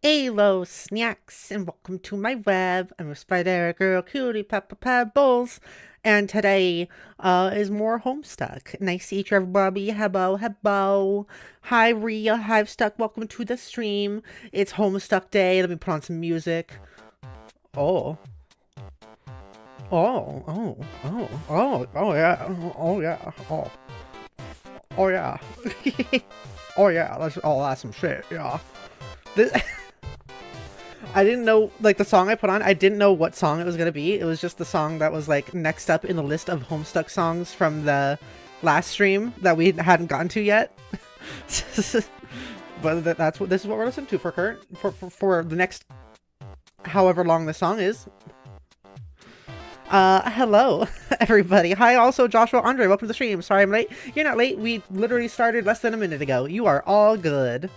Hello, snacks, and welcome to my web. I'm a spider girl, cutie pepper pebbles, and today is more Homestuck. Nice to meet you, everybody. Hello, hello. Hi, Rhea. Hi, Stuck. Welcome to the stream. It's Homestuck Day. Let me put on some music. Oh, oh, yeah, oh, yeah, oh, yeah, oh, yeah. That's some shit. Yeah. This. I didn't know, like, the song I put on, I didn't know what song it was going to be. It was just the song that was, like, next up in the list of Homestuck songs from the last stream that we hadn't gotten to yet. But this is what we're listening to for the next however long the song is. Hello, everybody. Hi, also, Joshua Andre. Welcome to the stream. Sorry I'm late. You're not late. We literally started less than a minute ago. You are all good.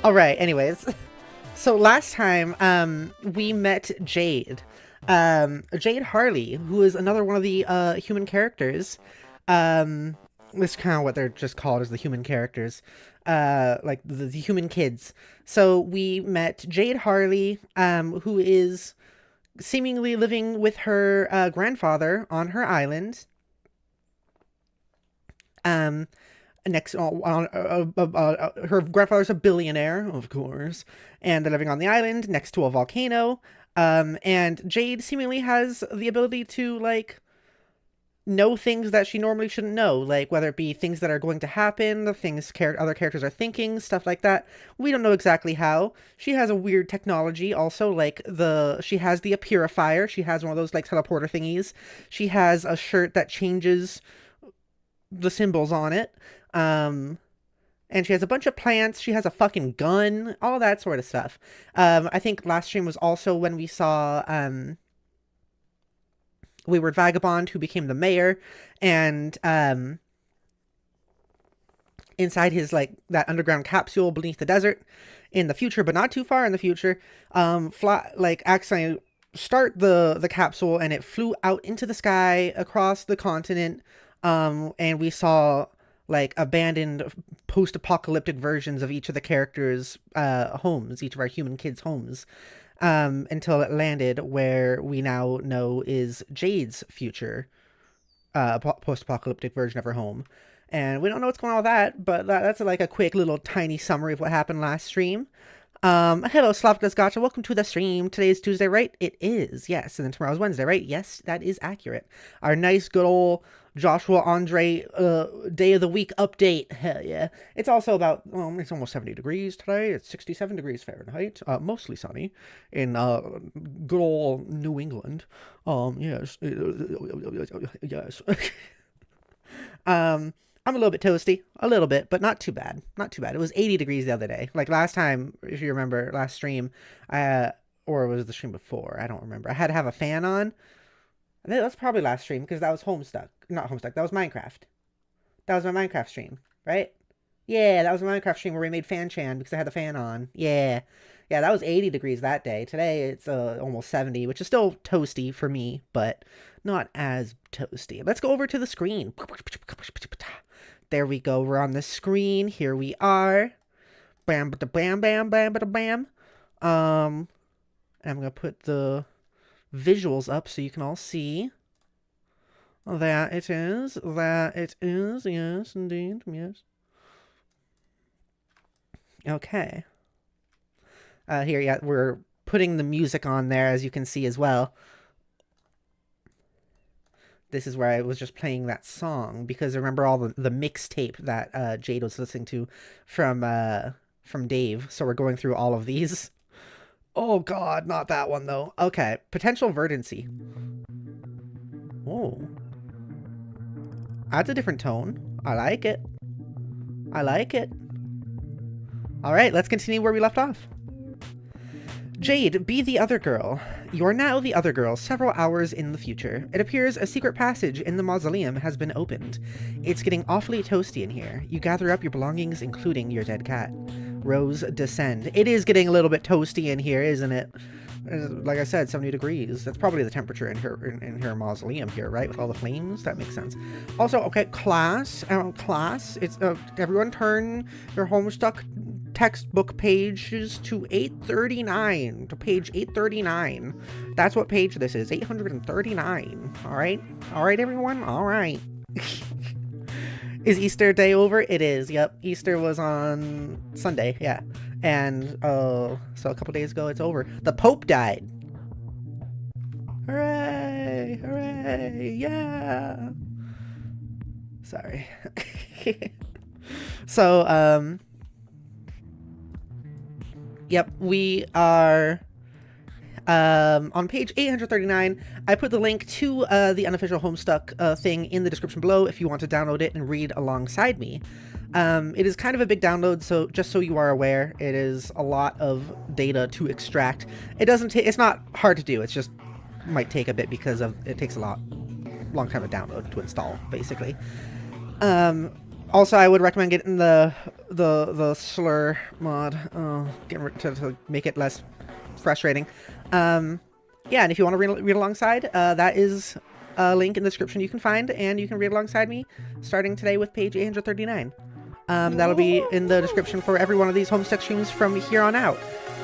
All right, anyways. So last time, we met Jade. Jade Harley, who is another one of the, human characters. This is kind of what they're just called, as the human characters. Like, the human kids. So we met Jade Harley, who is seemingly living with her, grandfather on her island. Next her grandfather's a billionaire, of course, and they're living on the island next to a volcano. And Jade seemingly has the ability to, like, know things that she normally shouldn't know, like whether it be things that are going to happen, the things other characters are thinking, stuff like that. We don't know exactly how. She has a weird technology also, like she has the purifier. She has one of those, like, teleporter thingies. She has a shirt that changes the symbols on it. And she has a bunch of plants. She has a fucking gun, all that sort of stuff. I think last stream was also when we saw, Wayward Vagabond, who became the mayor, and, inside his, like, that underground capsule beneath the desert in the future, but not too far in the future, accidentally start the capsule, and it flew out into the sky across the continent. And we saw, like, abandoned post-apocalyptic versions of each of the characters' homes, each of our human kids' homes, until it landed where we now know is Jade's future post-apocalyptic version of her home. And we don't know what's going on with that, but that's like a quick little tiny summary of what happened last stream. Hello, Slavkas Gotcha. Welcome to the stream. Today's Tuesday, right? It is, yes. And then tomorrow's Wednesday, right? Yes, that is accurate. Our nice, good old Joshua Andre day of the week update. Hell yeah. It's also about, it's almost 70 degrees today. It's 67 degrees Fahrenheit. Mostly sunny in good old New England. Yes. Yes. I'm a little bit toasty, a little bit, but not too bad. Not too bad. It was 80 degrees the other day. Like last time, if you remember, last stream, or was it the stream before? I don't remember. I had to have a fan on. I think that's probably last stream because that was Homestuck. Not Homestuck, that was Minecraft. That was my Minecraft stream, right? Yeah, that was my Minecraft stream where we made Fan Chan because I had the fan on. Yeah. Yeah, that was 80 degrees that day. Today it's almost 70, which is still toasty for me, but not as toasty. Let's go over to the screen. There we go. We're on the screen. Here we are. Bam, bam, bam, bam, bam, bam. I'm gonna put the visuals up so you can all see. That it is. That it is. Yes, indeed. Yes. Okay. Here, yeah, we're putting the music on there, as you can see as well. This is where I was just playing that song because remember all the mixtape that Jade was listening to from Dave. So we're going through all of these. Oh God, not that one though. Okay, potential verdancy. Oh, that's a different tone. I like it. I like it. All right, let's continue where we left off. Jade, be the other girl. You're now the other girl several hours in the future. It appears a secret passage in the mausoleum has been opened. It's getting awfully toasty in here. You gather up your belongings, including your dead cat. Rose, descend. It is getting a little bit toasty in here, isn't it? Like I said, 70 degrees. That's probably the temperature in her mausoleum here, right? With all the flames. That makes sense. Also, okay, class. Class. It's everyone turn your Homestuck textbook pages to 839. To page 839. That's what page this is. 839. All right. All right, everyone. All right. Is Easter day over? It is. Yep. Easter was on Sunday. Yeah. And so a couple days ago, it's over. The Pope died. Hooray! Hooray! Yeah. Sorry. So yep, we are on page 839. I put the link to the unofficial Homestuck thing in the description below if you want to download it and read alongside me. It is kind of a big download, so just so you are aware, it is a lot of data to extract. It's not hard to do, it's just might take a bit because it takes a long time to download to install, basically. Also, I would recommend getting the slur mod, to make it less frustrating. Yeah, and if you want to read alongside, that is a link in the description you can find, and you can read alongside me starting today with page 839. That'll be in the description for every one of these Homestuck streams from here on out.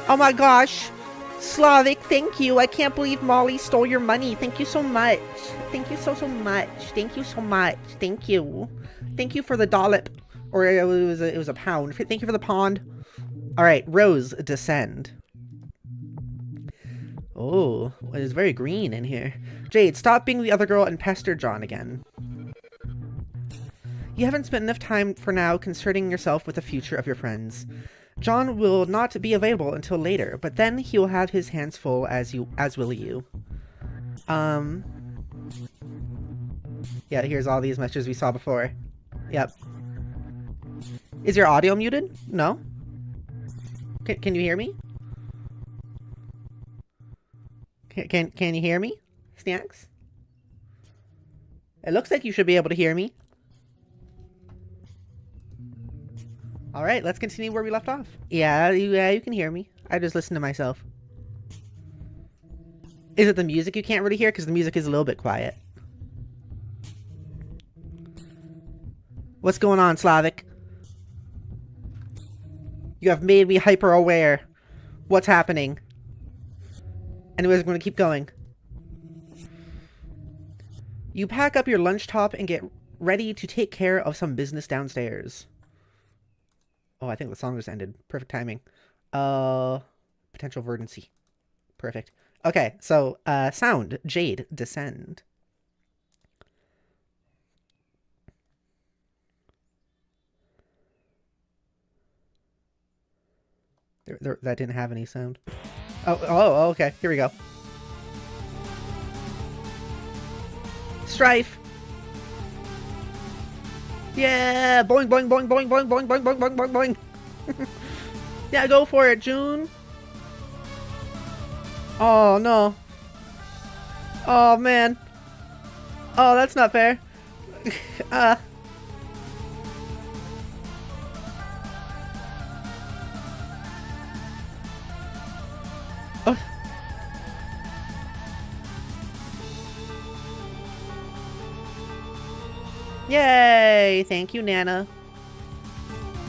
Oh my gosh! Slavic, thank you! I can't believe Molly stole your money. Thank you so much. Thank you so much. Thank you so much. Thank you. Thank you for the dollop. Or it was a pound. Thank you for the pond. Alright, Rose, descend. Oh, it is very green in here. Jade, stop being the other girl and pester John again. You haven't spent enough time for now concerning yourself with the future of your friends. John will not be available until later, but then he will have his hands full as will you. Yeah, here's all these messages we saw before. Yep. Is your audio muted? No? Can you hear me? Can you hear me, Snacks? It looks like you should be able to hear me. Alright, let's continue where we left off. Yeah, you can hear me. I just listen to myself. Is it the music you can't really hear? Because the music is a little bit quiet. What's going on, Slavic? You have made me hyper aware. What's happening? Anyways, I'm going to keep going. You pack up your lunch top and get ready to take care of some business downstairs. Oh, I think the song just ended. Perfect timing. Potential verdancy. Perfect. Okay, so, sound. Jade, descend. That didn't have any sound. Oh, okay. Here we go. Strife. Yeah, boing, boing, boing, boing, boing, boing, boing, boing, boing, boing, boing. Yeah, go for it, June. Oh, no. Oh, man. Oh, that's not fair. Yay! Thank you, Nana.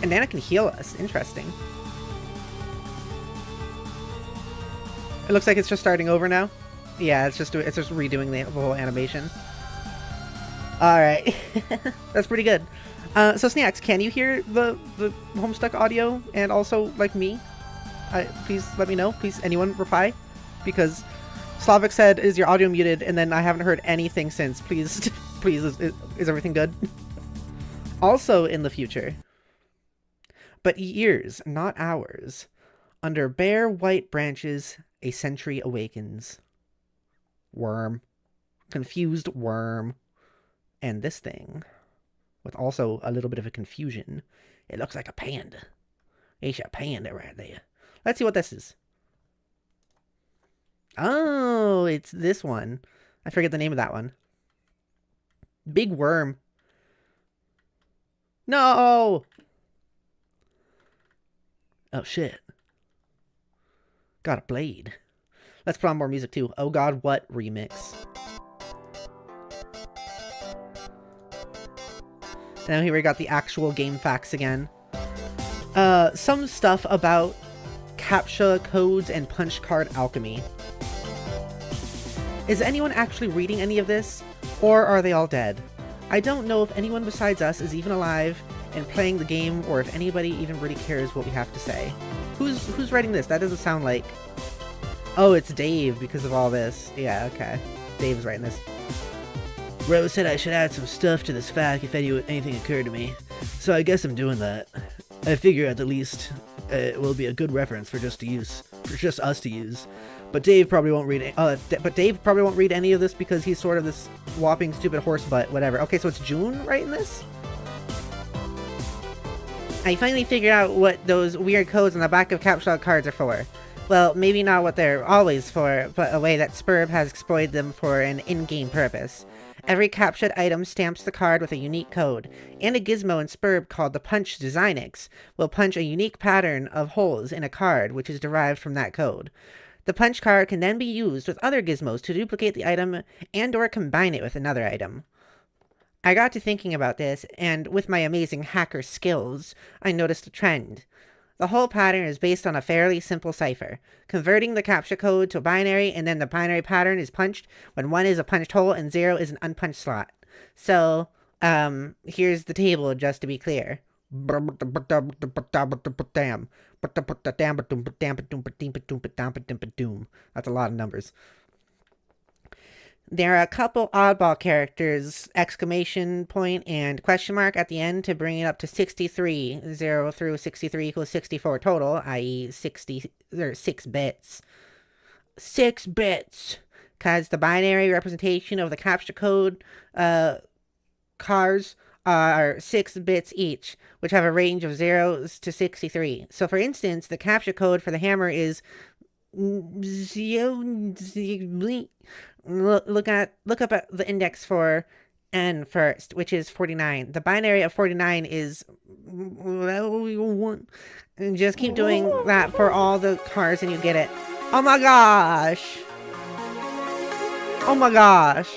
And Nana can heal us. Interesting. It looks like it's just starting over now. Yeah, it's just redoing the whole animation. Alright. That's pretty good. So Snacks, can you hear the Homestuck audio and also, like, me? Please let me know. Please, anyone reply? Because Slavic said, is your audio muted? And then I haven't heard anything since. Please, please, is everything good? Also in the future, but years, not hours, under bare white branches, a sentry awakens. Worm. Confused worm. And this thing, with also a little bit of a confusion. It looks like a panda. It's a panda right there. Let's see what this is. Oh, it's this one. I forget the name of that one. Big worm. No! Oh, shit. Got a blade. Let's put on more music too. Oh God, what remix? And here we got the actual game facts again. Some stuff about CAPTCHA codes and punch card alchemy. Is anyone actually reading any of this? Or are they all dead? I don't know if anyone besides us is even alive and playing the game, or if anybody even really cares what we have to say. Who's writing this? That doesn't sound like... Oh, it's Dave because of all this. Yeah, okay. Dave's writing this. Rose said I should add some stuff to this fact if anything occurred to me, so I guess I'm doing that. I figure at the least it will be a good reference for just us to use. But Dave probably won't read it. But Dave probably won't read any of this because he's sort of this whopping stupid horse butt, whatever. Okay, so it's June writing this? I finally figured out what those weird codes on the back of CAPTCHA cards are for. Well, maybe not what they're always for, but a way that Spurb has exploited them for an in-game purpose. Every CAPTCHA item stamps the card with a unique code, and a gizmo in Spurb called the Punch Designix will punch a unique pattern of holes in a card which is derived from that code. The punch card can then be used with other gizmos to duplicate the item and or combine it with another item. I got to thinking about this, and with my amazing hacker skills, I noticed a trend. The whole pattern is based on a fairly simple cipher, converting the CAPTCHA code to a binary, and then the binary pattern is punched when 1 is a punched hole and 0 is an unpunched slot. So, here's the table just to be clear. That's a lot of numbers. There are a couple oddball characters, exclamation point and question mark at the end to bring it up to 63. 0 through 63 equals 64 total, i.e. 6 bits. 6 bits! Because the binary representation of the CAPTCHA code cards are 6 bits each, which have a range of 0s to 63. So for instance, the CAPTCHA code for the hammer is... Look up at the index for N first, which is 49. The binary of 49 is... And just keep doing that for all the cars and you get it. Oh my gosh! Oh my gosh!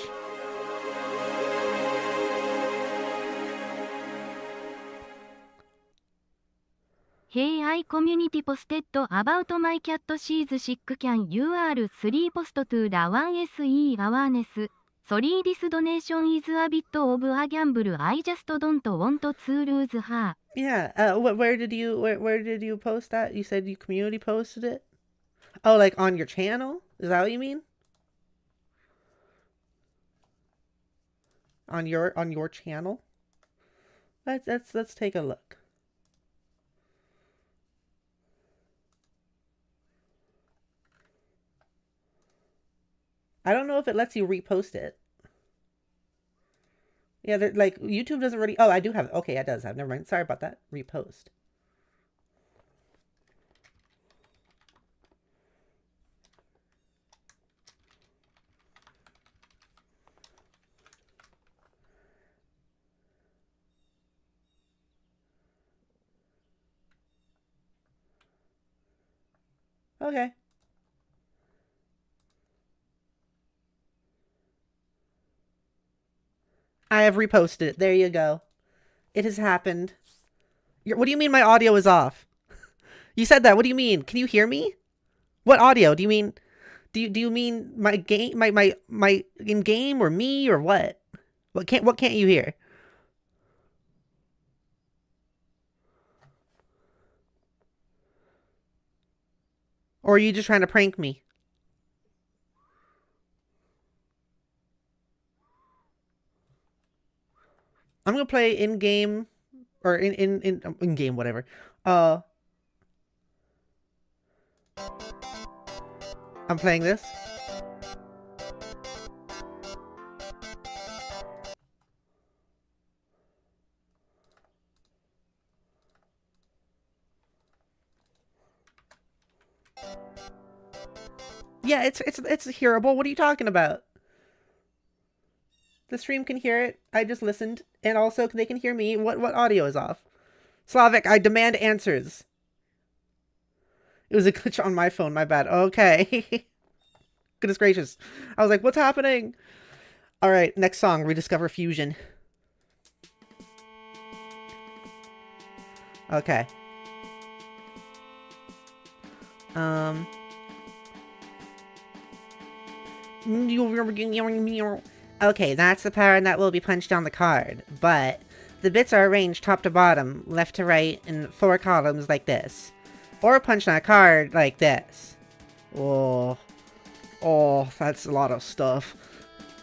Hey, I community posted about my cat she's sick. Can you R3 post to the 1SE awareness? Sorry, this donation is a bit of a gamble. I just don't want to lose her. Yeah, where did you post that? You said you community posted it? Oh, like on your channel? Is that what you mean? On your channel? Let's take a look. I don't know if it lets you repost it. Yeah, like YouTube doesn't really... Oh, I do have... Okay, it does have. Never mind. Sorry about that. Repost. Okay. I have reposted it. There you go. It has happened. What do you mean my audio is off? You said that. What do you mean? Can you hear me? What audio? Do you mean... Do you mean my game, my in game, or me, or what? What can't you hear? Or are you just trying to prank me? I'm gonna play in game, or in game, whatever. I'm playing this. Yeah, it's hearable. What are you talking about? The stream can hear it. I just listened, and also they can hear me. What audio is off? Slavic, I demand answers. It was a glitch on my phone. My bad. Okay. Goodness gracious. I was like, what's happening? All right, next song, Rediscover Fusion. Okay. Okay, that's the pattern that will be punched on the card, but the bits are arranged top to bottom, left to right, in 4 columns like this. Or punched on a card like this. Oh, that's a lot of stuff.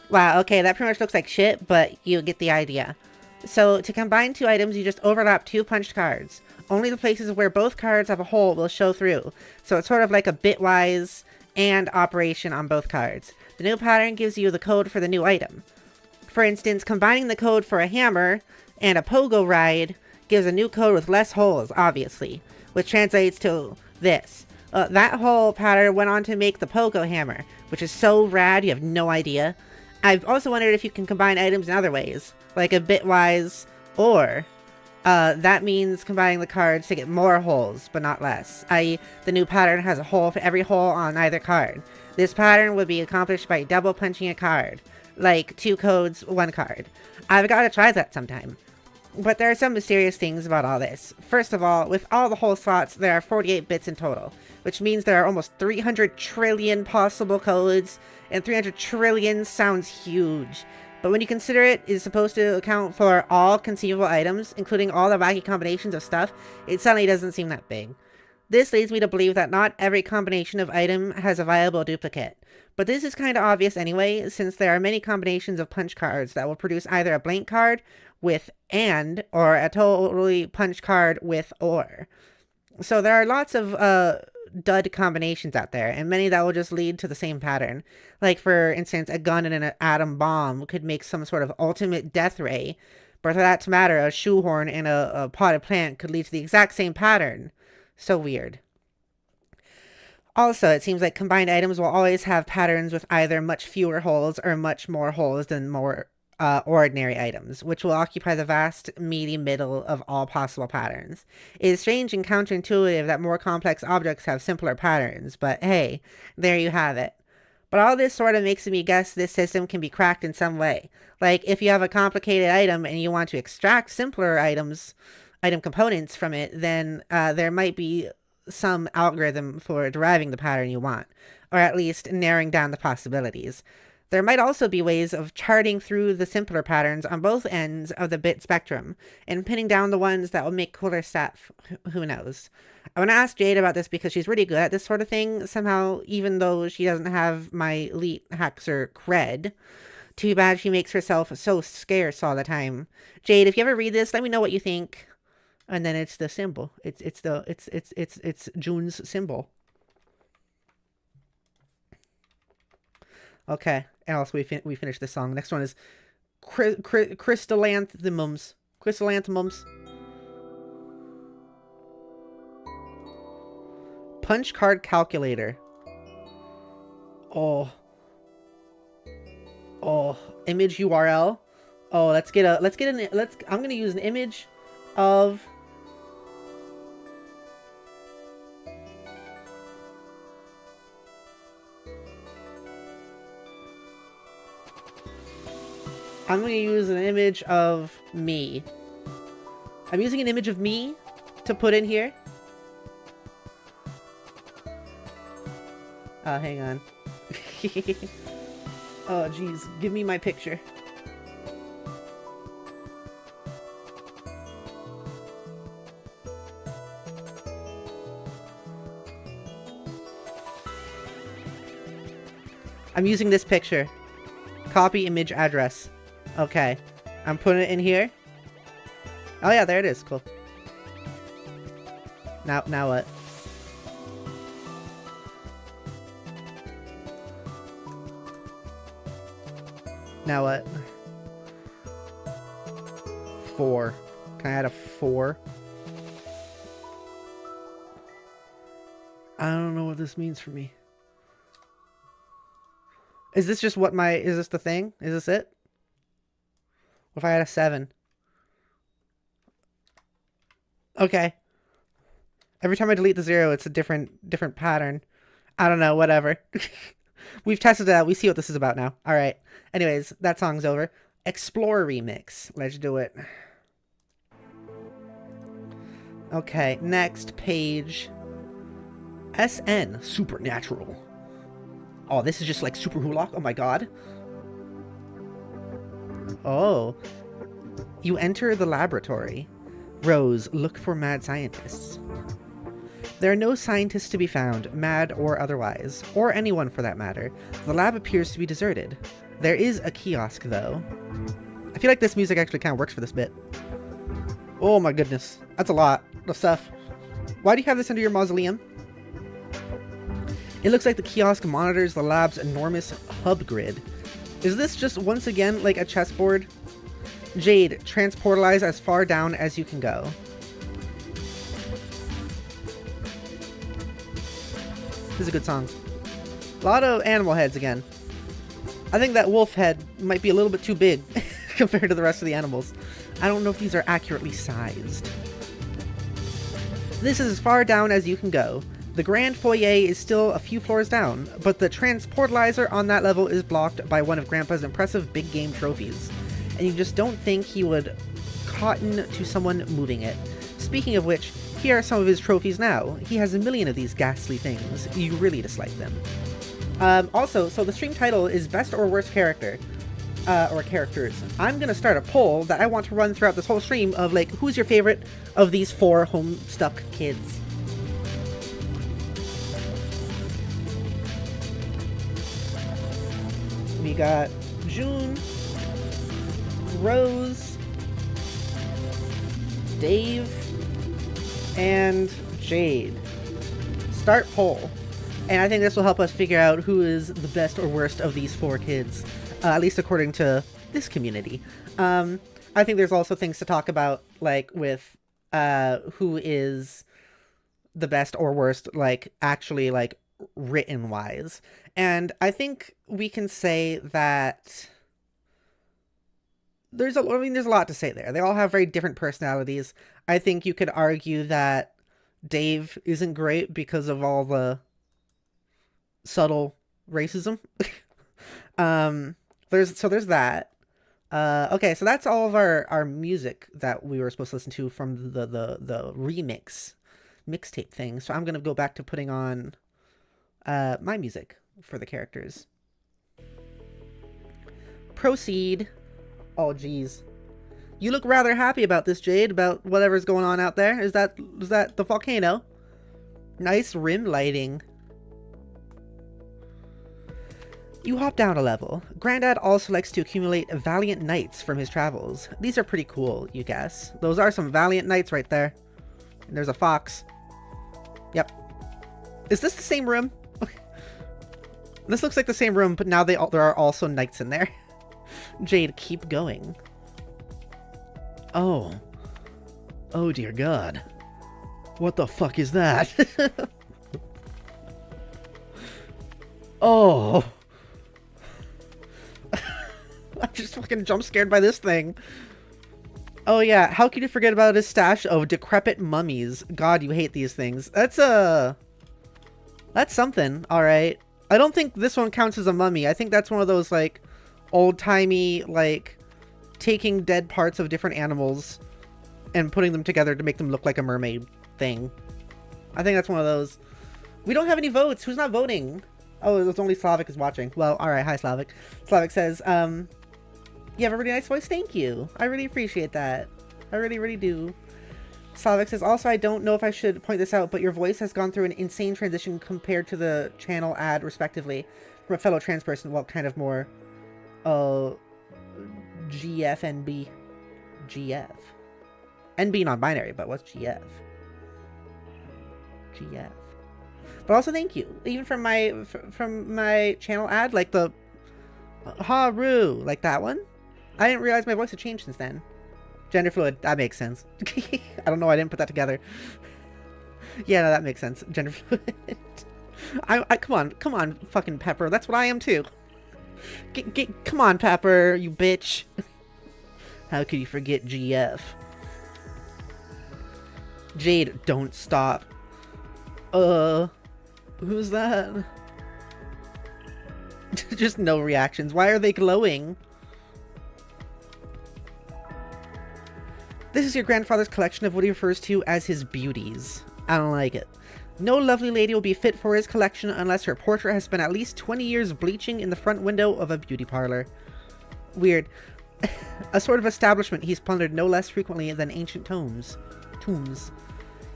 Wow, okay, that pretty much looks like shit, but you get the idea. So, to combine 2 items, you just overlap 2 punched cards. Only the places where both cards have a hole will show through, so it's sort of like a bitwise and operation on both cards. The new pattern gives you the code for the new item. For instance, combining the code for a hammer and a pogo ride gives a new code with less holes, obviously, which translates to this. That whole pattern went on to make the pogo hammer, which is so rad you have no idea. I've also wondered if you can combine items in other ways, like a bitwise or... that means combining the cards to get more holes, but not less. i.e., the new pattern has a hole for every hole on either card. This pattern would be accomplished by double punching a card. Like 2 codes, 1 card. I've got to try that sometime. But there are some mysterious things about all this. First of all, with all the hole slots, there are 48 bits in total, which means there are almost 300 trillion possible codes, and 300 trillion sounds huge. But when you consider it is supposed to account for all conceivable items, including all the wacky combinations of stuff, it suddenly doesn't seem that big. This leads me to believe that not every combination of item has a viable duplicate. But this is kind of obvious anyway, since there are many combinations of punch cards that will produce either a blank card with and, or a totally punch card with or. So there are lots of dud combinations out there, and many that will just lead to the same pattern. Like, for instance, a gun and an atom bomb could make some sort of ultimate death ray, but for that to matter, a shoehorn and a potted plant could lead to the exact same pattern. So weird. Also, it seems like combined items will always have patterns with either much fewer holes or much more holes than more ordinary items, which will occupy the vast, meaty middle of all possible patterns. It is strange and counterintuitive that more complex objects have simpler patterns, but hey, there you have it. But all this sort of makes me guess this system can be cracked in some way. Like, if you have a complicated item and you want to extract simpler item components from it, then there might be some algorithm for deriving the pattern you want, or at least narrowing down the possibilities. There might also be ways of charting through the simpler patterns on both ends of the bit spectrum, and pinning down the ones that will make cooler stuff. Who knows? I want to ask Jade about this because she's really good at this sort of thing, somehow, even though she doesn't have my elite hacker cred. Too bad she makes herself so scarce all the time. Jade, if you ever read this, let me know what you think. And then it's the symbol. It's June's symbol. Okay, and also we finished this song. Next one is Crystallanthemums. Crystallanthemums. Punch card calculator. Oh, image URL. Oh, I'm gonna use an image of me. I'm using an image of me to put in here. Oh, hang on. Oh, geez. Give me my picture. I'm using this picture. Copy image address. Okay. I'm putting it in here. Oh yeah, there it is. Cool. Now what? Now what? 4. Can I add a 4? I don't know what this means for me. Is this just what is this the thing? Is this it? What if I had a 7? Okay. Every time I delete the 0, it's a different pattern. I don't know, whatever. We've tested it out. We see what this is about now. All right. Anyways, that song's over. Explore remix. Let's do it. Okay, next page. SN, Supernatural. Oh, this is just like Super Hulock? Oh my god. Oh. You enter the laboratory. Rose, look for mad scientists. There are no scientists to be found, mad or otherwise, or anyone for that matter. The lab appears to be deserted. There is a kiosk, though. I feel like this music actually kind of works for this bit. Oh my goodness. That's a lot of stuff. Why do you have this under your mausoleum? It looks like the kiosk monitors the lab's enormous hub grid. Is this just once again like a chessboard? Jade, transportalize as far down as you can go. This is a good song. A lot of animal heads again. I think that wolf head might be a little bit too big compared to the rest of the animals. I don't know if these are accurately sized. This is as far down as you can go. The grand foyer is still a few floors down, but the transportalizer on that level is blocked by one of Grandpa's impressive big game trophies. And you just don't think he would cotton to someone moving it. Speaking of which, here are some of his trophies now. He has a million of these ghastly things. You really dislike them. Also, so the stream title is Best or Worst Character. Or Characters. I'm gonna start a poll that I want to run throughout this whole stream of, like, who's your favorite of these 4 Homestuck kids? We got June, Rose, Dave, and Jade. Start poll. And I think this will help us figure out who is the best or worst of these 4 kids. At least according to this community. I think there's also things to talk about, like, with who is the best or worst, like, actually, like, written-wise. And I think we can say that there's a lot to say there. They all have very different personalities. I think you could argue that Dave isn't great because of all the subtle racism. There's that. Okay, so that's all of our music that we were supposed to listen to from the remix mixtape thing. So I'm gonna go back to putting on my music for the characters. Proceed. Oh geez. You look rather happy about this, Jade, about whatever's going on out there. Is that the volcano? Nice rim lighting. You hop down a level. Grandad also likes to accumulate valiant knights from his travels. These are pretty cool, you guess. Those are some valiant knights right there. And there's a fox. Yep. Is this the same room? This looks like the same room, but now there are also knights in there. Jade, keep going. Oh. Oh dear God. What the fuck is that? Oh. I'm just fucking jump scared by this thing. Oh yeah, how could you forget about his stash of decrepit mummies? God, you hate these things. That's something, alright. I don't think this one counts as a mummy. I think that's one of those, like, old-timey, like, taking dead parts of different animals and putting them together to make them look like a mermaid thing. I think that's one of those. We don't have any votes. Who's not voting? Oh, it's only Slavic is watching. Well, alright, hi Slavic. Slavic says, you have a really nice voice, thank you. I really appreciate that. I really, really do. Slavic says, also, I don't know if I should point this out, but your voice has gone through an insane transition compared to the channel ad, respectively, from a fellow trans person. Well, kind of more, GF, NB. GF. NB non-binary, but what's GF? GF. But also, thank you. Even from my channel ad, like the Haru, like that one. I didn't realize my voice had changed since then. Gender fluid, that makes sense. I don't know why I didn't put that together. Yeah, no, that makes sense. Gender fluid. Come on, fucking Pepper. That's what I am too. Come on, Pepper, you bitch. How could you forget GF? Jade, don't stop. Who's that? Just no reactions. Why are they glowing? This is your grandfather's collection of what he refers to as his beauties. I don't like it. No lovely lady will be fit for his collection unless her portrait has spent at least 20 years bleaching in the front window of a beauty parlor. Weird. A sort of establishment he's plundered no less frequently than ancient tombs.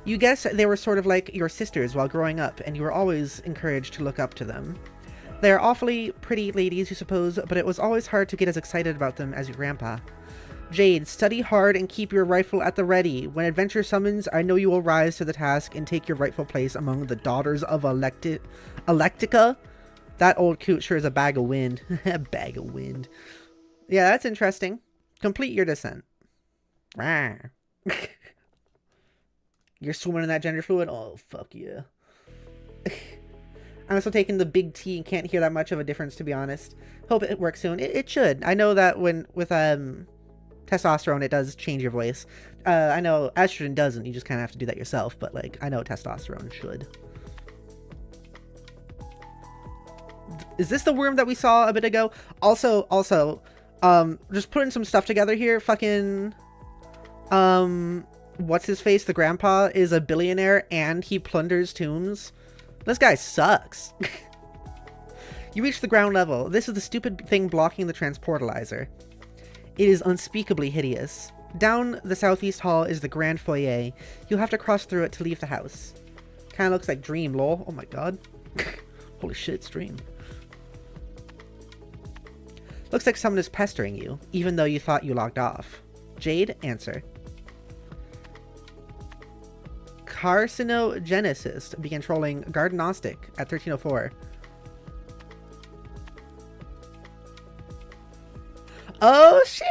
You guess they were sort of like your sisters while growing up, and you were always encouraged to look up to them. They are awfully pretty ladies, you suppose, but it was always hard to get as excited about them as your grandpa. Jade, study hard and keep your rifle at the ready. When adventure summons, I know you will rise to the task and take your rightful place among the daughters of Electica. That old coot sure is a bag of wind. A bag of wind. Yeah, that's interesting. Complete your descent. Rawr. You're swimming in that gender fluid? Oh, fuck yeah. I'm still taking the big T and can't hear that much of a difference, to be honest. Hope it works soon. It should. I know that with testosterone, it does change your voice. I know estrogen doesn't. You just kind of have to do that yourself. But, like, I know testosterone should. Is this the worm that we saw a bit ago? Also, just putting some stuff together here. Fucking, what's his face? The grandpa is a billionaire and he plunders tombs. This guy sucks. You reach the ground level. This is the stupid thing blocking the transportalizer. It is unspeakably hideous. Down the southeast hall is the grand foyer. You'll have to cross through it to leave the house. Kinda looks like Dream, lol. Oh my god. Holy shit, it's Dream. Looks like someone is pestering you, even though you thought you logged off. Jade, answer. Carcinogenicist began trolling Gardenostic at 1304. Oh shit!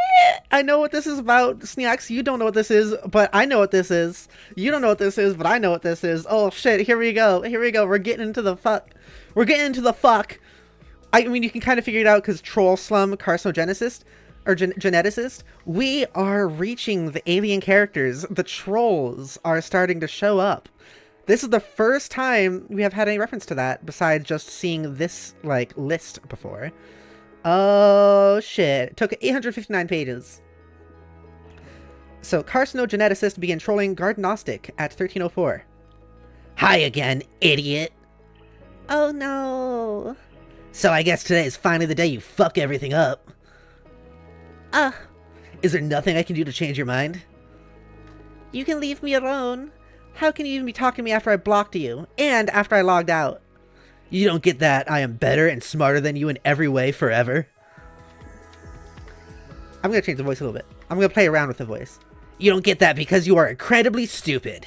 I know what this is about. Snacks, you don't know what this is, but I know what this is. You don't know what this is, but I know what this is. Oh shit, here we go. Here we go. We're getting into the fuck. We're getting into the fuck. I mean, you can kind of figure it out because troll slum carcinogenicist or geneticist. We are reaching the alien characters. The trolls are starting to show up. This is the first time we have had any reference to that besides just seeing this, like, list before. Oh, shit. It took 859 pages. So, carcinogeneticist began trolling Gardenostic at 1304. Hi again, idiot. Oh, no. So I guess today is finally the day you fuck everything up. Is there nothing I can do to change your mind? You can leave me alone. How can you even be talking to me after I blocked you? And after I logged out? You don't get that I am better and smarter than you in every way forever? I'm going to change the voice a little bit. I'm going to play around with the voice. You don't get that because you are incredibly stupid.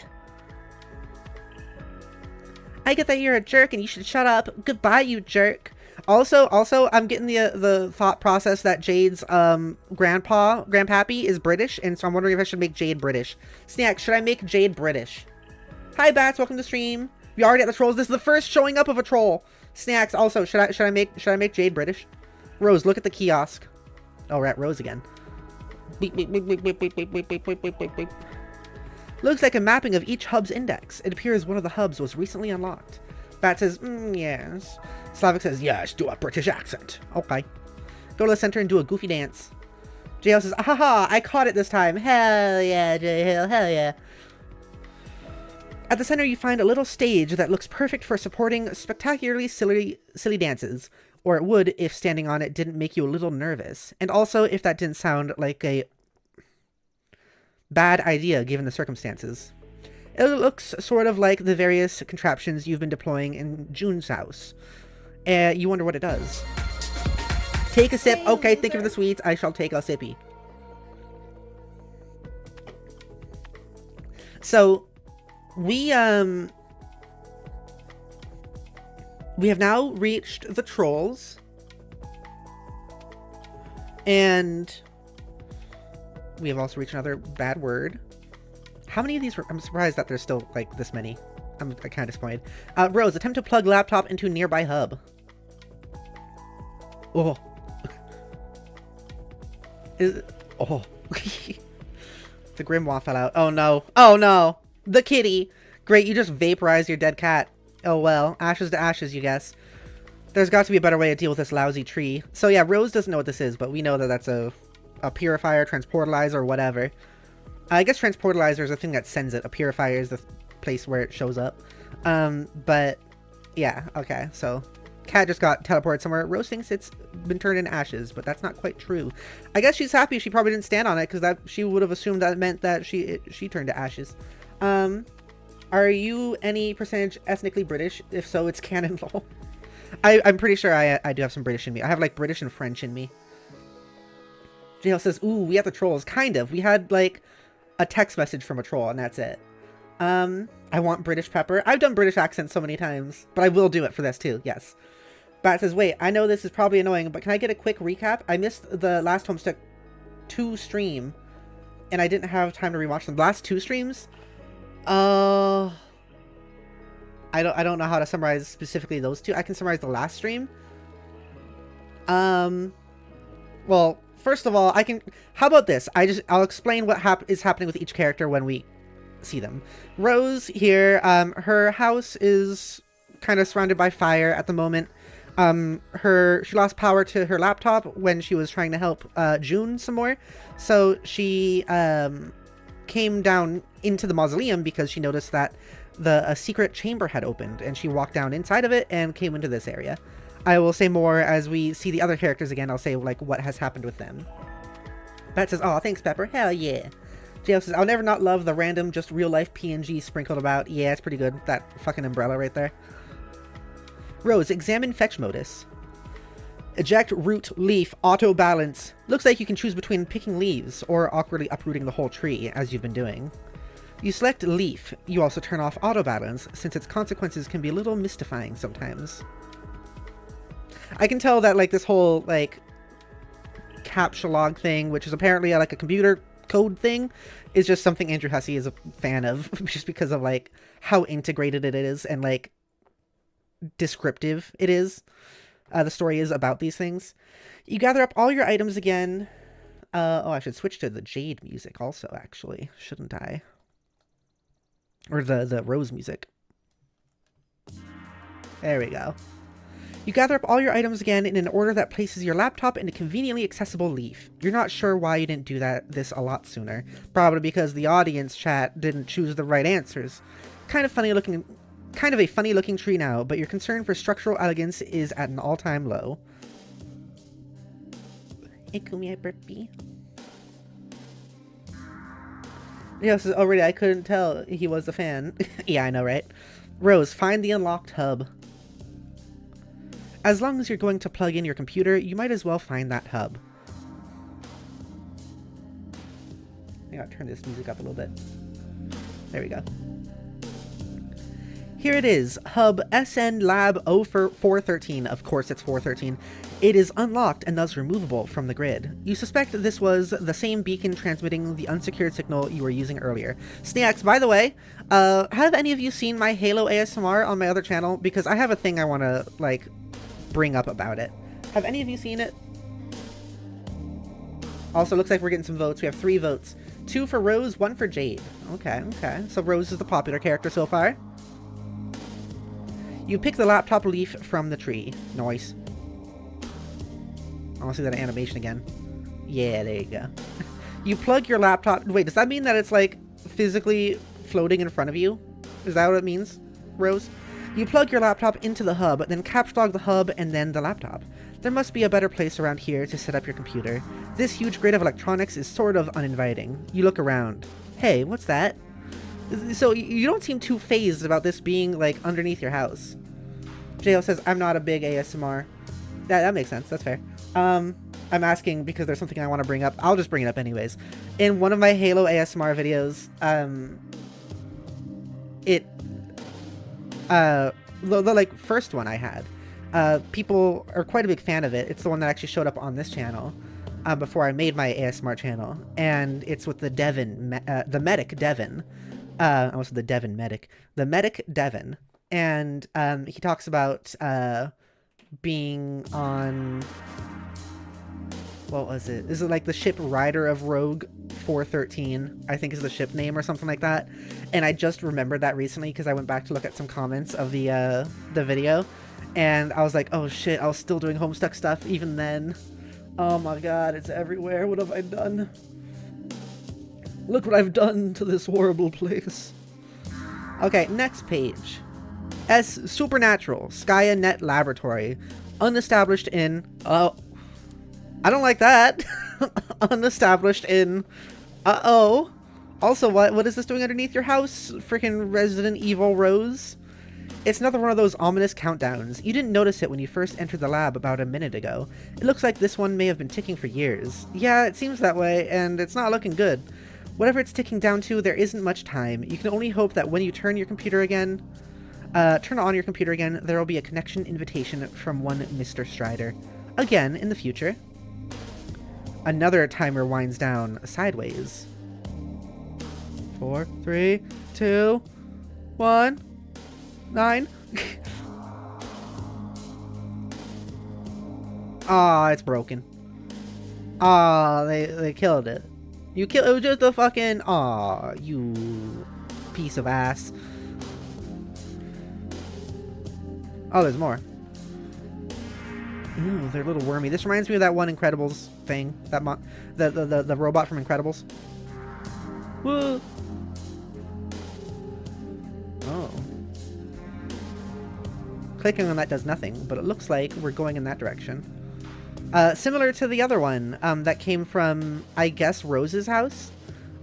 I get that you're a jerk and you should shut up. Goodbye, you jerk. Also, I'm getting the thought process that Jade's grandpappy is British, and so I'm wondering if I should make Jade British. Snack, should I make Jade British? Hi, Bats, welcome to stream. We already at the trolls. This is the first showing up of a troll. Snacks, also, should I make Jade British? Rose, look at the kiosk. Oh, we're at Rose again. Beep, beep, beep, beep, beep, beep, beep, beep, beep, beep, beep, beep, beep. Looks like a mapping of each hub's index. It appears one of the hubs was recently unlocked. Bat says, yes. Slavic says, yes, do a British accent. Okay. Go to the center and do a goofy dance. JL says, ahaha, I caught it this time. Hell yeah, JL, hell yeah. At the center, you find a little stage that looks perfect for supporting spectacularly silly dances. Or it would if standing on it didn't make you a little nervous. And also if that didn't sound like a bad idea given the circumstances. It looks sort of like the various contraptions you've been deploying in June's house. You wonder what it does. Take a sip. Okay, thank you for the sweets. I shall take a sippy. So, we have now reached the trolls. And we have also reached another bad word. How many of these I'm surprised that there's still, like, this many. I'm kind of disappointed. Rose, attempt to plug laptop into nearby hub. Oh. Oh. The grimoire fell out. Oh, no. Oh, no. The kitty. Great, you just vaporized your dead cat. Oh, well. Ashes to ashes, you guess. There's got to be a better way to deal with this lousy tree. So yeah, Rose doesn't know what this is, but we know that that's a purifier, transportalizer, or whatever. I guess transportalizer is the thing that sends it. A purifier is the place where it shows up. But yeah, okay, so Cat just got teleported somewhere. Rose thinks it's been turned into ashes, but that's not quite true. I guess she's happy she probably didn't stand on it, because that she would have assumed that meant that she turned to ashes. Are you any percentage ethnically British? If so, it's canon lol. I'm pretty sure I do have some British in me. I have like British and French in me. JL says, ooh, we have the trolls. Kind of. We had like a text message from a troll and that's it. I want British pepper. I've done British accents so many times, but I will do it for this too. Yes. Bat says, wait, I know this is probably annoying, but can I get a quick recap? I missed the last Homestuck 2 stream and I didn't have time to rewatch them. The last 2 streams? I don't know how to summarize specifically those 2. I can summarize the last stream. Well, first of all, how about this? I'll explain what is happening with each character when we see them. Rose here, her house is kind of surrounded by fire at the moment. She lost power to her laptop when she was trying to help June some more. So she came down into the mausoleum because she noticed that a secret chamber had opened, and she walked down inside of it and came into this area. I will say more as we see the other characters again. I'll say like what has happened with them. Bat says, oh, thanks, Pepper. Hell yeah. JL says, I'll never not love the random, just real life PNG sprinkled about. Yeah, it's pretty good. That fucking umbrella right there. Rose, examine fetch modus. Eject, root, leaf, auto balance. Looks like you can choose between picking leaves or awkwardly uprooting the whole tree, as you've been doing. You select leaf. You also turn off auto balance, since its consequences can be a little mystifying sometimes. I can tell that like this whole like captcha log thing, which is apparently like a computer code thing, is just something Andrew Hussey is a fan of, just because of like how integrated it is and like descriptive it is. The story is about these things. You gather up all your items again. Oh, I should switch to the Jade music also, actually. Shouldn't I? Or the Rose music. There we go. You gather up all your items again in an order that places your laptop in a conveniently accessible leaf. You're not sure why you didn't do this a lot sooner. Probably because the audience chat didn't choose the right answers. Kind of a funny looking tree now, but your concern for structural elegance is at an all-time low. Hey, Kumi, burpee. Yes, already I couldn't tell he was a fan. Yeah, I know, right? Rose, find the unlocked hub. As long as you're going to plug in your computer, you might as well find that hub. I gotta turn this music up a little bit. There we go. Here it is, hub SN Lab 0413. Of course it's 413. It is unlocked and thus removable from the grid. You suspect this was the same beacon transmitting the unsecured signal you were using earlier. Snax, by the way, have any of you seen my Halo ASMR on my other channel? Because I have a thing I want to, like, bring up about it. Have any of you seen it? Also, looks like we're getting some votes. We have 3 votes. 2 for Rose, 1 for Jade. Okay. So Rose is the popular character so far. You pick the laptop leaf from the tree. Nice. I want to see that animation again. Yeah, there you go. You plug your laptop... Wait, does that mean that it's, like, physically floating in front of you? Is that what it means, Rose? You plug your laptop into the hub, then caps log the hub and then the laptop. There must be a better place around here to set up your computer. This huge grid of electronics is sort of uninviting. You look around. Hey, what's that? So you don't seem too phased about this being, like, underneath your house. JL says, I'm not a big ASMR. That makes sense. That's fair. I'm asking because there's something I want to bring up. I'll just bring it up anyways. In one of my Halo ASMR videos, the like first one I had, people are quite a big fan of it. It's the one that actually showed up on this channel before I made my ASMR channel, and it's with the the medic Devin. I almost said the Devin medic. The medic Devin, and he talks about being on. What was it? Is it like the ship Rider of Rogue 413? I think is the ship name or something like that. And I just remembered that recently because I went back to look at some comments of the video, And I was like, oh shit, I was still doing Homestuck stuff even then. Oh my god, it's everywhere. What have I done? Look what I've done to this horrible place. Okay, next page. S. Supernatural. Skya Net Laboratory. Unestablished in... Oh. I don't like that. Unestablished in... Uh-oh. Also, what is this doing underneath your house? Freaking Resident Evil Rose? It's another one of those ominous countdowns. You didn't notice it when you first entered the lab about a minute ago. It looks like this one may have been ticking for years. Yeah, it seems that way, and it's not looking good. Whatever it's ticking down to, there isn't much time. You can only hope that when you turn on your computer again, there will be a connection invitation from one Mr. Strider. Again, in the future. Another timer winds down sideways. 4, 3, 2, 1... 9. Aw, it's broken. Aw, they killed it. It was just a fucking... Aw, you piece of ass. Oh, there's more. Ooh, they're a little wormy. This reminds me of that one Incredibles thing. The robot from Incredibles. Whoa. Oh. Clicking on that does nothing, but it looks like we're going in that direction. Similar to the other one that came from, I guess, Rose's house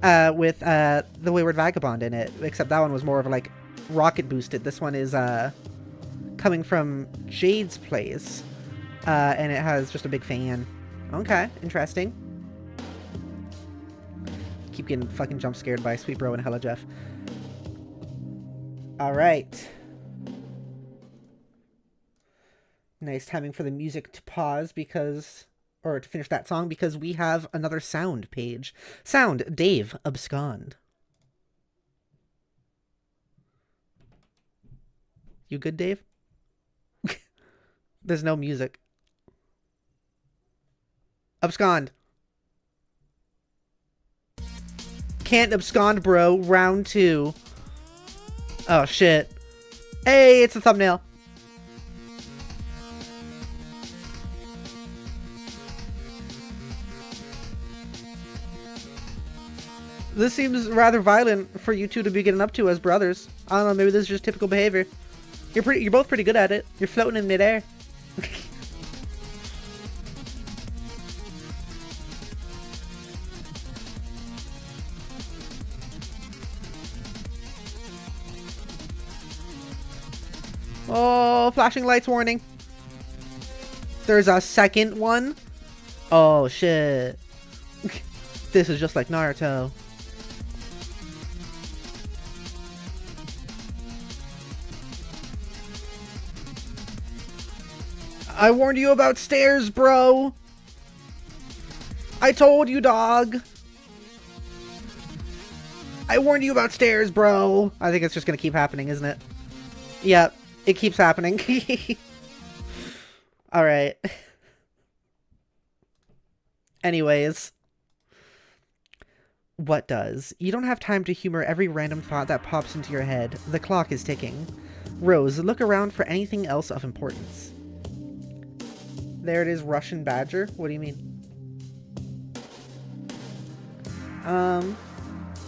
with the Wayward Vagabond in it, except that one was more of like rocket boosted. This one is coming from Jade's place, and it has just a big fan. Okay, interesting. Keep getting fucking jump scared by Sweet Bro and Hella Jeff. Alright. Nice timing for the music to pause because... Or to finish that song because we have another sound page. Sound, Dave, abscond. You good, Dave? There's no music. Abscond. Can't abscond, bro. Round 2. Oh, shit. Hey, it's a thumbnail. This seems rather violent for you two to be getting up to as brothers. I don't know, maybe this is just typical behavior. You're both pretty good at it. You're floating in midair. Oh, flashing lights warning. There's a second one. Oh, shit. This is just like Naruto. I warned you about stairs, bro. I told you, dog. I warned you about stairs, bro. I think it's just gonna keep happening, isn't it? Yep, it keeps happening. Alright. Anyways. What does? You don't have time to humor every random thought that pops into your head. The clock is ticking. Rose, look around for anything else of importance. There it is, Russian Badger. What do you mean?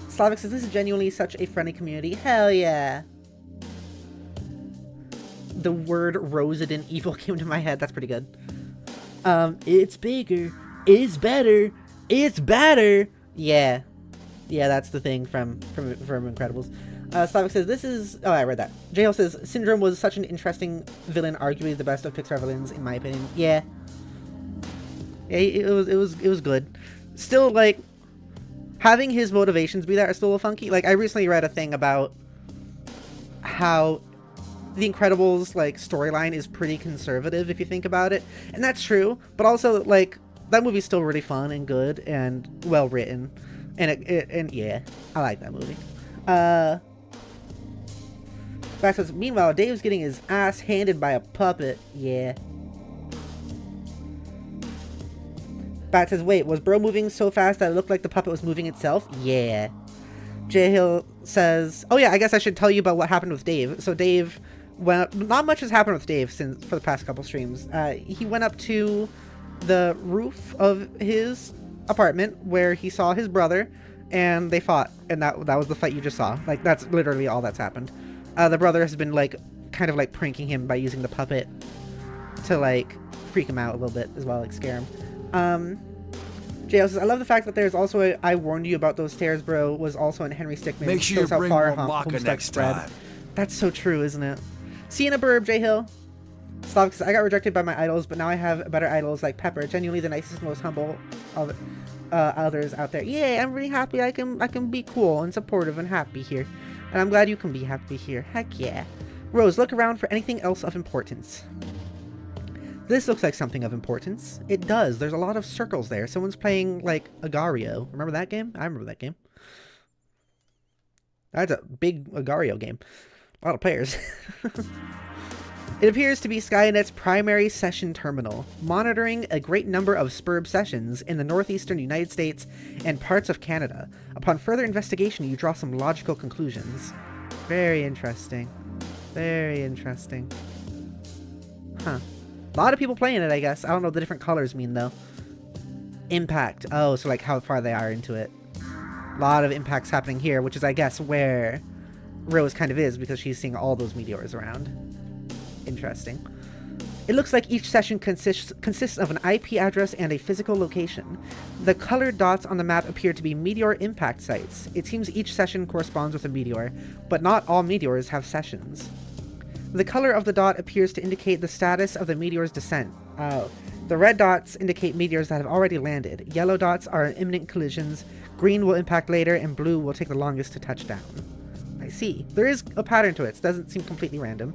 Slavic says, this is genuinely such a friendly community. Hell yeah. The word Resident Evil came to my head. That's pretty good. It's bigger. It's better. It's better. Yeah. Yeah, that's the thing from Incredibles. Slavic says, this is... Oh, I read that. JL says, Syndrome was such an interesting villain, arguably the best of Pixar villains, in my opinion. Yeah. Yeah, it was good. Still, like, having his motivations be that are still a little funky. Like, I recently read a thing about how the Incredibles, like, storyline is pretty conservative, if you think about it. And that's true, but also, like, that movie's still really fun and good and well written. And yeah, I like that movie. Back says, meanwhile, Dave's getting his ass handed by a puppet. Yeah. Bat says, wait, was bro moving so fast that it looked like the puppet was moving itself? Yeah. J Hill says, oh yeah, I guess I should tell you about what happened with Dave. So Dave well, not much has happened with Dave since for the past couple streams. He went up to the roof of his apartment where he saw his brother, and they fought, and that was the fight you just saw. Like, that's literally all that's happened. The brother has been like kind of like pranking him by using the puppet to like freak him out a little bit as well, like scare him. JL says, I love the fact that there's also a I warned you about those stairs, bro, was also in Henry Stickmin. Make sure you bring more maca next time. That's so true, isn't it? See you in a burb, J Hill. Slavic says, I got rejected by my idols, but now I have better idols like Pepper, genuinely the nicest, most humble of others out there. Yay, I'm really happy I can be cool and supportive and happy here. And I'm glad you can be happy here. Heck yeah. Rose, look around for anything else of importance. This looks like something of importance. It does. There's a lot of circles there. Someone's playing, like, Agario. Remember that game? I remember that game. That's a big Agario game. A lot of players. It appears to be Skynet's primary session terminal, monitoring a great number of SPURB sessions in the northeastern United States and parts of Canada. Upon further investigation, you draw some logical conclusions. Very interesting. Very interesting. Huh. A lot of people playing it, I guess. I don't know what the different colors mean, though. Impact. Oh, so like how far they are into it. A lot of impacts happening here, which is, I guess, where Rose kind of is, because she's seeing all those meteors around. Interesting. It looks like each session consists of an IP address and a physical location. The colored dots on the map appear to be meteor impact sites. It seems each session corresponds with a meteor, but not all meteors have sessions. The color of the dot appears to indicate the status of the meteor's descent. The red dots indicate meteors that have already landed. Yellow dots are imminent collisions. Green will impact later, and blue will take the longest to touch down. I see. There is a pattern to it. It doesn't seem completely random.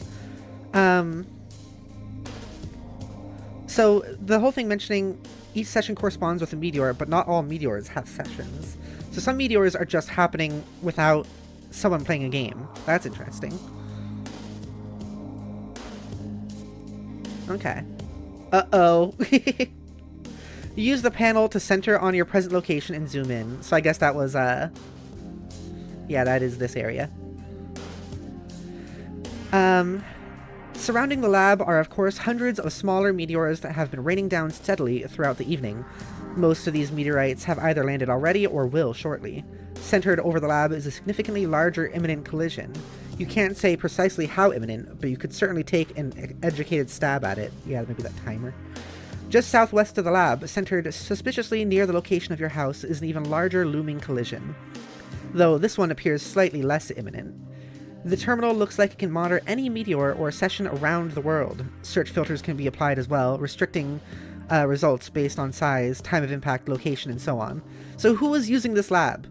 So the whole thing mentioning each session corresponds with a meteor, but not all meteors have sessions. So some meteors are just happening without someone playing a game. That's interesting. Okay. Uh-oh. You use the panel to center on your present location and zoom in. So I guess that was, yeah, that is this area. Surrounding the lab are, of course, hundreds of smaller meteors that have been raining down steadily throughout the evening. Most of these meteorites have either landed already or will shortly. Centered over the lab is a significantly larger imminent collision. You can't say precisely how imminent, but you could certainly take an educated stab at it. Yeah, maybe that timer. Just southwest of the lab, centered suspiciously near the location of your house, is an even larger looming collision, though this one appears slightly less imminent. The terminal looks like it can monitor any meteor or session around the world. Search filters can be applied as well, restricting results based on size, time of impact, location, and so on. So who was using this lab?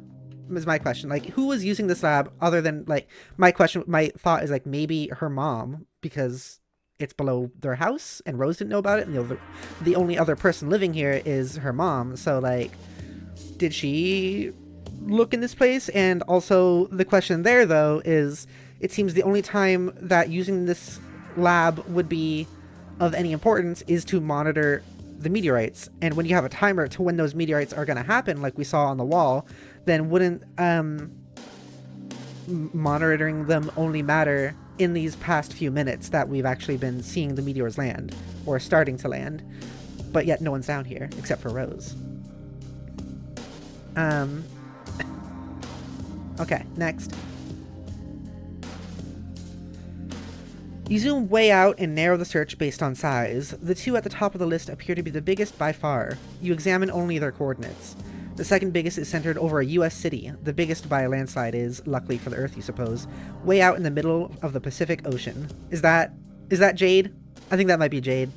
Is my question. Like, who was using this lab other than, like, my thought is, like, maybe her mom, because it's below their house and Rose didn't know about it, and the only other person living here is her mom. So, like, did she look in this place? And also the question there, though, is it seems the only time that using this lab would be of any importance is to monitor the meteorites. And when you have a timer to when those meteorites are going to happen, like we saw on the wall, then wouldn't monitoring them only matter in these past few minutes that we've actually been seeing the meteors land, or starting to land, but yet no one's down here except for Rose. Okay, next. You zoom way out and narrow the search based on size. The two at the top of the list appear to be the biggest by far. You examine only their coordinates. The second biggest is centered over a US city. The biggest by a landslide is, luckily for the Earth you suppose, way out in the middle of the Pacific Ocean. Is that Jade? I think that might be Jade.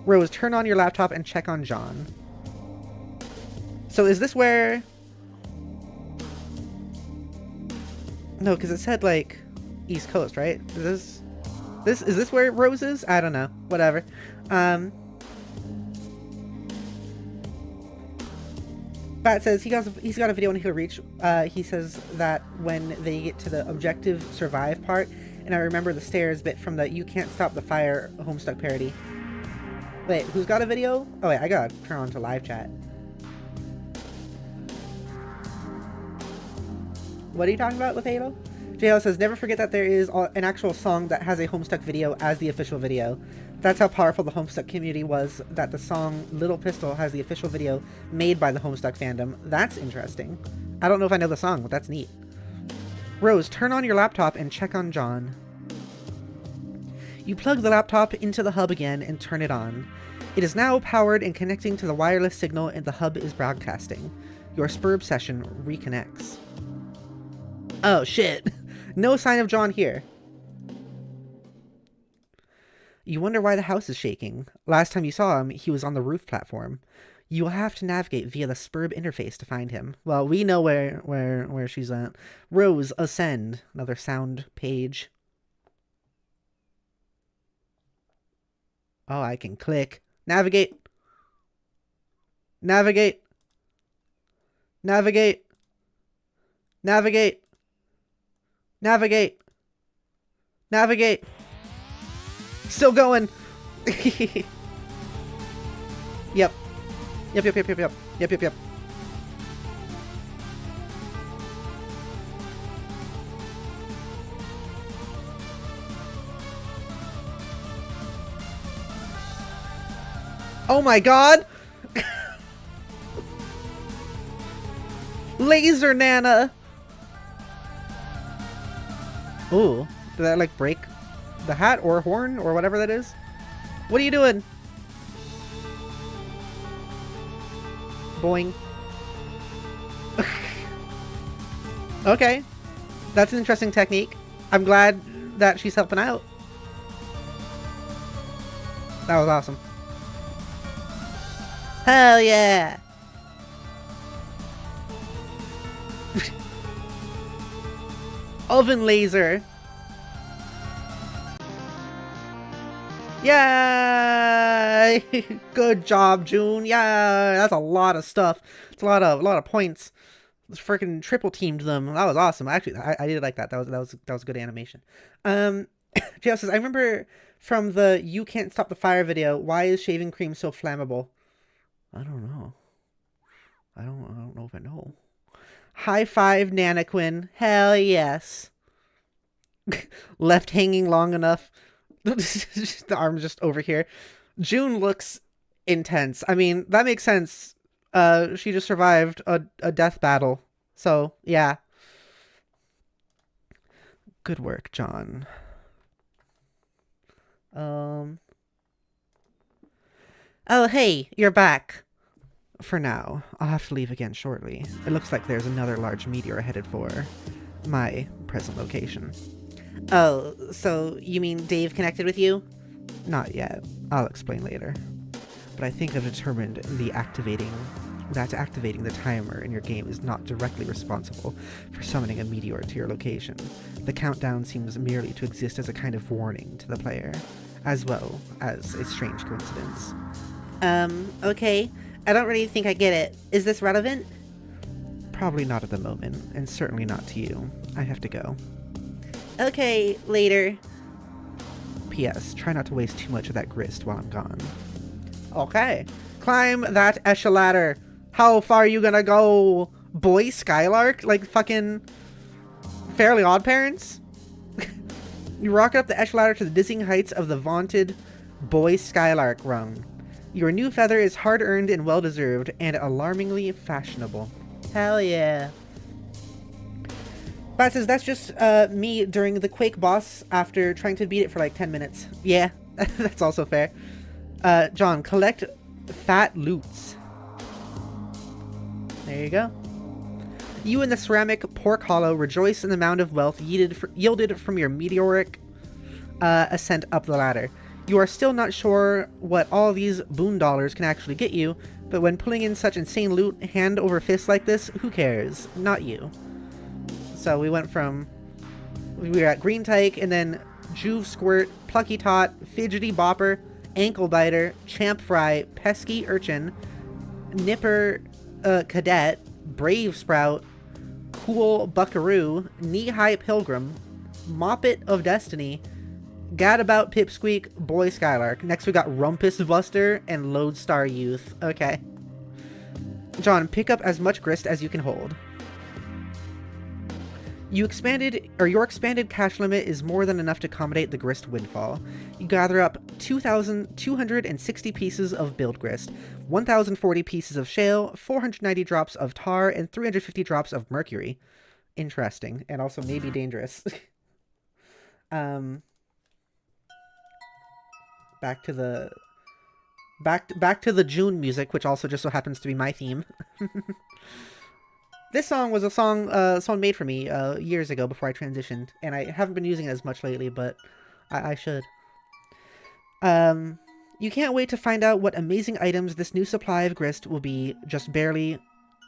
Rose, turn on your laptop and check on John. So is this where... No, because it said, like, East Coast, right? Is this where Rose is? I don't know. Whatever. Bat says he's got a video on He'll Reach. He says that when they get to the objective survive part, and I remember the stairs bit from the You Can't Stop the Fire Homestuck parody. Wait, who's got a video? Oh wait, I gotta turn on to live chat. What are you talking about with Halo? JL says, never forget that there is an actual song that has a Homestuck video as the official video. That's how powerful the Homestuck community was, that the song Little Pistol has the official video made by the Homestuck fandom. That's interesting. I don't know if I know the song, but that's neat. Rose, turn on your laptop and check on John. You plug the laptop into the hub again and turn it on. It is now powered and connecting to the wireless signal and the hub is broadcasting. Your Spurb session reconnects. Oh shit. No sign of John here. You wonder why the house is shaking. Last time you saw him, he was on the roof platform. You will have to navigate via the Spurb interface to find him. Well, we know where she's at. Rose, ascend. Another sound page. Oh, I can click. Navigate. Navigate. Navigate. Navigate. Navigate. Navigate. Still going. Yep. Yep. Oh my god! Laser Nana! Ooh, did that like break the hat or horn or whatever that is? What are you doing? Boing. Okay. That's an interesting technique. I'm glad that she's helping out. That was awesome. Hell yeah! Oven laser! Yay! Good job, June. Yeah, that's a lot of stuff. It's a lot of points. Freaking triple teamed them. That was awesome. Actually, I did like that. That was good animation. JL says, I remember from the "You Can't Stop the Fire" video. Why is shaving cream so flammable? I don't know. I don't know if I know. High five, Nanaquin. Hell yes. Left hanging long enough. The arm's just over here. June looks intense. I mean, that makes sense. She just survived a death battle. So, yeah. Good work, John. Oh, hey, you're back. For now, I'll have to leave again shortly. It looks like there's another large meteor headed for my present location. Oh, so you mean Dave connected with you? Not yet. I'll explain later. But I think I've determined that activating the timer in your game is not directly responsible for summoning a meteor to your location. The countdown seems merely to exist as a kind of warning to the player, as well as a strange coincidence. Okay. I don't really think I get it. Is this relevant? Probably not at the moment, and certainly not to you. I have to go. Okay, later. P.S. Try not to waste too much of that grist while I'm gone. Okay. Climb that ladder. How far are you gonna go, boy Skylark? Like fucking Fairly Odd Parents? You rocket up the ladder to the dizzying heights of the vaunted boy Skylark rung. Your new feather is hard-earned and well-deserved, and alarmingly fashionable. Hell yeah. Bat says, that's just me during the Quake boss after trying to beat it for like 10 minutes. Yeah, that's also fair. John, collect fat loots. There you go. You and the ceramic pork hollow rejoice in the mound of wealth yielded from your meteoric ascent up the ladder. You are still not sure what all these boon dollars can actually get you, but when pulling in such insane loot hand over fist like this, who cares? Not you. So we were at Green Tyke, and then Juve Squirt, Plucky Tot, Fidgety Bopper, Ankle Biter, Champ Fry, Pesky Urchin, Nipper Cadet, Brave Sprout, Cool Buckaroo, Knee-High Pilgrim, Moppet of Destiny, Gadabout Pipsqueak, Boy Skylark. Next we got Rumpus Buster and Lodestar Youth. Okay. John, pick up as much grist as you can hold. Your expanded cash limit is more than enough to accommodate the grist windfall. You gather up 2,260 pieces of build grist, 1,040 pieces of shale, 490 drops of tar, and 350 drops of mercury. Interesting, and also maybe dangerous. Back to the June music, which also just so happens to be my theme. This song was a song someone made for me years ago before I transitioned, and I haven't been using it as much lately, but I should. You can't wait to find out what amazing items this new supply of grist will be just barely...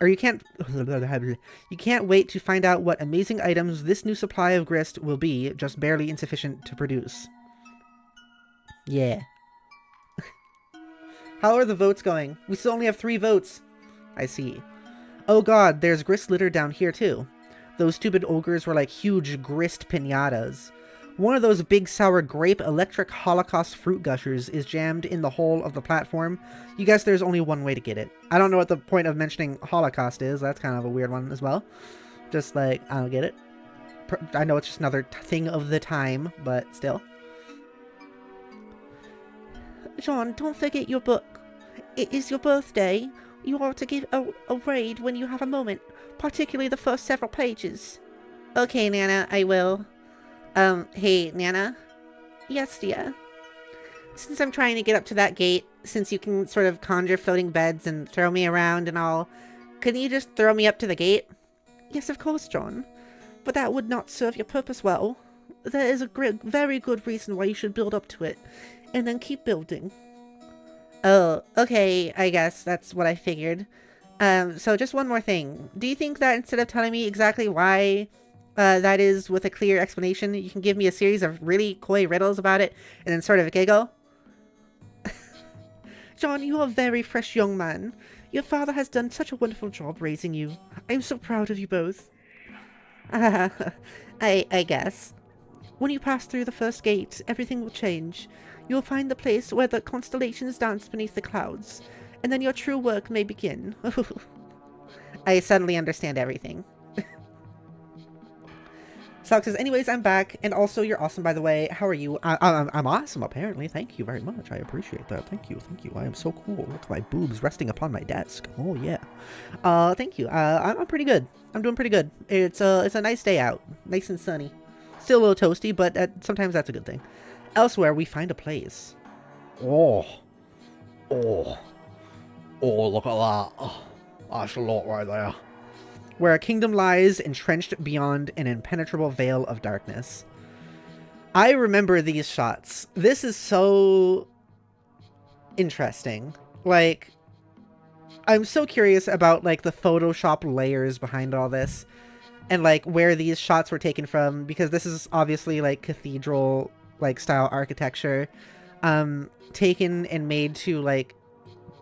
Or you can't wait to find out what amazing items this new supply of grist will be just barely insufficient to produce. Yeah. How are the votes going? We still only have 3 votes. I see. Oh god, there's grist litter down here too. Those stupid ogres were like huge grist piñatas. One of those big sour grape electric holocaust fruit gushers is jammed in the hole of the platform. You guess there's only one way to get it. I don't know what the point of mentioning holocaust is. That's kind of a weird one as well. Just like, I don't get it. I know it's just another thing of the time, but still. John, don't forget your book. It is your birthday. You are to give a read when you have a moment, particularly the first several pages. Okay, Nana, I will. Hey, Nana? Yes, dear? Since I'm trying to get up to that gate, since you can sort of conjure floating beds and throw me around and all, can you just throw me up to the gate? Yes, of course, John. But that would not serve your purpose well. There is a very good reason why you should build up to it, and then keep building. Oh, okay, I guess that's what I figured. So just one more thing. Do you think that instead of telling me exactly why that is with a clear explanation, you can give me a series of really coy riddles about it and then sort of giggle? John, you are a very fresh young man. Your father has done such a wonderful job raising you. I am so proud of you both. I guess. When you pass through the first gate, everything will change. You'll find the place where the constellations dance beneath the clouds, and then your true work may begin. I suddenly understand everything. Sock says, anyways, I'm back, and also you're awesome, by the way. How are you? I'm awesome, apparently. Thank you very much. I appreciate that. Thank you. I am so cool. Look at my boobs resting upon my desk. Oh, yeah. Thank you. I'm pretty good. I'm doing pretty good. It's a nice day out. Nice and sunny. Still a little toasty, but sometimes that's a good thing. Elsewhere, we find a place. Oh, look at that. That's a lot right there. Where a kingdom lies entrenched beyond an impenetrable veil of darkness. I remember these shots. This is so interesting. Like, I'm so curious about, like, the Photoshop layers behind all this. And, like, where these shots were taken from. Because this is obviously, like, cathedral, like, style architecture. Taken and made to, like,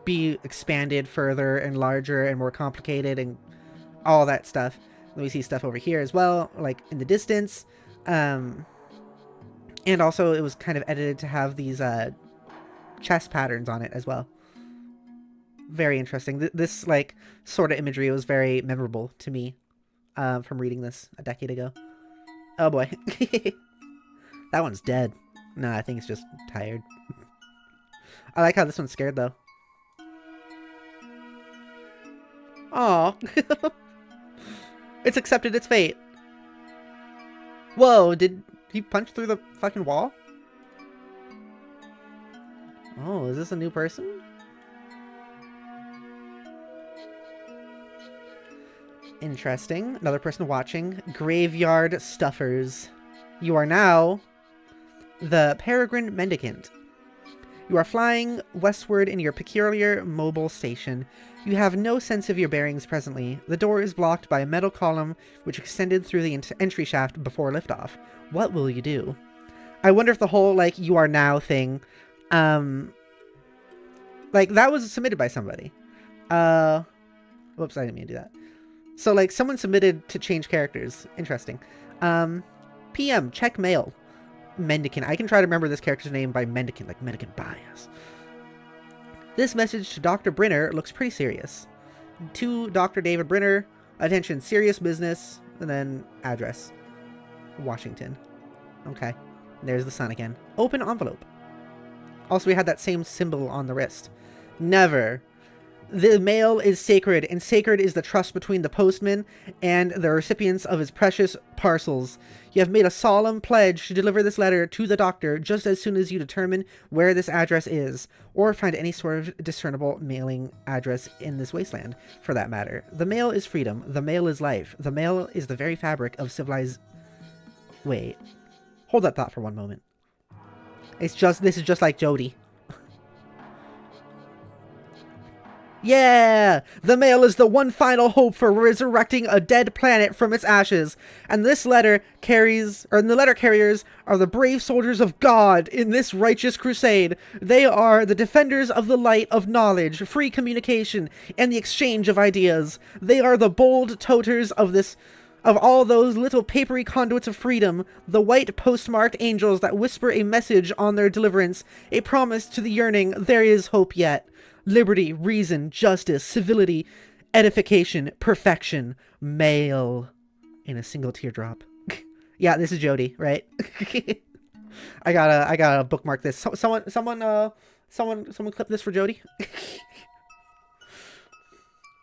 be expanded further and larger and more complicated and all that stuff. And we see stuff over here as well, like in the distance. And also it was kind of edited to have these chest patterns on it as well. Very interesting. This like sort of imagery was very memorable to me from reading this a decade ago. Oh boy. That one's dead. No, I think it's just tired. I like how this one's scared though. Aw. It's accepted its fate. Whoa, did he punch through the fucking wall? Oh, is this a new person? Interesting. Another person watching. Graveyard Stuffers. You are now the Peregrine Mendicant. You are flying westward in your peculiar mobile station. You have no sense of your bearings presently. The door is blocked by a metal column which extended through the entry shaft before liftoff. What will you do? I wonder if the whole, like, you are now thing, like, that was submitted by somebody. Whoops, I didn't mean to do that. So, like, someone submitted to change characters. Interesting. PM, check mail. Mendicant. I can try to remember this character's name by Mendicant, like Mendicant Bias. This message to Dr. Brinner looks pretty serious. To Dr. David Brinner, attention, serious business. And then address. Washington. Okay. There's the sun again. Open envelope. Also, we had that same symbol on the wrist. Never. The mail is sacred, and sacred is the trust between the postman and the recipients of his precious parcels. You have made a solemn pledge to deliver this letter to the doctor just as soon as you determine where this address is, or find any sort of discernible mailing address in this wasteland, for that matter. The mail is freedom. The mail is life. The mail is the very fabric of civilized... Wait. Hold that thought for one moment. This is just like Jodi. Yeah! The mail is the one final hope for resurrecting a dead planet from its ashes. And the letter carriers are the brave soldiers of God in this righteous crusade. They are the defenders of the light of knowledge, free communication, and the exchange of ideas. They are the bold toters of all those little papery conduits of freedom, the white postmarked angels that whisper a message on their deliverance, a promise to the yearning, there is hope yet. Liberty, reason, justice, civility, edification, perfection, mail. In a single teardrop. Yeah, this is Jodi, right? I gotta bookmark this. Someone clip this for Jodi.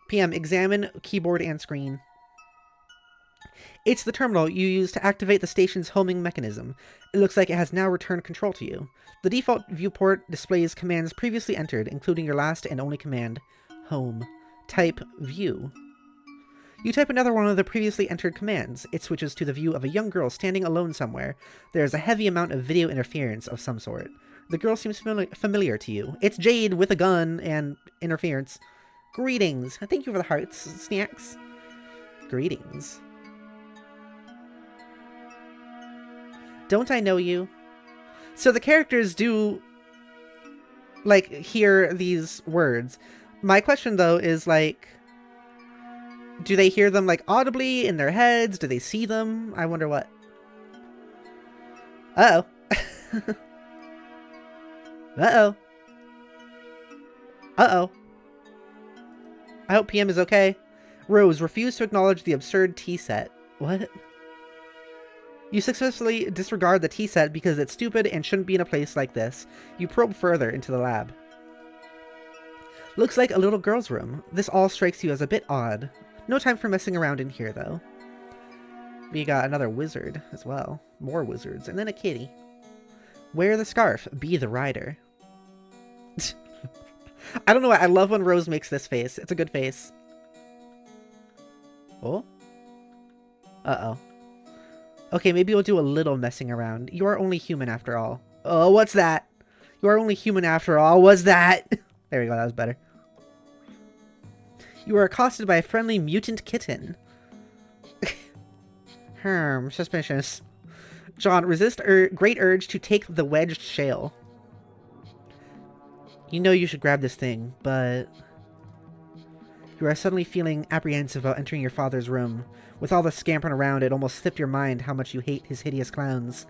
PM, examine keyboard and screen. It's the terminal you use to activate the station's homing mechanism. It looks like it has now returned control to you. The default viewport displays commands previously entered, including your last and only command, home. Type view. You type another one of the previously entered commands. It switches to the view of a young girl standing alone somewhere. There is a heavy amount of video interference of some sort. The girl seems familiar to you. It's Jade with a gun and interference. Greetings. Thank you for the hearts, snacks. Greetings. Don't I know you? So the characters do, like, hear these words. My question, though, is, like, do they hear them, like, audibly in their heads? Do they see them? I wonder what. Uh-oh. Uh-oh. Uh-oh. I hope PM is okay. Rose, refuse to acknowledge the absurd tea set. What? You successfully disregard the tea set because it's stupid and shouldn't be in a place like this. You probe further into the lab. Looks like a little girl's room. This all strikes you as a bit odd. No time for messing around in here, though. We got another wizard as well. More wizards. And then a kitty. Wear the scarf. Be the rider. I don't know why. I love when Rose makes this face. It's a good face. Oh? Uh-oh. Okay, maybe we'll do a little messing around. You are only human after all. Oh, what's that? You are only human after all. What's that? There we go. That was better. You are accosted by a friendly mutant kitten. Suspicious. John, resist great urge to take the wedged shale. You know you should grab this thing, but... You are suddenly feeling apprehensive about entering your father's room. With all the scampering around, it almost slipped your mind how much you hate his hideous clowns.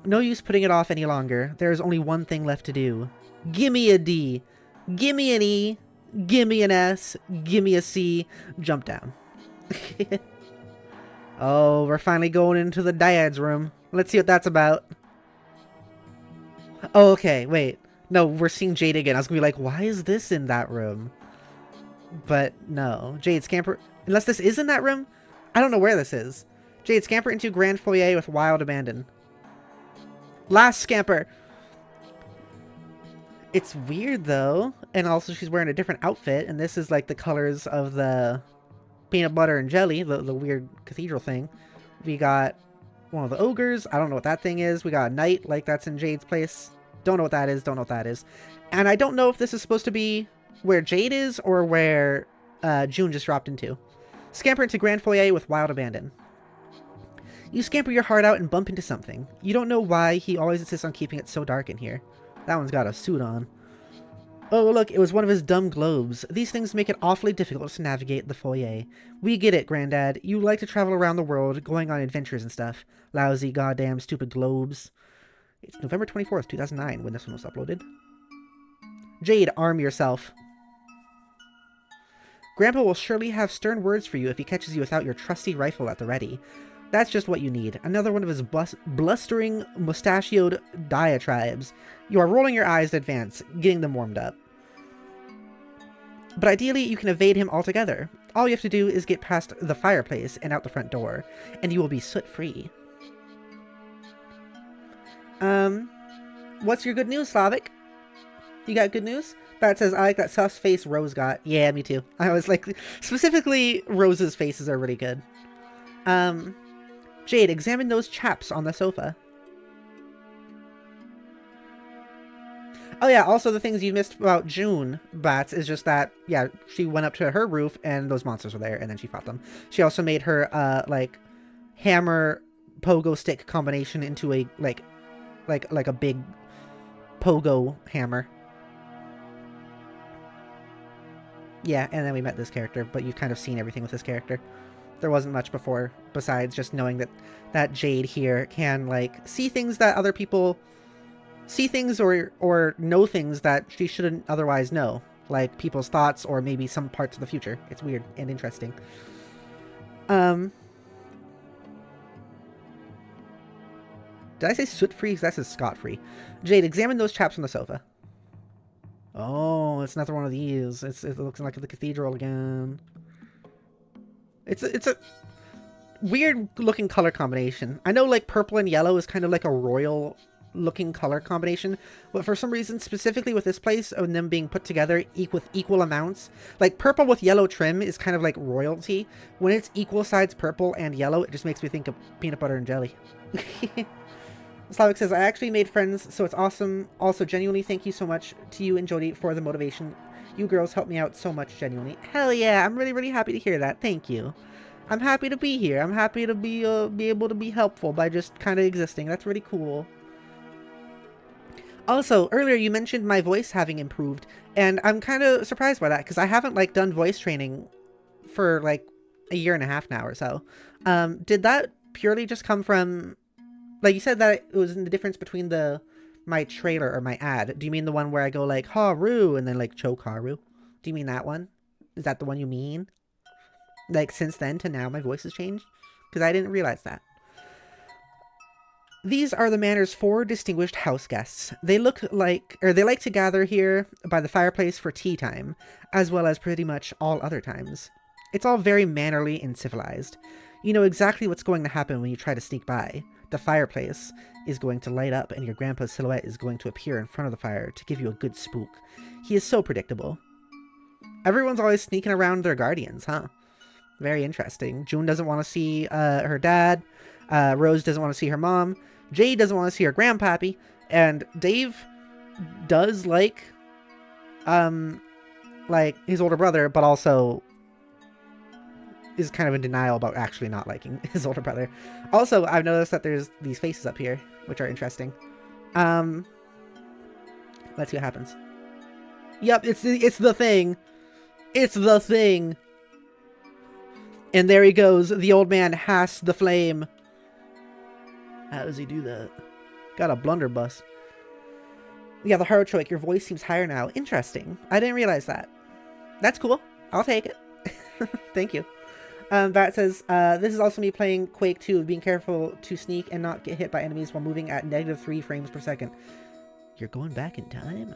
No use putting it off any longer. There is only one thing left to do. Gimme a D. Gimme an E. Gimme an S. Gimme a C. Jump down. Oh, we're finally going into the dad's room. Let's see what that's about. Oh, okay, wait. No, we're seeing Jade again. I was gonna be like, why is this in that room? But no. Jade, scamper... Unless this is in that room? I don't know where this is. Jade, scamper into grand foyer with wild abandon. Last scamper! It's weird, though. And also, she's wearing a different outfit. And this is, like, the colors of the peanut butter and jelly. The weird cathedral thing. We got one of the ogres. I don't know what that thing is. We got a knight, like that's in Jade's place. Don't know what that is. Don't know what that is. And I don't know if this is supposed to be where Jade is or where June just dropped into. Scamper into grand foyer with wild abandon. You scamper your heart out and bump into something. You don't know why he always insists on keeping it so dark in here. That one's got a suit on. Oh, look, it was one of his dumb globes. These things make it awfully difficult to navigate the foyer. We get it, Granddad. You like to travel around the world, going on adventures and stuff. Lousy, goddamn, stupid globes. It's November 24th, 2009 when this one was uploaded. Jade, arm yourself. Grandpa will surely have stern words for you if he catches you without your trusty rifle at the ready. That's just what you need. Another one of his blustering, mustachioed diatribes. You are rolling your eyes in advance, getting them warmed up. But ideally, you can evade him altogether. All you have to do is get past the fireplace and out the front door, and you will be soot-free. What's your good news, Slavic? You got good news? Bat says, I like that sus face Rose got. Yeah, me too. I was like, specifically, Rose's faces are really good. Jade, examine those chaps on the sofa. Oh yeah, also the things you missed about June, Bats, is just that, yeah, she went up to her roof and those monsters were there and then she fought them. She also made her, like, hammer pogo stick combination into a, like a big pogo hammer. Yeah, and then we met this character, but you've kind of seen everything with this character. There wasn't much before, besides just knowing that Jade here can, like, see things that other people see things or know things that she shouldn't otherwise know, like people's thoughts or maybe some parts of the future. It's weird and interesting. Did I say soot-free? That says scot-free. Jade, examine those chaps on the sofa. Oh, it's another one of these. It looks like the cathedral again. It's a weird looking color combination. I know like purple and yellow is kind of like a royal looking color combination, but for some reason, specifically with this place and them being put together with equal amounts, like purple with yellow trim is kind of like royalty. When it's equal sides purple and yellow, it just makes me think of peanut butter and jelly. Slavic says, I actually made friends, so it's awesome. Also, genuinely thank you so much to you and Jodi for the motivation. You girls helped me out so much, genuinely. Hell yeah, I'm really, really happy to hear that. Thank you. I'm happy to be here. I'm happy to be able to be helpful by just kind of existing. That's really cool. Also, earlier you mentioned my voice having improved, and I'm kind of surprised by that, because I haven't, like, done voice training for, like, a year and a half now or so. Did that purely just come from, like, you said that it was in the difference between my trailer or my ad. Do you mean the one where I go, like, Haru, and then, like, choke Haru? Do you mean that one? Is that the one you mean? Like, since then to now, my voice has changed? Because I didn't realize that. These are the manor's 4 distinguished house guests. They like to gather here by the fireplace for tea time, as well as pretty much all other times. It's all very mannerly and civilized. You know exactly what's going to happen when you try to sneak by. The fireplace is going to light up and your grandpa's silhouette is going to appear in front of the fire to give you a good spook. He is so predictable. Everyone's always sneaking around their guardians, huh? Very interesting. June doesn't want to see her dad. Rose doesn't want to see her mom. Jade doesn't want to see her grandpappy. And Dave does like his older brother, but also is kind of in denial about actually not liking his older brother. Also, I've noticed that there's these faces up here, which are interesting. Let's see what happens. Yep, it's the thing. It's the thing. And there he goes. The old man has the flame. How does he do that? Got a blunderbuss. Yeah, the Harochoik, your voice seems higher now. Interesting. I didn't realize that. That's cool. I'll take it. Thank you. That says, this is also me playing Quake 2, being careful to sneak and not get hit by enemies while moving at -3 frames per second. You're going back in time?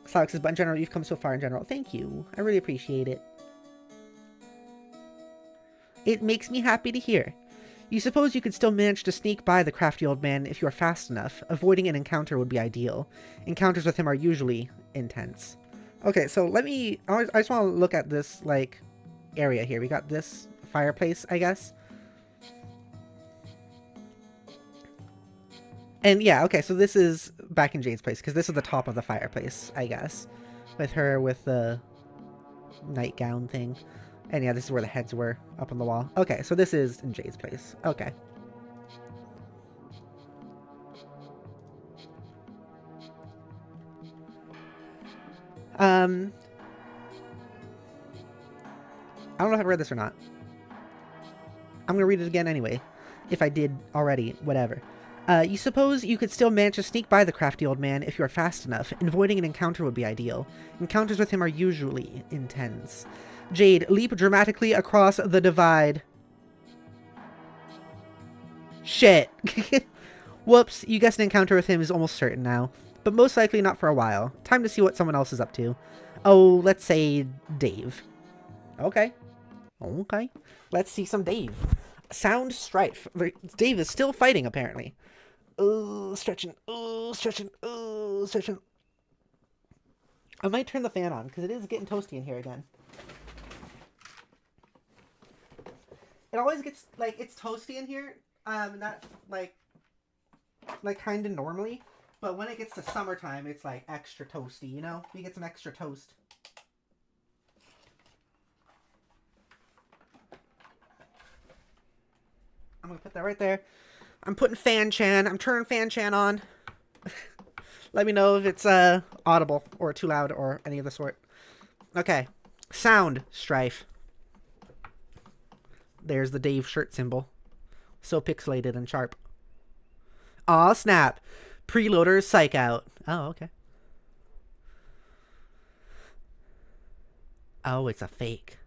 Slavic says, but in general, you've come so far in general. Thank you. I really appreciate it. It makes me happy to hear. You suppose you could still manage to sneak by the crafty old man if you are fast enough. Avoiding an encounter would be ideal. Encounters with him are usually intense. Okay, so I just want to look at this, like, area here. We got this fireplace, I guess. And yeah, okay, so this is back in Jade's place, because this is the top of the fireplace, I guess. With her with the nightgown thing. And yeah, this is where the heads were, up on the wall. Okay, so this is in Jade's place. Okay. I don't know if I read this or not. I'm gonna read it again anyway. If I did already, whatever. You suppose you could still manage to sneak by the crafty old man if you are fast enough, and avoiding an encounter would be ideal. Encounters with him are usually intense. Jade, leap dramatically across the divide. Shit. Whoops, you guess an encounter with him is almost certain now, but most likely not for a while. Time to see what someone else is up to. Oh, let's say Dave. Okay. Okay. Let's see some Dave. Sound strife. Dave is still fighting, apparently. Stretching. Stretching. Stretching. I might turn the fan on, because it is getting toasty in here again. It always gets, like, it's toasty in here. Not, like kind of normally. But when it gets to summertime, it's, like, extra toasty, you know? We get some extra toast. I'm gonna put that right there. I'm putting fan chan. I'm turning fan chan on. Let me know if it's audible or too loud or any of the sort. Okay. Sound strife. There's the Dave shirt symbol. So pixelated and sharp. Aw, snap. Preloader psych out. Oh, okay. Oh, it's a fake.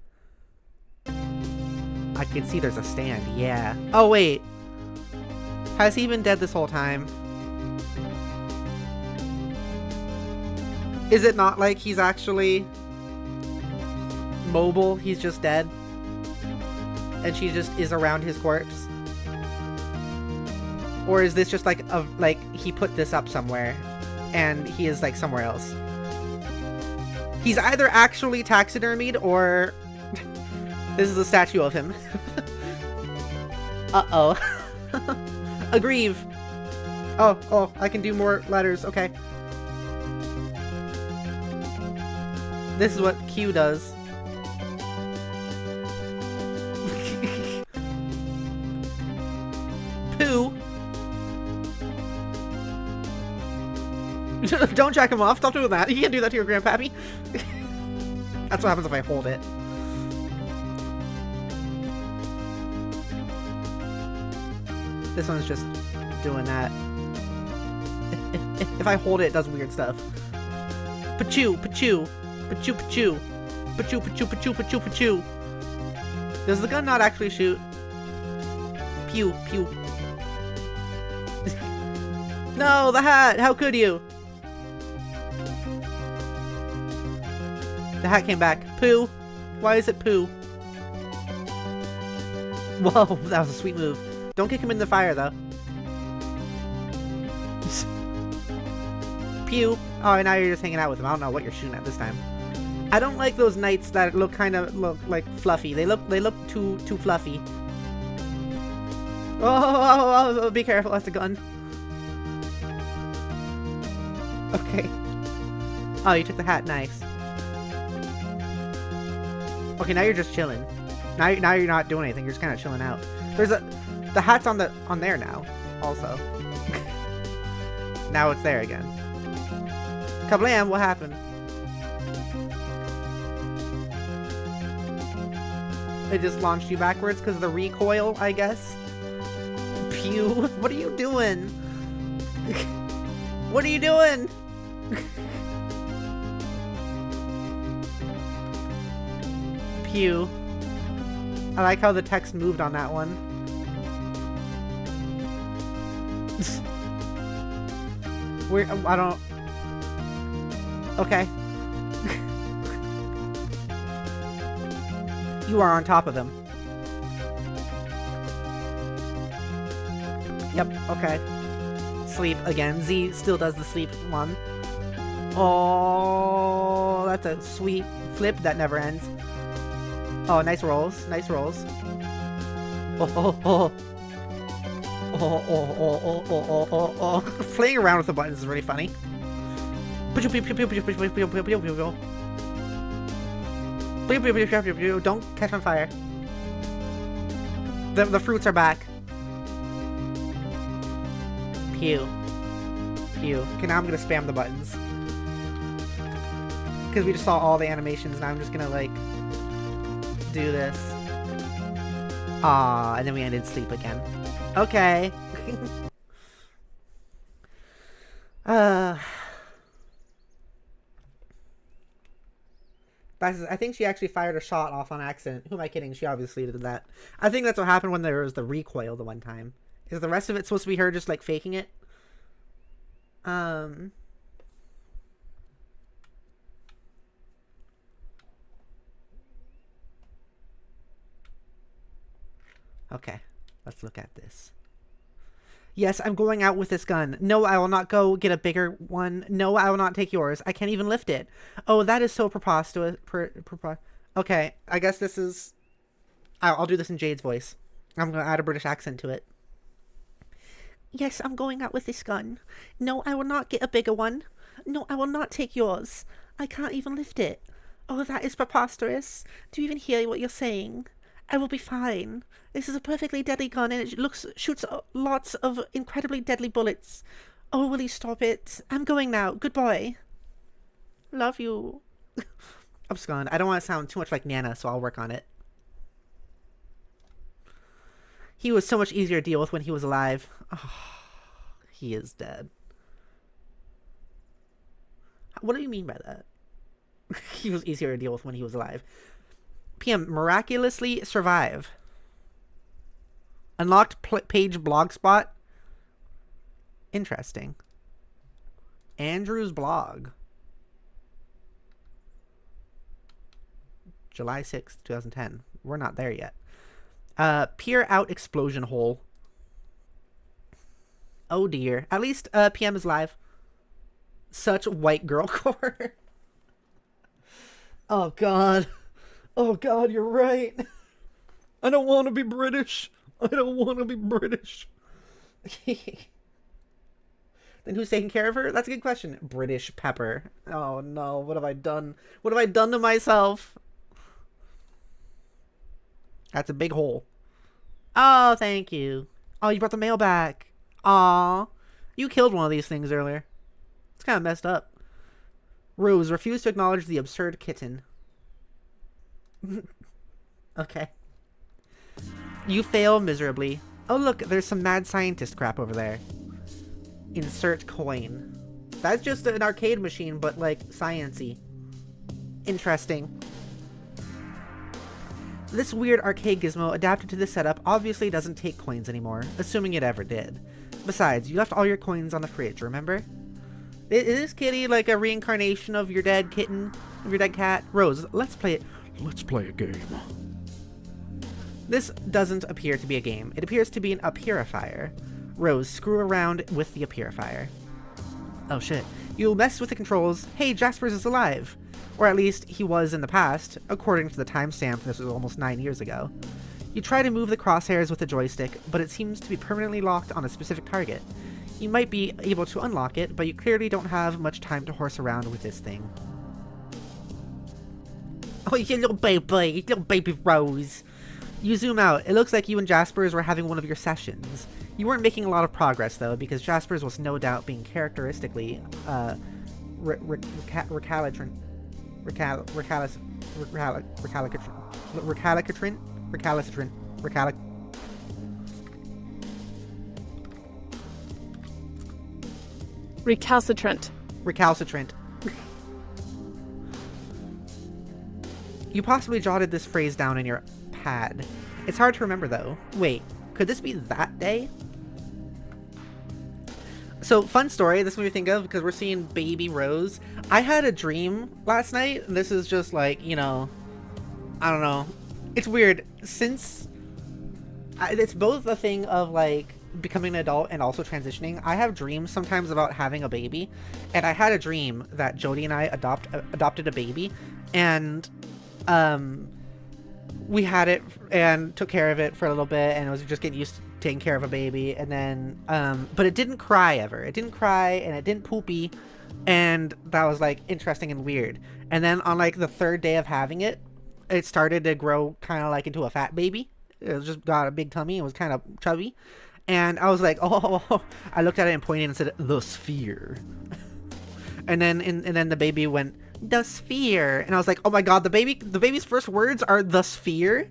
I can see there's a stand, yeah. Oh, wait. Has he been dead this whole time? Is it not like he's actually mobile? He's just dead? And she just is around his corpse? Or is this just like he put this up somewhere and he is like somewhere else? He's either actually taxidermied or this is a statue of him. Uh-oh. Aggrieve. Oh, I can do more letters. Okay. This is what Q does. Poo. Don't jack him off. Stop doing that. You can't do that to your grandpappy. That's what happens if I hold it. This one's just doing that. If I hold it, it does weird stuff. Pachoo, pachoo, pachoo, pachoo, pachoo, pachoo, pachoo, pachoo, pachoo. Does the gun not actually shoot? Pew, pew. No, the hat! How could you? The hat came back. Poo. Why is it poo? Whoa, that was a sweet move. Don't kick him in the fire, though. Pew. Oh, and now you're just hanging out with him. I don't know what you're shooting at this time. I don't like those knights that look like fluffy. They look too fluffy. Oh, be careful. That's a gun. Okay. Oh, you took the hat. Nice. Okay, now you're just chilling. Now you're not doing anything. You're just kind of chilling out. The hat's on there now. Also. Now it's there again. Kablam! What happened? It just launched you backwards because of the recoil, I guess. Pew! What are you doing? What are you doing? Pew. I like how the text moved on that one. I don't... Okay. You are on top of him. Yep, okay. Sleep again. Z still does the sleep one. Oh, that's a sweet flip that never ends. Oh, nice rolls. Nice rolls. Oh. Playing around with the buttons is really funny. Don't catch on fire. The fruits are back. Pew. Pew. Okay, now I'm gonna spam the buttons. Because we just saw all the animations, now I'm just gonna, like, do this. Ah, and then we ended sleep again. Okay. Uh, I think she actually fired a shot off on accident. Who am I kidding? She obviously did that. I think that's what happened when there was the recoil the one time. Is the rest of it supposed to be her just like faking it? Okay, let's look at this. Yes, I'm going out with this gun. No, I will not go get a bigger one. No, I will not take yours. I can't even lift it. Oh, that is so preposterous. Okay, I guess this is... I'll do this in Jade's voice. I'm going to add a British accent to it. Yes, I'm going out with this gun. No, I will not get a bigger one. No, I will not take yours. I can't even lift it. Oh, that is preposterous. Do you even hear what you're saying? I will be fine. This is a perfectly deadly gun and it shoots lots of incredibly deadly bullets. Oh, will you stop it? I'm going now. Goodbye. Love you. Abscond. I don't want to sound too much like Nana, so I'll work on it. He was so much easier to deal with when he was alive. Oh, he is dead. What do you mean by that? He was easier to deal with when he was alive. PM, miraculously survive. Unlocked page blogspot. Interesting. Andrew's blog. July 6th, 2010. We're not there yet. Peer out explosion hole. Oh dear. At least PM is live. Such white girl core. Oh god. Oh god, you're right. I don't want to be British. I don't want to be British. Then who's taking care of her? That's a good question. British Pepper. Oh no, what have I done? What have I done to myself? That's a big hole. Oh, thank you. Oh, you brought the mail back. Aw. You killed one of these things earlier. It's kind of messed up. Rose refused to acknowledge the absurd kitten. Okay. You fail miserably. Oh look, there's some mad scientist crap over there. Insert coin. That's just an arcade machine, but like science-y. Interesting. This weird arcade gizmo adapted to this setup obviously doesn't take coins anymore, assuming it ever did. Besides, you left all your coins on the fridge, remember? Is this kitty like a reincarnation of your dead kitten? Of your dead cat? Rose, let's play it. Let's play a game. This doesn't appear to be a game. It appears to be a purifier. Rose, screw around with the purifier. Oh shit. You mess with the controls. Hey, Jaspers is alive. Or at least he was in the past, according to the timestamp. This was almost 9 years ago. You try to move the crosshairs with the joystick, but it seems to be permanently locked on a specific target. You might be able to unlock it, but you clearly don't have much time to horse around with this thing. Oh, you little baby Rose. You zoom out. It looks like you and Jaspers were having one of your sessions. You weren't making a lot of progress, though, because Jaspers was no doubt being characteristically, recalcitrant. Recalcitrant. You possibly jotted this phrase down in your pad. It's hard to remember, though. Wait, could this be that day? So, fun story, this made me think of, because we're seeing baby Rose. I had a dream last night, and this is just like, you know, I don't know. It's weird, since it's both a thing of, like, becoming an adult and also transitioning. I have dreams sometimes about having a baby, and I had a dream that Jodi and I adopted a baby, and we had it and took care of it for a little bit, and it was just getting used to taking care of a baby, and then but it didn't cry ever. It didn't cry, and it didn't poopy, and that was like interesting and weird. And then on like the third day of having it, it started to grow kind of like into a fat baby. It was just got a big tummy. It was kind of chubby, and I was like, oh. I looked at it and pointed and said, "The sphere." And then the baby went, "The sphere," and I was like, oh my god, the baby's first words are "the sphere."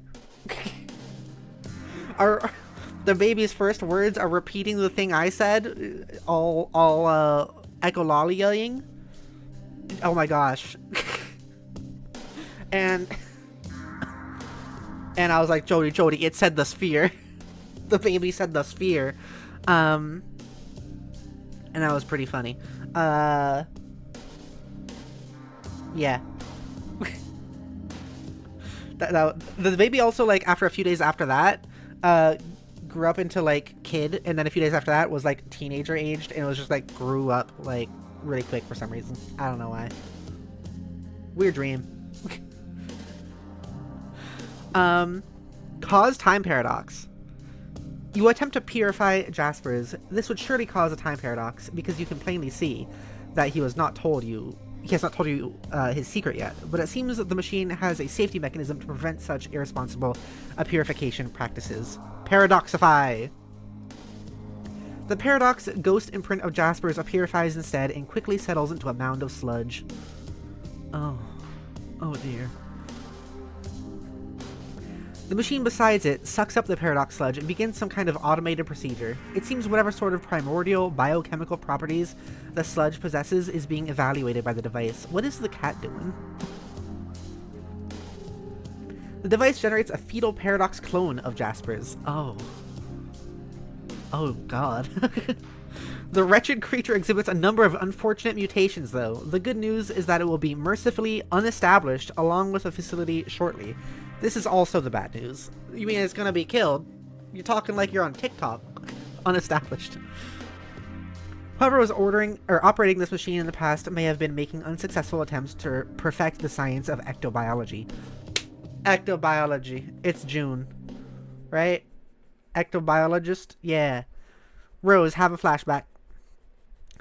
The baby's first words are repeating the thing I said, all echolalia-ing. Oh my gosh. and I was like, Jodi, it said the sphere. The baby said the sphere. And that was pretty funny. Yeah. The baby also, like, after a few days after that, grew up into, like, kid, and then a few days after that was, like, teenager aged, and it was just, like, grew up, like, really quick for some reason. I don't know why. Weird dream. Cause time paradox. You attempt to purify Jaspers. This would surely cause a time paradox, because you can plainly see that he has not told you his secret yet, but it seems that the machine has a safety mechanism to prevent such irresponsible purification practices. Paradoxify! The paradox ghost imprint of Jaspers purifies instead and quickly settles into a mound of sludge. Oh dear. The machine besides it sucks up the paradox sludge and begins some kind of automated procedure. It seems whatever sort of primordial biochemical properties the sludge possesses is being evaluated by the device. What is the cat doing? The device generates a fetal paradox clone of Jasper's. Oh god. The wretched creature exhibits a number of unfortunate mutations, though. The good news is that it will be mercifully unestablished along with a facility shortly. This is also the bad news. You mean it's gonna be killed? You're talking like you're on TikTok. Unestablished. Whoever was operating this machine in the past may have been making unsuccessful attempts to perfect the science of ectobiology. Ectobiology. It's June. Right? Ectobiologist? Yeah. Rose, have a flashback.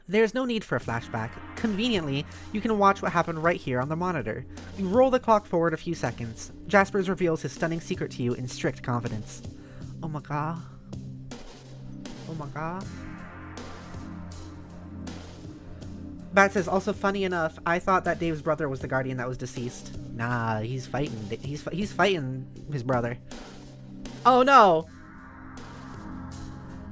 There's no need for a flashback. Conveniently, you can watch what happened right here on the monitor. You roll the clock forward a few seconds. Jaspers reveals his stunning secret to you in strict confidence. Oh my god. Oh my god. Bat says, also funny enough, I thought that Dave's brother was the guardian that was deceased. Nah, he's fighting. He's fighting his brother. Oh no!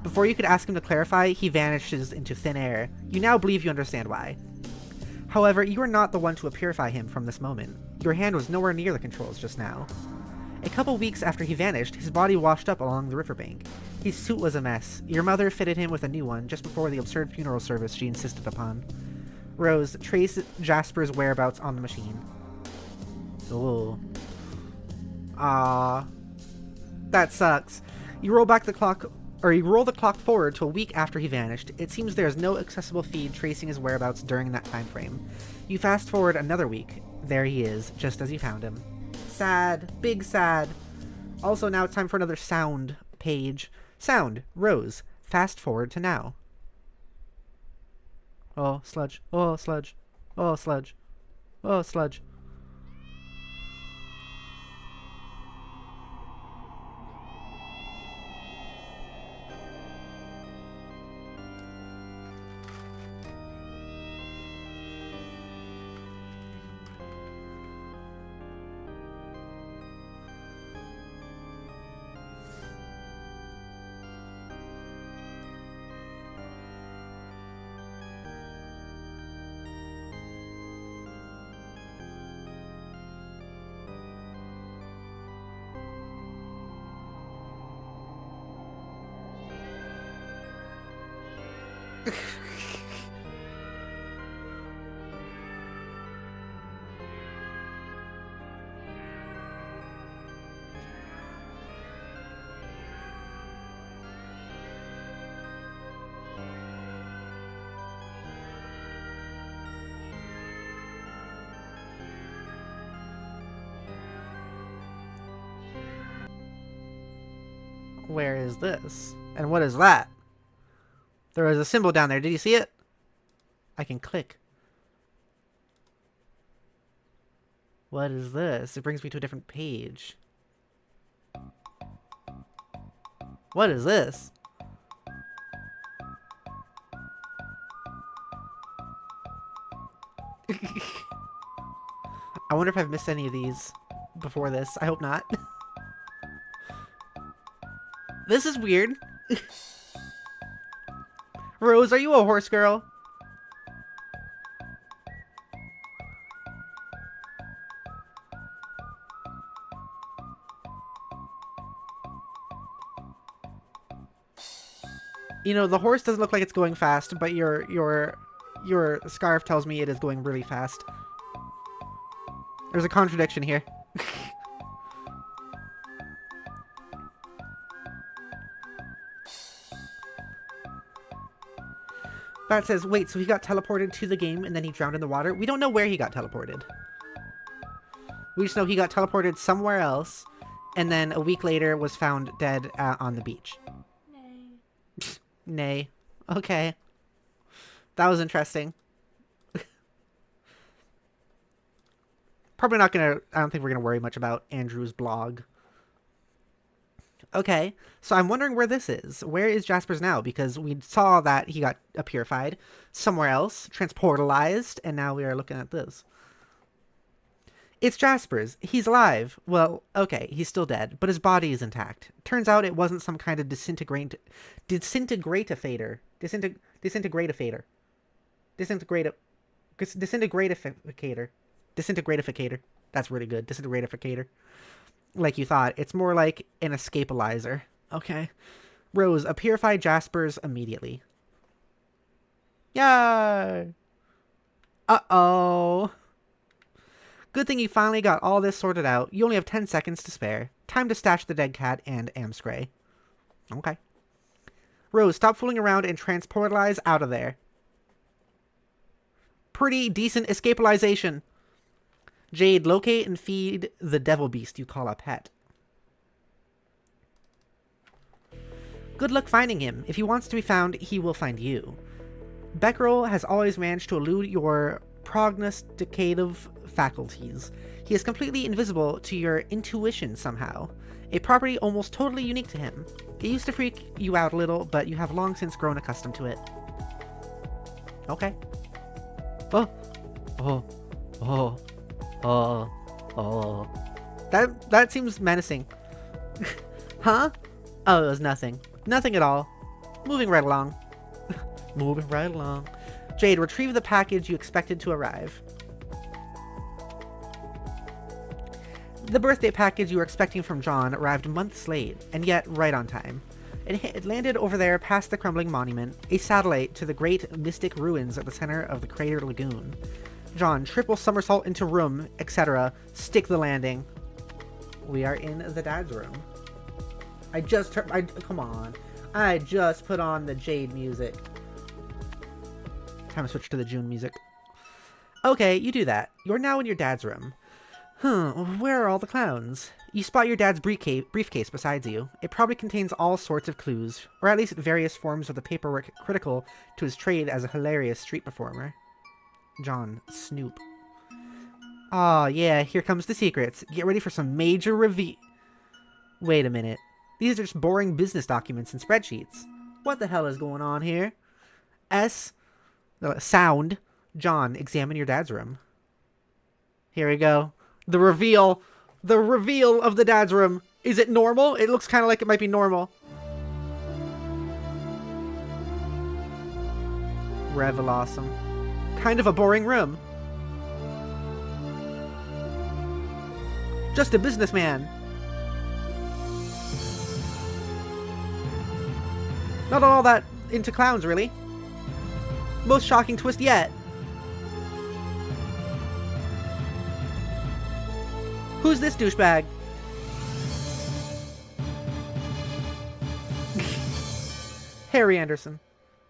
Before you could ask him to clarify, he vanishes into thin air. You now believe you understand why. However, you are not the one to purify him from this moment. Your hand was nowhere near the controls just now. A couple weeks after he vanished, his body washed up along the riverbank. His suit was a mess. Your mother fitted him with a new one just before the absurd funeral service she insisted upon. Rose, trace Jasper's whereabouts on the machine. Oh. Ah. That sucks. You roll the clock forward to a week after he vanished. It seems there is no accessible feed tracing his whereabouts during that time frame. You fast forward another week. There he is, just as you found him. Sad. Big sad. Also, now it's time for another sound page. Sound. Rose. Fast forward to now. Oh, sludge. Oh, sludge. Oh, sludge. Oh, sludge. Where is this? And what is that? There was a symbol down there. Did you see it? I can click. What is this? It brings me to a different page. What is this? I wonder if I've missed any of these before this. I hope not. This is weird. Rose, are you a horse girl? You know, the horse doesn't look like it's going fast, but your scarf tells me it is going really fast. There's a contradiction here. Bat says, wait, so he got teleported to the game and then he drowned in the water? We don't know where he got teleported. We just know he got teleported somewhere else, and then a week later was found dead on the beach. Nay. Nay. Okay. That was interesting. Probably not gonna... I don't think we're gonna worry much about Andrew's blog. Okay, so I'm wondering where this is. Where is Jasper's now? Because we saw that he got purified somewhere else, transportalized, and now we are looking at this. It's Jasper's. He's alive. Well, okay, he's still dead, but his body is intact. Turns out it wasn't some kind of disintegratificator. Disintegratificator. That's really good. Disintegratificator. Like you thought. It's more like an escapalizer. Okay. Rose, purify Jasper's immediately. Yay! Uh-oh. Good thing you finally got all this sorted out. You only have 10 seconds to spare. Time to stash the dead cat and Amscray. Okay. Rose, stop fooling around and transportalize out of there. Pretty decent escapalization. Jade, locate and feed the devil beast you call a pet. Good luck finding him. If he wants to be found, he will find you. Beckerel has always managed to elude your prognosticative faculties. He is completely invisible to your intuition somehow, a property almost totally unique to him. It used to freak you out a little, but you have long since grown accustomed to it. Okay. That seems menacing. Huh? Oh, it was nothing. Nothing at all. Moving right along. Moving right along. Jade, retrieve the package you expected to arrive. The birthday package you were expecting from John arrived months late, and yet right on time. It landed over there past the crumbling monument, a satellite to the great mystic ruins at the center of the crater lagoon. John, triple somersault into room, etc. Stick the landing. We are in the dad's room. Come on. I just put on the Jade music. Time to switch to the June music. Okay, you do that. You're now in your dad's room. Where are all the clowns? You spot your dad's briefcase beside you. It probably contains all sorts of clues, or at least various forms of the paperwork critical to his trade as a hilarious street performer. John, Snoop. Aw, yeah, here comes the secrets. Get ready for some major reveal. Wait a minute. These are just boring business documents and spreadsheets. What the hell is going on here? Sound. John, examine your dad's room. Here we go. The reveal. The reveal of the dad's room. Is it normal? It looks kind of like it might be normal. Revelawesome. Kind of a boring room. Just a businessman. Not all that into clowns, really. Most shocking twist yet. Who's this douchebag? Harry Anderson.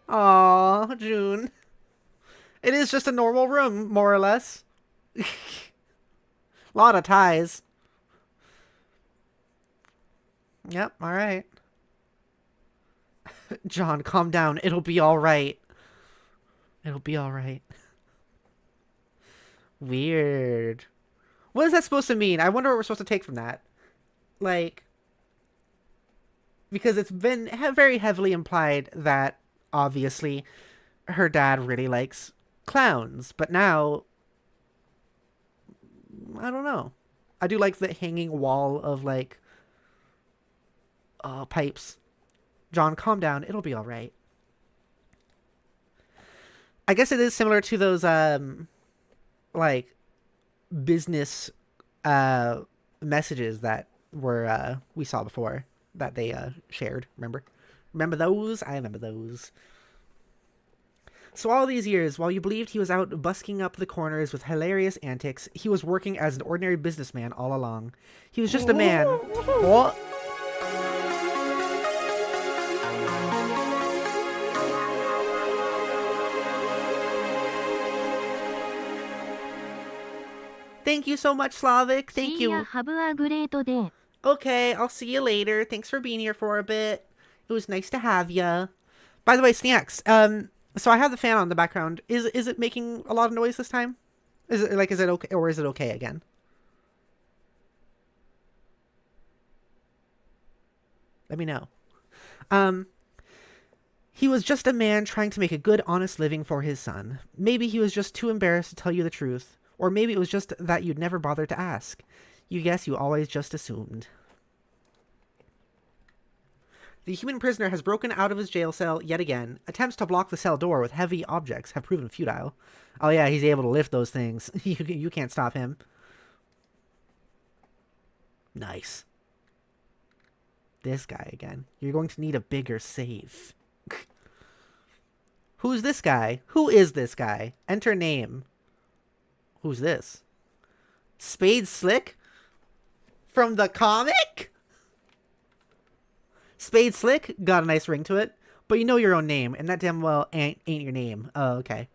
Aww, June. It is just a normal room, more or less. Lot of ties. Yep, alright. John, calm down. It'll be alright. It'll be alright. Weird. What is that supposed to mean? I wonder what we're supposed to take from that. Like, because it's been very heavily implied that, obviously, her dad really likes clowns. But now, I don't know. I do like the hanging wall of, like, pipes. John, calm down. It'll be alright. I guess it is similar to those, like, business messages that were we saw before that they shared, remember? Remember those? I remember those. So all these years, while you believed he was out busking up the corners with hilarious antics, he was working as an ordinary businessman all along. He was just a man. What? Thank you so much, Slavic. Thank See ya, you. have a great day. Okay, I'll see you later. Thanks for being here for a bit. It was nice to have ya. By the way, Snacks, so I have the fan on in the background. Is it making a lot of noise this time? Is it okay, or is it okay again? Let me know. He was just a man trying to make a good, honest living for his son. Maybe he was just too embarrassed to tell you the truth. Or maybe it was just that you'd never bothered to ask. You guess you always just assumed. The human prisoner has broken out of his jail cell yet again. Attempts to block the cell door with heavy objects have proven futile. Oh yeah, he's able to lift those things. You can't stop him. Nice. This guy again. You're going to need a bigger safe. Who's this guy? Who is this guy? Enter name. Who's this? Spade Slick? From the comic? Spade Slick got a nice ring to it, but you know your own name, and that damn well ain't your name. Oh, okay.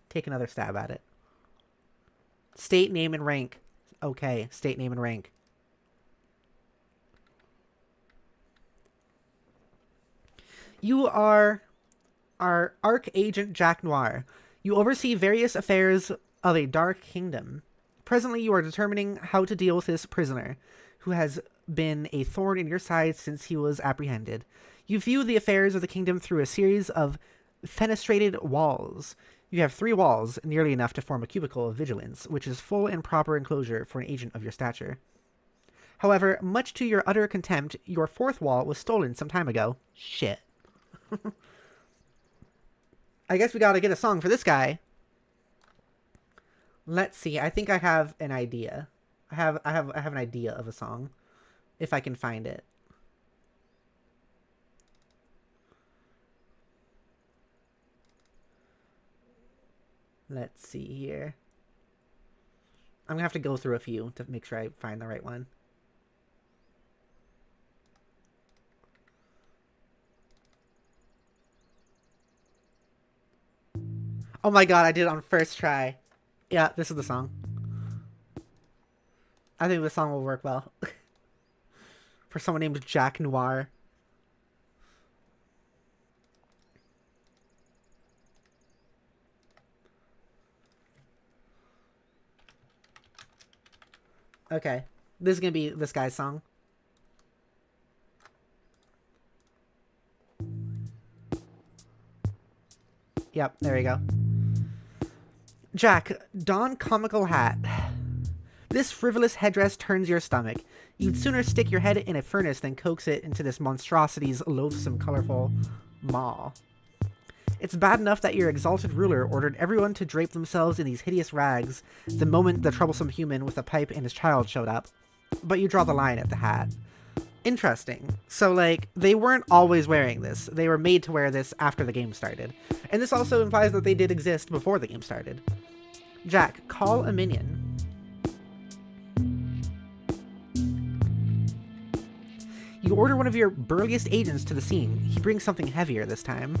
Take another stab at it. State, name, and rank. Okay, state, name, and rank. You are our Arch Agent Jack Noir. You oversee various affairs of a dark kingdom. Presently, you are determining how to deal with this prisoner, who has been a thorn in your side since he was apprehended. You view the affairs of the kingdom through a series of fenestrated walls. You have 3 walls, nearly enough to form a cubicle of vigilance, which is full and proper enclosure for an agent of your stature. However, much to your utter contempt, your 4th wall was stolen some time ago. Shit. I guess we gotta get a song for this guy. Let's see. I think I have an idea. I have an idea of a song, if I can find it. Let's see here. I'm gonna have to go through a few to make sure I find the right one. Oh my god, I did it on first try. Yeah, this is the song. I think the song will work well. For someone named Jack Noir. Okay. This is gonna be this guy's song. Yep, there you go. Jack, don comical hat. This frivolous headdress turns your stomach. You'd sooner stick your head in a furnace than coax it into this monstrosity's loathsome, colorful maw. It's bad enough that your exalted ruler ordered everyone to drape themselves in these hideous rags the moment the troublesome human with a pipe and his child showed up. But you draw the line at the hat. Interesting. So, like, they weren't always wearing this. They were made to wear this after the game started. And this also implies that they did exist before the game started. Jack, call a minion. You order one of your burliest agents to the scene. He brings something heavier this time.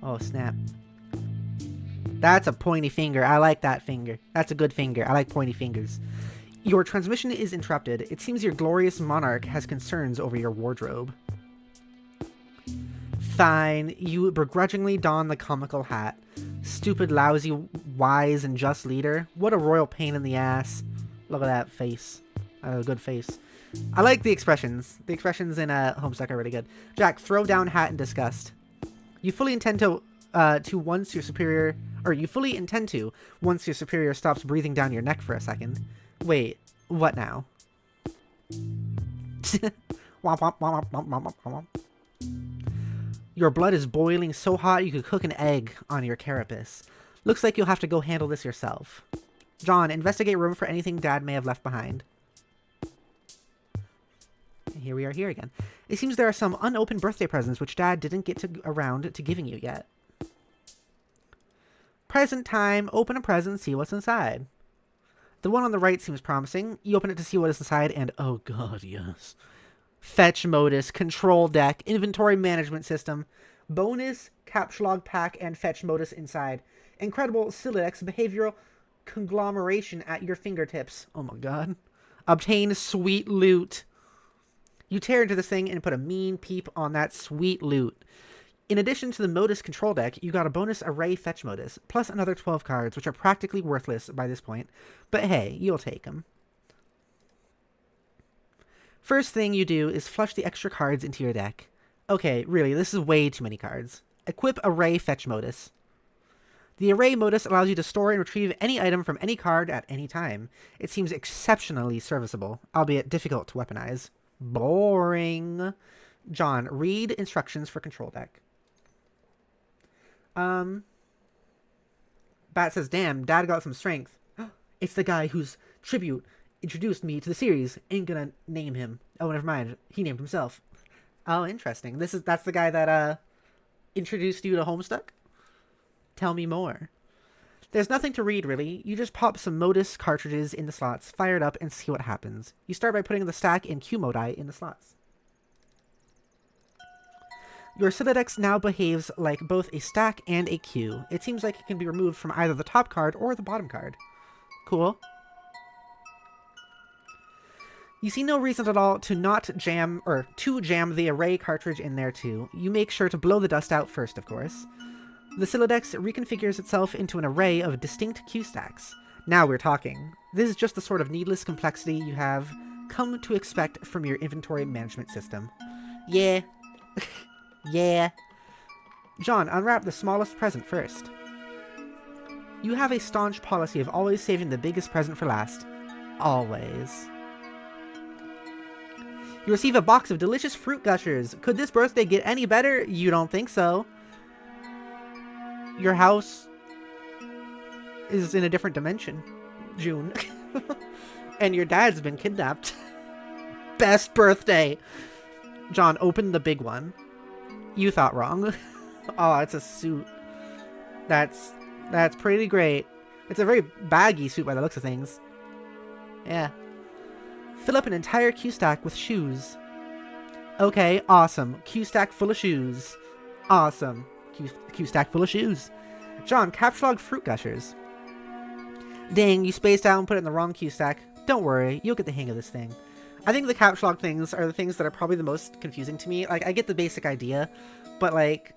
Oh, snap. That's a pointy finger. I like that finger. That's a good finger. I like pointy fingers. Your transmission is interrupted. It seems your glorious monarch has concerns over your wardrobe. Fine. You begrudgingly don the comical hat. Stupid, lousy, wise, and just leader. What a royal pain in the ass. Look at that face. A good face. I like the expressions. The expressions in Homestuck are really good. Jack, throw down hat in disgust. You fully intend to once your superior stops breathing down your neck for a second. Wait, what now? Your blood is boiling so hot you could cook an egg on your carapace. Looks like you'll have to go handle this yourself. John, investigate room for anything Dad may have left behind. And here we are here again. It seems there are some unopened birthday presents which Dad didn't get around to giving you yet. Present time. Open a present, see what's inside. The one on the right seems promising. You open it to see what is inside, and oh god, yes. Fetch modus, control deck, inventory management system, bonus, capsulog pack, and fetch modus inside. Incredible Silex behavioral conglomeration at your fingertips. Oh my god. Obtain sweet loot. You tear into this thing and put a mean peep on that sweet loot. In addition to the modus control deck, you got a bonus array fetch modus, plus another 12 cards, which are practically worthless by this point. But hey, you'll take them. First thing you do is flush the extra cards into your deck. Okay, really, this is way too many cards. Equip array fetch modus. The array modus allows you to store and retrieve any item from any card at any time. It seems exceptionally serviceable, albeit difficult to weaponize. Boring. John, read instructions for control deck. Bat says, damn, Dad got some strength. It's the guy whose tribute introduced me to the series. Ain't gonna name him. Oh, never mind. He named himself. Oh, interesting. That's the guy that introduced you to Homestuck? Tell me more. There's nothing to read, really. You just pop some modus cartridges in the slots, fire it up, and see what happens. You start by putting the stack and Q modi in the slots. Your Silex now behaves like both a stack and a queue. It seems like it can be removed from either the top card or the bottom card. Cool. You see no reason at all to jam the array cartridge in there too. You make sure to blow the dust out first, of course. The Silex reconfigures itself into an array of distinct queue stacks. Now we're talking. This is just the sort of needless complexity you have come to expect from your inventory management system. Yeah. Yeah. John, unwrap the smallest present first. You have a staunch policy of always saving the biggest present for last. Always. You receive a box of delicious fruit gushers. Could this birthday get any better? You don't think so. Your house is in a different dimension, June. And your dad's been kidnapped. Best birthday. John, open the big one. You thought wrong. Oh, it's a suit. That's pretty great. It's a very baggy suit by the looks of things. Yeah. Fill up an entire Q stack with shoes. Okay, awesome. Q stack full of shoes. Awesome. Q stack full of shoes. John, capsulog fruit gushers. Dang, you spaced out and put it in the wrong Q stack. Don't worry, you'll get the hang of this thing. I think the capsulog things are the things that are probably the most confusing to me. Like, I get the basic idea, but like,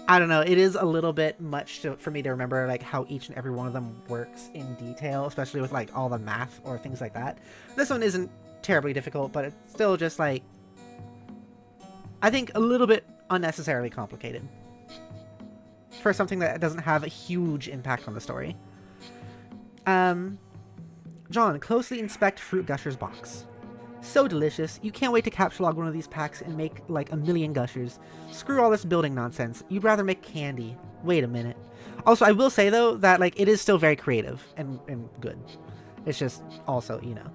I don't know, it is a little bit much for me to remember like how each and every one of them works in detail, especially with like all the math or things like that. This one isn't terribly difficult, but it's still just like, I think a little bit unnecessarily complicated for something that doesn't have a huge impact on the story. John, closely inspect Fruit Gusher's box. So delicious. You can't wait to capsulog one of these packs and make like a million gushers. Screw all this building nonsense. You'd rather make candy. Wait a minute. Also, I will say though that like it is still very creative and good. It's just also, you know,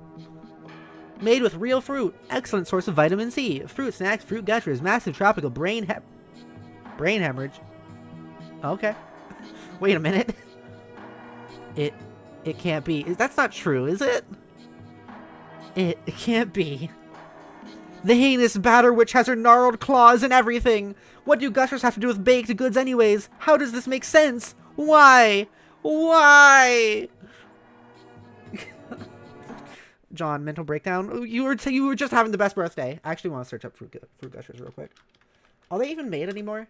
made with real fruit. Excellent source of vitamin C. Fruit snacks, fruit gushers, massive tropical brain hemorrhage. Okay. Wait a minute. It can't be. That's not true, is it? It can't be. The heinous batter witch has her gnarled claws and everything. What do gushers have to do with baked goods anyways? How does this make sense? Why? Why? John, mental breakdown. You were just having the best birthday. I actually want to search up fruit gushers real quick. Are they even made anymore?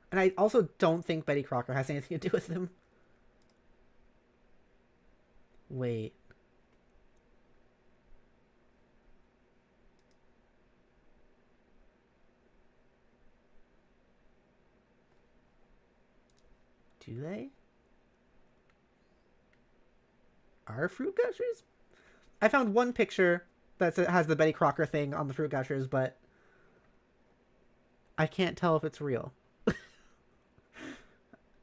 And I also don't think Betty Crocker has anything to do with them. Wait. Do they? Are fruit gushers? I found one picture that has the Betty Crocker thing on the fruit gushers, but I can't tell if it's real.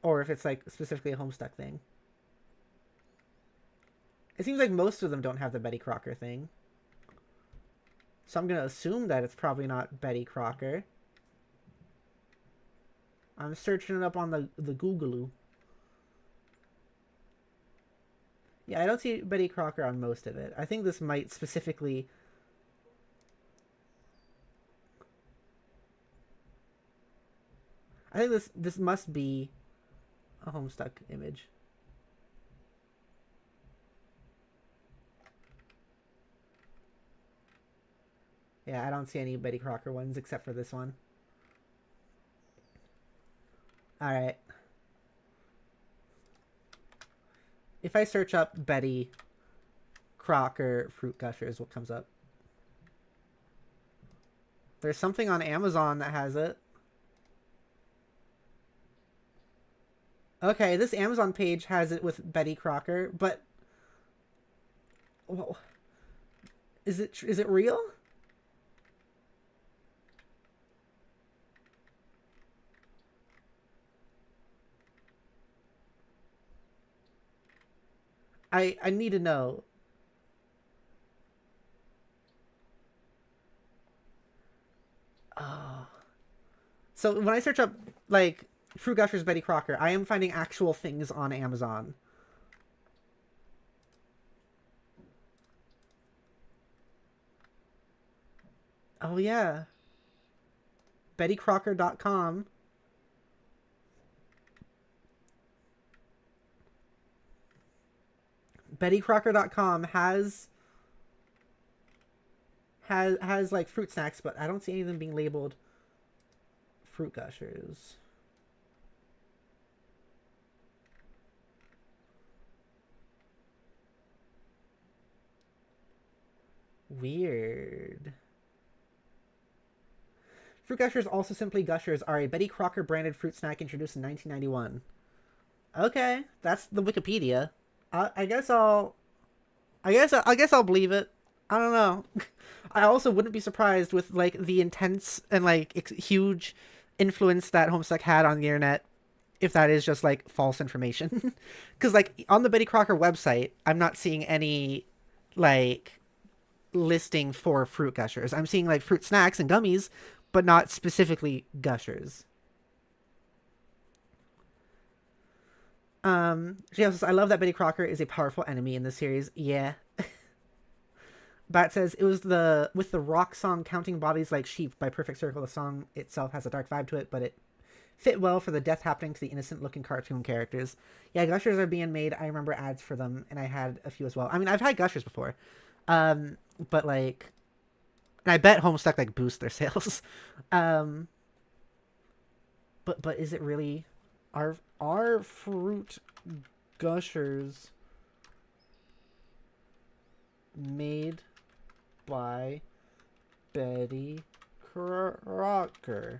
or if it's like specifically a Homestuck thing. It seems like most of them don't have the Betty Crocker thing. So I'm going to assume that it's probably not Betty Crocker. I'm searching it up on the Googaloo. Yeah, I don't see Betty Crocker on most of it. I think this might specifically... I think this must be a Homestuck image. Yeah, I don't see any Betty Crocker ones except for this one. Alright. If I search up Betty Crocker Fruit Gushers, what comes up? There's something on Amazon that has it. Okay, this Amazon page has it with Betty Crocker, but... Well, is it real? I need to know. Oh. So when I search up, like, Fruit Gushers Betty Crocker, I am finding actual things on Amazon. Oh, yeah. BettyCrocker.com. BettyCrocker.com has like fruit snacks, but I don't see any of them being labeled Fruit Gushers. Weird. Fruit Gushers, also simply Gushers, are a Betty Crocker branded fruit snack introduced in 1991. Okay, that's the Wikipedia. I guess I'll believe it. I don't know. I also wouldn't be surprised with like the intense and like huge influence that Homestuck had on the internet if that is just like false information. Because like on the Betty Crocker website, I'm not seeing any like listing for Fruit Gushers. I'm seeing like fruit snacks and gummies, but not specifically Gushers. She also says, I love that Betty Crocker is a powerful enemy in the series. Yeah. Bat says, it was with the rock song Counting Bodies Like Sheep by Perfect Circle. The song itself has a dark vibe to it, but it fit well for the death happening to the innocent looking cartoon characters. Yeah, Gushers are being made. I remember ads for them, and I had a few as well. I mean, I've had Gushers before. But like, and I bet Homestuck like boost their sales. But is it really... Are Fruit Gushers made by Betty Crocker?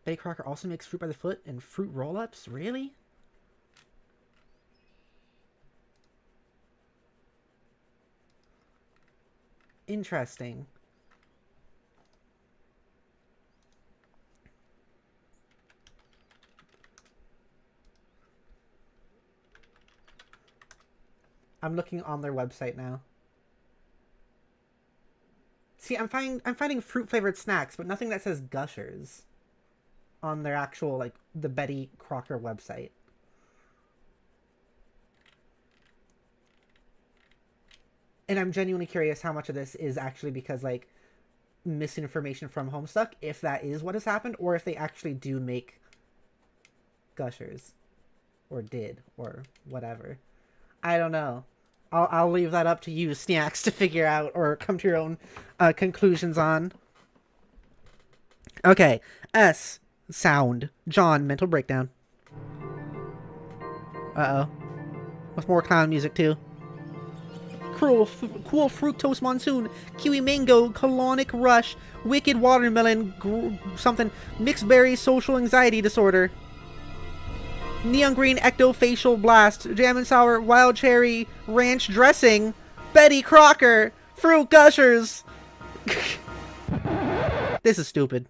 Betty Crocker also makes fruit by the foot and fruit roll-ups? Really? Interesting. I'm looking on their website now. See, I'm finding fruit flavored snacks, but nothing that says Gushers on their actual like the Betty Crocker website. And I'm genuinely curious how much of this is actually because like misinformation from Homestuck, if that is what has happened, or if they actually do make Gushers, or did, or whatever. I don't know. I'll leave that up to you, Snacks, to figure out or come to your own conclusions on. Okay, S. Sound. John, mental breakdown. Uh-oh. With more clown music, too. Cool fructose monsoon, kiwi mango, colonic rush, wicked watermelon, something, mixed berry social anxiety disorder. Neon green ectofacial blast, jam and sour, wild cherry, ranch dressing, Betty Crocker, Fruit Gushers, This is stupid.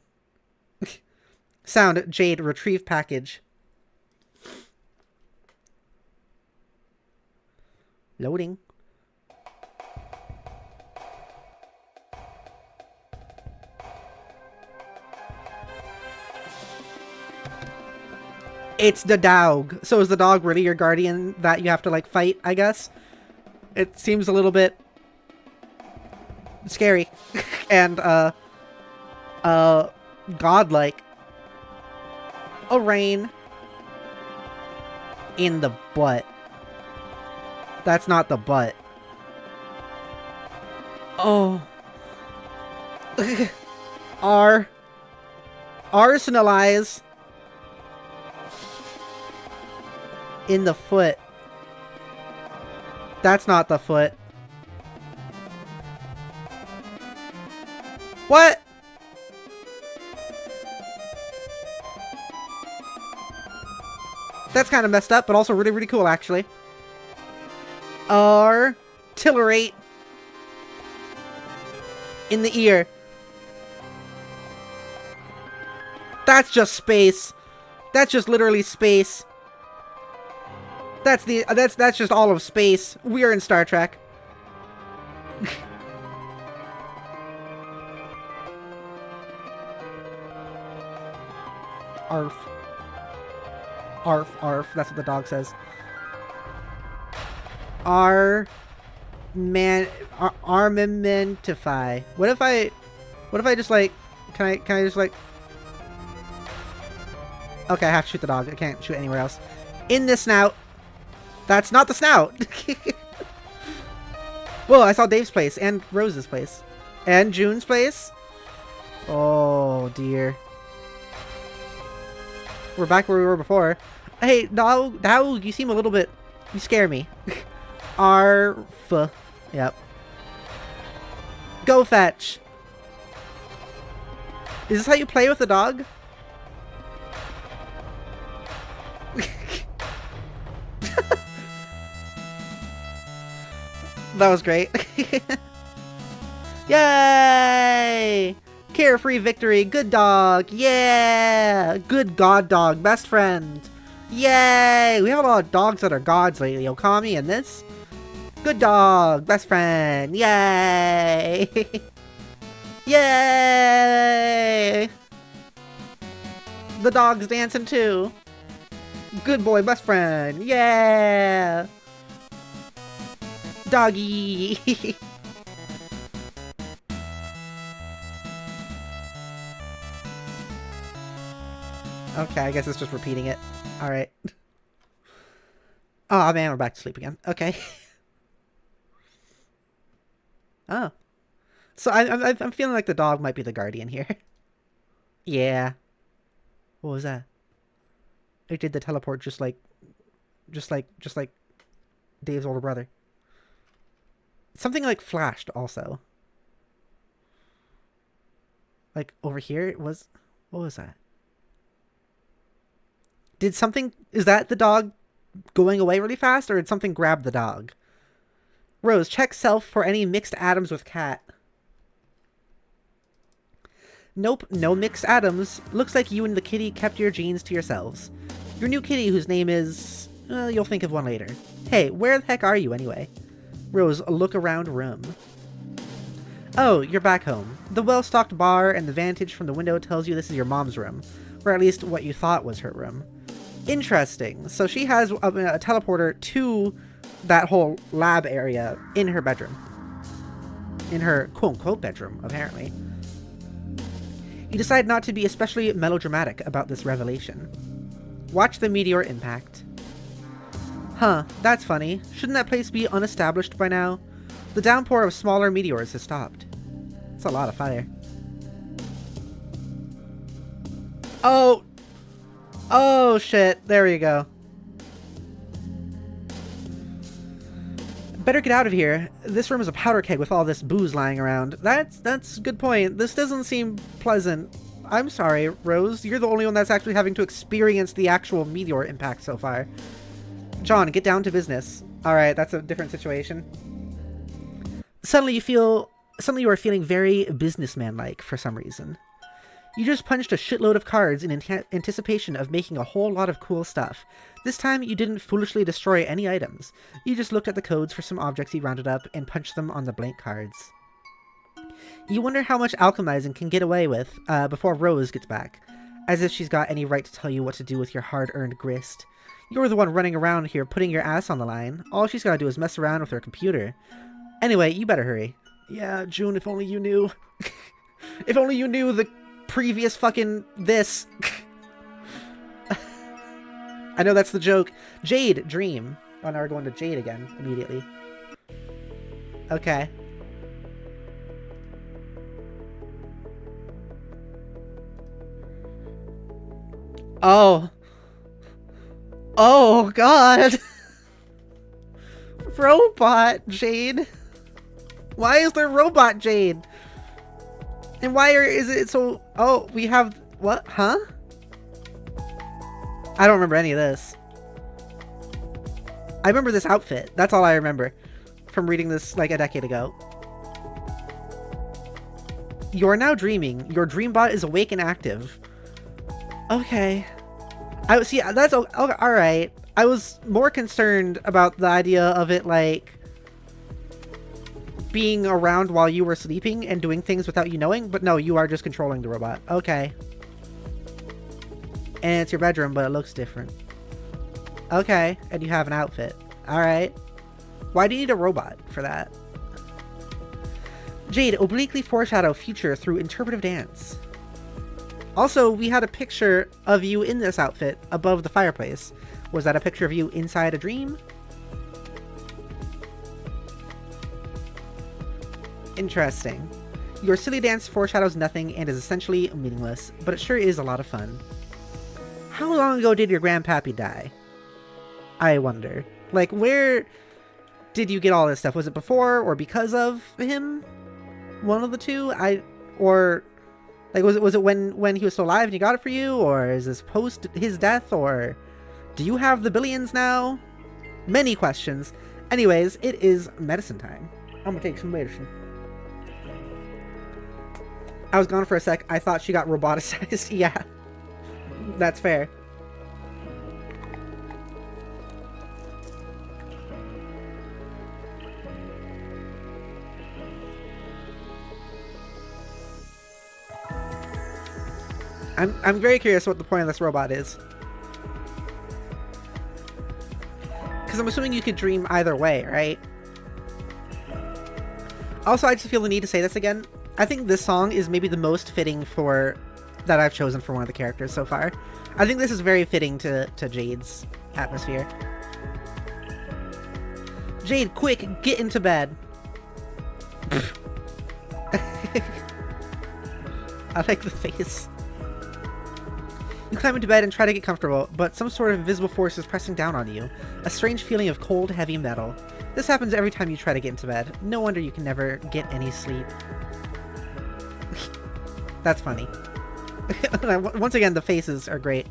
Sound, Jade, retrieve package. Loading. It's the dog. So is the dog really your guardian that you have to, like, fight, I guess? It seems a little bit scary. And, godlike. A rain. In the butt. That's not the butt. Oh. Arsenalize. In the foot. That's not the foot. What? That's kind of messed up, but also really, really cool, actually. Artillerate. In the ear. That's just space. That's just literally space. That's just all of space. We are in Star Trek. Arf. Arf, arf. That's what the dog says. Armamentify. What if I just, like, can I just, like, okay, I have to shoot the dog. I can't shoot anywhere else. In the snout. That's not the snout. Whoa, I saw Dave's place and Rose's place and June's place. Oh dear. We're back where we were before. Hey, dog, you seem a little bit... You scare me. Arf. Yep. Go fetch. Is this how you play with the dog? That was great. Yay! Carefree victory. Good dog. Yeah! Good god dog. Best friend. Yay! We have a lot of dogs that are gods lately. Okami and this. Good dog. Best friend. Yay! Yay! The dog's dancing too. Good boy. Best friend. Yeah! Doggy! Okay, I guess it's just repeating it. Alright. Oh man, we're back to sleep again. Okay. Oh. So I'm feeling like the dog might be the guardian here. Yeah. What was that? It did the teleport just like Dave's older brother. Something like flashed also. Like over here it was... What was that? Did something... Is that the dog going away really fast, or did something grab the dog? Rose, check self for any mixed atoms with cat. Nope, no mixed atoms. Looks like you and the kitty kept your genes to yourselves. Your new kitty, whose name is... you'll think of one later. Hey, where the heck are you anyway? Rose, look around room. Oh, you're back home. The well-stocked bar and the vantage from the window tells you this is your mom's room. Or at least what you thought was her room. Interesting. So she has a teleporter to that whole lab area in her bedroom. In her quote-unquote bedroom, apparently. You decide not to be especially melodramatic about this revelation. Watch the meteor impact. Huh, that's funny. Shouldn't that place be unestablished by now? The downpour of smaller meteors has stopped. It's a lot of fire. Oh! Oh shit, there we go. Better get out of here. This room is a powder keg with all this booze lying around. That's a good point. This doesn't seem pleasant. I'm sorry, Rose. You're the only one that's actually having to experience the actual meteor impact so far. John, get down to business. Alright, that's a different situation. Suddenly you feel Suddenly you are feeling very businessman-like for some reason. You just punched a shitload of cards in anticipation of making a whole lot of cool stuff. This time, you didn't foolishly destroy any items. You just looked at the codes for some objects you rounded up and punched them on the blank cards. You wonder how much alchemizing can get away with before Rose gets back. As if she's got any right to tell you what to do with your hard-earned grist. You're the one running around here putting your ass on the line. All she's gotta do is mess around with her computer. Anyway, you better hurry. Yeah, June, if only you knew. If only you knew the previous fucking this. I know that's the joke. Jade, dream. Oh, now we're going to Jade again immediately. Okay. Oh. Oh, God. Robot Jade. Why is there Robot Jade? And why is it so... Oh, we have... What? Huh? I don't remember any of this. I remember this outfit. That's all I remember from reading this like a decade ago. You are now dreaming. Your dreambot is awake and active. Okay. I see. That's okay, all right. I was more concerned about the idea of it like being around while you were sleeping and doing things without you knowing, but no, you are just controlling the robot. Okay. And it's your bedroom, but it looks different. Okay, and you have an outfit. Alright. Why do you need a robot for that? Jade, obliquely foreshadow future through interpretive dance. Also, we had a picture of you in this outfit above the fireplace. Was that a picture of you inside a dream? Interesting. Your silly dance foreshadows nothing and is essentially meaningless, but it sure is a lot of fun. How long ago did your grandpappy die? I wonder. Like, where did you get all this stuff? Was it before or because of him? One of the two? Or like, was it when he was still alive and he got it for you? Or is this post his death? Or do you have the billions now? Many questions. Anyways, it is medicine time. I'm gonna take some medicine. I was gone for a sec. I thought she got roboticized. Yeah. That's fair. I'm very curious what the point of this robot is. Because I'm assuming you could dream either way, right? Also, I just feel the need to say this again. I think this song is maybe the most fitting for... that I've chosen for one of the characters so far. I think this is very fitting to Jade's atmosphere. Jade, quick, get into bed. I like the face. You climb into bed and try to get comfortable, but some sort of invisible force is pressing down on you. A strange feeling of cold, heavy metal. This happens every time you try to get into bed. No wonder you can never get any sleep. That's funny. Once again, the faces are great.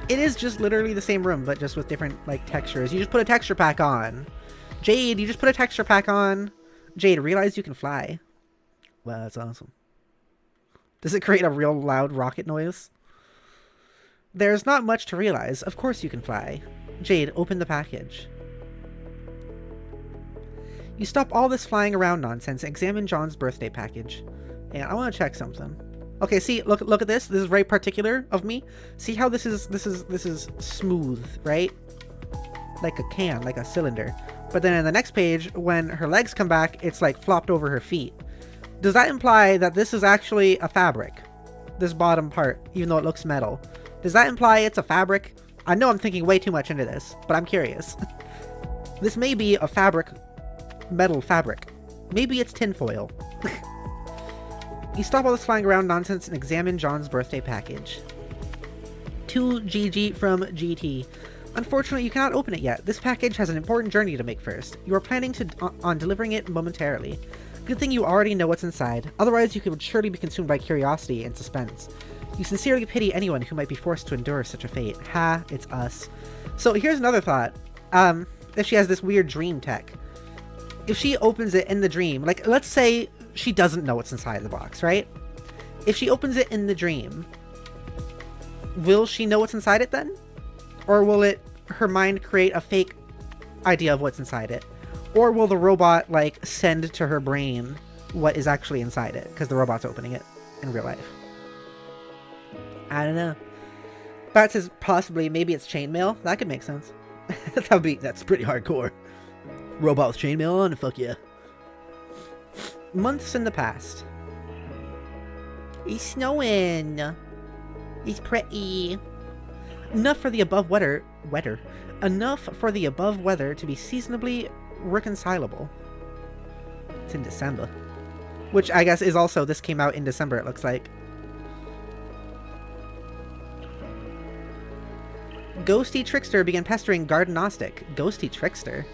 It is just literally the same room, but just with different, like, textures. You just put a texture pack on. Jade, you just put a texture pack on. Jade, realize you can fly. Wow, that's awesome. Does it create a real loud rocket noise? There's not much to realize. Of course you can fly. Jade, open the package. You stop all this flying around nonsense and examine John's birthday package. And I want to check something. Okay, see, look at this. This is very particular of me. See how this is smooth, right? Like a can, like a cylinder. But then in the next page, when her legs come back, it's like flopped over her feet. Does that imply that this is actually a fabric? This bottom part, even though it looks metal. Does that imply it's a fabric? I know I'm thinking way too much into this, but I'm curious. This may be a fabric, metal fabric. Maybe it's tinfoil. You stop all this flying around nonsense and examine John's birthday package. To GG from GT. Unfortunately, you cannot open it yet. This package has an important journey to make first. You are planning on delivering it momentarily. Good thing you already know what's inside. Otherwise, you could surely be consumed by curiosity and suspense. You sincerely pity anyone who might be forced to endure such a fate. Ha, it's us. So here's another thought. If she has this weird dream tech. if she opens it in the dream, like, let's say she doesn't know what's inside the box, right? If she opens it in the dream, will she know what's inside it then? Or will her mind create a fake idea of what's inside it? Or will the robot, like, send to her brain what is actually inside it? Because the robot's opening it in real life. I don't know. Bat says possibly, maybe it's chainmail. That could make sense. That's pretty hardcore. Robot with chainmail on? Fuck yeah. Months in the past. It's snowing. It's pretty. Enough for the above weather. Enough for the above weather to be seasonably reconcilable. It's in December. Which I guess is also, this came out in December, it looks like. Ghosty Trickster began pestering Gardenostic. Ghosty Trickster?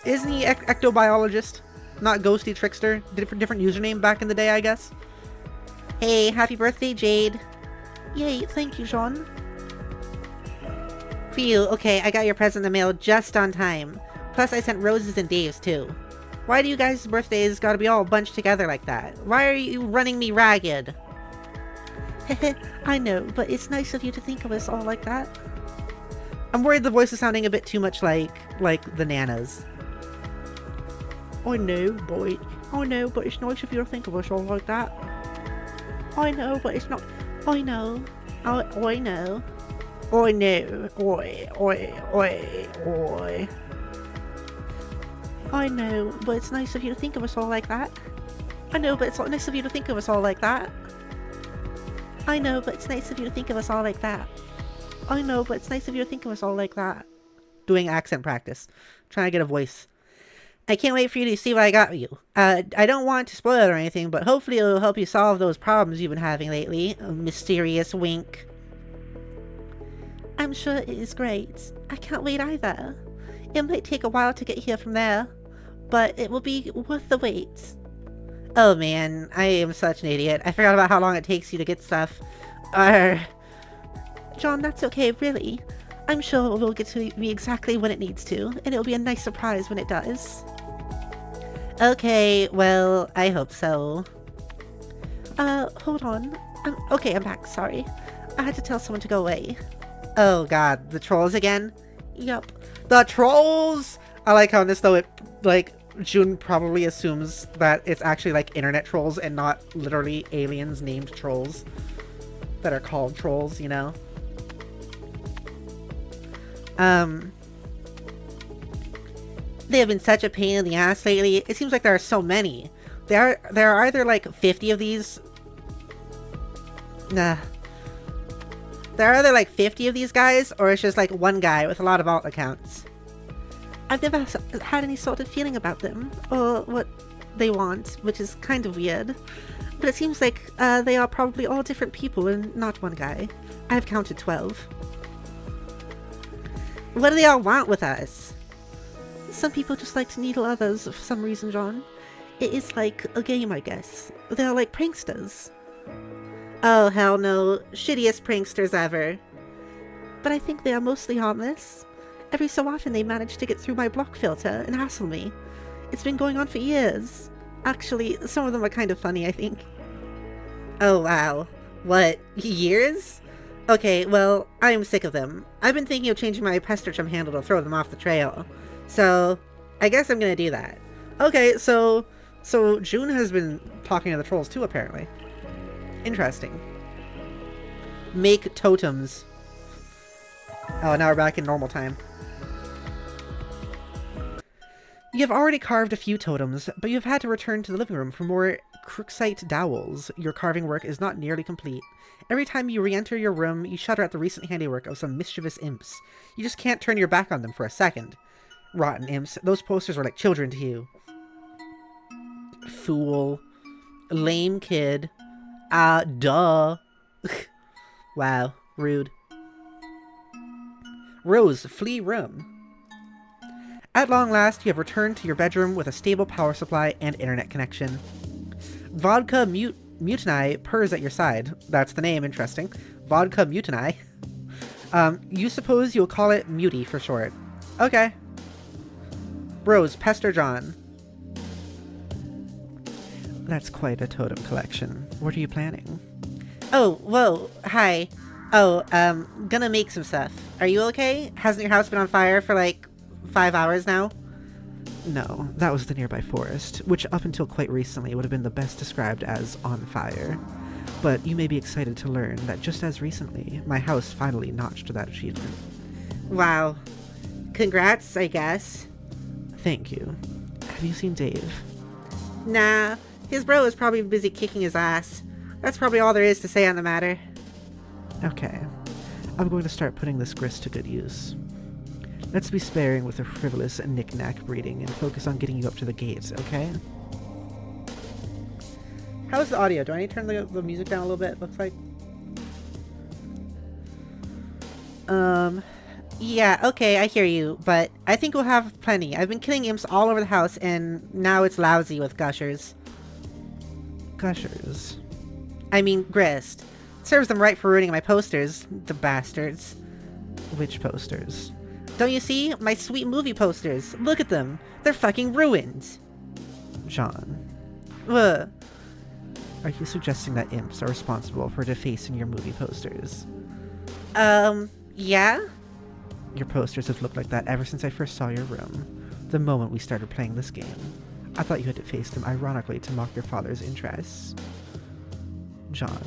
Isn't he ectobiologist? Not Ghosty Trickster? Different username back in the day, I guess. Hey, happy birthday, Jade. Yay, thank you, Sean. Phew, okay, I got your present in the mail just on time. Plus, I sent roses and Dave's, too. Why do you guys' birthdays gotta be all bunched together like that? Why are you running me ragged? I know, but it's nice of you to think of us all like that. I'm worried the voice is sounding a bit too much like the Nanas. I know, boy. I know, but it's nice of you to think of us all like that. I know, but it's not... I know. I know. I know. Oi. I know, but it's nice of you to think of us all like that. I know, but it's nice of you to think of us all like that. I know, but it's nice of you to think of us all like that. I know, but it's nice of you to think of us all like that. Doing accent practice. Trying to get a voice. I can't wait for you to see what I got you. I don't want to spoil it or anything, but hopefully it'll help you solve those problems you've been having lately. A mysterious wink. I'm sure it is great. I can't wait either. It might take a while to get here from there, but it will be worth the wait. Oh man, I am such an idiot. I forgot about how long it takes you to get stuff. John, that's okay, really. I'm sure it will get to me exactly when it needs to, and it'll be a nice surprise when it does. Okay, well, I hope so. Hold on. I'm back, sorry. I had to tell someone to go away. Oh god, the trolls again? Yup. The trolls! I like how in this, though, June probably assumes that it's actually, like, internet trolls and not literally aliens named trolls that are called trolls, you know? They have been such a pain in the ass lately. It seems like there are so many. There are either, like, 50 of these... Nah. There are either, like, 50 of these guys, or it's just, like, one guy with a lot of alt accounts. I've never had any sort of feeling about them, or what they want, which is kind of weird. But it seems like they are probably all different people and not one guy. I've counted 12. What do they all want with us? Some people just like to needle others for some reason, John. It is like a game, I guess. They're like pranksters. Oh, hell no. Shittiest pranksters ever. But I think they are mostly harmless. Every so often they manage to get through my block filter and hassle me. It's been going on for years. Actually, some of them are kind of funny, I think. Oh, wow. What? Years? Okay, well, I am sick of them. I've been thinking of changing my pestritrum handle to throw them off the trail. So, I guess I'm gonna do that. Okay, so June has been talking to the trolls too, apparently. Interesting. Make totems. Oh, now we're back in normal time. You have already carved a few totems, but you have had to return to the living room for more crooksite dowels. Your carving work is not nearly complete. Every time you re-enter your room, you shudder at the recent handiwork of some mischievous imps. You just can't turn your back on them for a second. Rotten imps. Those posters are like children to you. Fool. Lame kid. Duh. Wow. Rude. Rose, flee room. At long last, you have returned to your bedroom with a stable power supply and internet connection. Vodka Mutiny purrs at your side. That's the name, interesting. Vodka Mutiny. You suppose you'll call it Muty for short. Okay. Rose, pester John. That's quite a totem collection. What are you planning? Oh, whoa, hi. Oh, gonna make some stuff. Are you okay? Hasn't your house been on fire for like 5 hours now? No, that was the nearby forest, which up until quite recently would have been the best described as on fire. But you may be excited to learn that just as recently, my house finally notched that achievement. Wow. Congrats, I guess. Thank you. Have you seen Dave? Nah, his bro is probably busy kicking his ass. That's probably all there is to say on the matter. Okay. I'm going to start putting this grist to good use. Let's be sparing with the frivolous and knick-knack breeding and focus on getting you up to the gate, okay? How's the audio? Do I need to turn the music down a little bit? Looks like. Yeah, okay, I hear you, but I think we'll have plenty. I've been killing imps all over the house, and now it's lousy with gushers. Gushers? I mean, grist. Serves them right for ruining my posters, the bastards. Which posters? Don't you see? My sweet movie posters. Look at them. They're fucking ruined. John. Ugh. Are you suggesting that imps are responsible for defacing your movie posters? Yeah? Your posters have looked like that ever since I first saw your room. The moment we started playing this game. I thought you had defaced them ironically to mock your father's interests. John.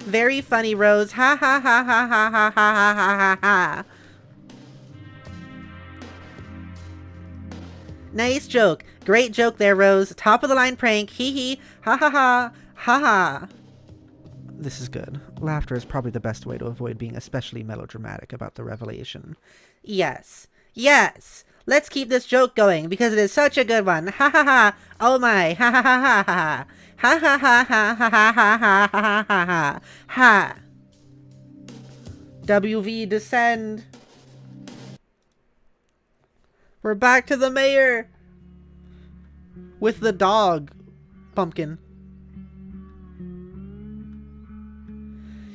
Very funny, Rose. Ha ha ha ha ha ha ha ha ha ha. Nice joke. Great joke there, Rose. Top of the line prank. Hee hee. Ha ha ha. Ha ha. This is good. Laughter is probably the best way to avoid being especially melodramatic about the revelation. Yes. Yes. Let's keep this joke going because it is such a good one. Ha ha ha. Oh my. Ha ha ha ha ha. Ha ha ha ha ha ha ha ha ha ha ha ha. WV descend. We're back to the mayor. With the dog. Pumpkin.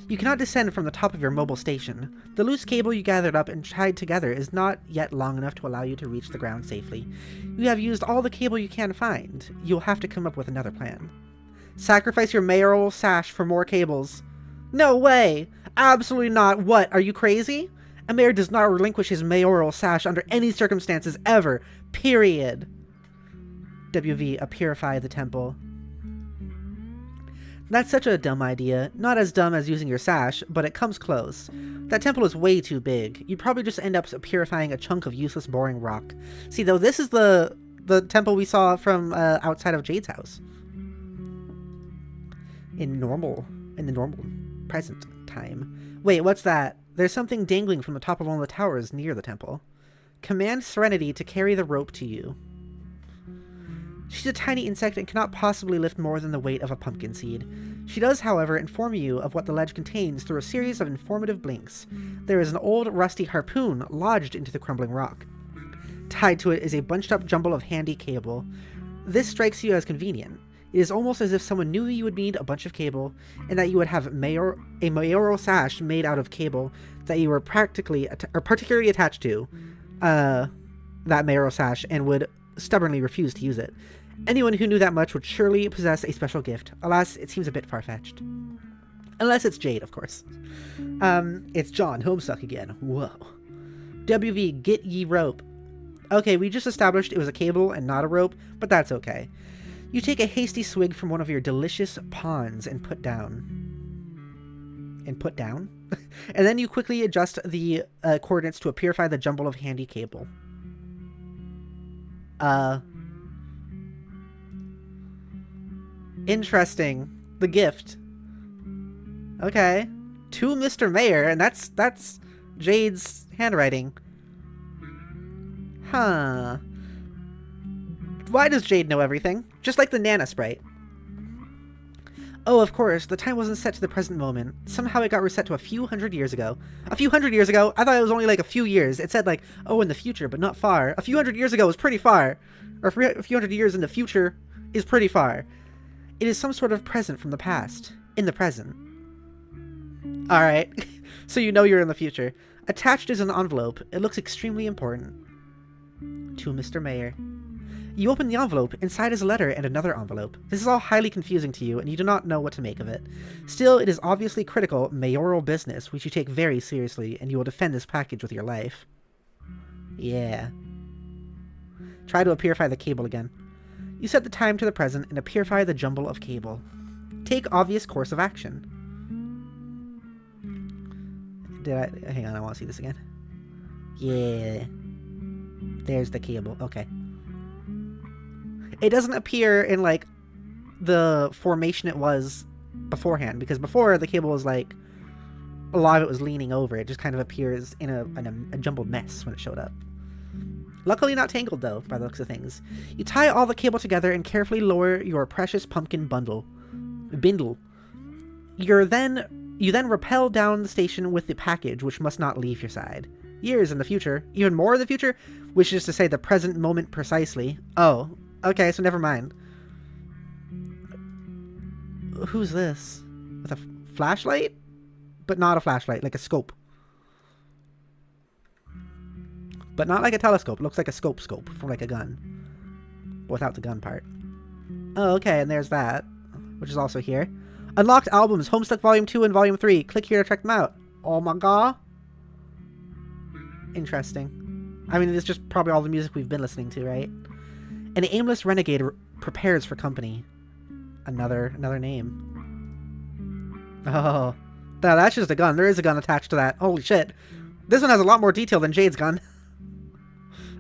You cannot descend from the top of your mobile station. The loose cable you gathered up and tied together is not yet long enough to allow you to reach the ground safely. You have used all the cable you can find. You'll have to come up with another plan. Sacrifice your mayoral sash for more cables. No way! Absolutely not. What? Are you crazy? A mayor does not relinquish his mayoral sash under any circumstances ever. Period. WV, purify the temple. That's such a dumb idea. Not as dumb as using your sash, but it comes close. That temple is way too big. You'd probably just end up purifying a chunk of useless, boring rock. See, though, this is the temple we saw from outside of Jade's house. In the normal present time. Wait, what's that? There's something dangling from the top of one of the towers near the temple. Command Serenity to carry the rope to you. She's a tiny insect and cannot possibly lift more than the weight of a pumpkin seed. She does, however, inform you of what the ledge contains through a series of informative blinks. There is an old, rusty harpoon lodged into the crumbling rock. Tied to it is a bunched-up jumble of handy cable. This strikes you as convenient. It is almost as if someone knew you would need a bunch of cable, and that you would have a mayoral sash made out of cable that you were particularly attached to, that mayoral sash, and would stubbornly refuse to use it. Anyone who knew that much would surely possess a special gift. Alas, it seems a bit far-fetched. Unless it's Jade, of course. It's John, Homestuck again. Whoa. WV, get ye rope. Okay, we just established it was a cable and not a rope, but that's okay. You take a hasty swig from one of your delicious ponds and put down. And then you quickly adjust the coordinates to purify the jumble of handy cable. Interesting. The gift. Okay. To Mr. Mayor, and that's Jade's handwriting. Huh. Why does Jade know everything? Just like the Nana Sprite. Oh, of course, the time wasn't set to the present moment. Somehow it got reset to a few hundred years ago. A few hundred years ago? I thought it was only like a few years. It said like, oh, in the future, but not far. A few hundred years ago was pretty far. Or a few hundred years in the future is pretty far. It is some sort of present from the past. In the present. Alright. So you know you're in the future. Attached is an envelope. It looks extremely important. To Mr. Mayor. You open the envelope. Inside is a letter and another envelope. This is all highly confusing to you, and you do not know what to make of it. Still, it is obviously critical mayoral business, which you take very seriously, and you will defend this package with your life. Yeah. Try to purify the cable again. You set the time to the present and purify the jumble of cable. Take obvious course of action. Hang on, I want to see this again. Yeah. There's the cable. Okay. It doesn't appear in, like, the formation it was beforehand, because before the cable was, like, a lot of it was leaning over. It just kind of appears in a jumbled mess when it showed up. Luckily not tangled, though, by the looks of things. You tie all the cable together and carefully lower your precious pumpkin bindle. You then rappel down the station with the package, which must not leave your side. Years in the future, even more in the future, which is to say the present moment precisely. Oh, okay, so never mind. Who's this? With a flashlight? But not a flashlight, like a scope. But not like a telescope. It looks like a scope from like a gun. Without the gun part. Oh, okay, and there's that. Which is also here. Unlocked albums, Homestuck Volume 2 and Volume 3. Click here to check them out. Oh my god. Interesting. I mean, it's just probably all the music we've been listening to, right? An aimless renegade prepares for company. Another name. Oh. No, that's just a gun. There is a gun attached to that. Holy shit. This one has a lot more detail than Jade's gun.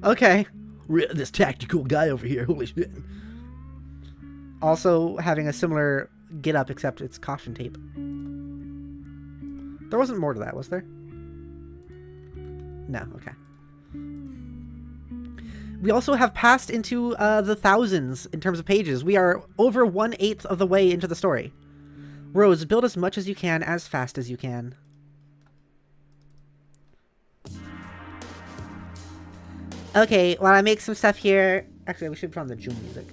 Okay. This tactical guy over here. Holy shit. Also having a similar get up, except it's caution tape. There wasn't more to that, was there? No, okay. We also have passed into the thousands in terms of pages. We are over 1/8 of the way into the story. Rose, build as much as you can, as fast as you can. Okay, while I make some stuff here... Actually, we should put on the June music.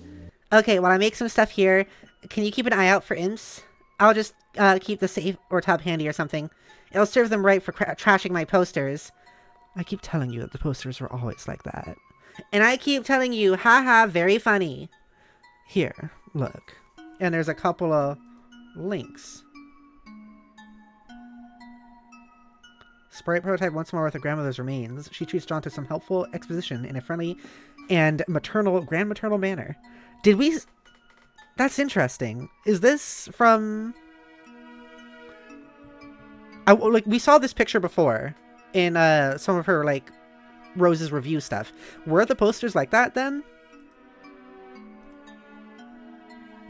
Okay, while I make some stuff here, can you keep an eye out for imps? I'll just keep the safe or tub handy or something. It'll serve them right for trashing my posters. I keep telling you that the posters were always like that. And I keep telling you, haha, very funny. Here, look. And there's a couple of links. Sprite prototype once more with her grandmother's remains. She treats John to some helpful exposition in a friendly and grand maternal manner. Did we... That's interesting. Is this from... like, we saw this picture before in some of her, like, Rose's review stuff. Were the posters like that then?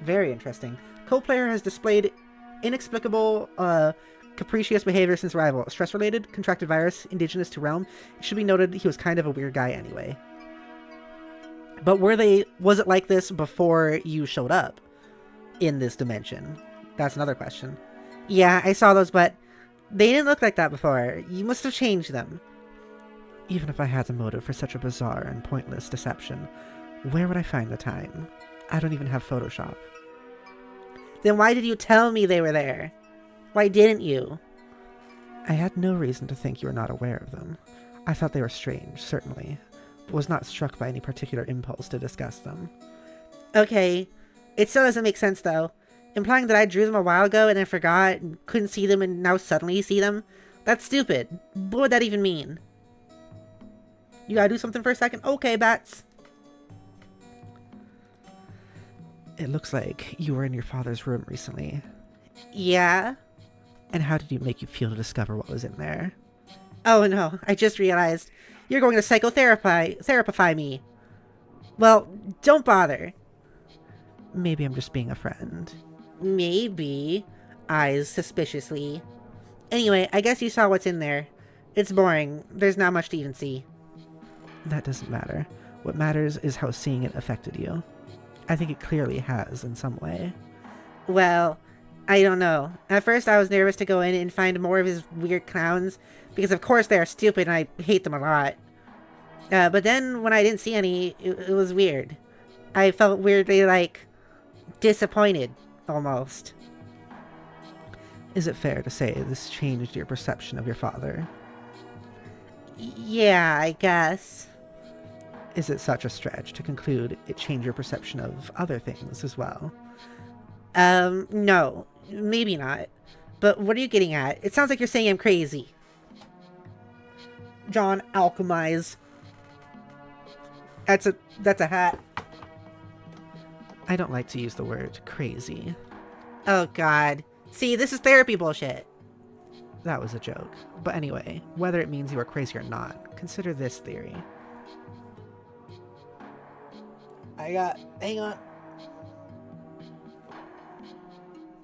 Very interesting. Co-player has displayed inexplicable, capricious behavior since arrival. Stress-related, contracted virus, indigenous to realm. It should be noted he was kind of a weird guy anyway. But was it like this before you showed up in this dimension? That's another question. Yeah, I saw those, but they didn't look like that before. You must have changed them. Even if I had the motive for such a bizarre and pointless deception, where would I find the time? I don't even have Photoshop. Then why did you tell me they were there? Why didn't you? I had no reason to think you were not aware of them. I thought they were strange, certainly, but was not struck by any particular impulse to discuss them. Okay. It still doesn't make sense, though. Implying that I drew them a while ago and then forgot and couldn't see them and now suddenly see them? That's stupid. What would that even mean? You gotta do something for a second? Okay, bats. It looks like you were in your father's room recently. Yeah? And how did it make you feel to discover what was in there? Oh no, I just realized. You're going to therapify me. Well, don't bother. Maybe I'm just being a friend. Maybe. Eyes suspiciously. Anyway, I guess you saw what's in there. It's boring. There's not much to even see. That doesn't matter. What matters is how seeing it affected you. I think it clearly has in some way. Well, I don't know. At first I was nervous to go in and find more of his weird clowns, because of course they are stupid and I hate them a lot. But then when I didn't see any, it was weird. I felt weirdly, like, disappointed, almost. Is it fair to say this changed your perception of your father? Yeah, I guess. Is it such a stretch to conclude it changed your perception of other things as well? No. Maybe not. But what are you getting at? It sounds like you're saying I'm crazy. John, alchemize. That's a hat. I don't like to use the word crazy. Oh god. See, this is therapy bullshit. That was a joke. But anyway, whether it means you are crazy or not, consider this theory. Hang on.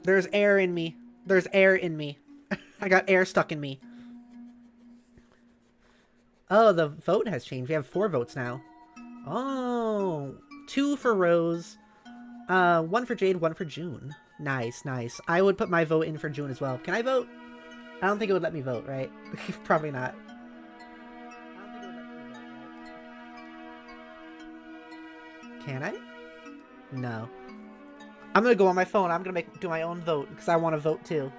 There's air in me. There's air in me. I got air stuck in me. Oh, the vote has changed. We have 4 votes now. Oh, 2 for Rose. 1 for Jade, 1 for June. Nice, nice. I would put my vote in for June as well. Can I vote? I don't think it would let me vote, right? Probably not. I don't think it would let me vote, right? Can I? No. I'm gonna go on my phone. I'm gonna do my own vote because I want to vote too.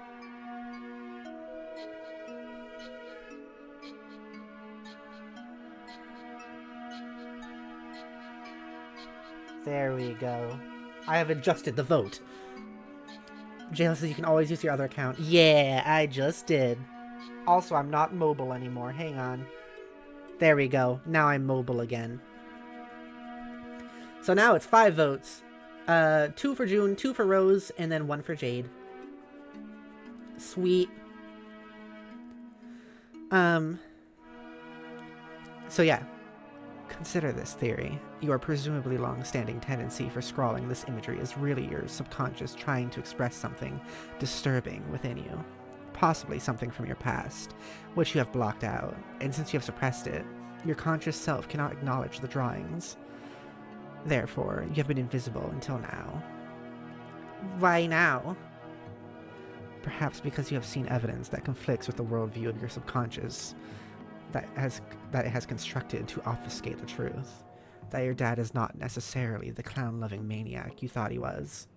There we go. I have adjusted the vote. Jayla says you can always use your other account. Yeah, I just did. Also, I'm not mobile anymore. Hang on. There we go. Now I'm mobile again. So now it's 5 votes. 2 for June, 2 for Rose, and then 1 for Jade. Sweet. So yeah. Consider this theory. Your presumably long-standing tendency for scrawling this imagery is really your subconscious trying to express something disturbing within you. Possibly something from your past, which you have blocked out, and since you have suppressed it, your conscious self cannot acknowledge the drawings. Therefore, you have been invisible until now. Why now? Perhaps because you have seen evidence that conflicts with the worldview of your subconscious that it has constructed to obfuscate the truth. That your dad is not necessarily the clown-loving maniac you thought he was.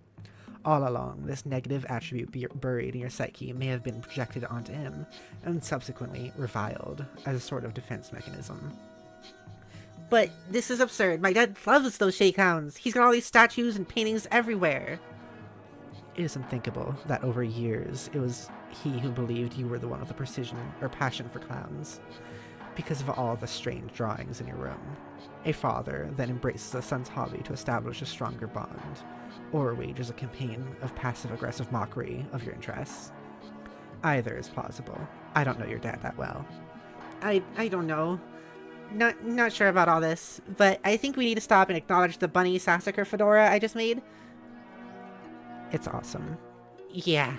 All along, this negative attribute buried in your psyche may have been projected onto him, and subsequently reviled as a sort of defense mechanism. But this is absurd. My dad loves those shake hounds. He's got all these statues and paintings everywhere. It is unthinkable that over years it was he who believed you were the one with the precision or passion for clowns. Because of all the strange drawings in your room. A father then embraces a son's hobby to establish a stronger bond, or wages a campaign of passive-aggressive mockery of your interests. Either is plausible. I don't know your dad that well. I don't know. Not sure about all this, but I think we need to stop and acknowledge the bunny Sassacre fedora I just made. It's awesome. Yeah.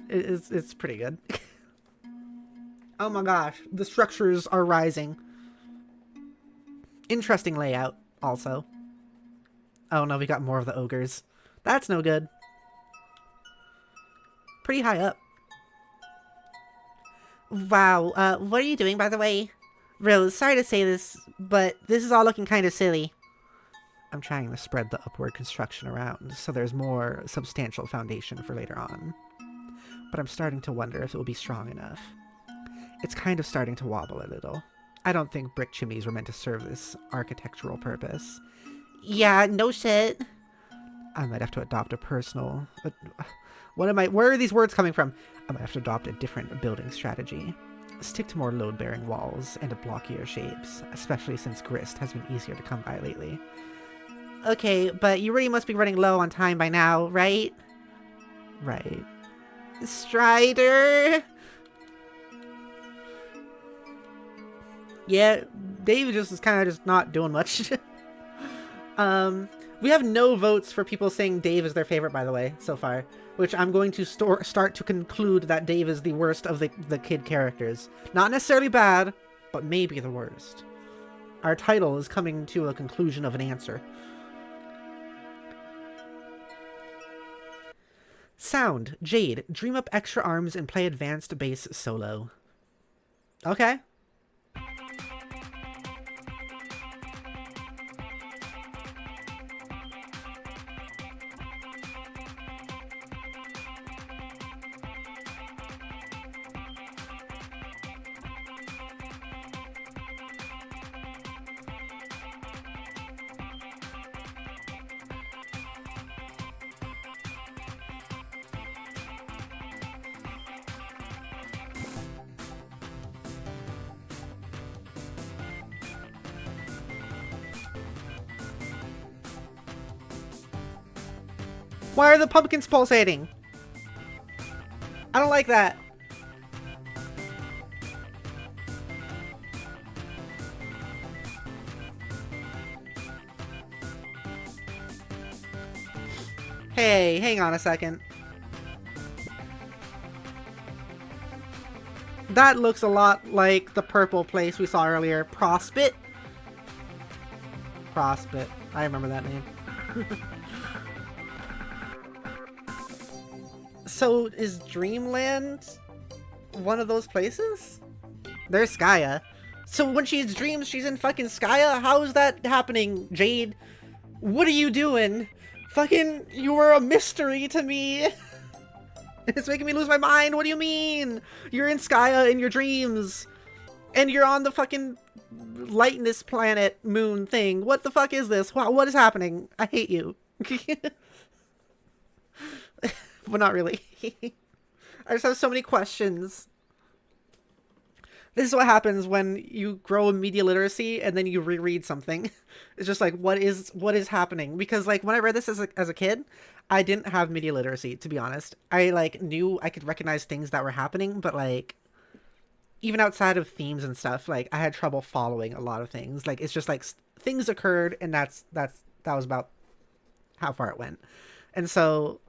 it's pretty good. Oh my gosh, the structures are rising. Interesting layout, also. Oh no, we got more of the ogres. That's no good. Pretty high up. Wow, what are you doing, by the way? Rose, sorry to say this, but this is all looking kind of silly. I'm trying to spread the upward construction around, so there's more substantial foundation for later on. But I'm starting to wonder if it will be strong enough. It's kind of starting to wobble a little. I don't think brick chimneys were meant to serve this architectural purpose. Yeah, no shit. I might have to adopt a personal... where are these words coming from? I might have to adopt a different building strategy. Stick to more load-bearing walls and blockier shapes, especially since grist has been easier to come by lately. Okay, but you really must be running low on time by now, right? Right. Strider! Yeah, Dave is kind of just not doing much. We have no votes for people saying Dave is their favorite, by the way, so far. Which I'm going to start to conclude that Dave is the worst of the kid characters. Not necessarily bad, but maybe the worst. Our title is coming to a conclusion of an answer. Sound. Jade. Dream up extra arms and play advanced bass solo. Okay. Why are the pumpkins pulsating? I don't like that. Hey, hang on a second. That looks a lot like the purple place we saw earlier. Prospit? Prospit. I remember that name. So, is Dreamland one of those places? There's Skya. So when she dreams she's in fucking Skya? How is that happening, Jade? What are you doing? Fucking, you were a mystery to me. It's making me lose my mind. What do you mean? You're in Skya in your dreams. And you're on the fucking lightness planet moon thing. What the fuck is this? Wow, what is happening? I hate you. But not really. I just have so many questions. This is what happens when you grow in media literacy and then you reread something. It's just like, what is happening? Because like when I read this as a kid, I didn't have media literacy, to be honest. I like knew I could recognize things that were happening, but like even outside of themes and stuff, like I had trouble following a lot of things. Like it's just like things occurred and that was about how far it went. And so,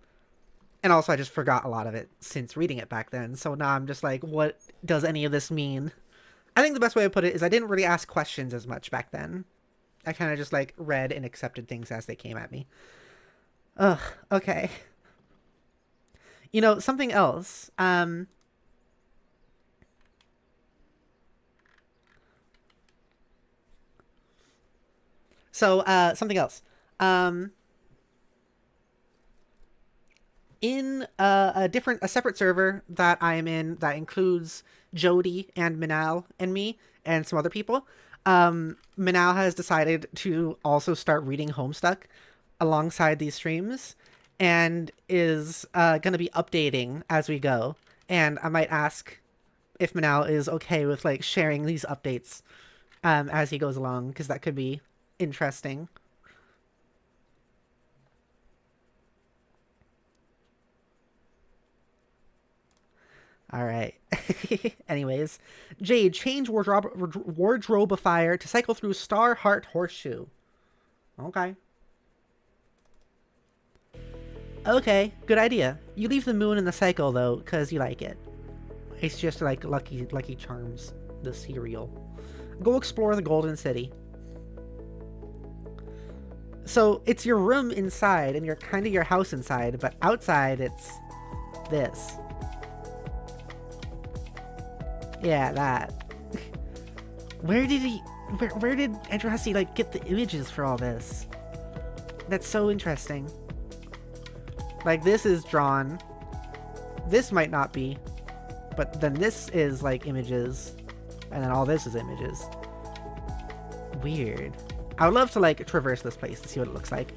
and also I just forgot a lot of it since reading it back then. So now I'm just like, what does any of this mean? I think the best way to put it is I didn't really ask questions as much back then. I kind of just like read and accepted things as they came at me. Ugh, okay. You know, something else. Something else. In a separate server that I am in that includes Jodi and Minal and me and some other people, Minal has decided to also start reading Homestuck alongside these streams and is going to be updating as we go. And I might ask if Minal is okay with like sharing these updates as he goes along, because that could be interesting. All right. Anyways, Jade, change wardrobifier to cycle through Star Heart Horseshoe. Okay. Okay, good idea. You leave the moon in the cycle though, because you like it. It's just like Lucky Charms, the cereal. Go explore the Golden City. So it's your room inside and you're kind of your house inside, but outside it's this. Yeah, that. Where did Andraste like get the images for all this? That's so interesting. Like this is drawn. This might not be. But then this is like images. And then all this is images. Weird. I would love to like traverse this place to see what it looks like.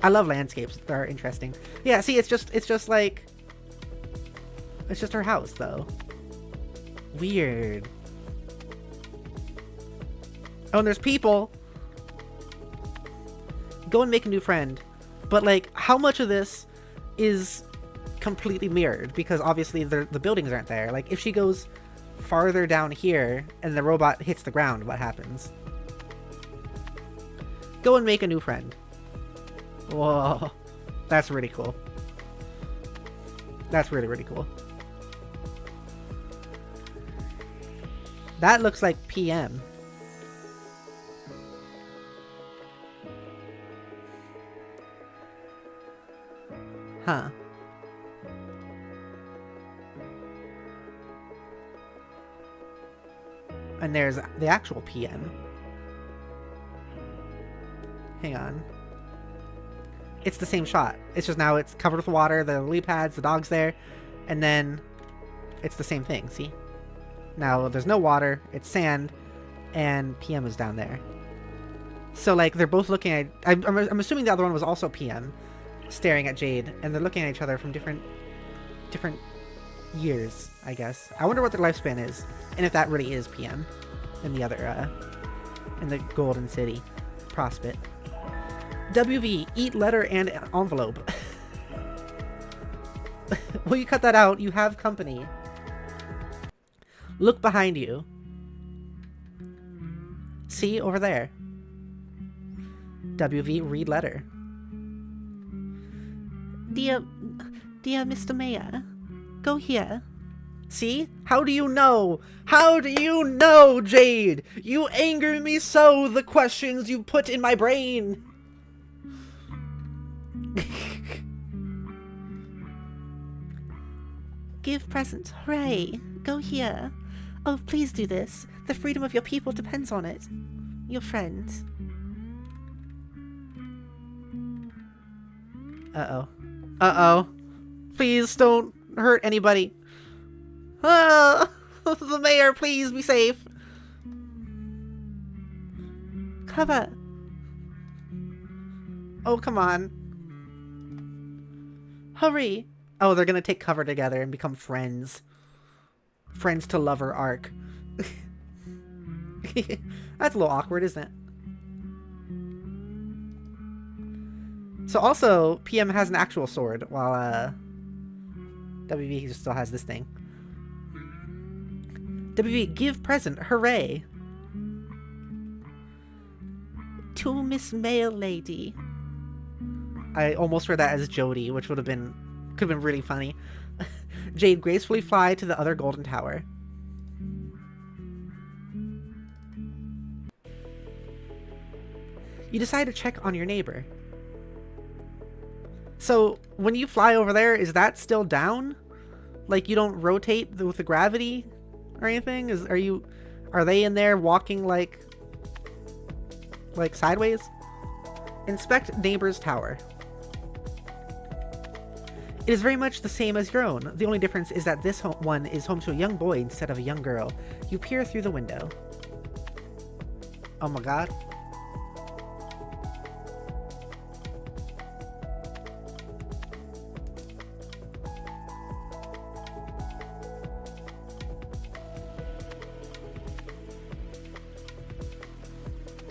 I love landscapes. They're interesting. Yeah, see, it's just like it's just her house though. Weird. Oh, and there's people. Go and make a new friend. But like, how much of this is completely mirrored? Because obviously the buildings aren't there. Like, if she goes farther down here and the robot hits the ground, what happens? Go and make a new friend. Whoa. That's really cool. That's really, really cool. That looks like PM. Huh. And there's the actual PM. Hang on. It's the same shot. It's just now it's covered with water, the lily pads, the dog's there, and then it's the same thing, see? Now there's no water, it's sand, and PM is down there. So like they're both looking at... I'm assuming the other one was also PM, staring at Jade, and they're looking at each other from different years, I guess. I wonder what their lifespan is, and if that really is PM in the other, in the Golden City. Prospect. WV, eat letter and envelope. Will you cut that out? You have company. Look behind you. See, over there. WV, read letter. Dear Mr. Mayor, go here. See? How do you know? How do you know, Jade? You anger me so, the questions you put in my brain. Give present. Hooray. Go here. Oh, please do this. The freedom of your people depends on it. Your friends. Uh-oh. Uh-oh. Please don't hurt anybody. Ah, the mayor, please be safe. Cover. Oh, come on. Hurry. Oh, they're gonna take cover together and become friends. Friends to lover arc. That's a little awkward, isn't it? So also, PM has an actual sword, while WB just still has this thing. WB, give present, hooray! To Miss Mail Lady. I almost read that as Jodi, which could have been really funny. Jade, gracefully fly to the other golden tower. You decide to check on your neighbor. So, when you fly over there, is that still down? Like, you don't rotate with the gravity or anything? Are they in there walking like sideways? Inspect neighbor's tower. It is very much the same as your own. The only difference is that this one is home to a young boy instead of a young girl. You peer through the window. Oh my god.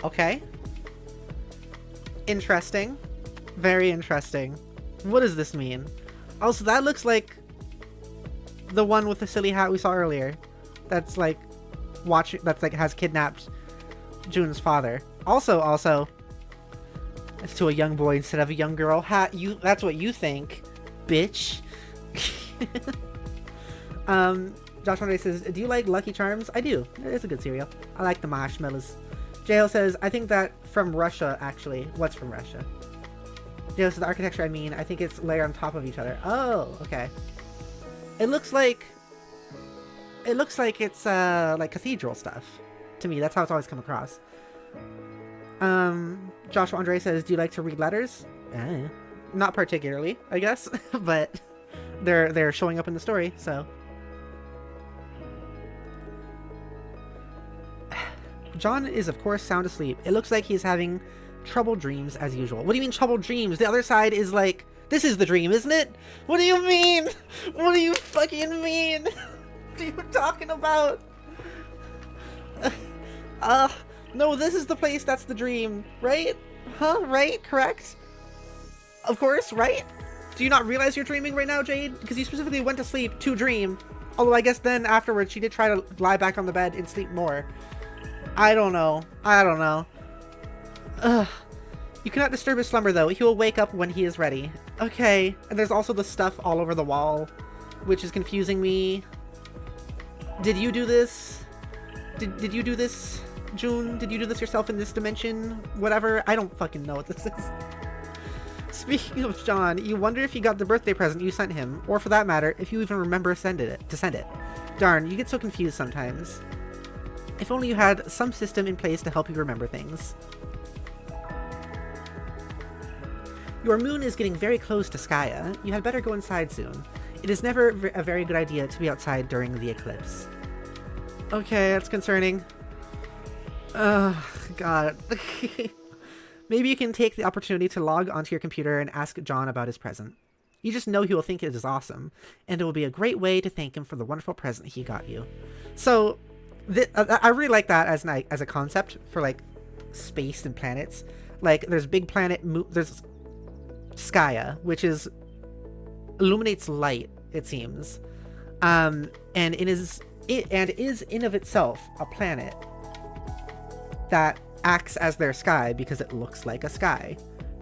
Okay. Interesting. Very interesting. What does this mean? Also, that looks like the one with the silly hat we saw earlier. That's like has kidnapped June's father. Also, it's to a young boy instead of a young girl. That's what you think, bitch. Josh Andre says, do you like Lucky Charms? I do. It's a good cereal. I like the marshmallows. JL says, I think that from Russia, actually. What's from Russia? JL says, the architecture, I think it's layered on top of each other. Oh, okay. It looks like it's, like cathedral stuff. To me, that's how it's always come across. Joshua Andre says, do you like to read letters? Not particularly, I guess. But they're showing up in the story, so... John is, of course, sound asleep. It looks like he's having troubled dreams as usual. What do you mean troubled dreams? The other side is like, this is the dream, isn't it? What do you mean? What do you fucking mean? What are you talking about? No, this is the place that's the dream, right? Huh? Right? Correct? Of course, right? Do you not realize you're dreaming right now, Jade? Because you specifically went to sleep to dream. Although I guess then afterwards she did try to lie back on the bed and sleep more. I don't know. Ugh. You cannot disturb his slumber, though. He will wake up when he is ready. Okay. And there's also the stuff all over the wall, which is confusing me. Did you do this? Did you do this, June? Did you do this yourself in this dimension? Whatever. I don't fucking know what this is. Speaking of John, you wonder if you got the birthday present you sent him, or for that matter, if you even remember to send it. Darn, you get so confused sometimes. If only you had some system in place to help you remember things. Your moon is getting very close to Skya. You had better go inside soon. It is never a very good idea to be outside during the eclipse. Okay, that's concerning. Oh, God. Maybe you can take the opportunity to log onto your computer and ask John about his present. You just know he will think it is awesome, and it will be a great way to thank him for the wonderful present he got you. So... I really like that as a concept for like space and planets. Like there's big planet, there's Skya, which illuminates light it seems. And is in of itself a planet that acts as their sky because it looks like a sky.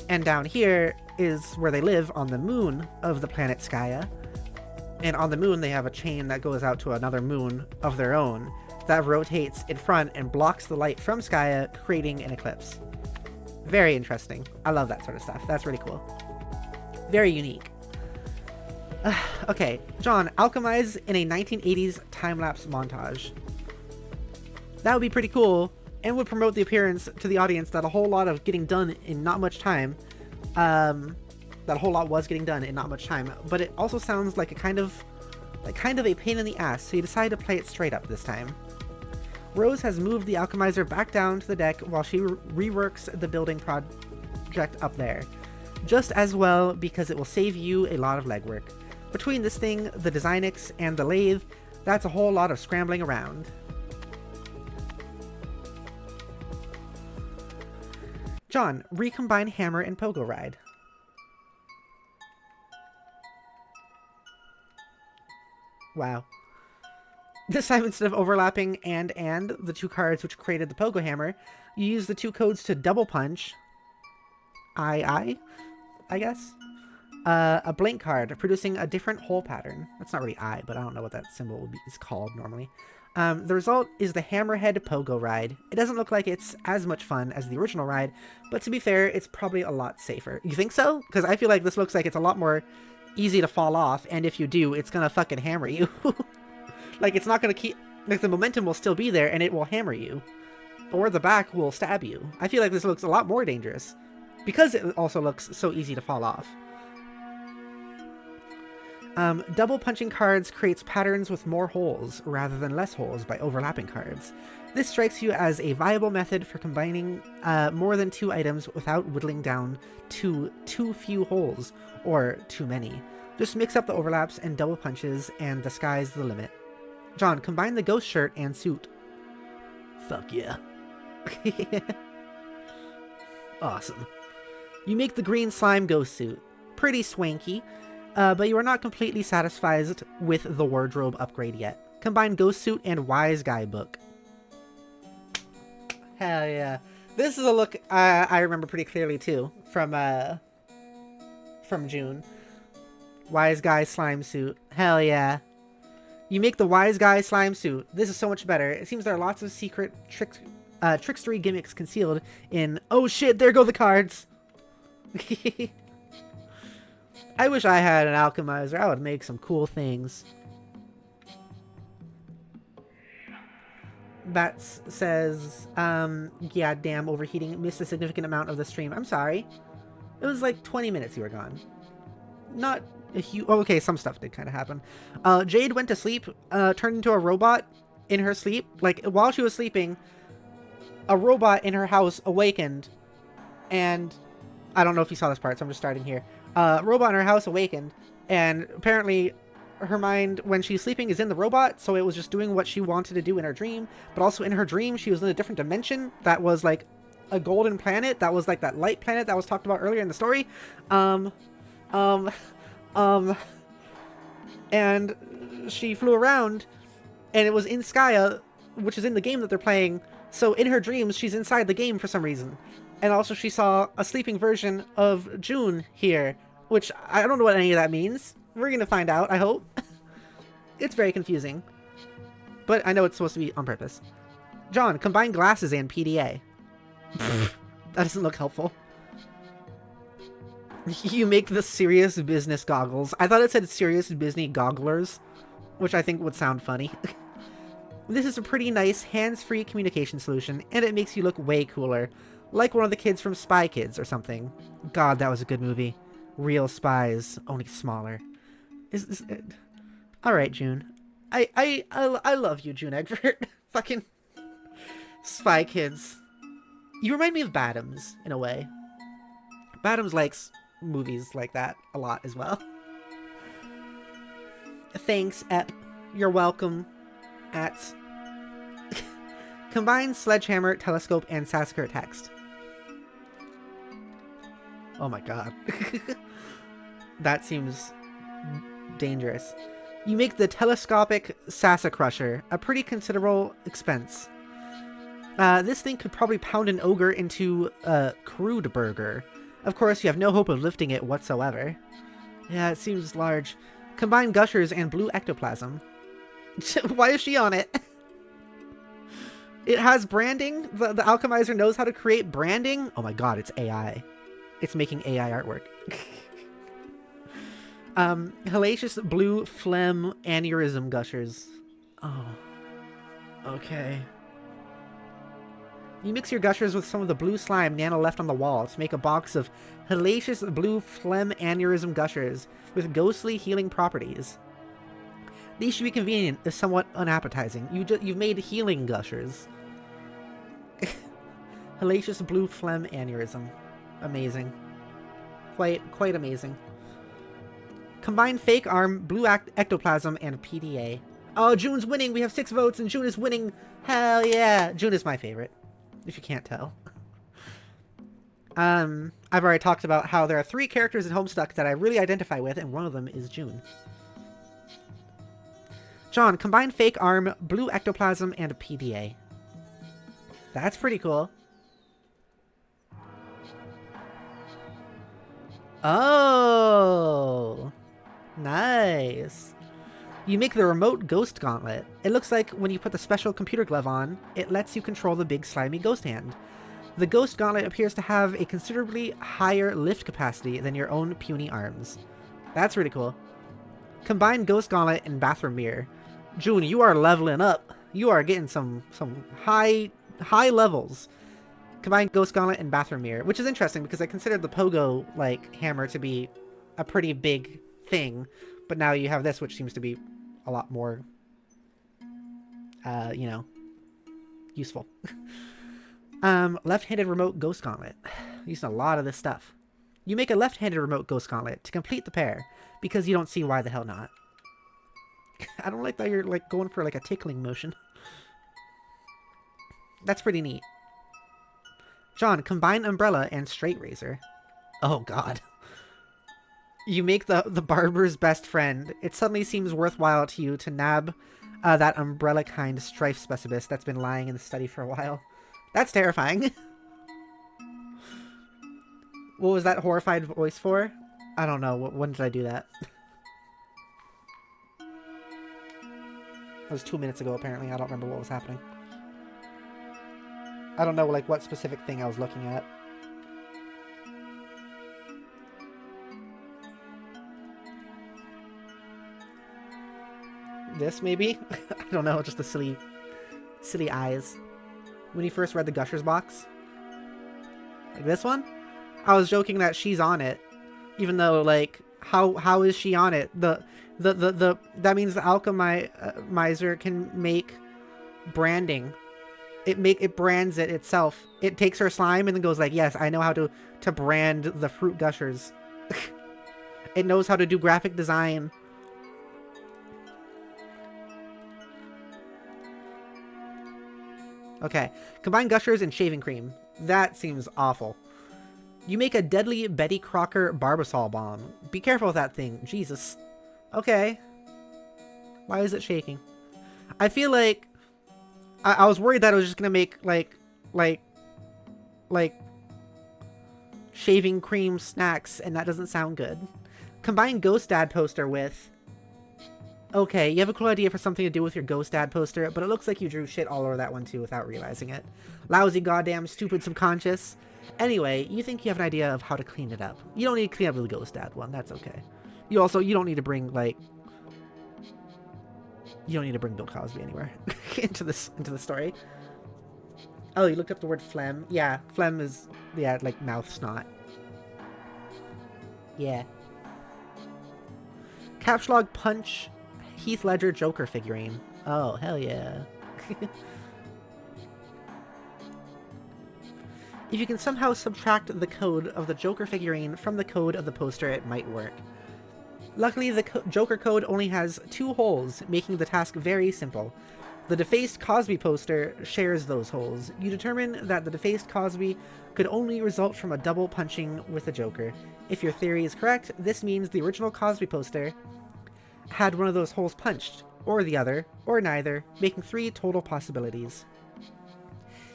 And down here is where they live, on the moon of the planet Skya. And on the moon they have a chain that goes out to another moon of their own that rotates in front and blocks the light from Skya, creating an eclipse. Very interesting. I love that sort of stuff. That's really cool. Very unique. Okay, John, alchemize in a 1980s time-lapse montage. That would be pretty cool, and would promote the appearance to the audience that a whole lot of getting done in not much time. That a whole lot was getting done in not much time, but it also sounds like a kind of a pain in the ass, so you decide to play it straight up this time. Rose has moved the alchemizer back down to the deck while she reworks the building project up there. Just as well, because it will save you a lot of legwork. Between this thing, the Designix, and the lathe, that's a whole lot of scrambling around. John, recombine hammer and pogo ride. Wow. This time, instead of overlapping and the two cards which created the pogo hammer, you use the two codes to double punch I guess? A blank card, producing a different hole pattern. That's not really I, but I don't know what that symbol is called normally. The result is the Hammerhead Pogo Ride. It doesn't look like it's as much fun as the original ride, but to be fair, it's probably a lot safer. You think so? Because I feel like this looks like it's a lot more easy to fall off, and if you do, it's gonna fucking hammer you. Like, it's not gonna keep... Like, the momentum will still be there, and it will hammer you. Or the back will stab you. I feel like this looks a lot more dangerous, because it also looks so easy to fall off. Double punching cards creates patterns with more holes rather than less holes by overlapping cards. This strikes you as a viable method for combining more than two items without whittling down to too few holes, or too many. Just mix up the overlaps and double punches, and the sky's the limit. John, combine the ghost shirt and suit. Fuck yeah. Awesome. You make the green slime ghost suit. Pretty swanky. But you are not completely satisfied with the wardrobe upgrade yet. Combine Ghost Suit and Wise Guy book. Hell yeah. This is a look I remember pretty clearly too from June. Wise Guy slime suit. Hell yeah. You make the Wise Guy slime suit. This is so much better. It seems there are lots of secret trickstery gimmicks concealed in... Oh shit, there go the cards! I wish I had an alchemizer. I would make some cool things. Bats says, yeah, damn, overheating. Missed a significant amount of the stream. I'm sorry. It was like 20 minutes you were gone. Not a huge... Oh, okay, some stuff did kind of happen. Jade went to sleep, turned into a robot in her sleep. Like, while she was sleeping, a robot in her house awakened. And I don't know if you saw this part, so I'm just starting here. Robot in her house awakened, and apparently her mind, when she's sleeping, is in the robot, so it was just doing what she wanted to do in her dream, but also in her dream, she was in a different dimension that was like a golden planet, that was like that light planet that was talked about earlier in the story. And she flew around, and it was in Skya, which is in the game that they're playing, so in her dreams, she's inside the game for some reason. And also she saw a sleeping version of June here, which I don't know what any of that means. We're going to find out, I hope. It's very confusing. But I know it's supposed to be on purpose. John, combine glasses and PDA. That doesn't look helpful. You make the serious business goggles. I thought it said serious business gogglers, which I think would sound funny. This is a pretty nice hands-free communication solution, and it makes you look way cooler. Like one of the kids from Spy Kids or something. God, that was a good movie. Real spies, only smaller. Alright, June. I love you, June Egbert. Fucking Spy Kids. You remind me of Badams, in a way. Badams likes movies like that a lot as well. Thanks, Ep. You're welcome. Combine Sledgehammer, Telescope, and Saskar text. Oh my god. That seems dangerous. You make the telescopic Sassa Crusher, a pretty considerable expense. This thing could probably pound an ogre into a crude burger. Of course, you have no hope of lifting it whatsoever. Yeah, it seems large. Combine gushers and blue ectoplasm. Why is she on it? It has branding. The alchemizer knows how to create branding. Oh my god, it's AI. It's making AI artwork. Hellacious blue phlegm aneurysm gushers. Oh. Okay. You mix your gushers with some of the blue slime Nana left on the wall to make a box of hellacious blue phlegm aneurysm gushers with ghostly healing properties. These should be convenient if somewhat unappetizing. You've made healing gushers. Hellacious blue phlegm aneurysm. Amazing. Quite amazing. Combine fake arm, blue ectoplasm, and PDA. Oh, June's winning! We have 6 votes and June is winning! Hell yeah! June is my favorite. If you can't tell. I've already talked about how there are 3 characters in Homestuck that I really identify with, and one of them is June. John, combine fake arm, blue ectoplasm, and a PDA. That's pretty cool. Oh! Nice. You make the remote ghost gauntlet. It looks like when you put the special computer glove on, it lets you control the big slimy ghost hand. The ghost gauntlet appears to have a considerably higher lift capacity than your own puny arms. That's really cool. Combine ghost gauntlet and bathroom mirror. June, you are leveling up. You are getting some high levels. Combine ghost gauntlet and bathroom mirror, which is interesting because I considered the pogo like hammer to be a pretty big thing, but now you have this, which seems to be a lot more, you know, useful. Left-handed remote ghost gauntlet. Using a lot of this stuff. You make a left-handed remote ghost gauntlet to complete the pair, because you don't see why the hell not. I don't like that you're like going for like a tickling motion. That's pretty neat. John, combine umbrella and straight razor. Oh god. You make the barber's best friend. It suddenly seems worthwhile to you to nab that umbrella kind strife specibus that's been lying in the study for a while. That's terrifying. What was that horrified voice for? I don't know. When did I do that? It was 2 minutes ago, apparently. I don't remember what was happening. I don't know, like, what specific thing I was looking at. This, maybe? I don't know, just the silly eyes. When you first read the Gushers box? Like this one? I was joking that she's on it. Even though, like, how is she on it? That means the alchemizer can make branding. It brands it itself. It takes her slime and then goes like, yes, I know how to brand the fruit gushers. It knows how to do graphic design. Okay. Combine gushers and shaving cream. That seems awful. You make a deadly Betty Crocker Barbasol bomb. Be careful with that thing. Jesus. Okay. Why is it shaking? I feel like I was worried that it was just gonna make like shaving cream snacks, and that doesn't sound good. Combine Ghost Dad poster with... Okay, you have a cool idea for something to do with your Ghost Dad poster, but it looks like you drew shit all over that one too without realizing it. Lousy, goddamn, stupid, subconscious. Anyway, you think you have an idea of how to clean it up. You don't need to clean up the Ghost Dad one, that's okay. You don't need to bring, like... You don't need to bring Bill Cosby anywhere into the story. Oh, you looked up the word phlegm? Yeah, phlegm is, yeah, like mouth snot. Yeah. Caps Lock Punch Heath Ledger Joker figurine. Oh, hell yeah. If you can somehow subtract the code of the Joker figurine from the code of the poster, it might work. Luckily, the Joker code only has 2 holes, making the task very simple. The defaced Cosby poster shares those holes. You determine that the defaced Cosby could only result from a double punching with the Joker. If your theory is correct, this means the original Cosby poster had one of those holes punched, or the other, or neither, making 3 total possibilities.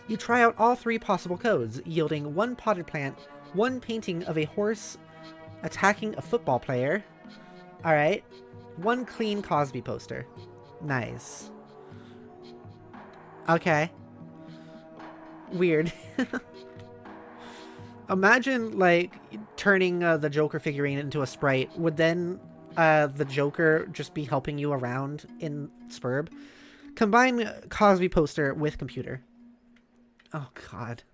You try out all 3 possible codes, yielding 1 potted plant, 1 painting of a horse attacking a football player. Alright. 1 clean Cosby poster. Nice. Okay. Weird. Imagine, like, turning the Joker figurine into a sprite. Would then the Joker just be helping you around in Spurb? Combine Cosby poster with computer. Oh, God.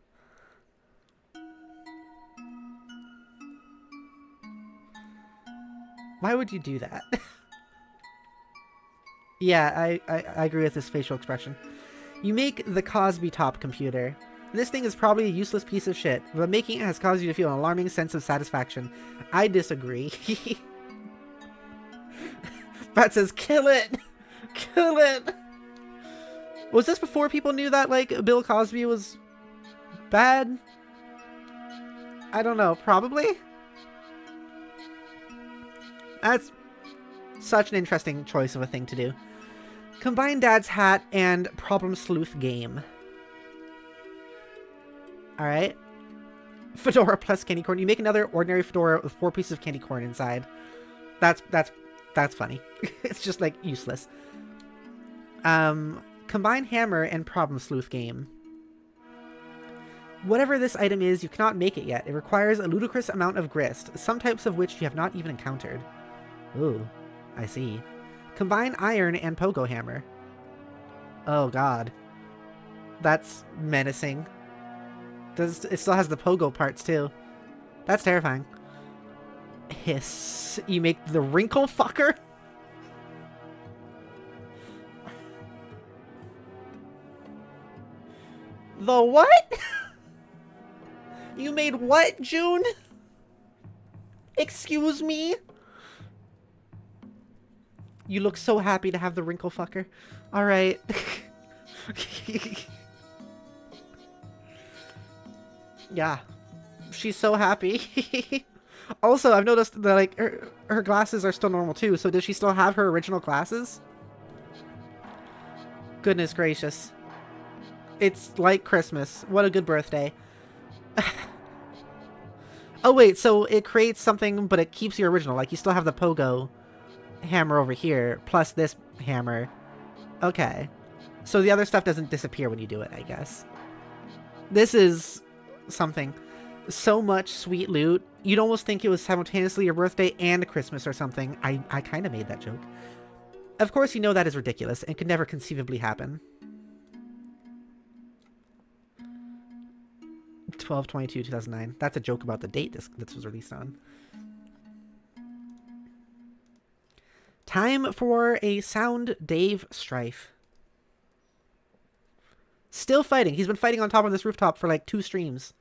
Why would you do that? Yeah, I agree with this facial expression. You make the Cosby top computer. This thing is probably a useless piece of shit, but making it has caused you to feel an alarming sense of satisfaction. I disagree. Bat says, kill it! Kill it! Was this before people knew that, like, Bill Cosby was bad? I don't know. Probably? That's such an interesting choice of a thing to do. Combine Dad's hat and Problem Sleuth game. Alright. Fedora plus candy corn. You make another ordinary fedora with 4 pieces of candy corn inside. That's funny. It's just, like, useless. Combine hammer and Problem Sleuth game. Whatever this item is, you cannot make it yet. It requires a ludicrous amount of grist, some types of which you have not even encountered. Ooh, I see. Combine iron and pogo hammer. Oh, God. That's menacing. It still has the pogo parts, too. That's terrifying. Hiss. You make the wrinkle fucker? The what? You made what, June? Excuse me? You look so happy to have the wrinkle fucker. Alright. Yeah. She's so happy. Also, I've noticed that, like, her glasses are still normal too, so does she still have her original glasses? Goodness gracious. It's like Christmas. What a good birthday. Oh wait, so it creates something, but it keeps your original. Like, you still have the pogo hammer over here, plus this hammer. Okay. So the other stuff doesn't disappear when you do it, I guess. This is something. So much sweet loot. You'd almost think it was simultaneously your birthday and Christmas or something. I kind of made that joke. Of course, you know that is ridiculous and could never conceivably happen. 12/22/2009. That's a joke about the date this was released on. Time for a Sound Dave strife. Still fighting. He's been fighting on top of this rooftop for like 2 streams.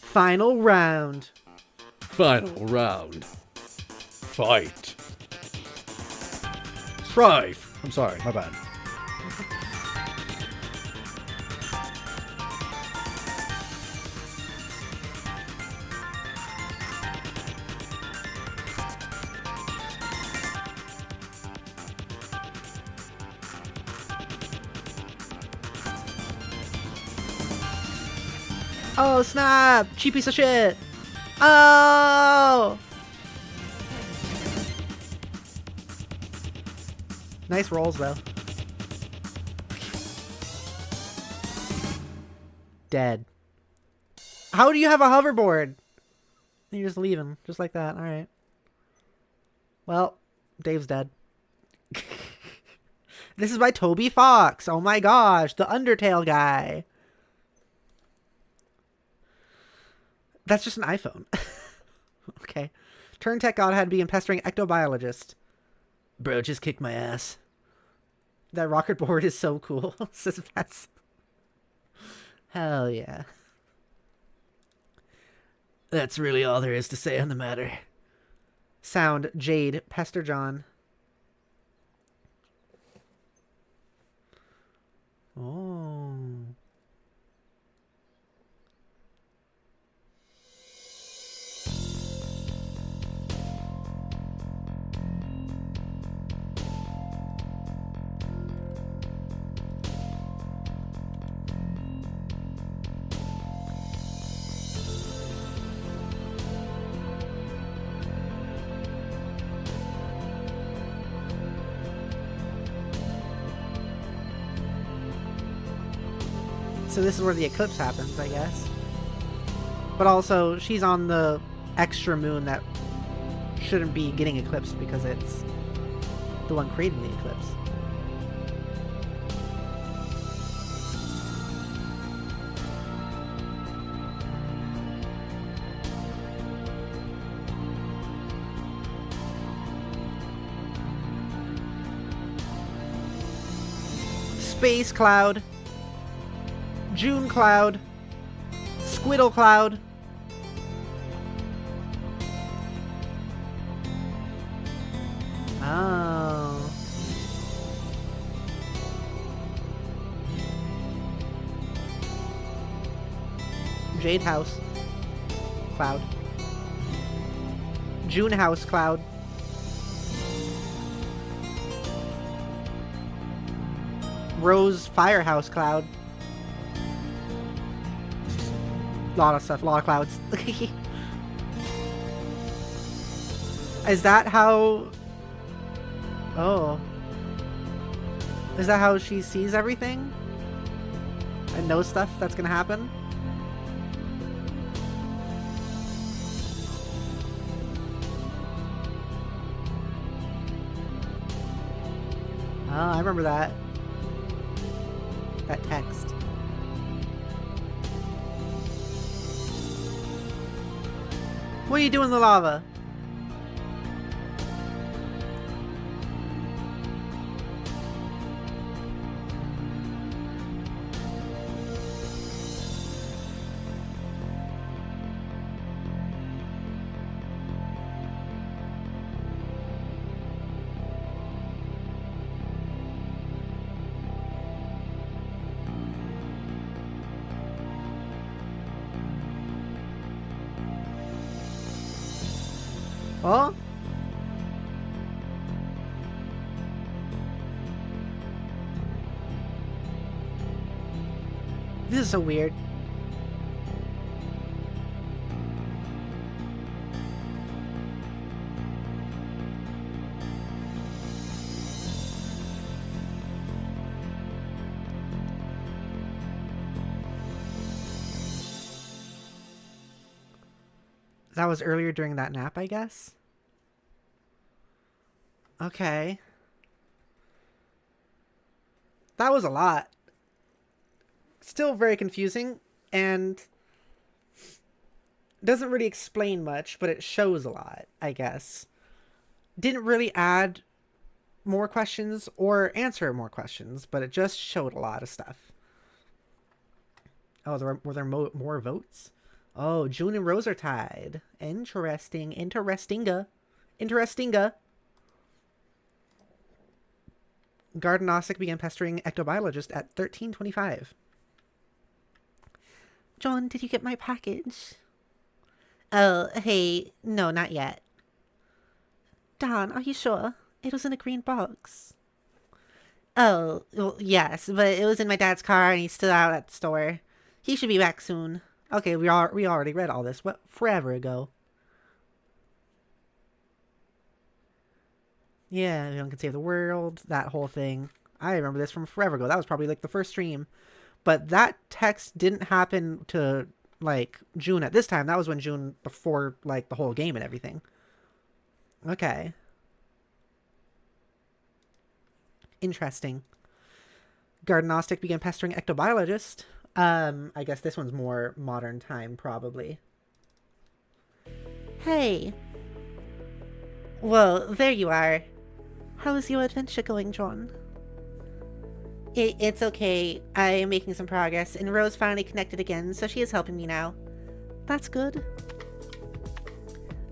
Final round. Final round. Fight. Strife. I'm sorry, my bad. Oh, snap! Cheap piece of shit! Oh! Nice rolls, though. Dead. How do you have a hoverboard? You just leave him, just like that. Alright. Well, Dave's dead. This is by Toby Fox. Oh my gosh, the Undertale guy. That's just an iPhone. Okay. Turn tech god had been pestering ectobiologist. Bro, just kicked my ass. That rocket board is so cool. Says Pets. Hell yeah. That's really all there is to say on the matter. Sound Jade Pester John. Oh. So this is where the eclipse happens, I guess. But also, she's on the extra moon that shouldn't be getting eclipsed because it's the one creating the eclipse. Space cloud, June cloud, Squiddle cloud. Oh. Jade house cloud, June house cloud. Rose Firehouse cloud. Lot of stuff, a lot of clouds. Is that how... Oh. Is that how she sees everything? And knows stuff that's gonna happen? Oh, I remember that. That text. What are you doing in the lava? Oh? This is so weird. That was earlier during that nap, I guess? Okay. That was a lot. Still very confusing, and doesn't really explain much, but it shows a lot, I guess. Didn't really add more questions or answer more questions, but it just showed a lot of stuff. Oh, were there more votes? Oh, June and Rose are tied. Interesting. Interestinga. Gardenostic began pestering ectobiologist at 13:25. John, did you get my package? Oh, hey, no, not yet. Don, are you sure? It was in a green box. Oh, well, yes, but it was in my dad's car and he's still out at the store. He should be back soon. Okay, we already read all this forever ago. Yeah, no one can save the world, that whole thing. I remember this from forever ago. That was probably like the first stream. But that text didn't happen to like June at this time. That was when June before like the whole game and everything. Okay. Interesting. Gardenostic began pestering ectobiologist. I guess this one's more modern time, probably. Hey. Well, there you are. How's your adventure going, John? It's okay. I am making some progress, and Rose finally connected again, so she is helping me now. That's good.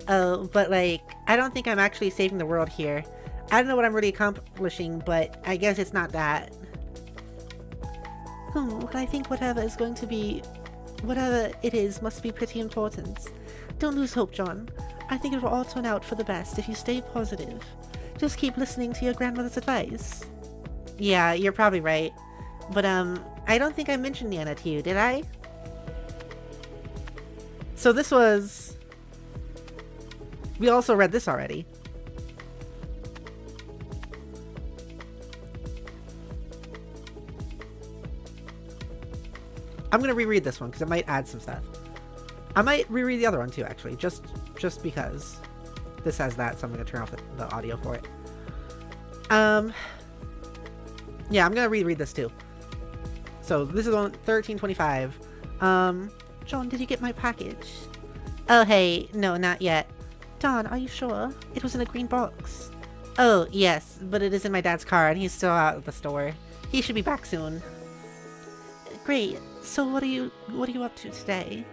Oh, but like, I don't think I'm actually saving the world here. I don't know what I'm really accomplishing, but I guess it's not that. Well, I think whatever it is must be pretty important. Don't lose hope, John. I think it will all turn out for the best if you stay positive. Just keep listening to your grandmother's advice. Yeah, you're probably right. But, I don't think I mentioned Nana to you, did I? So this was... We also read this already. I'm gonna reread this one because it might add some stuff. I might reread the other one too, actually, just because this has that, so I'm gonna turn off the audio for it. Yeah, I'm gonna reread this too. So this is on 1325. John, did you get my package? Oh, hey, no, not yet. Don, are you sure? It was in a green box. Oh, yes, but it is in my dad's car and he's still out of the store. He should be back soon. Great. So what are you up to today?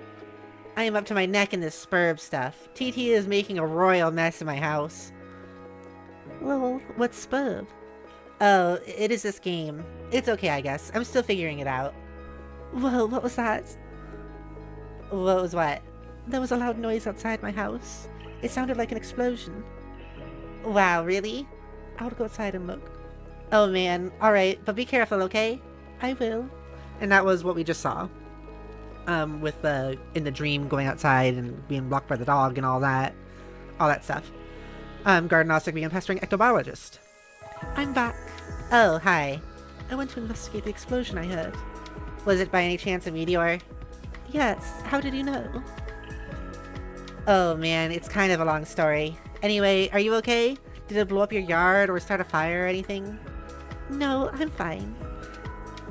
I am up to my neck in this birb stuff. TT is making a royal mess in my house. Well, what's birb? Oh, it is this game. It's okay, I guess. I'm still figuring it out. Whoa, what was that? What was what? There was a loud noise outside my house. It sounded like an explosion. Wow, really? I'll go outside and look. Oh man, alright, but be careful, okay? I will. And that was what we just saw. With in the dream going outside and being blocked by the dog and all that stuff. Gardenostic began pestering ectobiologist. I'm back. Oh, hi. I went to investigate the explosion I heard. Was it by any chance a meteor? Yes, how did you know? Oh man, it's kind of a long story. Anyway, are you okay? Did it blow up your yard or start a fire or anything? No, I'm fine.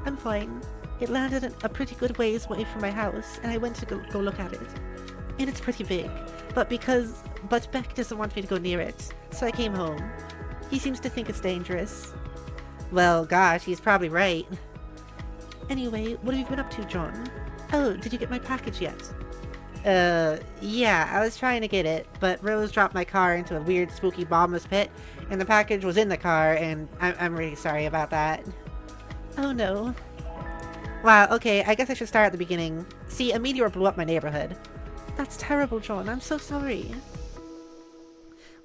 I'm fine. It landed a pretty good ways away from my house, and I went to go look at it. And it's pretty big, but Beck doesn't want me to go near it, so I came home. He seems to think it's dangerous. Well, gosh, he's probably right. Anyway, what have you been up to, John? Oh, did you get my package yet? Yeah, I was trying to get it, but Rose dropped my car into a weird, spooky, bottomless pit, and the package was in the car, and I'm really sorry about that. Oh no. Wow, okay, I guess I should start at the beginning. See, a meteor blew up my neighborhood. That's terrible, John. I'm so sorry.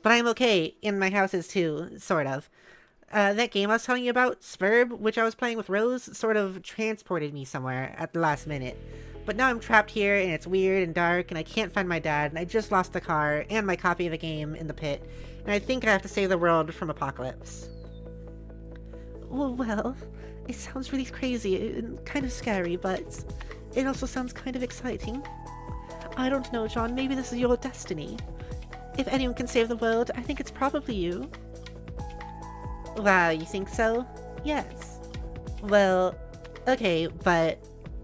But I'm okay. And my house is too, sort of. That game I was telling you about, Spurb, which I was playing with Rose, sort of transported me somewhere at the last minute. But now I'm trapped here, and it's weird and dark, and I can't find my dad, and I just lost the car and my copy of the game in the pit, and I think I have to save the world from apocalypse. Well, it sounds really crazy and kind of scary, but it also sounds kind of exciting. I don't know, John, maybe this is your destiny. If anyone can save the world, I think it's probably you. Wow, you think so? Yes. Well, okay, but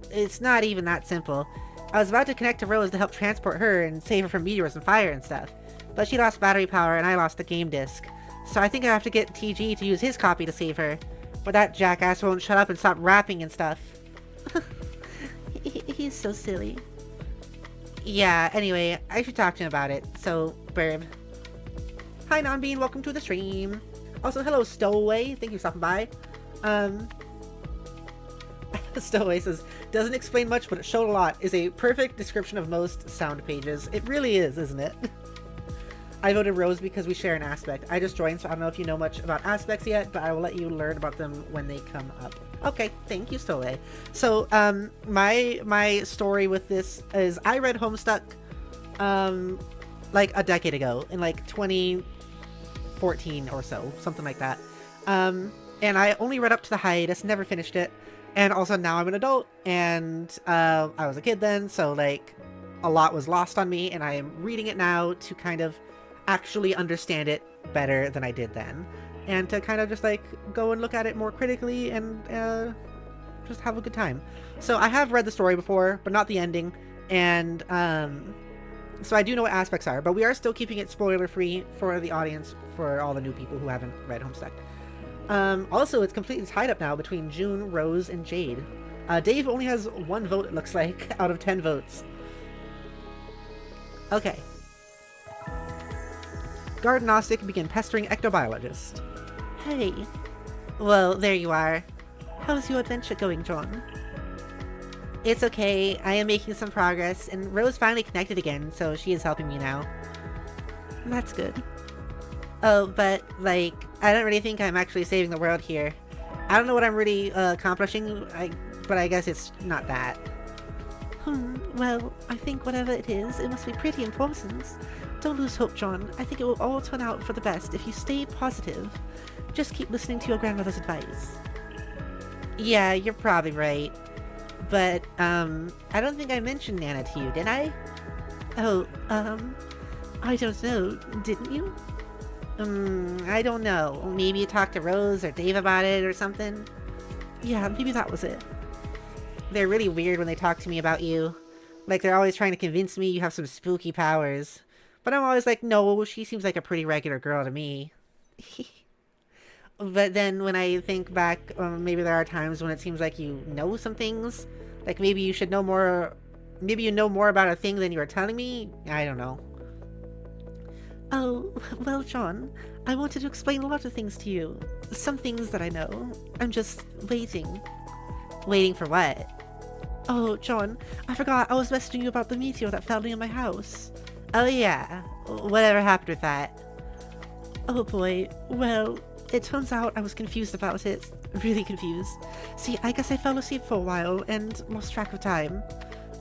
it's not even that simple. I was about to connect to Rose to help transport her and save her from meteors and fire and stuff, but she lost battery power and I lost the game disc. So I think I have to get TG to use his copy to save her, but that jackass won't shut up and stop rapping and stuff. He's so silly. Yeah, anyway, I should talk to him about it, so, Birb. Hi, Nonbean, welcome to the stream. Also, hello, Stowaway, thank you for stopping by. Stowaway says, doesn't explain much, but it showed a lot. Is a perfect description of most sound pages. It really is, isn't it? I voted Rose because we share an aspect. I just joined, so I don't know if you know much about aspects yet, but I will let you learn about them when they come up. Okay, thank you, Stowaway. So, my story with this is I read Homestuck, like a decade ago, in like 2014 or so, something like that. And I only read up to the hiatus, never finished it. And also now I'm an adult, and I was a kid then, so like a lot was lost on me, and I am reading it now to kind of actually understand it better than I did then, and to kind of just like go and look at it more critically and just have a good time. So I have read the story before, but not the ending, and so I do know what aspects are, but we are still keeping it spoiler free for the audience, for all the new people who haven't read Homestuck. Also, it's completely tied up now between June, Rose, and Jade. Dave only has 1 vote, it looks like, out of 10 votes. Okay. Gardenostic began pestering ectobiologist. Hey. Well, there you are. How's your adventure going, John? It's okay. I am making some progress, and Rose finally connected again, so she is helping me now. That's good. Oh, but, like, I don't really think I'm actually saving the world here. I don't know what I'm really accomplishing, but I guess it's not that. Well, I think whatever it is, it must be pretty important. Don't lose hope, John. I think it will all turn out for the best if you stay positive. Just keep listening to your grandmother's advice. Yeah, you're probably right. But, I don't think I mentioned Nana to you, did I? Oh, I don't know. Didn't you? I don't know. Maybe you talked to Rose or Dave about it or something? Yeah, maybe that was it. They're really weird when they talk to me about you. Like, they're always trying to convince me you have some spooky powers. But I'm always like, no, she seems like a pretty regular girl to me. But then when I think back, maybe there are times when it seems like you know some things. Like, maybe you should know more. Maybe you know more about a thing than you are telling me. I don't know. Oh, well, John, I wanted to explain a lot of things to you. Some things that I know. I'm just waiting. Waiting for what? Oh, John, I forgot I was messaging you about the meteor that fell near my house. Oh yeah, whatever happened with that? Oh boy, well, it turns out I was confused about it. Really confused. See, I guess I fell asleep for a while and lost track of time.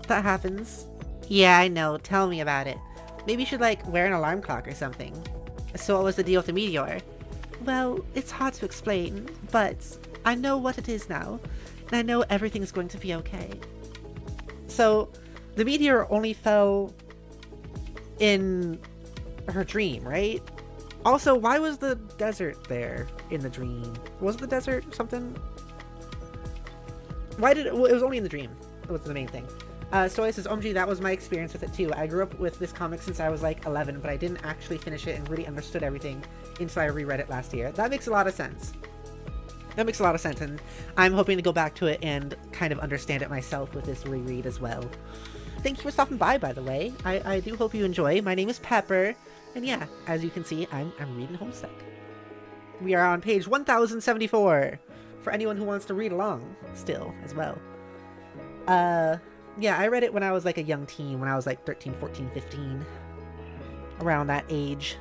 That happens. Yeah, I know. Tell me about it. Maybe you should, like, wear an alarm clock or something. So what was the deal with the meteor? Well, it's hard to explain, but I know what it is now, and I know everything's going to be okay. So, the meteor only fell in her dream, right? Also, why was the desert there in the dream? Was the desert something? Why did it... Well, it was only in the dream. That was the main thing. Stoy says, OMG, that was my experience with it too. I grew up with this comic since I was like 11, but I didn't actually finish it and really understood everything until I reread it last year. That makes a lot of sense. That makes a lot of sense, and I'm hoping to go back to it and kind of understand it myself with this reread as well. Thank you for stopping by the way. I do hope you enjoy. My name is Pepper, and yeah, as you can see, I'm reading Homestuck. We are on page 1074, for anyone who wants to read along still as well. Yeah, I read it when I was like a young teen, when I was like 13, 14, 15. Around that age.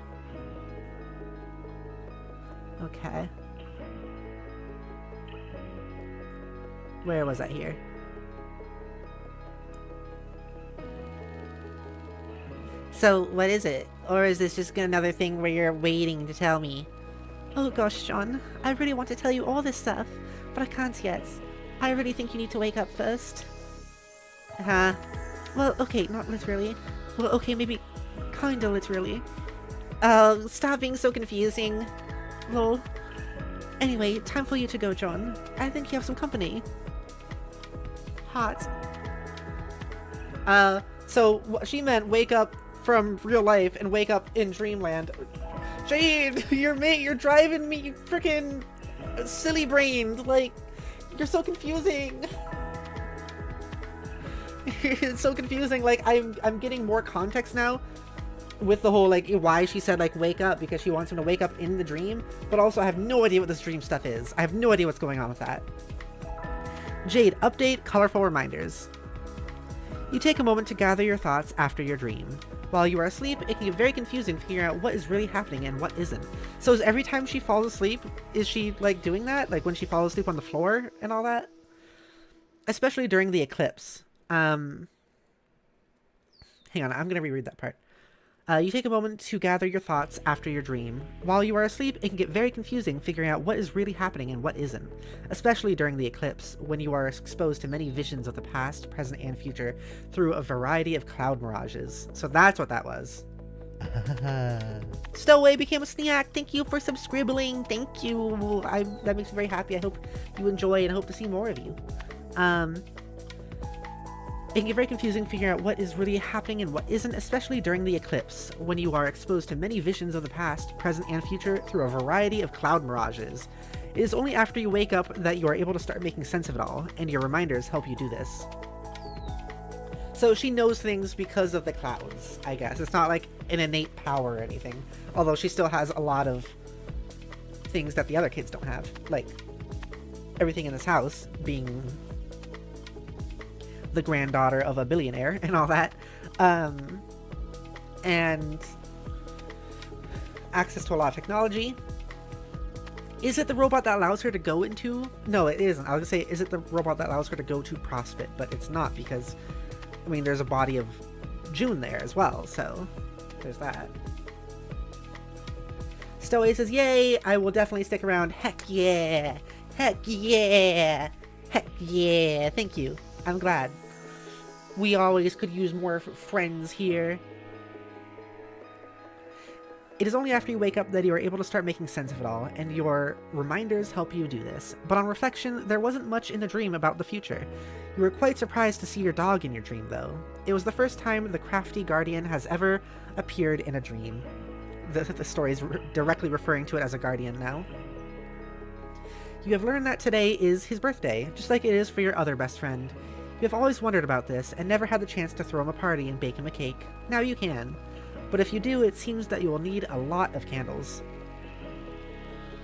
Okay. Where was I here? So, what is it? Or is this just another thing where you're waiting to tell me? Oh gosh, John. I really want to tell you all this stuff, but I can't yet. I really think you need to wake up first. Huh? Well, okay, not literally. Well, okay, maybe kinda literally. Oh, stop being so confusing. Lol. Anyway, time for you to go, John. I think you have some company. Hot. So what she meant, wake up from real life and wake up in dreamland. Jade, you're driving me freaking silly brained. Like, you're so confusing. It's so confusing. Like, I'm getting more context now with the whole, like, why she said, like, wake up, because she wants him to wake up in the dream, but also I have no idea what this dream stuff is. I have no idea what's going on with that. Jade, update, colorful reminders. You take a moment to gather your thoughts after your dream. While you are asleep, it can get very confusing figuring out what is really happening and what isn't. So is every time she falls asleep, is she, like, doing that? Like, when she falls asleep on the floor and all that? Especially during the eclipse. Hang on, I'm gonna reread that part. You take a moment to gather your thoughts after your dream. While you are asleep, it can get very confusing figuring out what is really happening and what isn't, especially during the eclipse, when you are exposed to many visions of the past, present, and future through a variety of cloud mirages. So that's what that was. Stowaway became a snack. Thank you for subscribbling. Thank you. That makes me very happy. I hope you enjoy and I hope to see more of you. It can get very confusing figuring out what is really happening and what isn't, especially during the eclipse, when you are exposed to many visions of the past, present, and future through a variety of cloud mirages. It is only after you wake up that you are able to start making sense of it all, and your reminders help you do this. So she knows things because of the clouds, I guess. It's not like an innate power or anything, although she still has a lot of things that the other kids don't have, like everything in this house being the granddaughter of a billionaire and all that, and access to a lot of technology. Is it the robot that allows her to go into? No, it isn't. I was gonna say, is it the robot that allows her to go to CrossFit? But it's not, because, I mean, there's a body of June there as well, so there's that. Stowaway says, yay, I will definitely stick around. Heck yeah! Heck yeah! Heck yeah! Thank you. I'm glad. We always could use more friends here. It is only after you wake up that you are able to start making sense of it all, and your reminders help you do this. But on reflection, there wasn't much in the dream about the future. You were quite surprised to see your dog in your dream, though. It was the first time the crafty guardian has ever appeared in a dream. The story is directly referring to it as a guardian now. You have learned that today is his birthday, just like it is for your other best friend. You have always wondered about this, and never had the chance to throw him a party and bake him a cake. Now you can. But if you do, it seems that you will need a lot of candles.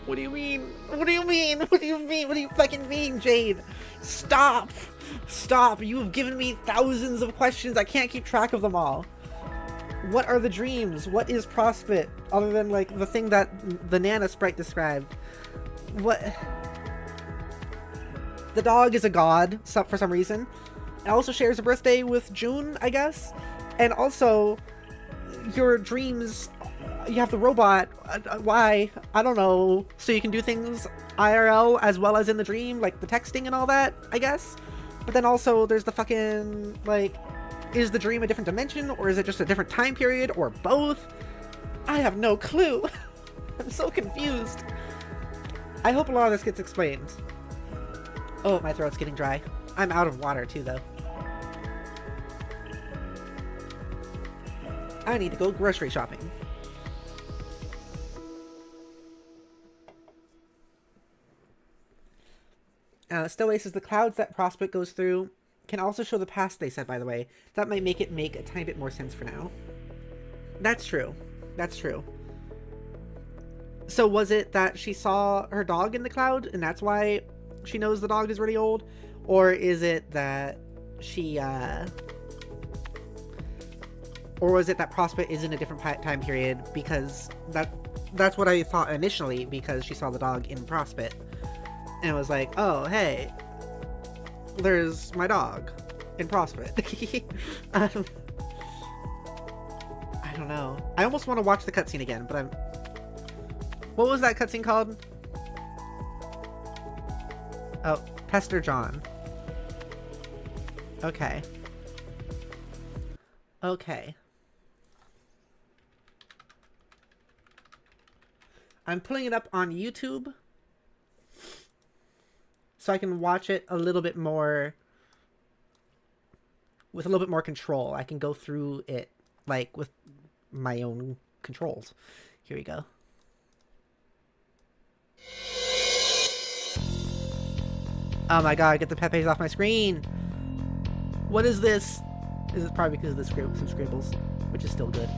What do you mean? What do you mean? What do you mean? What do you fucking mean, Jade? Stop! Stop! You have given me thousands of questions. I can't keep track of them all. What are the dreams? What is Prospect? Other than, like, the thing that the Nana sprite described. What? The dog is a god, for some reason. It also shares a birthday with June, I guess. And also, your dreams, you have the robot. Why? I don't know. So you can do things IRL as well as in the dream, like the texting and all that, I guess. But then also there's the fucking, like, is the dream a different dimension, or is it just a different time period, or both? I have no clue. I'm so confused. I hope a lot of this gets explained. Oh, my throat's getting dry. I'm out of water too, though. I need to go grocery shopping. Stowaway says the clouds that Prospect goes through can also show the past, they said, by the way. That might make it make a tiny bit more sense for now. That's true. That's true. So was it that she saw her dog in the cloud, and that's why she knows the dog is really old? Or is it that she, or was it that Prospect is in a different time period, because that's what I thought initially, because she saw the dog in Prospect. And it was like, oh, hey, there's my dog in Prospect. I don't know. I almost want to watch the cutscene again, but I'm... What was that cutscene called? Oh, Pester John. Okay. Okay. I'm pulling it up on YouTube so I can watch it a little bit more with a little bit more control. I can go through it like with my own controls. Here we go. Oh my god, get the Pepe's off my screen. What is this? This is probably because of the some scribbles, which is still good.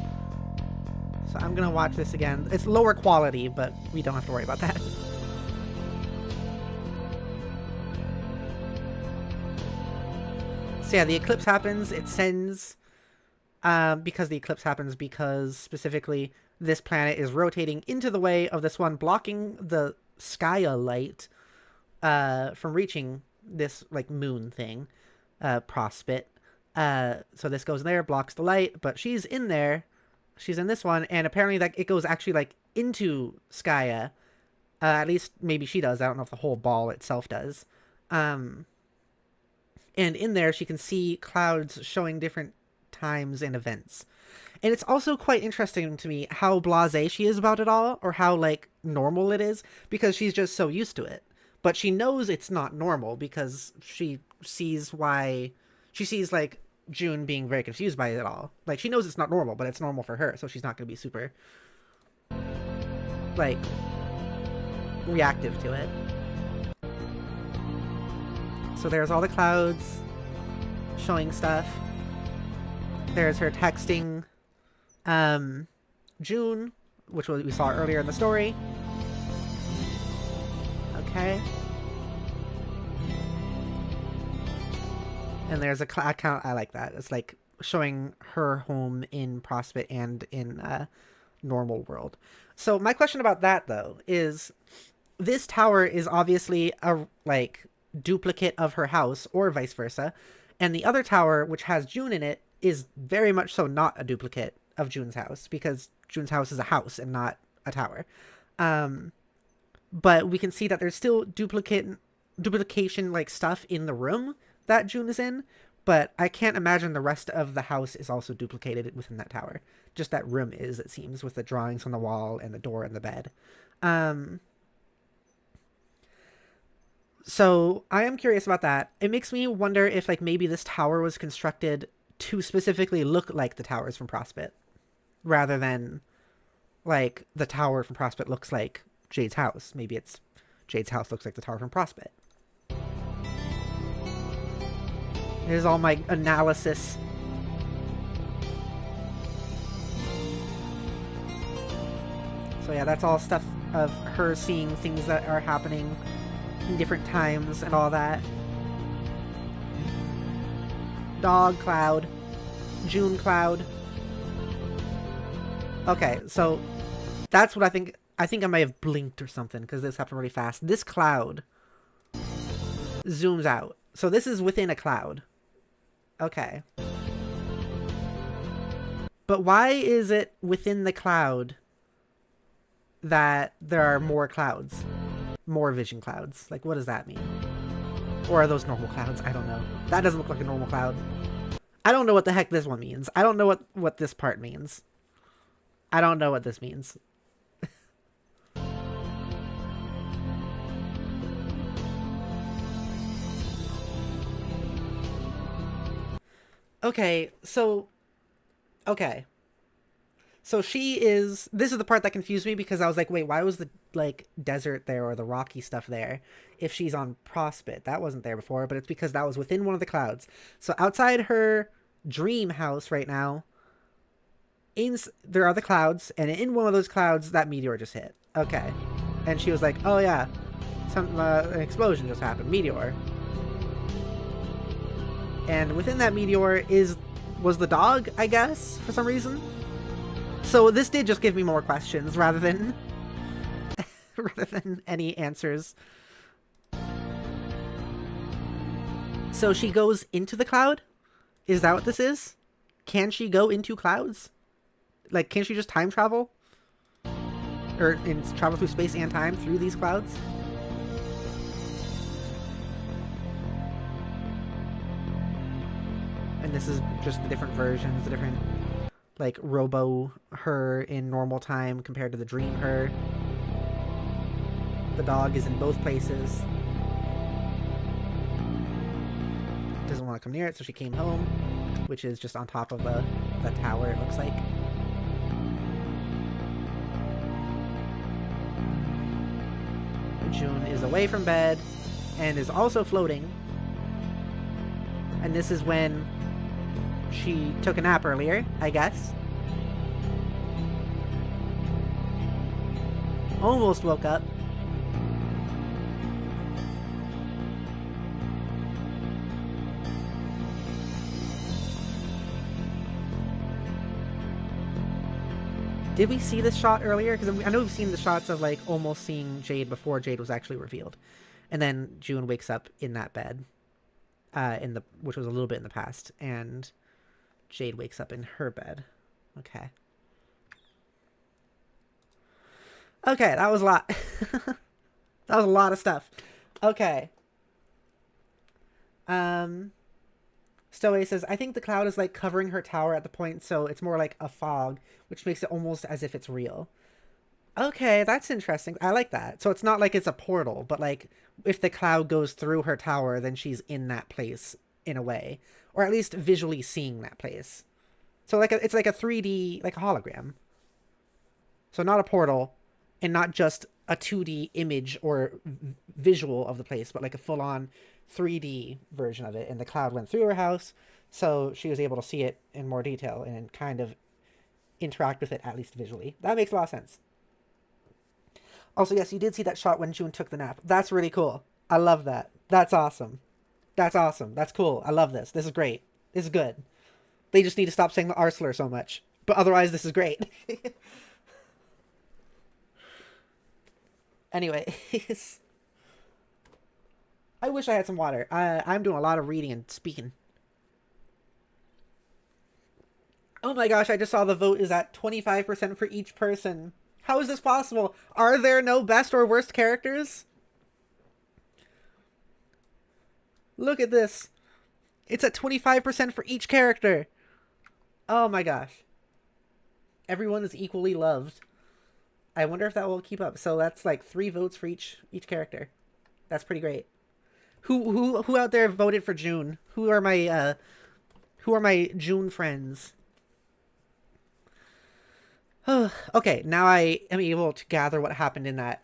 So I'm gonna watch this again. It's lower quality, but we don't have to worry about that. So yeah, the eclipse happens. It sends, because the eclipse happens because specifically this planet is rotating into the way of this one, blocking the Skya light from reaching this like moon thing, Prospect. So this goes there, blocks the light, but she's in there. She's in this one, and apparently that it goes actually like into Skya. At least maybe she does. I don't know if the whole ball itself does. And in there, she can see clouds showing different times and events. And it's also quite interesting to me how blasé she is about it all, or how, like, normal it is, because she's just so used to it. But she knows it's not normal because she sees why... She sees, like, June being very confused by it all. Like, she knows it's not normal, but it's normal for her, so she's not going to be super, like, reactive to it. So there's all the clouds showing stuff. There's her texting June, which we saw earlier in the story. Okay. And there's a account. I like that. It's like showing her home in Prospect and in normal world. So my question about that, though, is this tower is obviously a, like, duplicate of her house, or vice versa, and the other tower, which has June in it, is very much so not a duplicate of June's house, because June's house is a house and not a tower. But we can see that there's still duplication like stuff in the room, that June is in, but I can't imagine the rest of the house is also duplicated within that tower. Just that room is, it seems, with the drawings on the wall and the door and the bed. So I am curious about that. It makes me wonder if like maybe this tower was constructed to specifically look like the towers from Prospect, rather than like the tower from Prospect looks like Jade's house. Maybe it's Jade's house looks like the tower from Prospect. Here's all my analysis. So yeah, that's all stuff of her seeing things that are happening in different times and all that. Dog cloud. June cloud. Okay, so that's what I think. I think I may have blinked or something because this happened really fast. This cloud zooms out. So this is within a cloud. Okay. But why is it within the cloud that there are more clouds? More vision clouds. Like, what does that mean? Or are those normal clouds? I don't know. That doesn't look like a normal cloud. I don't know what the heck this one means. I don't know what this part means. I don't know what this means. Okay, so... Okay. So she is... This is the part that confused me because I was like, wait, why was the, like, desert there or the rocky stuff there if she's on Prospect? That wasn't there before, but it's because that was within one of the clouds. So outside her dream house right now, there are the clouds, and in one of those clouds, that meteor just hit. Okay. And she was like, oh yeah, an explosion just happened. Meteor. And within that meteor was the dog, I guess, for some reason. So this did just give me more questions rather than any answers. So she goes into the cloud? Is that what this is? Can she go into clouds? Like, can she just time travel? Or travel through space and time through these clouds? And this is just the different versions, the different, like, robo her in normal time compared to the dream her. The dog is in both places. Doesn't want to come near it, so she came home, which is just on top of the tower, it looks like. June is away from bed and is also floating. And this is when she took a nap earlier, I guess. Almost woke up. Did we see this shot earlier? Because I know we've seen the shots of, like, almost seeing Jade before Jade was actually revealed. And then June wakes up in that bed, which was a little bit in the past, and Jade wakes up in her bed. Okay. Okay, that was a lot. That was a lot of stuff. Okay. Stowaway says, I think the cloud is like covering her tower at the point, so it's more like a fog, which makes it almost as if it's real. Okay, that's interesting. I like that. So it's not like it's a portal, but like if the cloud goes through her tower, then she's in that place in a way, or at least visually seeing that place. So like it's like a 3D, like a hologram. So not a portal, and not just a 2D image or visual of the place, but like a full-on 3D version of it. And the cloud went through her house, so she was able to see it in more detail and kind of interact with it, at least visually. That makes a lot of sense. Also, yes, you did see that shot when June took the nap. That's really cool. I love that. That's awesome. That's awesome. That's cool. I love this. This is great. This is good. They just need to stop saying the R slur so much. But otherwise, this is great. Anyway, I wish I had some water. I'm doing a lot of reading and speaking. Oh my gosh, I just saw the vote is at 25% for each person. How is this possible? Are there no best or worst characters? Look at this. It's at 25% for each character. Oh my gosh. Everyone is equally loved. I wonder if that will keep up. So that's like 3 votes for each character. That's pretty great. Who out there voted for June? Who are my June friends? Okay, now I am able to gather what happened in that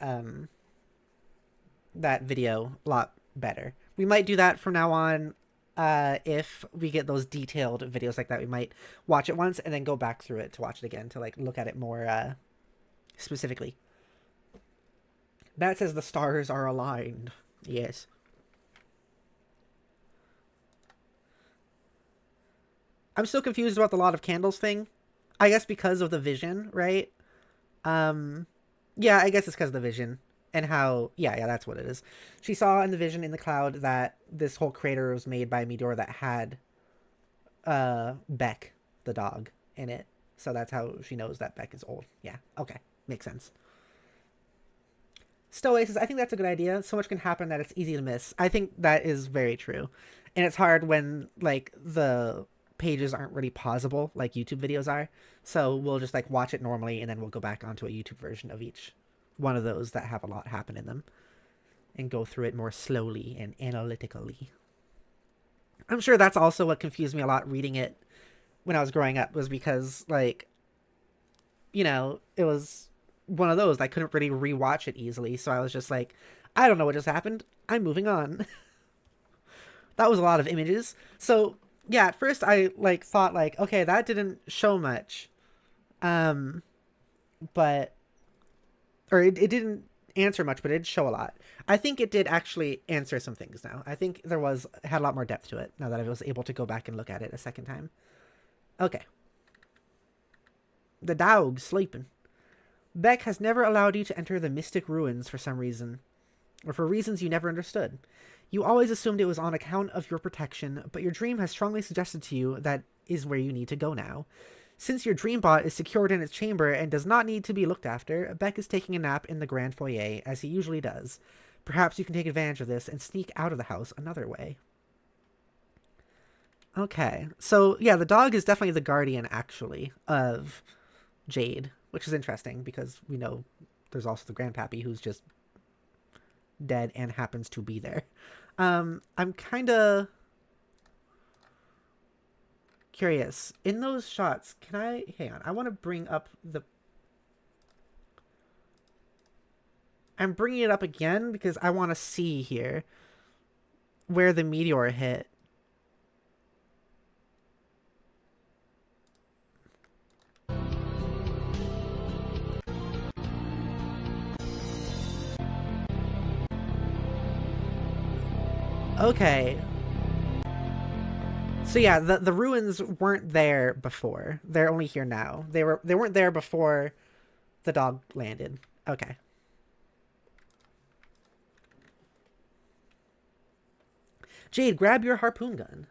video a lot better. We might do that from now on. If we get those detailed videos like that, we might watch it once and then go back through it to watch it again to like look at it more specifically. That says the stars are aligned. Yes. I'm still confused about the lot of candles thing. I guess because of the vision, right? Yeah, I guess it's because of the vision. And how, yeah, that's what it is. She saw in the vision in the cloud that this whole crater was made by a meteor that had Beck, the dog, in it. So that's how she knows that Beck is old. Yeah, okay. Makes sense. Stowaway says, I think that's a good idea. So much can happen that it's easy to miss. I think that is very true. And it's hard when, like, the pages aren't really pausable like YouTube videos are. So we'll just, like, watch it normally and then we'll go back onto a YouTube version of each one of those that have a lot happen in them and go through it more slowly and analytically. I'm sure that's also what confused me a lot reading it when I was growing up, was because, like, you know, it was one of those I couldn't really rewatch it easily, so I was just like, I don't know what just happened, I'm moving on. That was a lot of images. So yeah, at first I like thought like, okay, that didn't show much, but or it didn't answer much, but it did show a lot. I think it did actually answer some things now. I think had a lot more depth to it now that I was able to go back and look at it a second time. Okay. The dog's sleeping. Beck has never allowed you to enter the mystic ruins for some reason, or for reasons you never understood. You always assumed it was on account of your protection, but your dream has strongly suggested to you that is where you need to go now. Since your dream bot is secured in its chamber and does not need to be looked after, Beck is taking a nap in the grand foyer, as he usually does. Perhaps you can take advantage of this and sneak out of the house another way. Okay, so yeah, the dog is definitely the guardian, actually, of Jade, which is interesting because we know there's also the grandpappy who's just dead and happens to be there. I'm kind of curious. In those shots, can I... Hang on. I want to bring up the... I'm bringing it up again because I want to see here where the meteor hit. Okay. So yeah, the ruins weren't there before. They're only here now. They weren't there before the dog landed. Okay. Jade, grab your harpoon gun.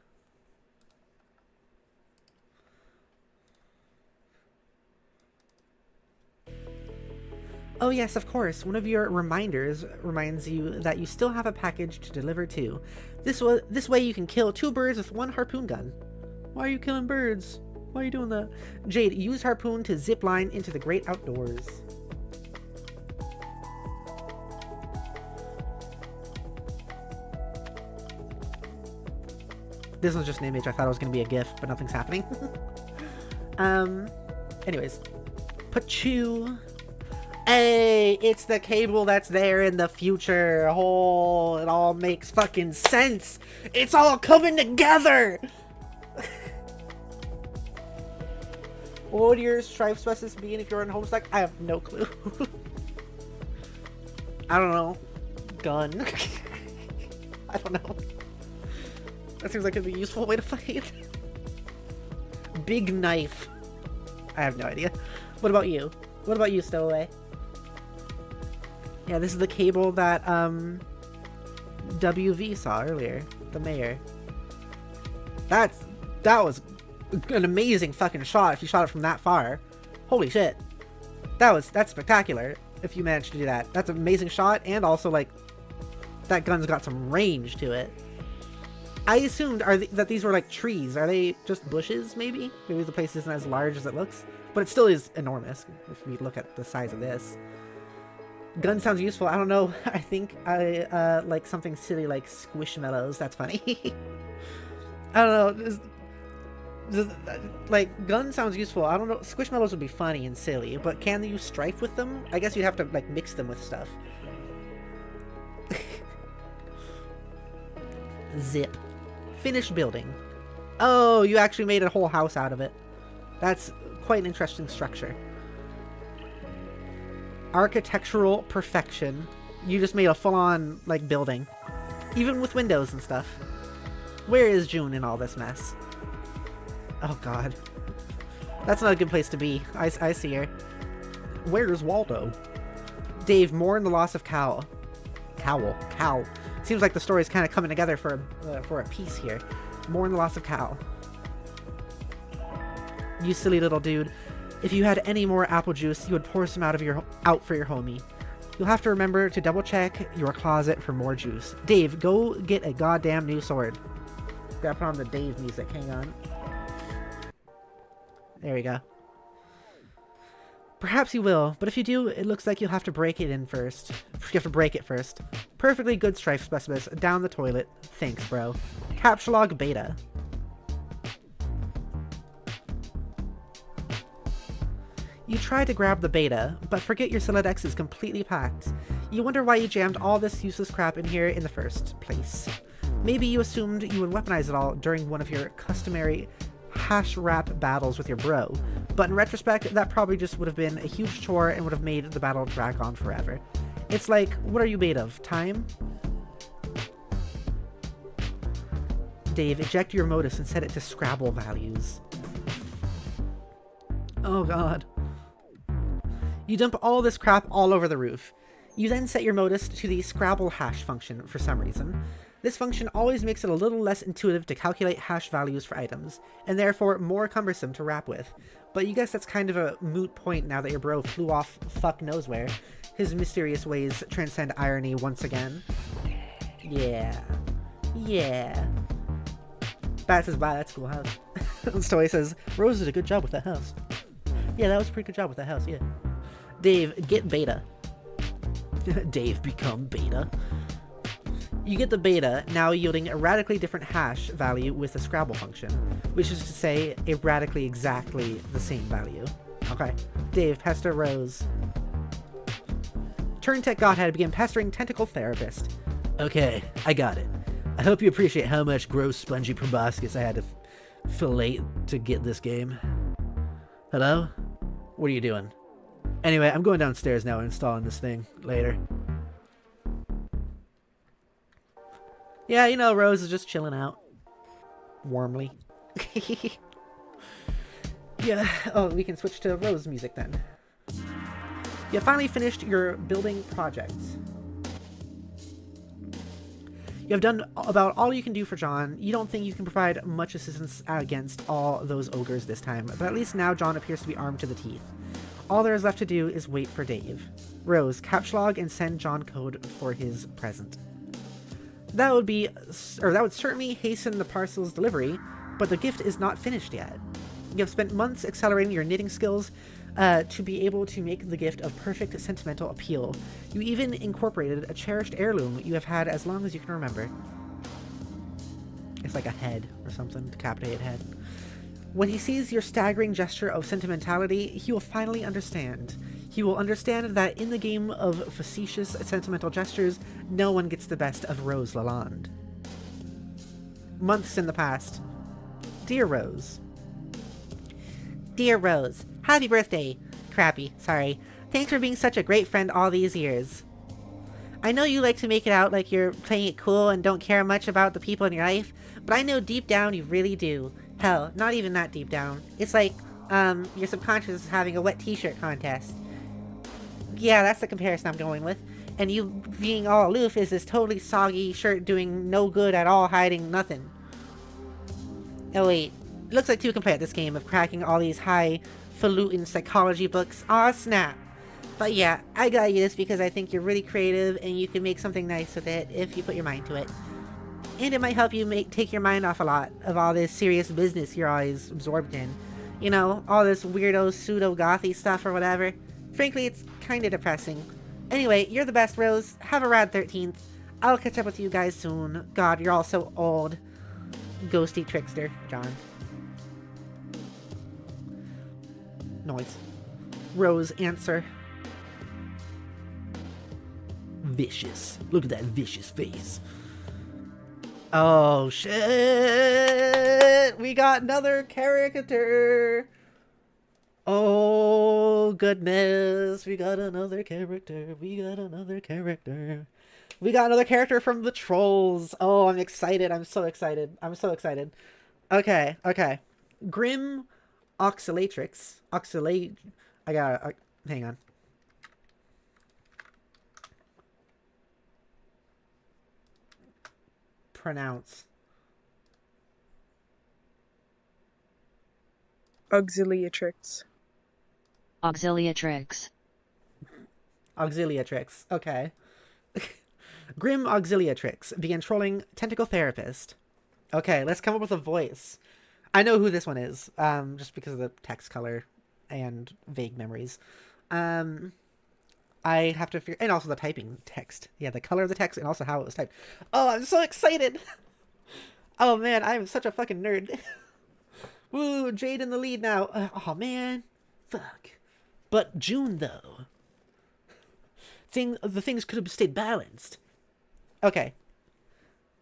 Oh yes, of course. One of your reminders reminds you that you still have a package to deliver too. This way you can kill 2 birds with 1 harpoon gun. Why are you killing birds? Why are you doing that? Jade, use harpoon to zip line into the great outdoors. This was just an image. I thought it was going to be a GIF, but nothing's happening. Anyways. Pachu. Hey, it's the cable that's there in the future. Oh, it all makes fucking sense. It's all coming together. What would your strife specialist be if you're in Homestuck? I have no clue. I don't know. Gun. I don't know. That seems like it'd be a useful way to fight. Big knife. I have no idea. What about you? What about you, Stowaway? Yeah, this is the cable that WV saw earlier. The mayor. That was an amazing fucking shot if you shot it from that far. Holy shit. That's spectacular if you managed to do that. That's an amazing shot, and also like that gun's got some range to it. I assumed that these were like trees. Are they just bushes, maybe? Maybe the place isn't as large as it looks. But it still is enormous if we look at the size of this. Gun sounds useful. I don't know. I think I like something silly like Squishmallows. That's funny. I don't know. Like, gun sounds useful. I don't know. Squishmallows would be funny and silly, but can you strife with them? I guess you'd have to like mix them with stuff. Zip. Finished building. Oh, you actually made a whole house out of it. That's quite an interesting structure. Architectural perfection. You just made a full-on, like, building. Even with windows and stuff. Where is June in all this mess? Oh, God. That's not a good place to be. I see her. Where's Waldo? Dave, mourn the loss of Cal. Cal. Seems like the story's kind of coming together for a piece here. Mourn the loss of Cal. You silly little dude. If you had any more apple juice, you would pour some out for your homie. You'll have to remember to double check your closet for more juice. Dave, go get a goddamn new sword. Gotta put on the Dave music. Hang on. There we go. Perhaps you will, but if you do, it looks like you'll have to break it first. You have to break it first. Perfectly good strife specimens down the toilet. Thanks, bro. Capture log beta. You try to grab the beta, but forget your Silodex is completely packed. You wonder why you jammed all this useless crap in here in the first place. Maybe you assumed you would weaponize it all during one of your customary hash rap battles with your bro, but in retrospect, that probably just would have been a huge chore and would have made the battle drag on forever. It's like, what are you made of? Time? Dave, eject your modus and set it to Scrabble values. Oh god. You dump all this crap all over the roof. You then set your modus to the Scrabble hash function for some reason. This function always makes it a little less intuitive to calculate hash values for items, and therefore more cumbersome to rap with. But you guess that's kind of a moot point now that your bro flew off fuck knows where. His mysterious ways transcend irony once again. Yeah. Bat says, bye, that's a cool house. Stoy says, Rose did a good job with that house. Yeah, that was a pretty good job with that house, yeah. Dave, get beta. Dave, become beta. You get the beta, now yielding a radically different hash value with the Scrabble function, which is to say, a radically exactly the same value. Okay. Dave, pester Rose. Turn Tech Godhead begin pestering Tentacle Therapist. Okay, I got it. I hope you appreciate how much gross spongy proboscis I had to fillet to get this game. Hello? What are you doing? Anyway, I'm going downstairs now and installing this thing later. Yeah, you know, Rose is just chilling out. Warmly. Yeah, oh, we can switch to Rose music then. You finally finished your building project. You have done about all you can do for John. You don't think you can provide much assistance against all those ogres this time, but at least now John appears to be armed to the teeth. All there is left to do is wait for Dave. Rose, capture log and send John code for his present. That would certainly hasten the parcel's delivery, but the gift is not finished yet. You have spent months accelerating your knitting skills to be able to make the gift of perfect sentimental appeal. You even incorporated a cherished heirloom you have had as long as you can remember. It's like a head or something, decapitated head. When he sees your staggering gesture of sentimentality, he will finally understand. He will understand that in the game of facetious sentimental gestures, no one gets the best of Rose Lalonde. Months in the past. Dear Rose. Dear Rose, happy birthday. Crappy, sorry. Thanks for being such a great friend all these years. I know you like to make it out like you're playing it cool and don't care much about the people in your life, but I know deep down you really do. Hell, not even that deep down. It's like, your subconscious is having a wet t-shirt contest. Yeah, that's the comparison I'm going with. And you being all aloof is this totally soggy shirt doing no good at all, hiding nothing. Oh wait, it looks like two can play at this game of cracking all these highfalutin psychology books. Aw, snap. But yeah, I got you this because I think you're really creative and you can make something nice with it if you put your mind to it. And it might help you take your mind off a lot of all this serious business you're always absorbed in. You know, all this weirdo pseudo-gothy stuff or whatever. Frankly, it's kind of depressing. Anyway, you're the best, Rose. Have a rad 13th. I'll catch up with you guys soon. God, you're all so old. Ghosty trickster, John. Noise. Rose, answer. Vicious. Look at that vicious face. Oh, shit! We got another character! Oh, goodness. We got another character. We got another character. We got another character from the Trolls. Oh, I'm excited. I'm so excited. I'm so excited. Okay, okay. Grim Oscillatrix. I gotta... hang on. Pronounce. Auxiliatrix. Auxiliatrix. Auxiliatrix. Okay. Grim Auxiliatrix began trolling Tentacle Therapist. Okay, let's come up with a voice. I know who this one is, just because of the text color and vague memories. I have to figure... And also the typing text. Yeah, the color of the text and also how it was typed. Oh, I'm so excited! Oh, man, I am such a fucking nerd. Woo, Jade in the lead now. Oh, man. Fuck. But June, though. The things could have stayed balanced. Okay.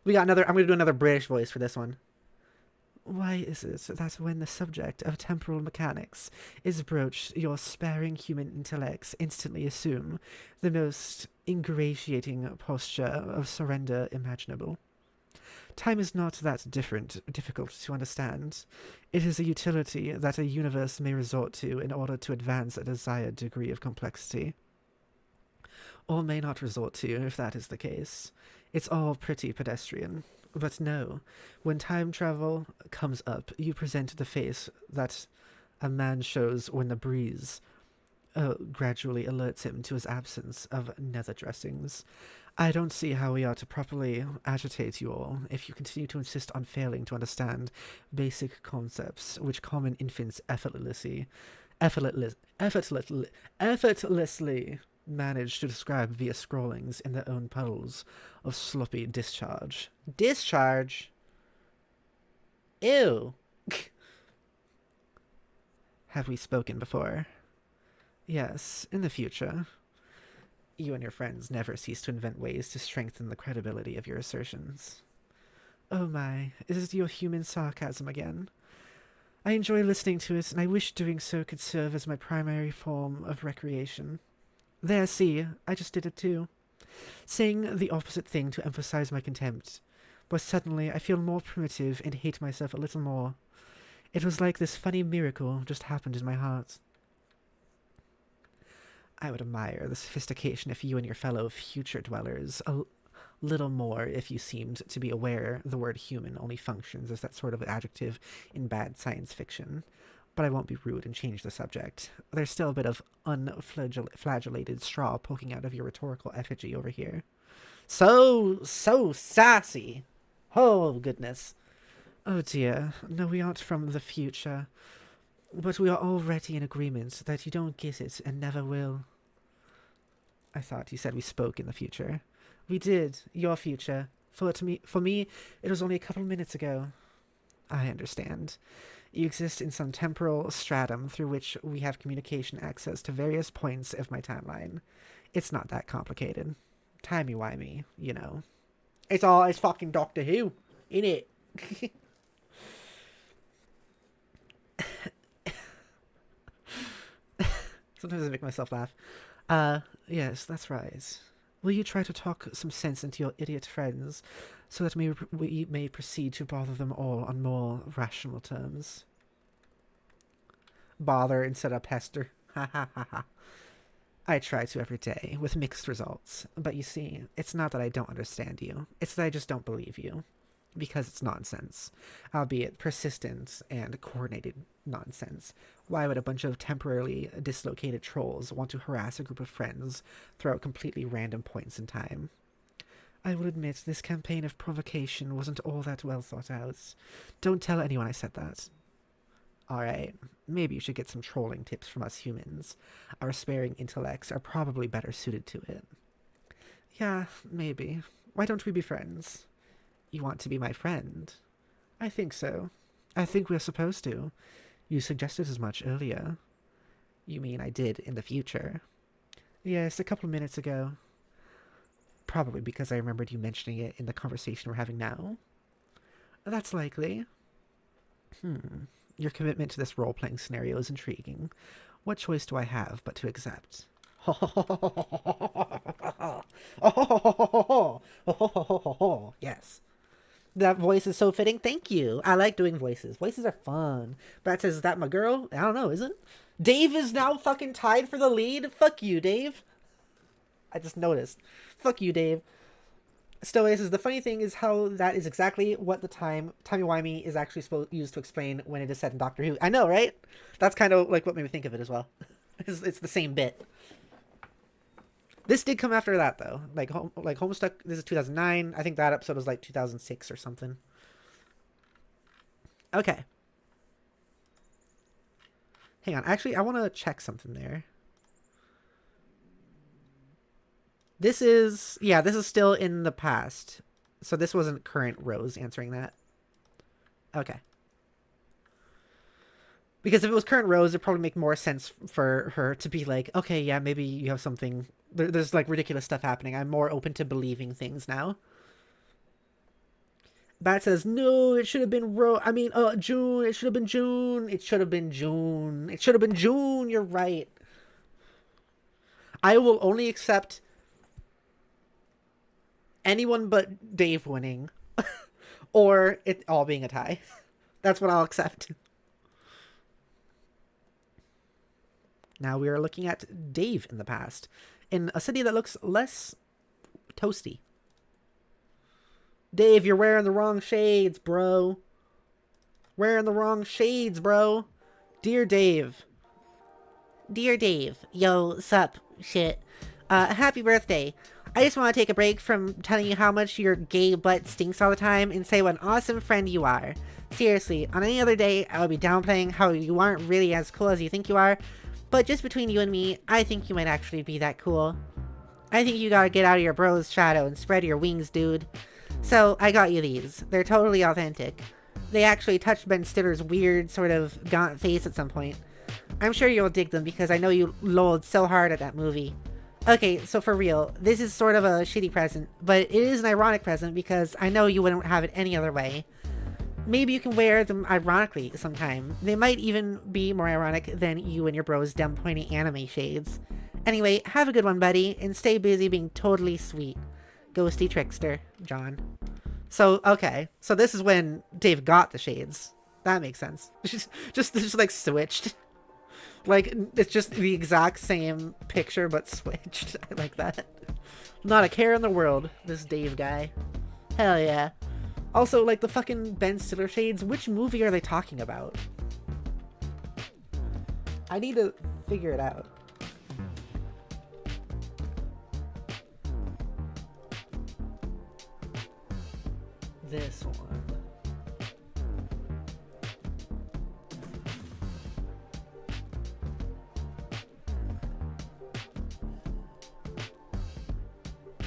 We got another... I'm going to do another British voice for this one. Why is it that when the subject of temporal mechanics is broached, your sparing human intellects instantly assume the most ingratiating posture of surrender imaginable? Time is not that difficult to understand. It is a utility that a universe may resort to in order to advance a desired degree of complexity. Or may not resort to, if that is the case. It's all pretty pedestrian. But no, when time travel comes up, you present the face that a man shows when the breeze gradually alerts him to his absence of nether dressings. I don't see how we are to properly agitate you all if you continue to insist on failing to understand basic concepts which common infants effortlessly manage to describe via scrawlings in their own puddles of sloppy discharge. Discharge? Ew. Have we spoken before? Yes, in the future. You and your friends never cease to invent ways to strengthen the credibility of your assertions. Oh my, is it your human sarcasm again? I enjoy listening to it, and I wish doing so could serve as my primary form of recreation. There, see, I just did it too. Saying the opposite thing to emphasize my contempt. But suddenly I feel more primitive and hate myself a little more. It was like this funny miracle just happened in my heart. I would admire the sophistication of you and your fellow future dwellers a little more if you seemed to be aware the word human only functions as that sort of adjective in bad science fiction. But I won't be rude and change the subject. There's still a bit of unflagellated straw poking out of your rhetorical effigy over here. So sassy. Oh, goodness. Oh, dear. No, we aren't from the future. But we are already in agreement that you don't get it and never will. I thought you said we spoke in the future. We did. Your future. For me, it was only a couple minutes ago. I understand. You exist in some temporal stratum through which we have communication access to various points of my timeline. It's not that complicated. Timey-wimey, you know. It's fucking Doctor Who, innit? Sometimes I make myself laugh. Yes, that's right. Will you try to talk some sense into your idiot friends, so that we may proceed to bother them all on more rational terms? Bother instead of pester. Ha ha ha ha. I try to every day, with mixed results. But you see, it's not that I don't understand you. It's that I just don't believe you. Because it's nonsense. Albeit persistent and coordinated nonsense. Why would a bunch of temporarily dislocated trolls want to harass a group of friends throughout completely random points in time? I will admit this campaign of provocation wasn't all that well thought out. Don't tell anyone I said that. Alright, maybe you should get some trolling tips from us humans. Our sparing intellects are probably better suited to it. Yeah, maybe. Why don't we be friends? You want to be my friend? I think so. I think we're supposed to. You suggested as much earlier. You mean I did in the future? Yes, a couple of minutes ago. Probably because I remembered you mentioning it in the conversation we're having now. That's likely. Your commitment to this role-playing scenario is intriguing. What choice do I have but to accept? Yes. That voice is so fitting. Thank you. I like doing voices. Voices are fun. Brad says, is that my girl? I don't know, is it? Dave is now fucking tied for the lead? Fuck you, Dave. I just noticed. Fuck you, Dave. Stowaway says, the funny thing is how that is exactly what the timey-wimey is actually used to explain when it is said in Doctor Who. I know, right? That's kind of like what made me think of it as well. It's the same bit. This did come after that, though. Like Homestuck, this is 2009. I think that episode was like 2006 or something. Okay. Hang on. Actually, I want to check something there. This is still in the past. So this wasn't current Rose answering that. Okay. Because if it was current Rose, it'd probably make more sense for her to be like, okay, yeah, maybe you have something. There's like ridiculous stuff happening. I'm more open to believing things now. Bat says, no, it should have been June. It should have been June. It should have been June. It should have been June. You're right. I will only accept anyone but Dave winning or it all being a tie. That's what I'll accept. Now we are looking at Dave in the past, in a city that looks less toasty. Dave, you're wearing the wrong shades, bro. Wearing the wrong shades, bro. Dear Dave. Dear Dave. Yo, sup, shit. Happy birthday. I just want to take a break from telling you how much your gay butt stinks all the time and say what an awesome friend you are. Seriously, on any other day, I would be downplaying how you aren't really as cool as you think you are. But just between you and me, I think you might actually be that cool. I think you gotta get out of your bro's shadow and spread your wings, dude. So, I got you these. They're totally authentic. They actually touched Ben Stiller's weird, sort of gaunt face at some point. I'm sure you'll dig them because I know you lolled so hard at that movie. Okay, so for real, this is sort of a shitty present, but it is an ironic present because I know you wouldn't have it any other way. Maybe you can wear them ironically sometime. They might even be more ironic than you and your bro's dumb pointy anime shades. Anyway, have a good one, buddy, and stay busy being totally sweet. Ghosty trickster, John. So, okay. So this is when Dave got the shades. That makes sense. just like switched. Like, it's just the exact same picture, but switched. I like that. Not a care in the world, this Dave guy. Hell yeah. Also, like, the fucking Ben Stiller shades, which movie are they talking about? I need to figure it out. This one.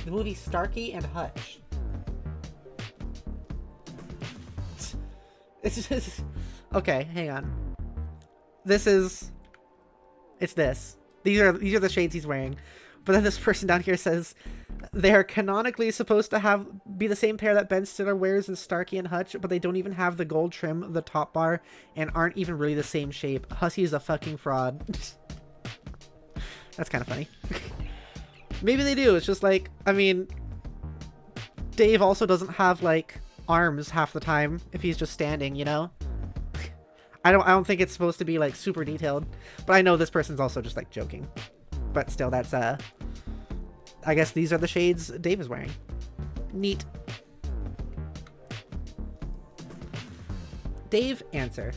The movie Starkey and Hutch. It's just... Okay, hang on. It's this. These are the shades he's wearing. But then this person down here says they are canonically supposed to be the same pair that Ben Stiller wears in Starkey and Hutch, but they don't even have the gold trim, the top bar, and aren't even really the same shape. Hussey is a fucking fraud. That's kind of funny. Maybe they do. It's just like, I mean, Dave also doesn't have like arms half the time if he's just standing, you know? I don't think it's supposed to be like super detailed, but I know this person's also just like joking. But still, that's I guess these are the shades Dave is wearing. Neat. Dave, answer.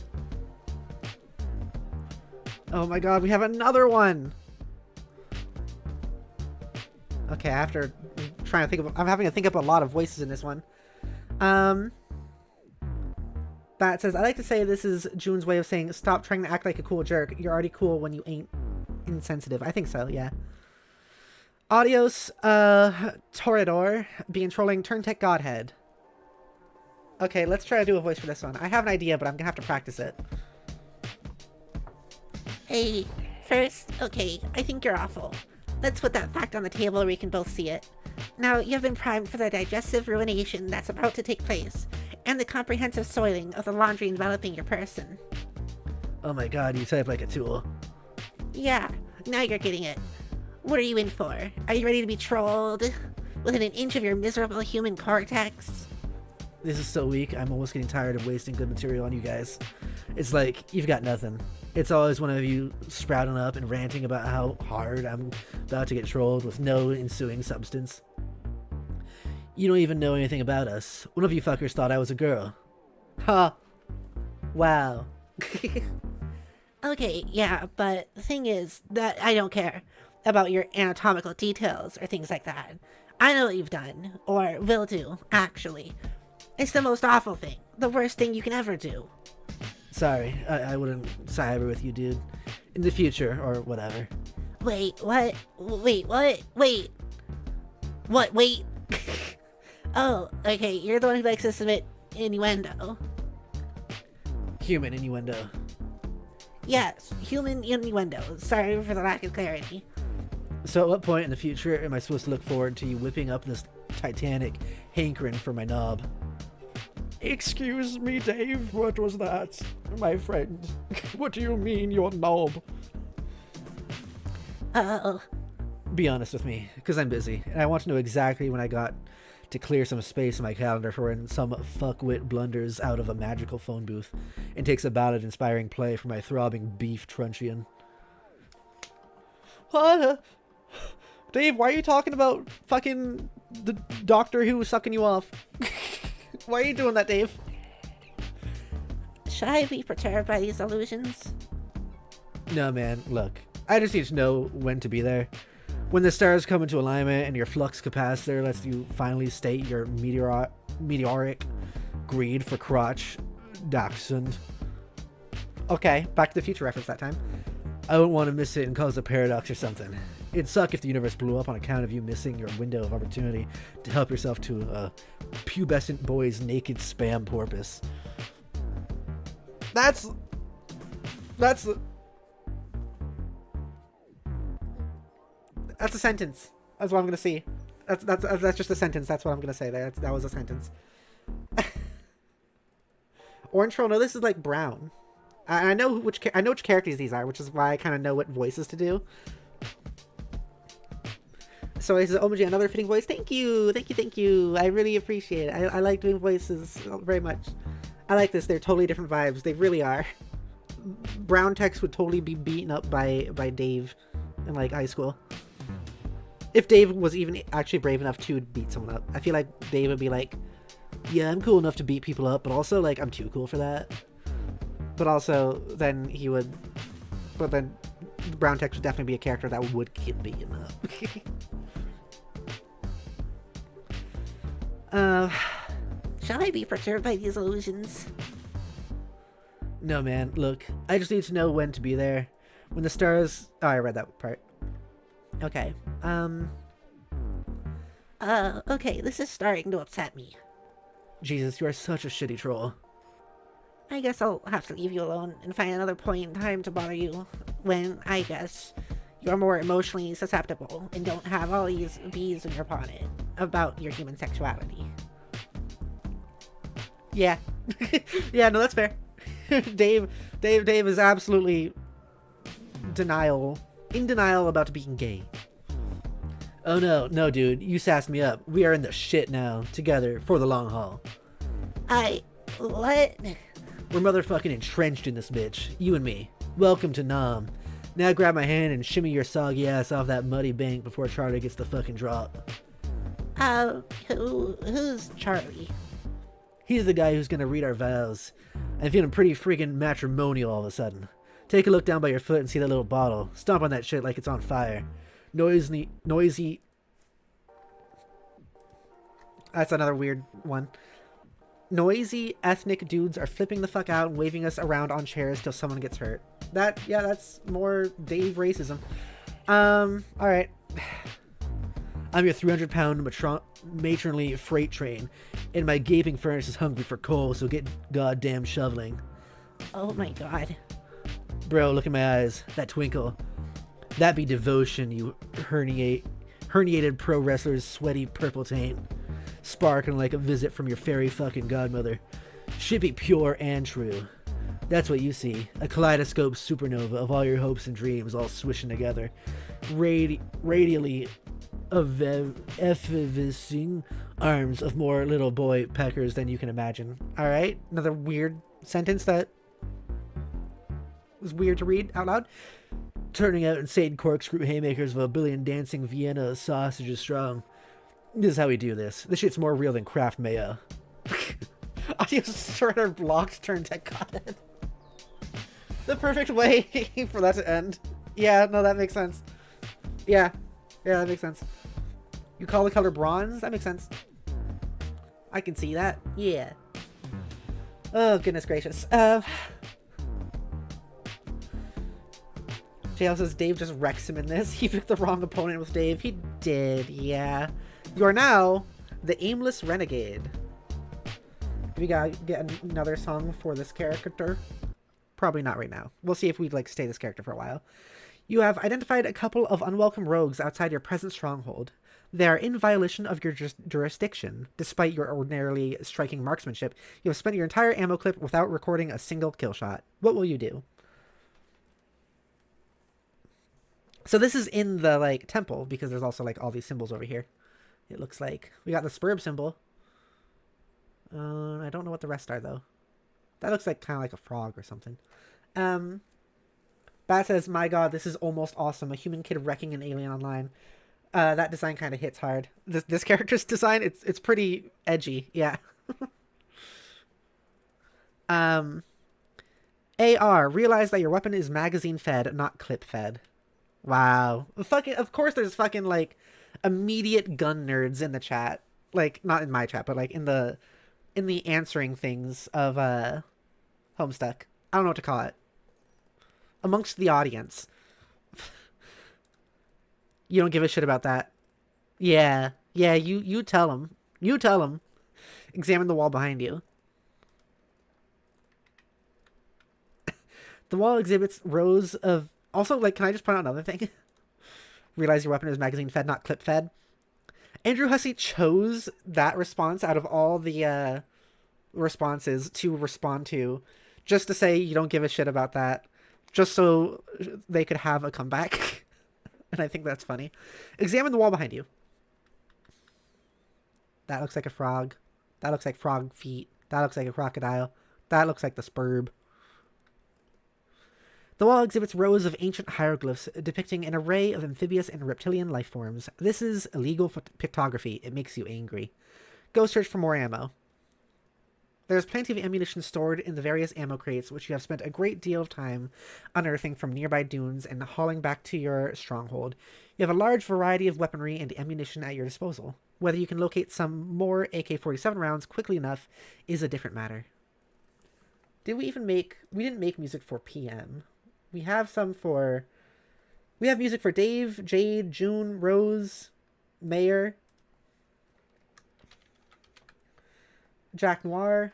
Oh my god, we have another one. Okay, I have to I'm having to think up a lot of voices in this one. That says, I like to say this is June's way of saying, stop trying to act like a cool jerk. You're already cool when you ain't insensitive. I think so, yeah. Adios, Toreador, being trolling Turntech Godhead. Okay, let's try to do a voice for this one. I have an idea, but I'm gonna have to practice it. Hey, first, okay, I think you're awful. Let's put that fact on the table where we can both see it. Now, you've been primed for the digestive ruination that's about to take place, and the comprehensive soiling of the laundry enveloping your person. Oh my god, you type like a tool. Yeah, now you're getting it. What are you in for? Are you ready to be trolled? Within an inch of your miserable human cortex? This is so weak, I'm almost getting tired of wasting good material on you guys. It's like, you've got nothing. It's always one of you sprouting up and ranting about how hard I'm about to get trolled with no ensuing substance. You don't even know anything about us. One of you fuckers thought I was a girl. Huh. Wow. Okay, yeah, but the thing is that I don't care about your anatomical details or things like that. I know what you've done, or will do, actually. It's the most awful thing, the worst thing you can ever do. Sorry, I wouldn't cyber with you, dude. In the future, or whatever. Wait, what? Wait, what? Wait. What, wait? Oh, okay, you're the one who likes to submit innuendo. Human innuendo. Yes, human innuendo. Sorry for the lack of clarity. So at what point in the future am I supposed to look forward to you whipping up this titanic hankering for my knob? Excuse me, Dave, what was that? My friend, what do you mean, your knob? Oh. Be honest with me, because I'm busy, and I want to know exactly when I got to clear some space in my calendar for when some fuckwit blunders out of a magical phone booth and takes a ballad inspiring play for my throbbing beef truncheon. Dave, why are you talking about fucking the Doctor Who sucking you off? Why are you doing that, Dave? Should I be perturbed by these illusions? No, man, look. I just need to know when to be there. When the stars come into alignment and your flux capacitor lets you finally state your meteoric greed for crotch dachshund. Okay, Back to the Future reference that time. I wouldn't want to miss it and cause a paradox or something. It'd suck if the universe blew up on account of you missing your window of opportunity to help yourself to a pubescent boy's naked spam porpoise. That's a sentence. That's what I'm gonna see. That's just a sentence. That's what I'm gonna say there. That was a sentence. Orange Troll. No, this is like brown. I know which characters these are, which is why I kind of know what voices to do. So he says, Omaji, another fitting voice. Thank you. I really appreciate it. I like doing voices very much. I like this. They're totally different vibes. They really are. Brown Tex would totally be beaten up by Dave in like high school. If Dave was even actually brave enough to beat someone up. I feel like Dave would be like, yeah, I'm cool enough to beat people up, but also like I'm too cool for that. But also then he would, but then Brown Tex would definitely be a character that would get beaten up. Shall I be perturbed by these illusions? No, man, look, I just need to know when to be there. When the stars... Oh, I read that part. Okay. Okay, this is starting to upset me. Jesus, you are such a shitty troll. I guess I'll have to leave you alone and find another point in time to bother you when, I guess, you're more emotionally susceptible and don't have all these bees in your bonnet about your human sexuality. Yeah. Yeah, no, that's fair. Dave is absolutely in denial about being gay. Oh no, dude, you sassed me up. We are in the shit now, together, for the long haul. What? We're motherfucking entrenched in this bitch, you and me. Welcome to Nam. Now grab my hand and shimmy your soggy ass off that muddy bank before Charlie gets the fucking drop. Who's Charlie? He's the guy who's gonna read our vows. I'm feeling pretty freaking matrimonial all of a sudden. Take a look down by your foot and see that little bottle. Stomp on that shit like it's on fire. Noisy That's another weird one. Noisy ethnic dudes are flipping the fuck out and waving us around on chairs till someone gets hurt. That's more Dave racism. Alright. I'm your 300-pound matronly freight train, and my gaping furnace is hungry for coal, so get goddamn shoveling. Oh my god. Bro, look in my eyes. That twinkle. That be devotion, you herniated pro wrestler's sweaty purple taint. Sparkling like a visit from your fairy fucking godmother. Should be pure and true. That's what you see. A kaleidoscope supernova of all your hopes and dreams all swishing together. Radially effervescing arms of more little boy peckers than you can imagine. Alright, another weird sentence that was weird to read out loud. Turning out insane corkscrew haymakers of a billion dancing Vienna sausages strong. This is how we do this. This shit's more real than Kraft mayo. Audio sorter blocked turn tech content. The perfect way for that to end. Yeah, no, that makes sense. Yeah, that makes sense. You call the color bronze? That makes sense. I can see that. Yeah. Oh, goodness gracious. JL says Dave just wrecks him in this. He picked the wrong opponent with Dave. He did, yeah. You are now the aimless renegade. We gotta get another song for this character. Probably not right now. We'll see if we'd like stay this character for a while. You have identified a couple of unwelcome rogues outside your present stronghold. They are in violation of your jurisdiction. Despite your ordinarily striking marksmanship, you have spent your entire ammo clip without recording a single kill shot. What will you do? So this is in the like temple because there's also like all these symbols over here. It looks like we got the birb symbol. I don't know what the rest are though. That looks like kind of like a frog or something. Bat says, "My God, this is almost awesome. A human kid wrecking an alien online." That design kind of hits hard. This character's design, it's pretty edgy. Yeah. AR, realize that your weapon is magazine fed, not clip fed. Wow. Fucking, of course there's fucking like immediate gun nerds in the chat. Like, not in my chat, but like in the answering things of Homestuck. I don't know what to call it. Amongst the audience. You don't give a shit about that. Yeah, you tell them. You tell them. Examine the wall behind you. The wall exhibits rows of... Also, like, can I just point out another thing? Realize your weapon is magazine fed, not clip fed. Andrew Hussey chose that response out of all the responses to respond to, just to say you don't give a shit about that, just so they could have a comeback. And I think that's funny. Examine the wall behind you. That looks like a frog. That looks like frog feet. That looks like a crocodile. That looks like the spurb. The wall exhibits rows of ancient hieroglyphs depicting an array of amphibious and reptilian life forms. This is illegal pictography. It makes you angry. Go search for more ammo. There is plenty of ammunition stored in the various ammo crates, which you have spent a great deal of time unearthing from nearby dunes and hauling back to your stronghold. You have a large variety of weaponry and ammunition at your disposal. Whether you can locate some more AK-47 rounds quickly enough is a different matter. Did we even make... We didn't make music for PM. We have some for... We have music for Dave, Jade, June, Rose, Mayor, Jack Noir.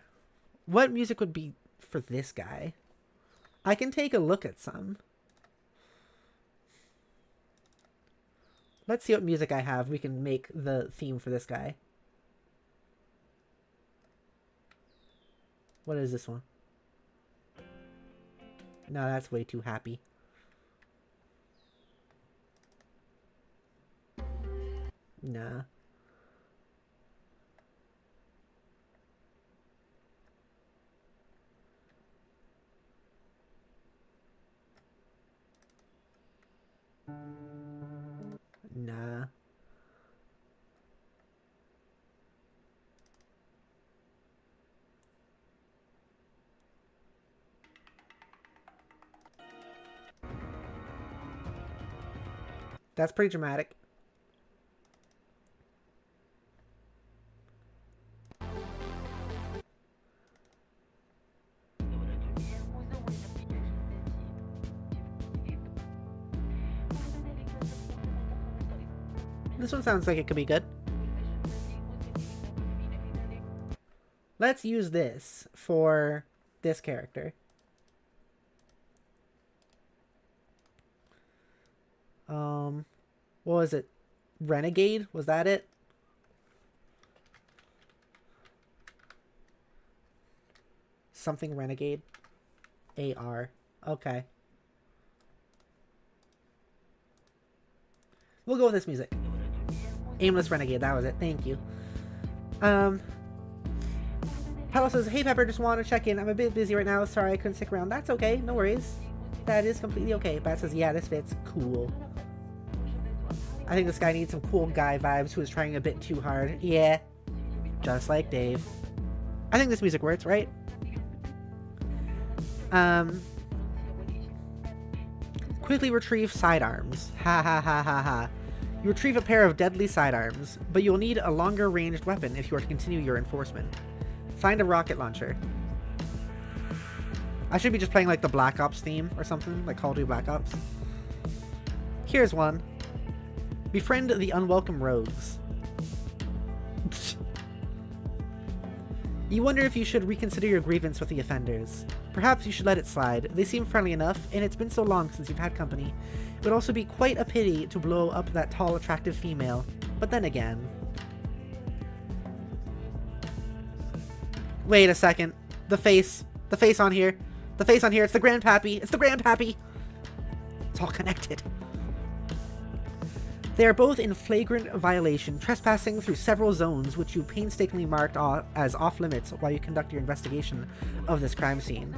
What music would be for this guy? I can take a look at some. Let's see what music I have. We can make the theme for this guy. What is this one? No, that's way too happy. Nah. Nah. That's pretty dramatic. This one sounds like it could be good. Let's use this for this character. What was it? Renegade? Was that it? Something Renegade. AR. Okay. We'll go with this music. Aimless Renegade, that was it. Thank you. Paddle says, hey Pepper, just want to check in. I'm a bit busy right now. Sorry I couldn't stick around. That's okay. No worries. That is completely okay. Bat says, yeah, this fits. Cool. I think this guy needs some cool guy vibes who is trying a bit too hard. Yeah. Just like Dave. I think this music works, right? Quickly retrieve sidearms. Ha ha ha ha ha. You retrieve a pair of deadly sidearms, but you'll need a longer ranged weapon if you are to continue your enforcement. Find a rocket launcher. I should be just playing like the Black Ops theme or something, like Call of Duty Black Ops. Here's one. Befriend the unwelcome rogues. You wonder if you should reconsider your grievance with the offenders. Perhaps you should let it slide. They seem friendly enough, and it's been so long since you've had company. It would also be quite a pity to blow up that tall, attractive female. But then again... Wait a second. The face. The face on here. The face on here. It's the Grandpappy. It's the Grandpappy. It's all connected. They are both in flagrant violation, trespassing through several zones which you painstakingly marked as off-limits while you conduct your investigation of this crime scene.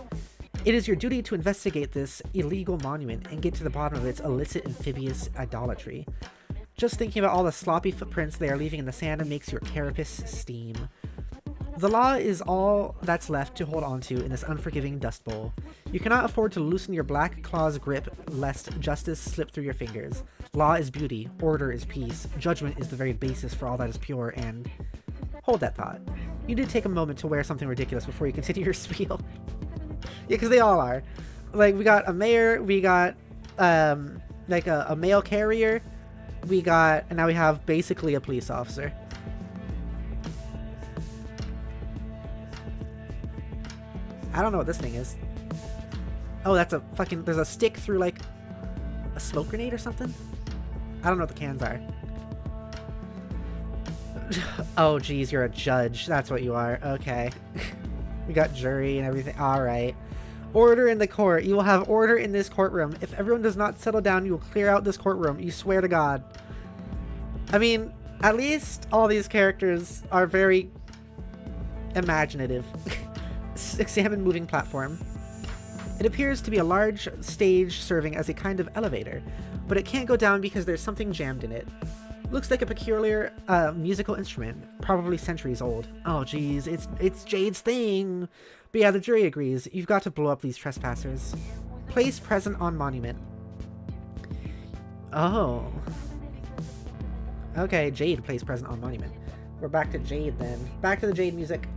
It is your duty to investigate this illegal monument and get to the bottom of its illicit amphibious idolatry. Just thinking about all the sloppy footprints they are leaving in the sand makes your carapace steam. The law is all that's left to hold onto in this unforgiving dust bowl. You cannot afford to loosen your black claw's grip lest justice slip through your fingers. Law is beauty, order is peace, judgment is the very basis for all that is pure, and... Hold that thought. You did take a moment to wear something ridiculous before you continue your spiel. Yeah, because they all are. Like, we got a mayor, we got, like a mail carrier, and now we have basically a police officer. I don't know what this thing is. Oh, that's a fucking... There's a stick through, like, a smoke grenade or something? I don't know what the cans are. Oh, geez, you're a judge. That's what you are. Okay. We got jury and everything. Alright. Order in the court. You will have order in this courtroom. If everyone does not settle down, you will clear out this courtroom. You swear to God. I mean, at least all these characters are very imaginative. Examine moving platform. It appears to be a large stage serving as a kind of elevator, but it can't go down because there's something jammed in it. Looks like a peculiar musical instrument, probably centuries old. Oh geez, it's Jade's thing. But yeah, the jury agrees. You've got to blow up these trespassers. Place present on monument. Oh. Okay, Jade place present on monument. We're back to Jade then. Back to the Jade music.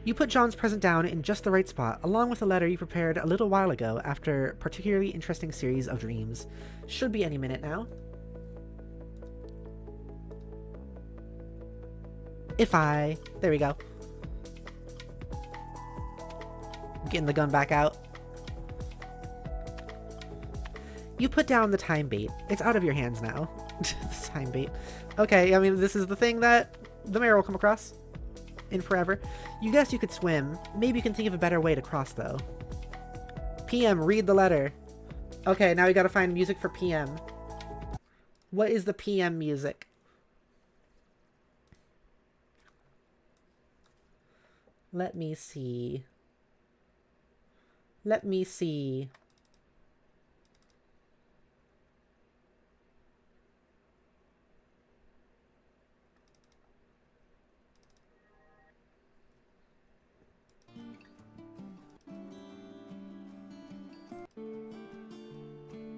You put John's present down in just the right spot, along with a letter you prepared a little while ago after a particularly interesting series of dreams. Should be any minute now. There we go. Getting the gun back out. You put down the time bait. It's out of your hands now. The time bait. Okay, I mean, this is the thing that the mayor will come across in forever. You guess you could swim. Maybe you can think of a better way to cross, though. PM, read the letter. Okay, now we gotta find music for PM. What is the PM music? Let me see. Let me see.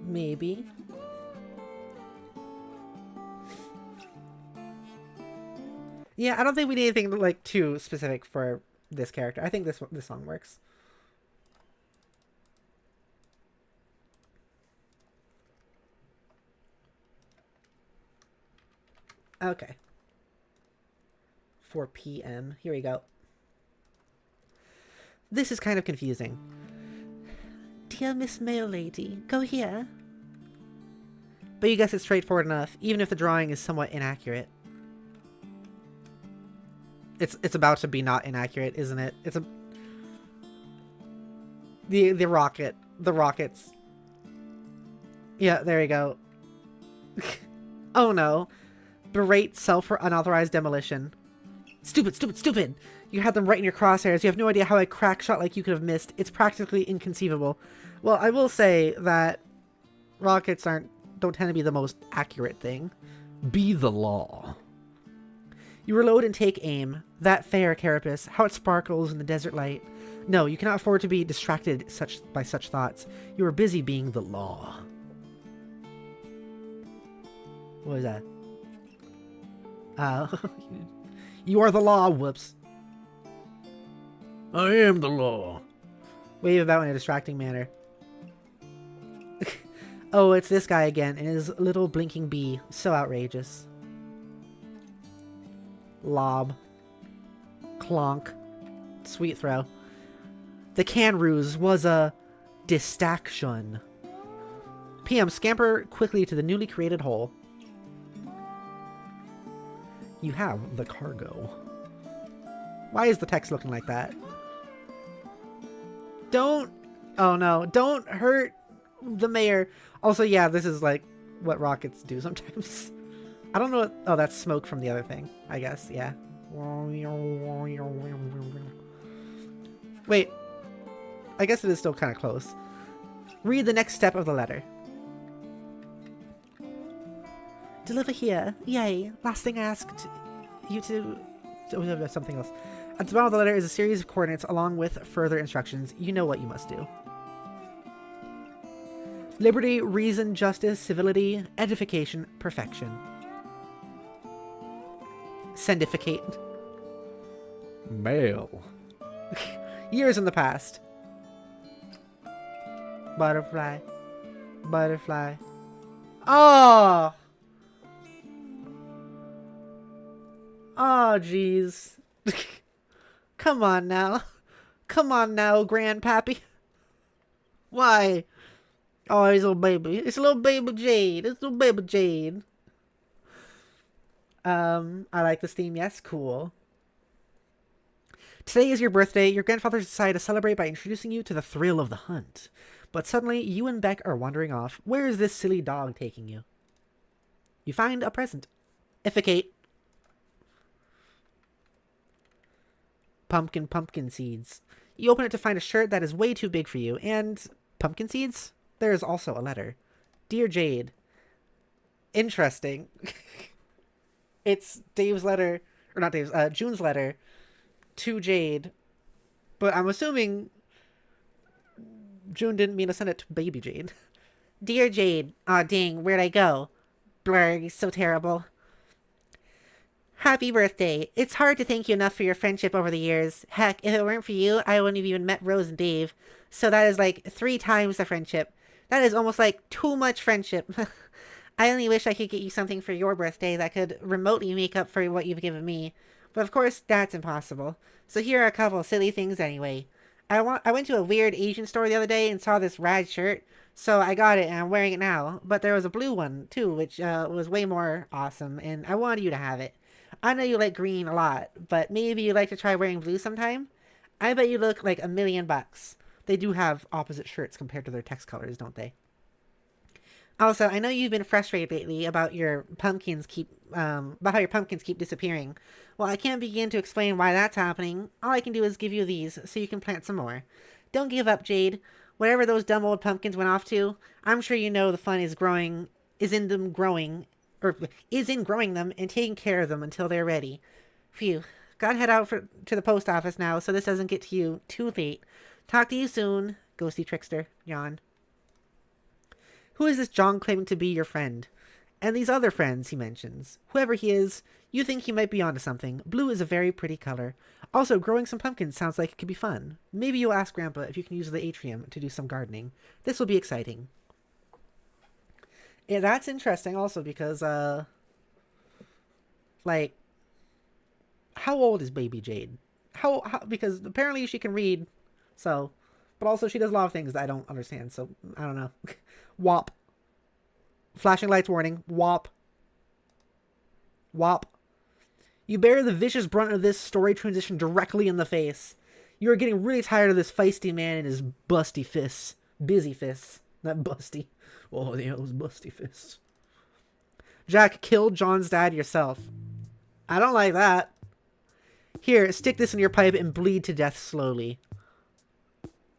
Maybe. Yeah, I don't think we need anything like too specific for this character. I think this song works. Okay. 4 p.m. Here we go. This is kind of confusing. Dear Miss Mail Lady, go here. But you guess it's straightforward enough, even if the drawing is somewhat inaccurate. It's about to be not inaccurate, isn't it? It's a... The rocket. The rockets. Yeah, there you go. Oh no. Berate self for unauthorized demolition. Stupid, stupid, stupid! You had them right in your crosshairs. You have no idea how a crack shot like you could have missed. It's practically inconceivable. Well, I will say that rockets don't tend to be the most accurate thing. Be the law. You reload and take aim. That fair carapace, how it sparkles in the desert light. No, you cannot afford to be distracted by such thoughts. You are busy being the law. What is that? You are the law, whoops. I am the law. Wave about in a distracting manner. Oh, it's this guy again, and his little blinking bee. So outrageous. Lob. Clonk. Sweet throw. The can ruse was a distraction. PM, scamper quickly to the newly created hole. You have the cargo. Why is the text looking like that? Don't... Oh no, don't hurt the mayor. Also, yeah, this is like what rockets do sometimes. I don't know what... Oh, that's smoke from the other thing, I guess, yeah. Wait. I guess it is still kind of close. Read the next step of the letter. Deliver here. Yay. Last thing I asked you to... Oh, something else. At the bottom of the letter is a series of coordinates along with further instructions. You know what you must do. Liberty, reason, justice, civility, edification, perfection. Sendificate. Mail. Years in the past. Butterfly. Butterfly. Oh! Oh, jeez. Come on now. Come on now, Grandpappy. Why? Oh, he's a little baby. It's a little baby Jade. It's a little baby Jade. I like this theme. Yes, cool. Today is your birthday. Your grandfather decided to celebrate by introducing you to the thrill of the hunt. But suddenly, you and Beck are wandering off. Where is this silly dog taking you? You find a present. Efficate. Pumpkin seeds. You open it to find a shirt that is way too big for you, and pumpkin seeds? There is also a letter. Dear Jade. Interesting. It's Dave's letter, or not Dave's, June's letter to Jade, but I'm assuming June didn't mean to send it to baby Jade. Dear Jade. Aw, dang, where'd I go? Blur, so terrible. Happy birthday. It's hard to thank you enough for your friendship over the years. Heck, if it weren't for you, I wouldn't have even met Rose and Dave. So that is like 3 times the friendship. That is almost like too much friendship. I only wish I could get you something for your birthday that could remotely make up for what you've given me. But of course, that's impossible. So here are a couple of silly things anyway. I went to a weird Asian store the other day and saw this rad shirt. So I got it and I'm wearing it now. But there was a blue one too, which was way more awesome. And I wanted you to have it. I know you like green a lot, but maybe you'd like to try wearing blue sometime? I bet you look like $1 million. They do have opposite shirts compared to their text colors, don't they? Also, I know you've been frustrated lately about your pumpkins about how your pumpkins keep disappearing. Well, I can't begin to explain why that's happening. All I can do is give you these so you can plant some more. Don't give up, Jade. Whatever those dumb old pumpkins went off to, I'm sure you know the fun is in growing them and taking care of them until they're ready. Phew. Gotta head out to the post office now so this doesn't get to you too late. Talk to you soon, ghosty trickster. Yawn. Who is this John claiming to be your friend? And these other friends he mentions. Whoever he is, you think he might be onto something. Blue is a very pretty color. Also, growing some pumpkins sounds like it could be fun. Maybe you'll ask Grandpa if you can use the atrium to do some gardening. This will be exciting. Yeah, that's interesting also because, Like, how old is baby Jade? How because apparently she can read, so, but also she does a lot of things that I don't understand, so I don't know. WAP. Flashing lights warning. WAP. WAP. You bear the vicious brunt of this story transition directly in the face. You are getting really tired of this feisty man and his busty fists. Busy fists. Not busty. Oh, yeah, those busty fists. Jack killed John's dad yourself. I don't like that. Here, stick this in your pipe and bleed to death slowly.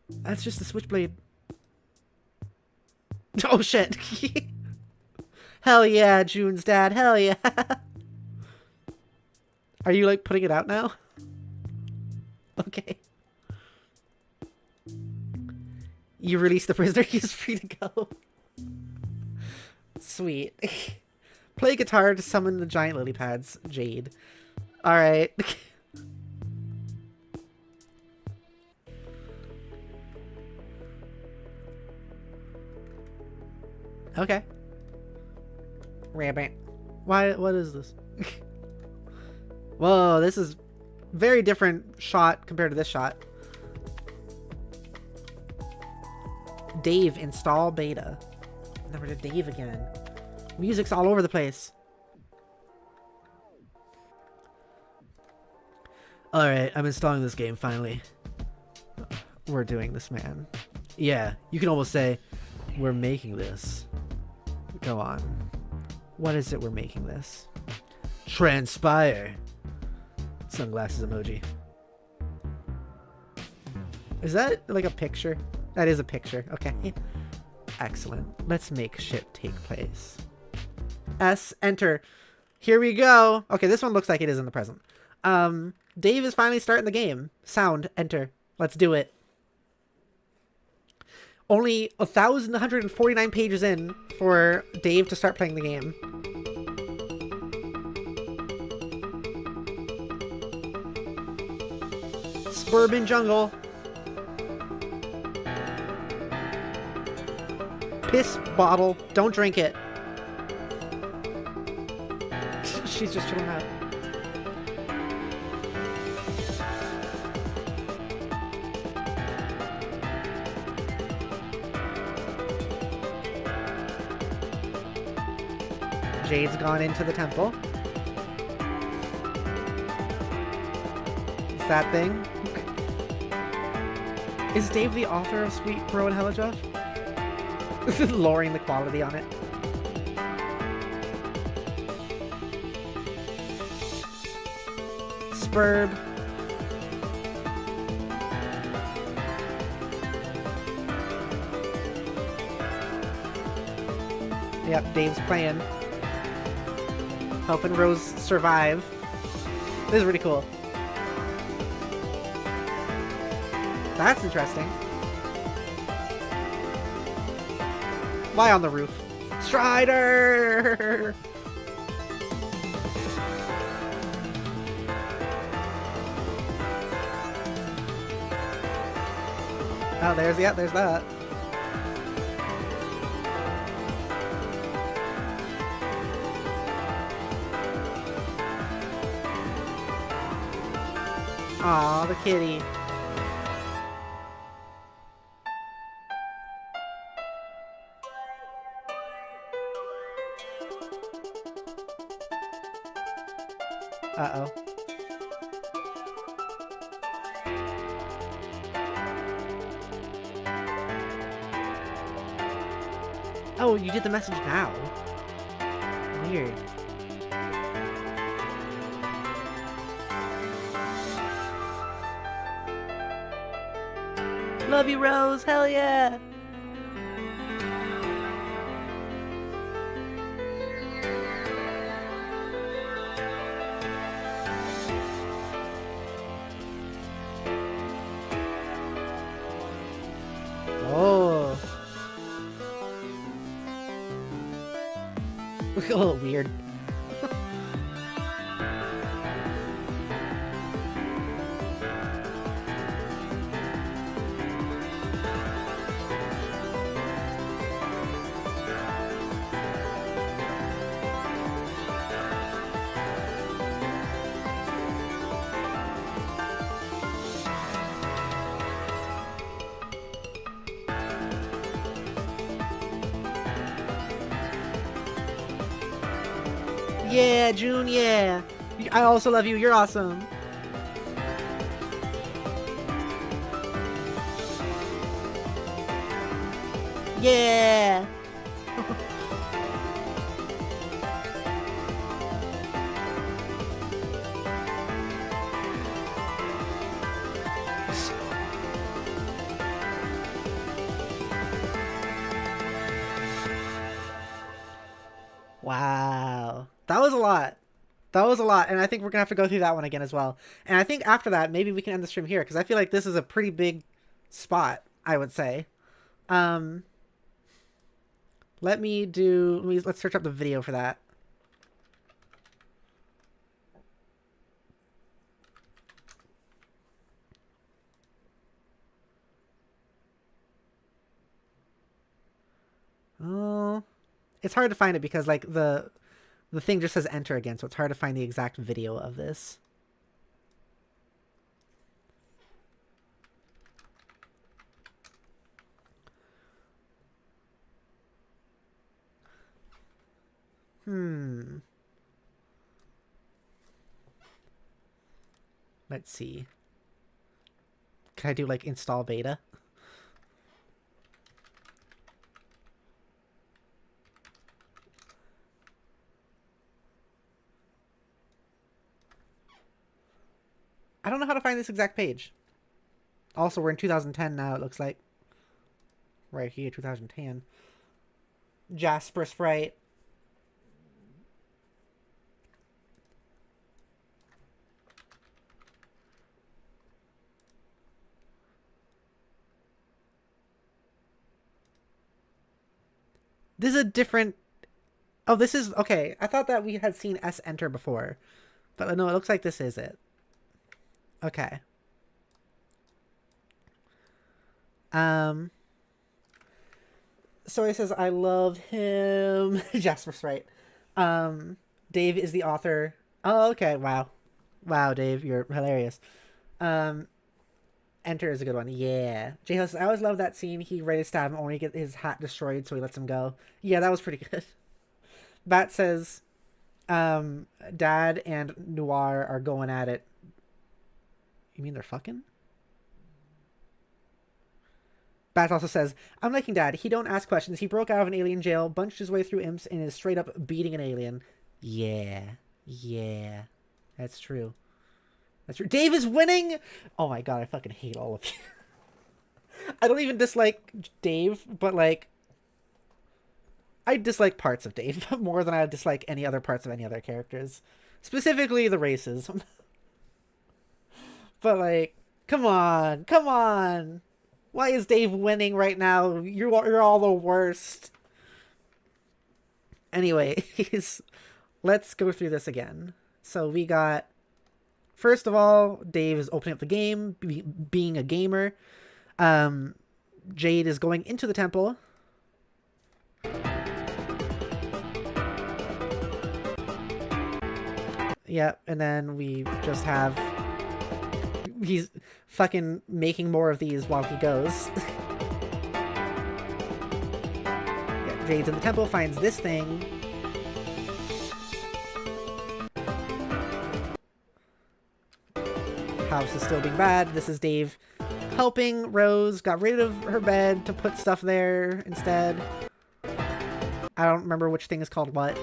That's just a switchblade. Oh, shit. Hell yeah, June's dad. Hell yeah. Are you, like, putting it out now? Okay. You release the prisoner. He's free to go. Sweet. Play guitar to summon the giant lily pads, Jade. Alright. Okay. Rabbit. Why? What is this? Whoa, this is very different shot compared to this shot. Dave, install beta. Never to Dave again. Music's all over the place. Alright, I'm installing this game finally. We're doing this, man. Yeah, you can almost say, we're making this. Go on. What is it we're making this? Transpire. Sunglasses emoji. Is that like a picture? That is a picture. Okay. Excellent. Let's make shit take place. S, enter. Here we go. Okay, this one looks like it is in the present. Dave is finally starting the game. Sound, enter. Let's do it. Only 1,149 pages in for Dave to start playing the game. Suburban jungle. Piss bottle. Don't drink it. She's just chilling out. Jade's gone into the temple. It's that thing. Is Dave the author of Sweet Bro and Hella Jeff? Lowering the quality on it. Birb. Yep, Dave's playing. Helping Rose survive. This is really cool. That's interesting. Why on the roof? Strider! Oh, there's that. Aw, the kitty. Uh-oh. Oh, you did the message now. Weird. Love you, Rose. Hell yeah. Oh. Look a little weird. Yeah, June, yeah. I also love you. You're awesome. Yeah. Wow. That was a lot. That was a lot. And I think we're going to have to go through that one again as well. And I think after that, maybe we can end the stream here because I feel like this is a pretty big spot, I would say. Let's search up the video for that. Oh, it's hard to find it because like the thing just says enter again, so it's hard to find the exact video of this. Let's see. Can I do like install beta? I don't know how to find this exact page. Also, we're in 2010 now, it looks like. Right here, 2010. Jasper Sprite. This is a different... Oh, this is... Okay, I thought that we had seen S enter before. But no, it looks like this is it. Okay. So he says, I love him. Jasper Sprite. Dave is the author. Oh, okay. Wow. Wow, Dave, you're hilarious. Enter is a good one. Yeah. J-Ho says, I always love that scene. He ready to stab him, only to get his hat destroyed, so he lets him go. Yeah, that was pretty good. Bat says, Dad and Noir are going at it. You mean they're fucking? Bat also says, I'm liking Dad. He don't ask questions. He broke out of an alien jail, bunched his way through imps, and is straight up beating an alien. Yeah. Yeah. That's true. That's true. Dave is winning! Oh my god, I fucking hate all of you. I don't even dislike Dave, but like... I dislike parts of Dave more than I dislike any other parts of any other characters. Specifically the races. But like, come on, come on. Why is Dave winning right now? You're all the worst. Anyways, let's go through this again. So we got, first of all, Dave is opening up the game, being a gamer. Jade is going into the temple. Yep, and then we just have... He's fucking making more of these while he goes. Yeah, Jade's in the temple, finds this thing. House is still being bad. This is Dave helping Rose. Got rid of her bed to put stuff there instead. I don't remember which thing is called what.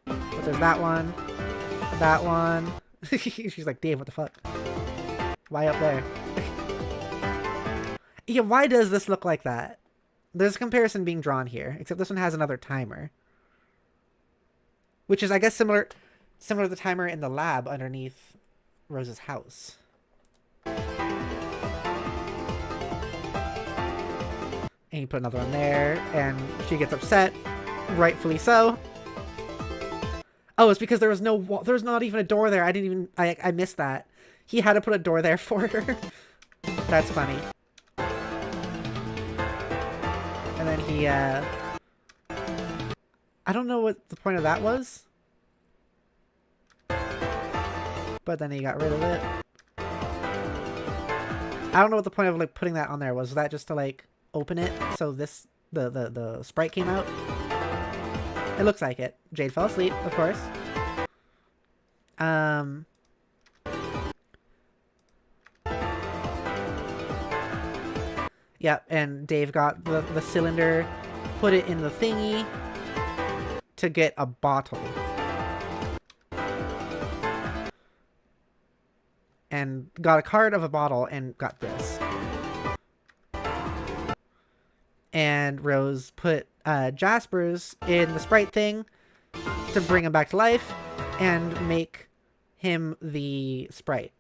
But there's that one. That one. She's like, Dave, what the fuck? Why up there? Yeah, why does this look like that? There's a comparison being drawn here, except this one has another timer. Which is, I guess, similar to the timer in the lab underneath Rose's house. And you put another one there, and she gets upset. Rightfully so. Oh, it's because there was not even a door there. I missed that. He had to put a door there for her. That's funny. And then he, I don't know what the point of that was. But then he got rid of it. I don't know what the point of like putting that on there was. Was that just to like open it so this the sprite came out? It looks like it. Jade fell asleep, of course. Um, yeah, and Dave got the cylinder, put it in the thingy to get a bottle. And got a card of a bottle and got this. And Rose put Jasper's in the sprite thing to bring him back to life and make him the sprite.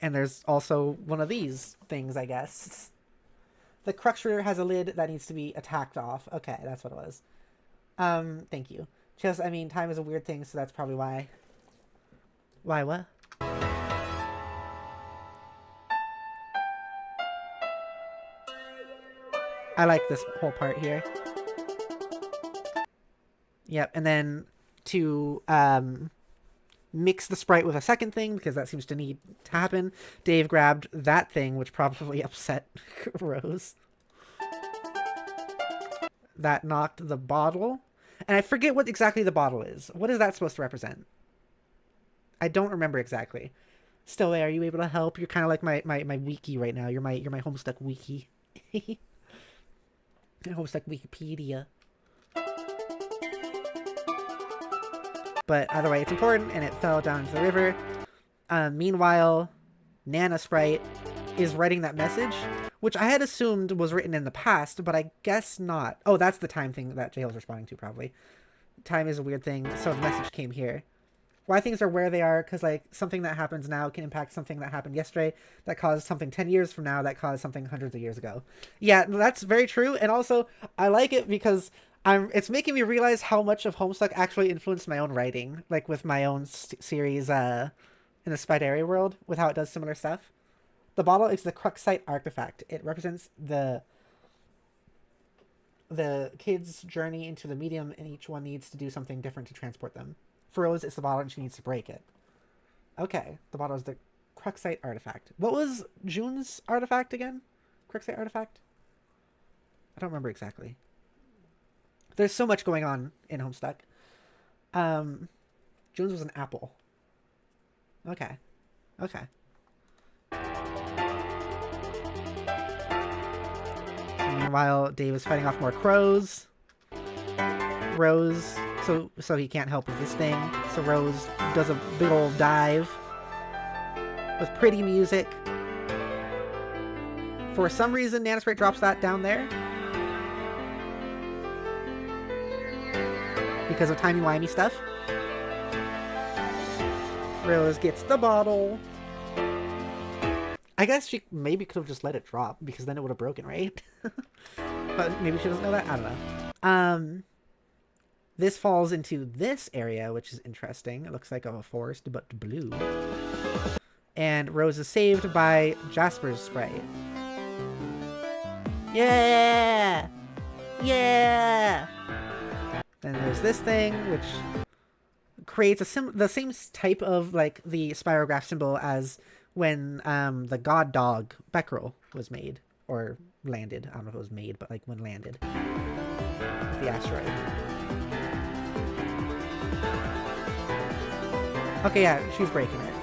And there's also one of these things, I guess. The Cruxer has a lid that needs to be attacked off. Okay, that's what it was. Thank you. Just, I mean, time is a weird thing, so that's probably why. Why what? I like this whole part here. Yep, and then to mix the sprite with a second thing, because that seems to need to happen, Dave grabbed that thing, which probably upset Rose. That knocked the bottle. And I forget what exactly the bottle is. What is that supposed to represent? I don't remember exactly. Still, are you able to help? You're kind of like my wiki right now. You're my Homestuck wiki. Homestuck Wikipedia. But either way, it's important, and it fell down into the river. Meanwhile, Nana Sprite is writing that message, which I had assumed was written in the past, but I guess not. Oh, that's the time thing that Jail's responding to, probably. Time is a weird thing, so the message came here. Why things are where they are, because, like, something that happens now can impact something that happened yesterday that caused something 10 years from now that caused something hundreds of years ago. Yeah, that's very true, and also, I like it because it's making me realize how much of Homestuck actually influenced my own writing, like with my own series in the Spideria world, with how it does similar stuff. The bottle is the Cruxite artifact. It represents the kid's journey into the medium, and each one needs to do something different to transport them. For Rose, it's the bottle, and she needs to break it. Okay, the bottle is the Cruxite artifact. What was June's artifact again? Cruxite artifact? I don't remember exactly. There's so much going on in Homestuck. June's was an apple. Okay. Okay. So meanwhile, Dave is fighting off more crows. Rose, so he can't help with this thing. So Rose does a big old dive with pretty music. For some reason, Nana Sprite drops that down there. Because of timey-wimey stuff. Rose gets the bottle. I guess she maybe could have just let it drop, because then it would have broken, right? But maybe she doesn't know that? I don't know. This falls into this area, which is interesting. It looks like a forest, but blue. And Rose is saved by Jasper's sprite. Yeah! Yeah! Then there's this thing, which creates the same type of, like, the spirograph symbol as when the god dog Beckerel was made, or landed. I don't know if it was made, but, like, when landed. The asteroid. Okay, yeah, she's breaking it.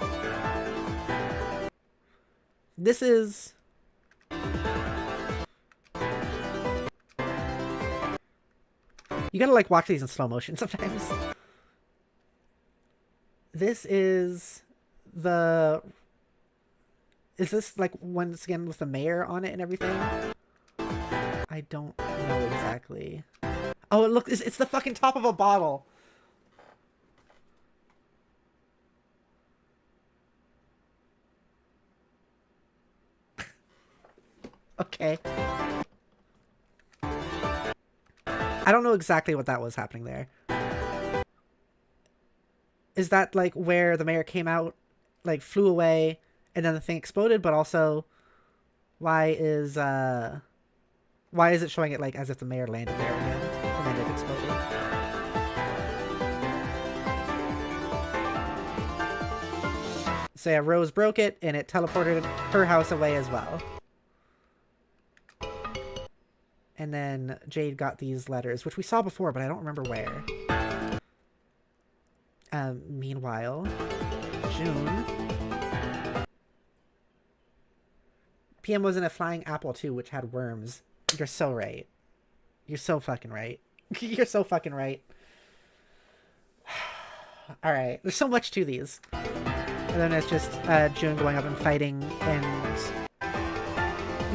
This is... You gotta, like, watch these in slow motion sometimes. This is the... Is this, like, once again with the mayor on it and everything? I don't know exactly. Oh, look, it's the fucking top of a bottle. Okay. I don't know exactly what that was happening there. Is that, like, where the mayor came out, like, flew away, and then the thing exploded, but also, why is it showing it, like, as if the mayor landed there again, and then it exploded? So yeah, Rose broke it, and it teleported her house away as well. And then Jade got these letters, which we saw before, but I don't remember where. Meanwhile, June. PM was in a flying apple too, which had worms. You're so right. You're so fucking right. You're so fucking right. Alright, there's so much to these. And then it's just June going up and fighting and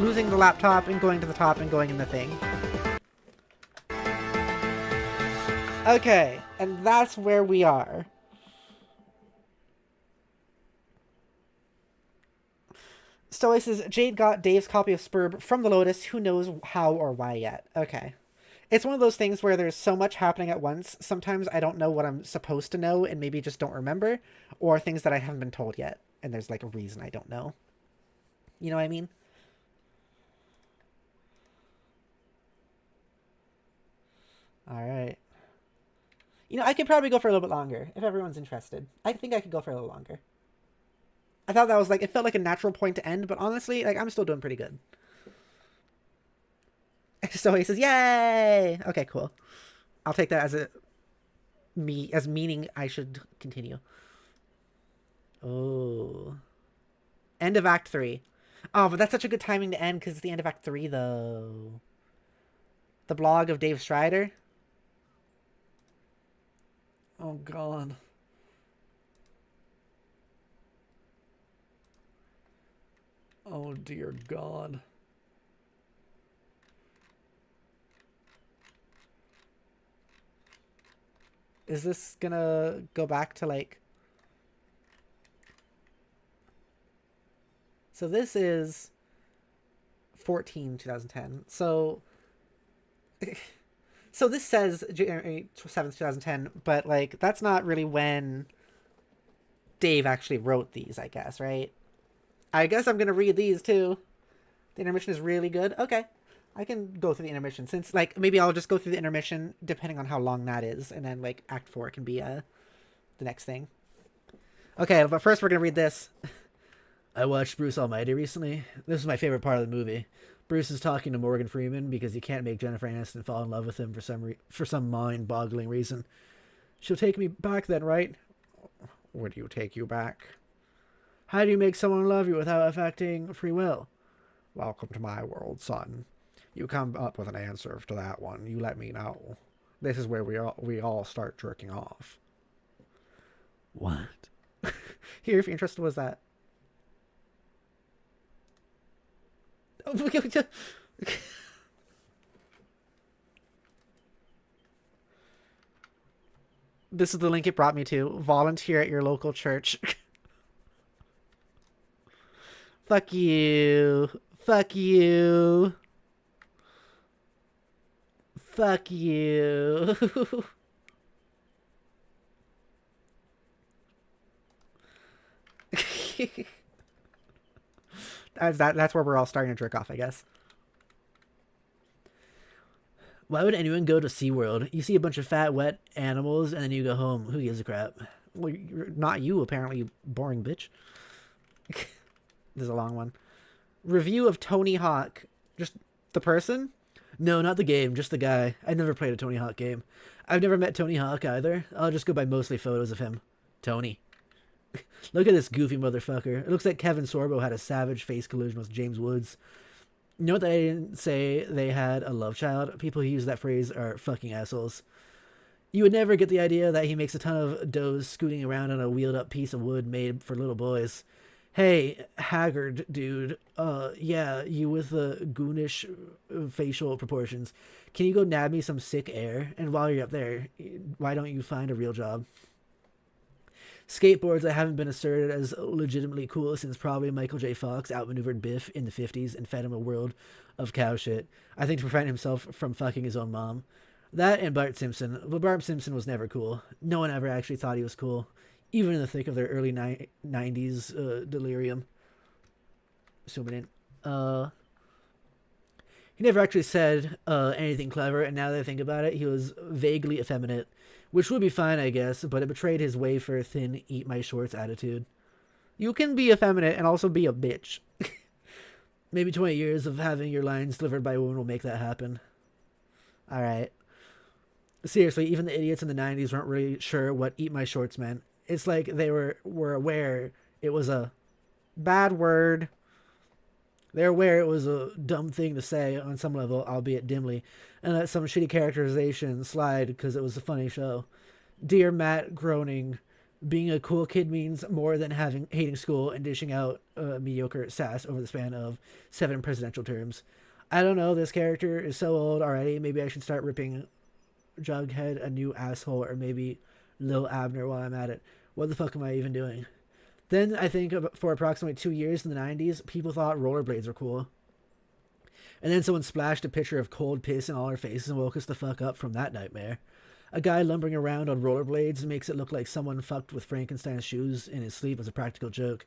losing the laptop and going to the top and going in the thing. Okay, and that's where we are. Stoy says, Jade got Dave's copy of Spurb from the Lotus. Who knows how or why yet? Okay. It's one of those things where there's so much happening at once. Sometimes I don't know what I'm supposed to know and maybe just don't remember. Or things that I haven't been told yet. And there's like a reason I don't know. You know what I mean? Alright. You know, I could probably go for a little bit longer if everyone's interested. I think I could go for a little longer. I thought that was like, it felt like a natural point to end, but honestly, like, I'm still doing pretty good. So he says, yay! Okay, cool. I'll take that as meaning I should continue. Oh. End of Act 3. Oh, but that's such a good timing to end because it's the end of Act 3, though. The blog of Dave Strider. Oh, God. Oh, dear God. Is this gonna go back to, like... So this is 2010. So... So this says January 7th, 2010, but, like, that's not really when Dave actually wrote these, I guess, right? I guess I'm going to read these, too. The intermission is really good. Okay. I can go through the intermission, since, like, maybe I'll just go through the intermission, depending on how long that is, and then, like, Act 4 can be, the next thing. Okay, but first we're going to read this. I watched Bruce Almighty recently. This is my favorite part of the movie. Bruce is talking to Morgan Freeman because he can't make Jennifer Aniston fall in love with him for some mind-boggling reason. She'll take me back then, right? Would you take you back? How do you make someone love you without affecting free will? Welcome to my world, son. You come up with an answer to that one. You let me know. This is where we all start jerking off. What? Here, if you're interested, was that? This is the link it brought me to. Volunteer at your local church. Fuck you. Fuck you. Fuck you. That's where we're all starting to jerk off, I guess. Why would anyone go to SeaWorld? You see a bunch of fat, wet animals, and then you go home. Who gives a crap? Well, not you, apparently, you boring bitch. This is a long one. Review of Tony Hawk. Just the person? No, not the game, just the guy. I've never played a Tony Hawk game. I've never met Tony Hawk either. I'll just go by mostly photos of him. Tony. Look at this goofy motherfucker. It looks like Kevin Sorbo had a savage face collision with James Woods. You know what they didn't say they had a love child? People who use that phrase are fucking assholes. You would never get the idea that he makes a ton of doughs scooting around on a wheeled up piece of wood made for little boys. Hey, haggard dude. Yeah, you with the goonish facial proportions. Can you go nab me some sick air? And while you're up there, why don't you find a real job? Skateboards that haven't been asserted as legitimately cool since probably Michael J. Fox outmaneuvered Biff in the 50s and fed him a world of cow shit. I think to prevent himself from fucking his own mom. That and Bart Simpson. But Bart Simpson was never cool. No one ever actually thought he was cool. Even in the thick of their early 90s delirium. Zooming in. He never actually said anything clever, and now that I think about it, he was vaguely effeminate. Which would be fine, I guess, but it betrayed his wafer thin, eat my shorts attitude. You can be effeminate and also be a bitch. Maybe 20 years of having your lines delivered by a woman will make that happen. Alright. Seriously, even the idiots in the 90s weren't really sure what eat my shorts meant. It's like they were aware it was a bad word. They're aware it was a dumb thing to say on some level, albeit dimly, and let some shitty characterization slide because it was a funny show. Dear Matt groaning, being a cool kid means more than hating school and dishing out mediocre sass over the span of 7 presidential terms. I don't know, this character is so old already. Maybe I should start ripping Jughead a new asshole, or maybe Lil Abner while I'm at it. What the fuck am I even doing? Then I think for approximately 2 years in the 90s, people thought rollerblades were cool. And then someone splashed a picture of cold piss in all our faces and woke us the fuck up from that nightmare. A guy lumbering around on rollerblades makes it look like someone fucked with Frankenstein's shoes in his sleep as a practical joke.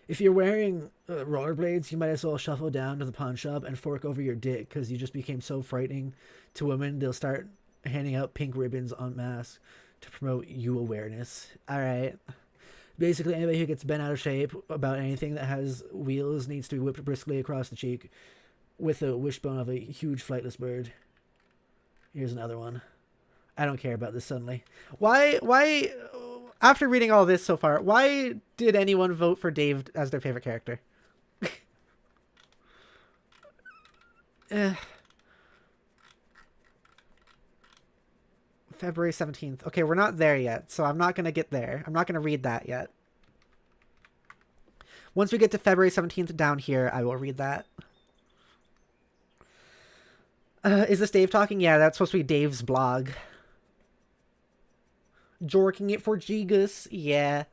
If you're wearing rollerblades, you might as well shuffle down to the pawn shop and fork over your dick because you just became so frightening to women they'll start handing out pink ribbons en masse to promote you awareness. Alright. Basically, anybody who gets bent out of shape about anything that has wheels needs to be whipped briskly across the cheek with the wishbone of a huge flightless bird. Here's another one. I don't care about this suddenly. Why, after reading all this so far, why did anyone vote for Dave as their favorite character? February 17th. Okay, we're not there yet, so I'm not going to get there. I'm not going to read that yet. Once we get to February 17th down here, I will read that. Is this Dave talking? Yeah, that's supposed to be Dave's blog. Jorking it for Gigas. Yeah.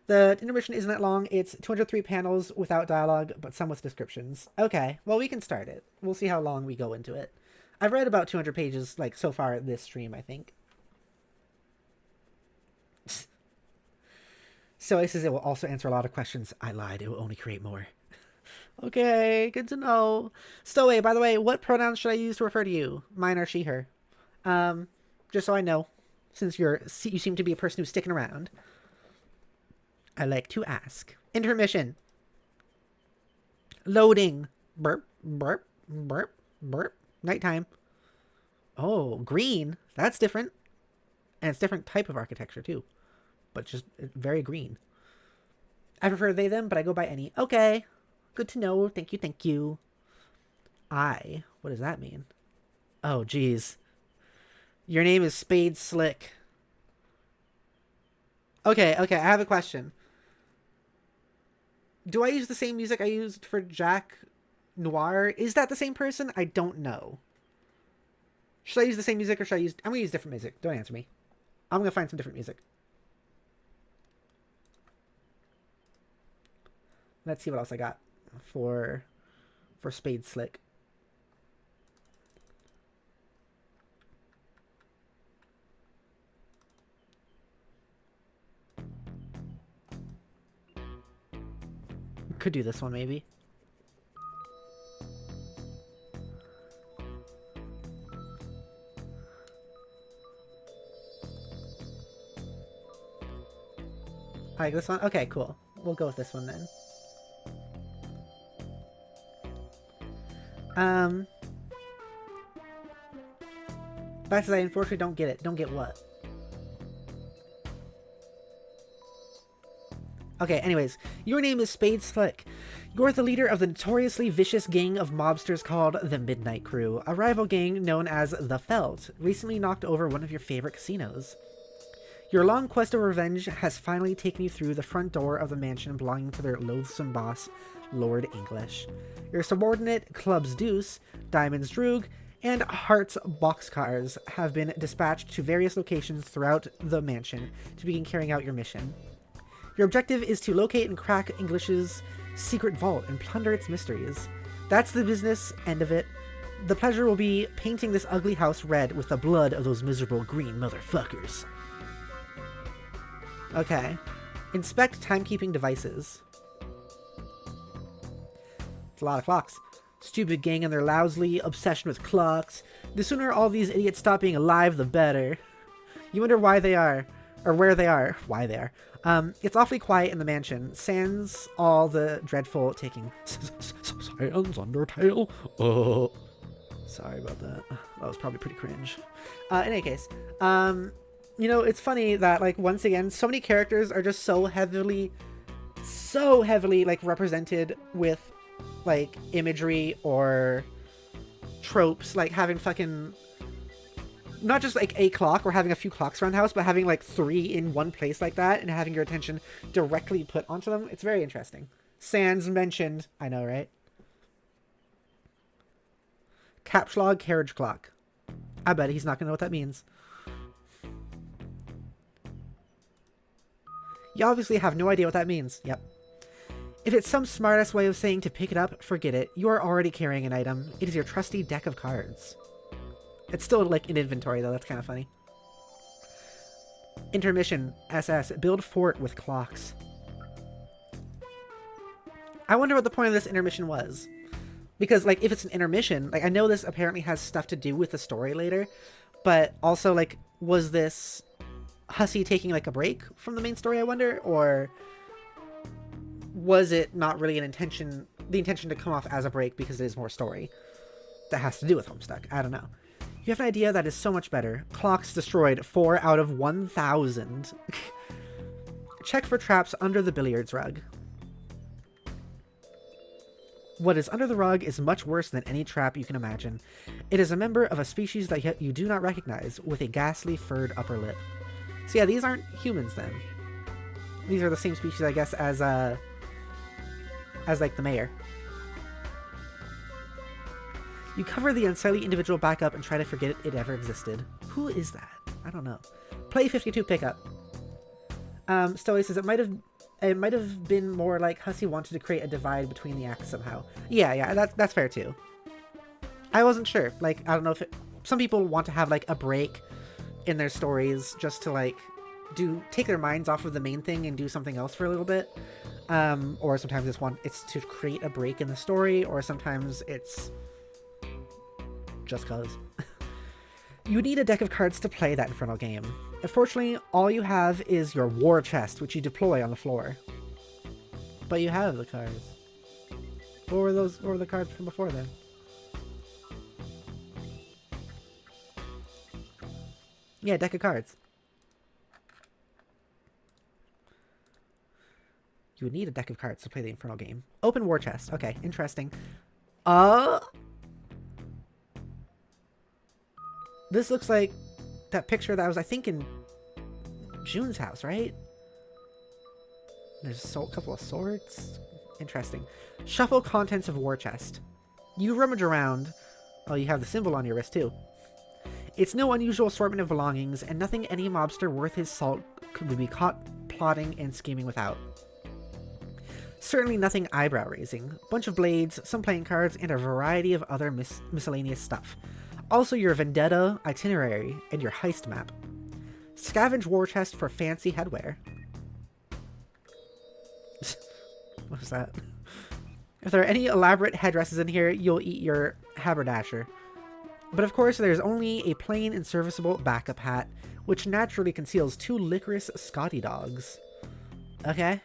The intermission isn't that long. It's 203 panels without dialogue, but some with descriptions. Okay, well, we can start it. We'll see how long we go into it. I've read about 200 pages, like, so far this stream, I think. So it says it will also answer a lot of questions. I lied. It will only create more. Okay, good to know. Stowaway, by the way, what pronouns should I use to refer to you? Mine are she, her. Just so I know, since you seem to be a person who's sticking around. I like to ask. Intermission. Loading. Burp, burp, burp, burp. Nighttime. Oh, green. That's different. And it's different type of architecture, too. But just very green. I prefer they, them, but I go by any. Okay. Good to know. Thank you, thank you. What does that mean? Oh, geez. Your name is Spade Slick. Okay, I have a question. Do I use the same music I used for Jack Noir? Is that the same person? I don't know. Should I use the same music or should I use... I'm going to use different music. Don't answer me. I'm going to find some different music. Let's see what else I got for Spade Slick. Could do this one, maybe. I like this one? Okay, cool. We'll go with this one then. That's I unfortunately don't get it. Don't get what? Okay, anyways. Your name is Spade Slick. You're the leader of the notoriously vicious gang of mobsters called the Midnight Crew, a rival gang known as the Felt, recently knocked over one of your favorite casinos. Your long quest of revenge has finally taken you through the front door of the mansion belonging to their loathsome boss, Lord English. Your subordinate, Club's Deuce, Diamond's Droog, and Heart's Boxcars have been dispatched to various locations throughout the mansion to begin carrying out your mission. Your objective is to locate and crack English's secret vault and plunder its mysteries. That's the business end of it. The pleasure will be painting this ugly house red with the blood of those miserable green motherfuckers. Okay. Inspect timekeeping devices. It's a lot of clocks. Stupid gang and their lousy obsession with clocks. The sooner all these idiots stop being alive, the better. You wonder why they are. Or where they are. Why they are. It's awfully quiet in the mansion. Sans all the dreadful taking. Sans Undertale. Sorry about that. That was probably pretty cringe. In any case, you know, it's funny that, like, once again, so many characters are just so heavily, like, represented with, like, imagery or tropes, like having fucking, not just like a clock or having a few clocks around the house, but having like 3 in one place like that and having your attention directly put onto them. It's very interesting. Sans mentioned. I know, right? Caps log carriage clock. I bet he's not gonna know what that means. You obviously have no idea what that means. Yep. If it's some smartass way of saying to pick it up, forget it. You are already carrying an item. It is your trusty deck of cards. It's still like in inventory though. That's kind of funny. Intermission. SS. Build fort with clocks. I wonder what the point of this intermission was. Because, like, if it's an intermission, like, I know this apparently has stuff to do with the story later, but also, like, was this Hussey taking, like, a break from the main story, I wonder? Or was it not really the intention to come off as a break because it is more story that has to do with Homestuck? I don't know. You have an idea that is so much better. Clocks destroyed 4 out of 1,000. Check for traps under the billiards rug. What is under the rug is much worse than any trap you can imagine. It is a member of a species that you do not recognize, with a ghastly furred upper lip. So yeah, these aren't humans then. These are the same species, I guess, as like the mayor. You cover the unsightly individual back up and try to forget it ever existed. Who is that? I don't know. Play 52 pickup. Stoey says it might have been more like Hussey wanted to create a divide between the acts somehow. Yeah, that's fair too. I wasn't sure. Like, I don't know if some people want to have like a break in their stories just to like take their minds off of the main thing and do something else for a little bit. Or sometimes it's to create a break in the story, or sometimes it's just cause. You need a deck of cards to play that infernal game. Unfortunately, all you have is your war chest, which you deploy on the floor. But you have the cards. What were the cards from before then? Yeah, deck of cards. You would need a deck of cards to play the infernal game. Open war chest. Okay, interesting. This looks like that picture that was, I think, in June's house, right? There's a couple of swords. Interesting. Shuffle contents of war chest. You rummage around. Oh, you have the symbol on your wrist, too. It's no unusual assortment of belongings, and nothing any mobster worth his salt could be caught plotting and scheming without. Certainly nothing eyebrow-raising. Bunch of blades, some playing cards, and a variety of other miscellaneous stuff. Also your vendetta, itinerary, and your heist map. Scavenge war chest for fancy headwear. What is that? If there are any elaborate headdresses in here, you'll eat your haberdasher. But of course, there's only a plain and serviceable backup hat, which naturally conceals 2 licorice Scotty dogs. Okay?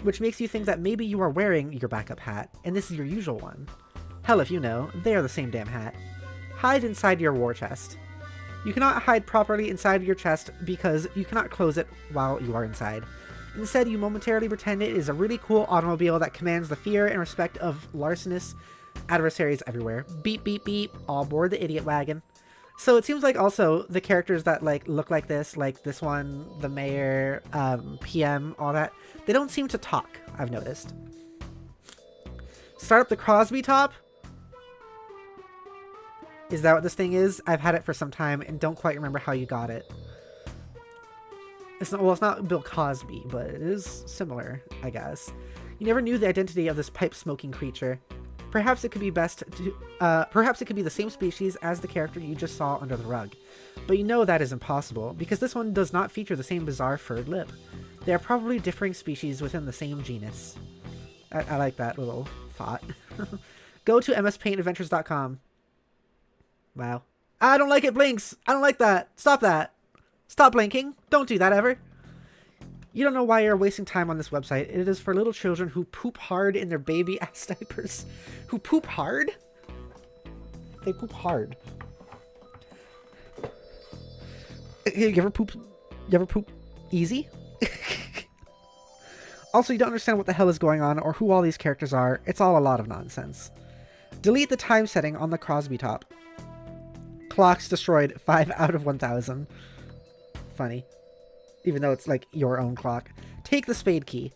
Which makes you think that maybe you are wearing your backup hat, and this is your usual one. Hell if you know, they are the same damn hat. Hide inside your war chest. You cannot hide properly inside your chest because you cannot close it while you are inside. Instead, you momentarily pretend it is a really cool automobile that commands the fear and respect of larcenous adversaries everywhere. Beep, beep, beep. All aboard the idiot wagon. So it seems like also the characters that like look like this one, the mayor, PM, all that, they don't seem to talk, I've noticed. Start up the Crosby top? Is that what this thing is? I've had it for some time and don't quite remember how you got it. It's not Bill Cosby, but it is similar, I guess. You never knew the identity of this pipe-smoking creature. Perhaps it could be perhaps it could be the same species as the character you just saw under the rug. But you know that is impossible, because this one does not feature the same bizarre furred lip. They are probably differing species within the same genus. I like that little thought. Go to mspaintadventures.com. Wow. I don't like it blinks. I don't like that. Stop that. Stop blinking. Don't do that ever. You don't know why you're wasting time on this website. It is for little children who poop hard in their baby ass diapers. Who poop hard? They poop hard. You ever poop? You ever poop easy? Also, you don't understand what the hell is going on or who all these characters are. It's all a lot of nonsense. Delete the time setting on the Crosby top. Clocks destroyed 5 out of 1,000. Funny. Even though it's like your own clock. Take the spade key.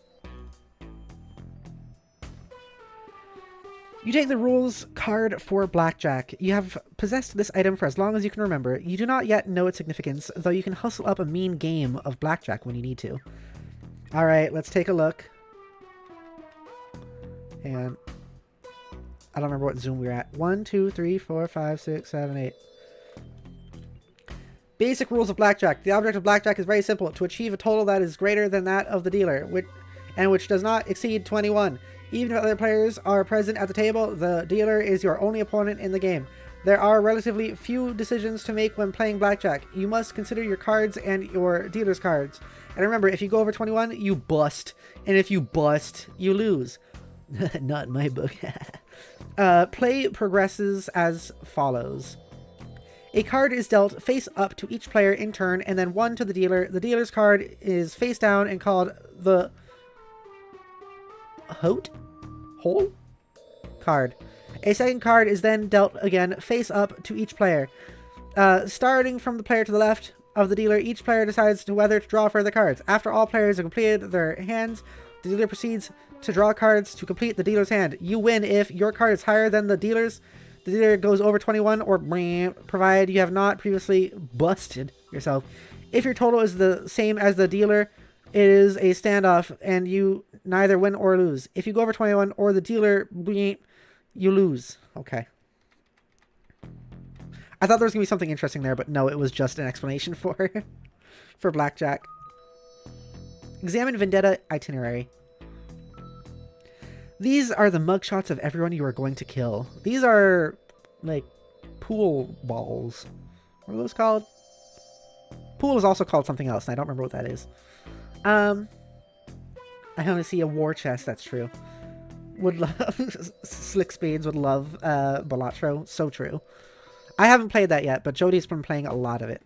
You take the rules card for blackjack. You have possessed this item for as long as you can remember. You do not yet know its significance, though you can hustle up a mean game of blackjack when you need to. Alright, let's take a look. And I don't remember what zoom we were at. 1, 2, 3, 4, 5, 6, 7, 8. Basic rules of blackjack. The object of blackjack is very simple. To achieve a total that is greater than that of the dealer, which does not exceed 21. Even if other players are present at the table, the dealer is your only opponent in the game. There are relatively few decisions to make when playing blackjack. You must consider your cards and your dealer's cards. And remember, if you go over 21, you bust. And if you bust, you lose. Not in my book. Play progresses as follows. A card is dealt face up to each player in turn, and then one to the dealer. The dealer's card is face down and called the hole card. A second card is then dealt again face up to each player. Starting from the player to the left of the dealer, each player decides whether to draw further cards. After all players have completed their hands, the dealer proceeds to draw cards to complete the dealer's hand. You win if your card is higher than the dealer's. The dealer goes over 21, or provided you have not previously busted yourself. If your total is the same as the dealer, it is a standoff, and you neither win or lose. If you go over 21 or the dealer, you lose. Okay. I thought there was going to be something interesting there, but no, it was just an explanation for blackjack. Examine Vendetta itinerary. These are the mugshots of everyone you are going to kill. These are, like, pool balls. What are those called? Pool is also called something else, and I don't remember what that is. I only see a war chest, that's true. Would love... Slick Spades would love Balatro. So true. I haven't played that yet, but Jodi's been playing a lot of it.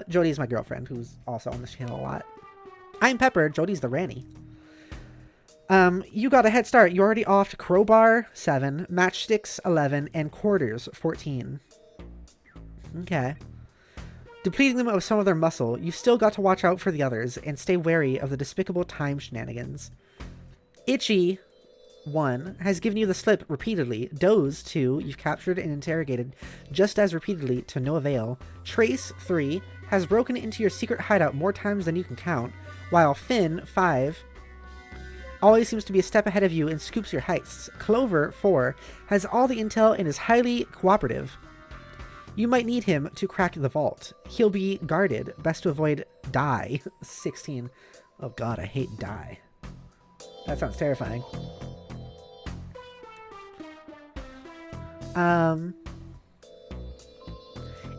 Jodi's my girlfriend, who's also on this channel a lot. I'm Pepper. Jodi's the Ranny. You got a head start. You already offed Crowbar 7, Matchsticks 11, and Quarters 14. Okay. Depleting them of some of their muscle, you still got to watch out for the others and stay wary of the despicable time shenanigans. Itchy 1 has given you the slip repeatedly. Doze 2 you've captured and interrogated just as repeatedly to no avail. Trace 3 has broken into your secret hideout more times than you can count, while Finn 5 always seems to be a step ahead of you and scoops your heists. Clover 4 has all the intel and is highly cooperative. You might need him to crack the vault. He'll be guarded. Best to avoid die. 16. Oh god, I hate die. That sounds terrifying.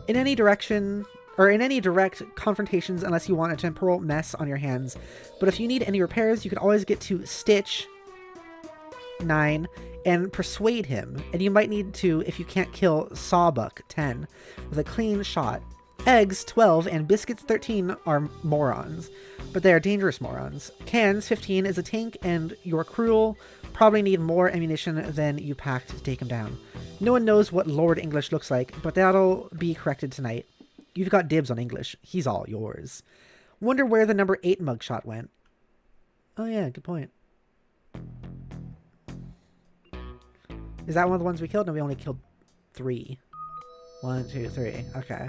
In any direction, or in any direct confrontations unless you want a temporal mess on your hands. But if you need any repairs, you can always get to Stitch 9 and persuade him. And you might need to if you can't kill Sawbuck 10 with a clean shot. Eggs 12 and Biscuits 13 are morons, but they are dangerous morons. Cans 15 is a tank, and your crew probably need more ammunition than you packed to take him down. No one knows what Lord English looks like, but that'll be corrected tonight. You've got dibs on English. He's all yours. Wonder where the number 8 mugshot went. Oh yeah, good point. Is that one of the ones we killed? No, we only killed 3. 1, 2, 3. Okay.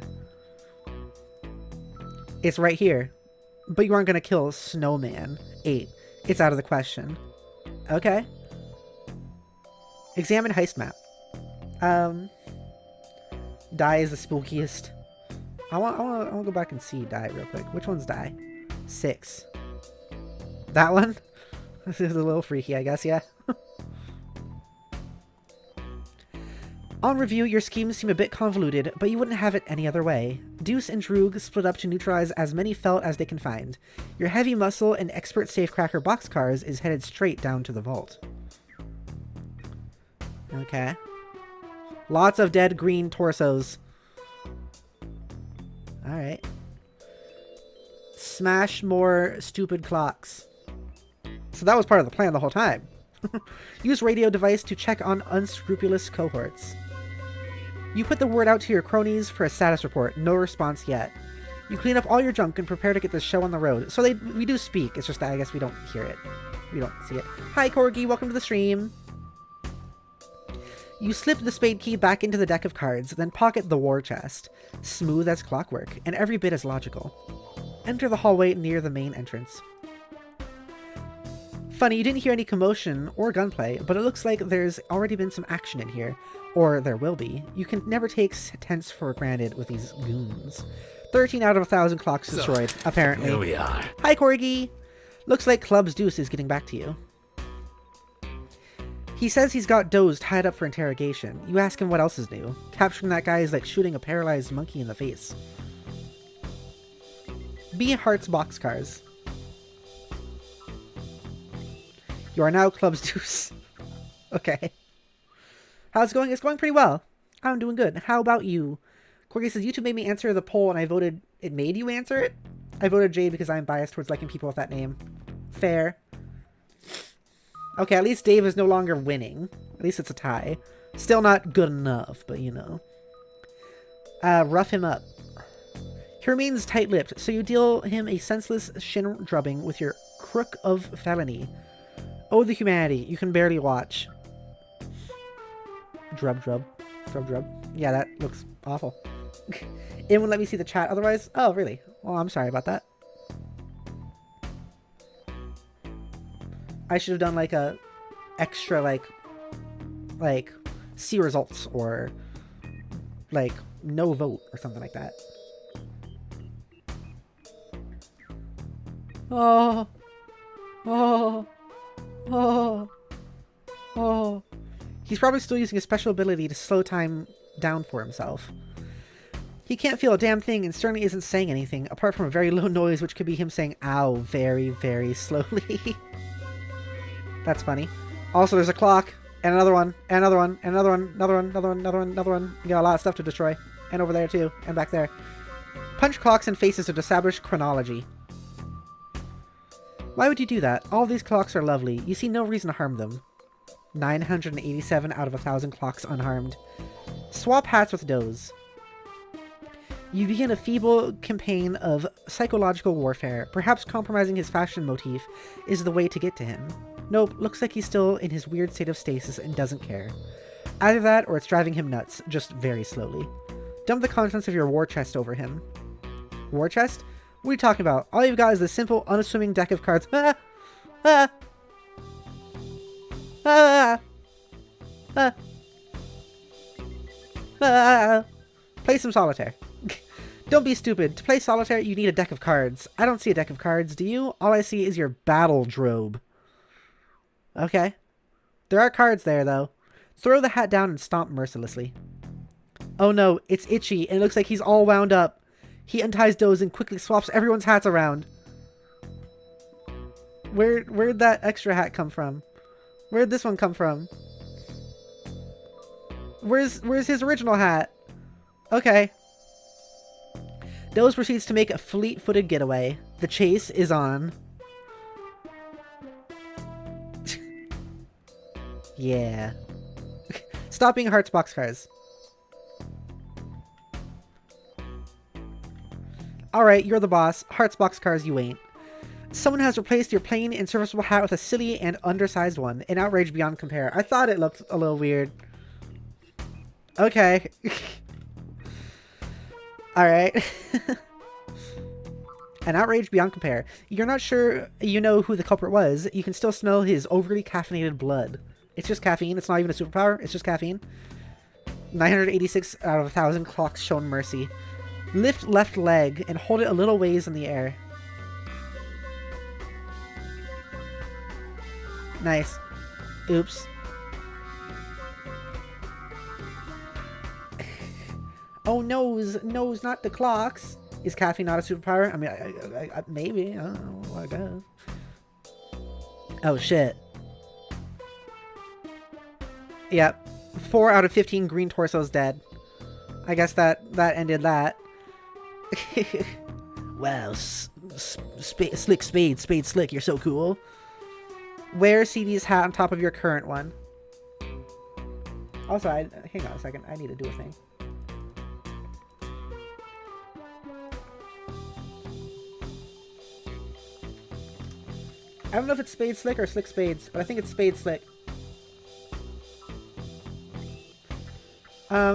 It's right here. But you aren't going to kill Snowman 8. It's out of the question. Okay. Examine heist map. Die is the spookiest. I want to go back and see Die real quick. Which one's Die? 6. That one? This is a little freaky, I guess, yeah. On review, your schemes seem a bit convoluted, but you wouldn't have it any other way. Deuce and Droog split up to neutralize as many felt as they can find. Your heavy muscle and expert safecracker boxcars is headed straight down to the vault. Okay. Lots of dead green torsos. Alright. Smash more stupid clocks. So that was part of the plan the whole time. Use radio device to check on unscrupulous cohorts. You put the word out to your cronies for a status report. No response yet. You clean up all your junk and prepare to get the show on the road. So we do speak. It's just that I guess we don't hear it. We don't see it. Hi, Corgi. Welcome to the stream. You slip the spade key back into the deck of cards, then pocket the war chest. Smooth as clockwork, and every bit as logical. Enter the hallway near the main entrance. Funny, you didn't hear any commotion or gunplay, but it looks like there's already been some action in here. Or there will be. You can never take tense for granted with these goons. 13 out of 1,000 clocks destroyed, apparently. Here we are. Hi, Corgi! Looks like Club's Deuce is getting back to you. He says he's got Doze tied up for interrogation. You ask him what else is new. Capturing that guy is like shooting a paralyzed monkey in the face. B Hearts boxcars. You are now Club's Deuce. Okay. How's it going? It's going pretty well. I'm doing good. How about you? Corgi says, YouTube made me answer the poll and I voted... It made you answer it? I voted Jade because I'm biased towards liking people with that name. Fair. Okay, at least Dave is no longer winning. At least it's a tie. Still not good enough, but you know. Rough him up. He remains tight-lipped, so you deal him a senseless shin drubbing with your crook of felony. Oh, the humanity. You can barely watch. Drub. Yeah, that looks awful. It won't let me see the chat otherwise. Oh, really? Well, I'm sorry about that. I should have done like a extra like see results or like no vote or something like that. Oh. He's probably still using a special ability to slow time down for himself. He can't feel a damn thing and certainly isn't saying anything, apart from a very low noise, which could be him saying ow very, very slowly. That's funny. Also, there's a clock, and another one, and another one, and another one, another one. You got a lot of stuff to destroy. And over there, too, and back there. Punch clocks and faces to establish chronology. Why would you do that? All these clocks are lovely. You see no reason to harm them. 987 out of 1,000 clocks unharmed. Swap hats with Doze. You begin a feeble campaign of psychological warfare. Perhaps compromising his fashion motif is the way to get to him. Nope, looks like he's still in his weird state of stasis and doesn't care. Either that or it's driving him nuts, just very slowly. Dump the contents of your war chest over him. War chest? What are you talking about? All you've got is a simple, unassuming deck of cards. Play some solitaire. Don't be stupid. To play solitaire, you need a deck of cards. I don't see a deck of cards, do you? All I see is your battle drobe. Okay. There are cards there, though. Throw the hat down and stomp mercilessly. Oh no, it's Itchy, and it looks like he's all wound up. He unties Doze and quickly swaps everyone's hats around. Where'd that extra hat come from? Where'd this one come from? Where's his original hat? Okay. Doze proceeds to make a fleet-footed getaway. The chase is on. Yeah. Stop being Hearts boxcars. Alright, you're the boss. Hearts boxcars, you ain't. Someone has replaced your plain and serviceable hat with a silly and undersized one. An outrage beyond compare. I thought it looked a little weird. Okay. Alright. An outrage beyond compare. You're not sure you know who the culprit was. You can still smell his overly caffeinated blood. It's just caffeine. It's not even a superpower. It's just caffeine. 986 out of 1,000 clocks shown mercy. Lift left leg and hold it a little ways in the air. Nice. Oops. Oh, nose, not the clocks. Is caffeine not a superpower? I mean, I maybe. I don't know. I guess. Oh, shit. Yep. 4 out of 15 green torsos dead. I guess that ended that. Wow, Slick Spade, Slick, you're so cool. Wear CD's hat on top of your current one. Also, hang on a second. I need to do a thing. I don't know if it's Spade Slick or Slick Spades, but I think it's Spade Slick.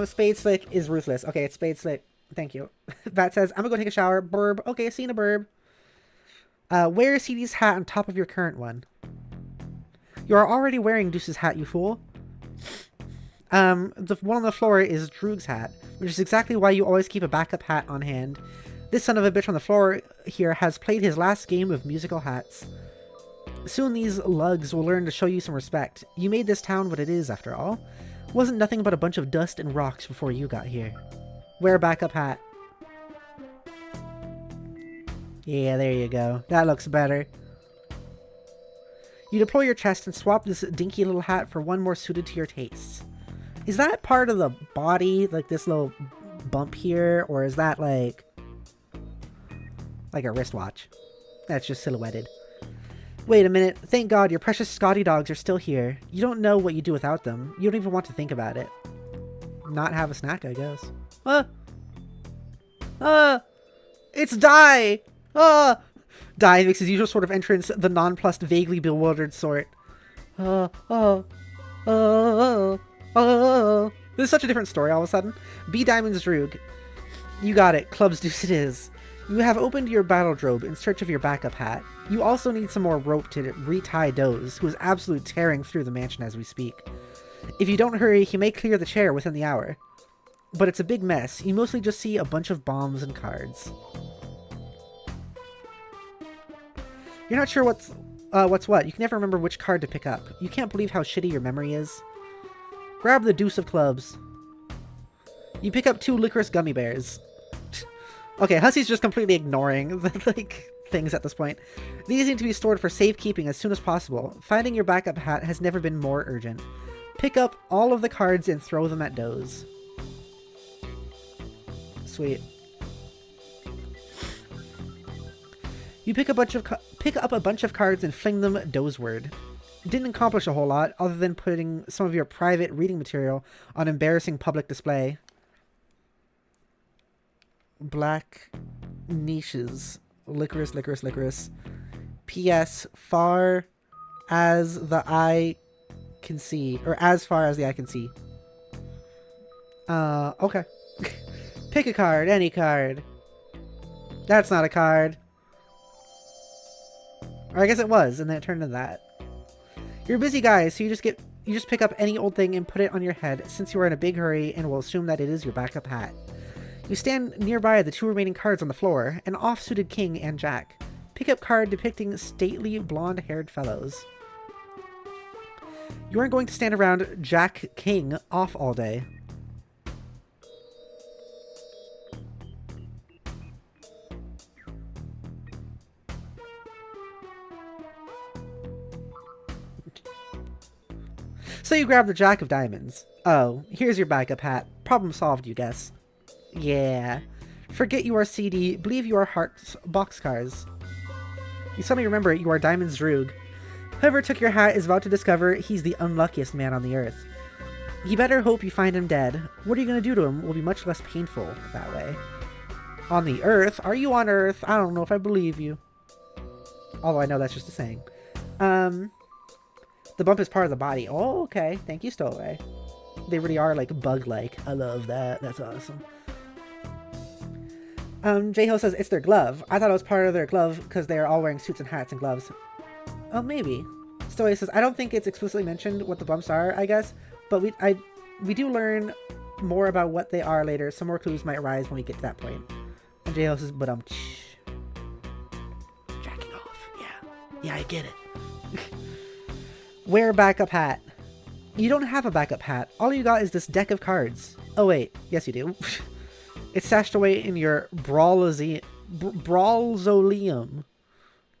Spade Slick is ruthless. Okay, it's Spade Slick. Thank you. Bat says, I'm gonna go take a shower. Birb. Okay, seen a birb. Wear CD's hat on top of your current one. You are already wearing Deuce's hat, you fool. The one on the floor is Droog's hat, which is exactly why you always keep a backup hat on hand. This son of a bitch on the floor here has played his last game of musical hats. Soon these lugs will learn to show you some respect. You made this town what it is, after all. Wasn't nothing but a bunch of dust and rocks before you got here. Wear a backup hat. Yeah, there you go. That looks better. You deploy your chest and swap this dinky little hat for one more suited to your tastes. Is that part of the body, like this little bump here, or is that like a wristwatch? That's just silhouetted. Wait a minute. Thank God your precious Scotty dogs are still here. You don't know what you do without them. You don't even want to think about it. Not have a snack, I guess. It's Die! Die makes his usual sort of entrance, the nonplussed, vaguely bewildered sort. This is such a different story all of a sudden. B Diamond's Droog. You got it. Club's Deuce it is. You have opened your battle drobe in search of your backup hat. You also need some more rope to retie Doze, who is absolutely tearing through the mansion as we speak. If you don't hurry, he may clear the chair within the hour. But it's a big mess. You mostly just see a bunch of bombs and cards. You're not sure what's what. You can never remember which card to pick up. You can't believe how shitty your memory is. Grab the deuce of clubs. You pick up 2 licorice gummy bears. Okay, Hussey's just completely ignoring the things at this point. These need to be stored for safekeeping as soon as possible. Finding your backup hat has never been more urgent. Pick up all of the cards and throw them at Doze. Sweet. You pick up a bunch of cards and fling them Dozeward. Didn't accomplish a whole lot, other than putting some of your private reading material on embarrassing public display. Black niches. Licorice, licorice, licorice. P.S. Far as the eye can see. Or as far as the eye can see. Okay. Pick a card, any card. That's not a card. Or I guess it was, and then it turned into that. You're a busy guy, so you just pick up any old thing and put it on your head, since you are in a big hurry and will assume that it is your backup hat. You stand nearby the 2 remaining cards on the floor, an off-suited king and jack. Pick up card depicting stately blonde-haired fellows. You aren't going to stand around Jack King off all day. So you grab the Jack of Diamonds. Oh, here's your backup hat. Problem solved, you guess. Yeah. Forget you are CD, believe you are Hearts boxcars. You suddenly remember you are Diamond's Droog. Whoever took your hat is about to discover he's the unluckiest man on the earth. You better hope you find him dead. What are you going to do to him will be much less painful that way. On the earth? Are you on earth? I don't know if I believe you. Although I know that's just a saying. The bump is part of the body. Oh, okay. Thank you, Stowaway. They really are, like, bug-like. I love that. That's awesome. J-Ho says it's their glove. I thought it was part of their glove because they are all wearing suits and hats and gloves. Oh, maybe. Stowaway says, I don't think it's explicitly mentioned what the bumps are, I guess. But we do learn more about what they are later. Some more clues might arise when we get to that point. And J-Ho says, but Jacking off. Yeah. Yeah, I get it. Wear backup hat. You don't have a backup hat. All you got is this deck of cards. Oh wait, yes you do. It's stashed away in your Brawlzolium.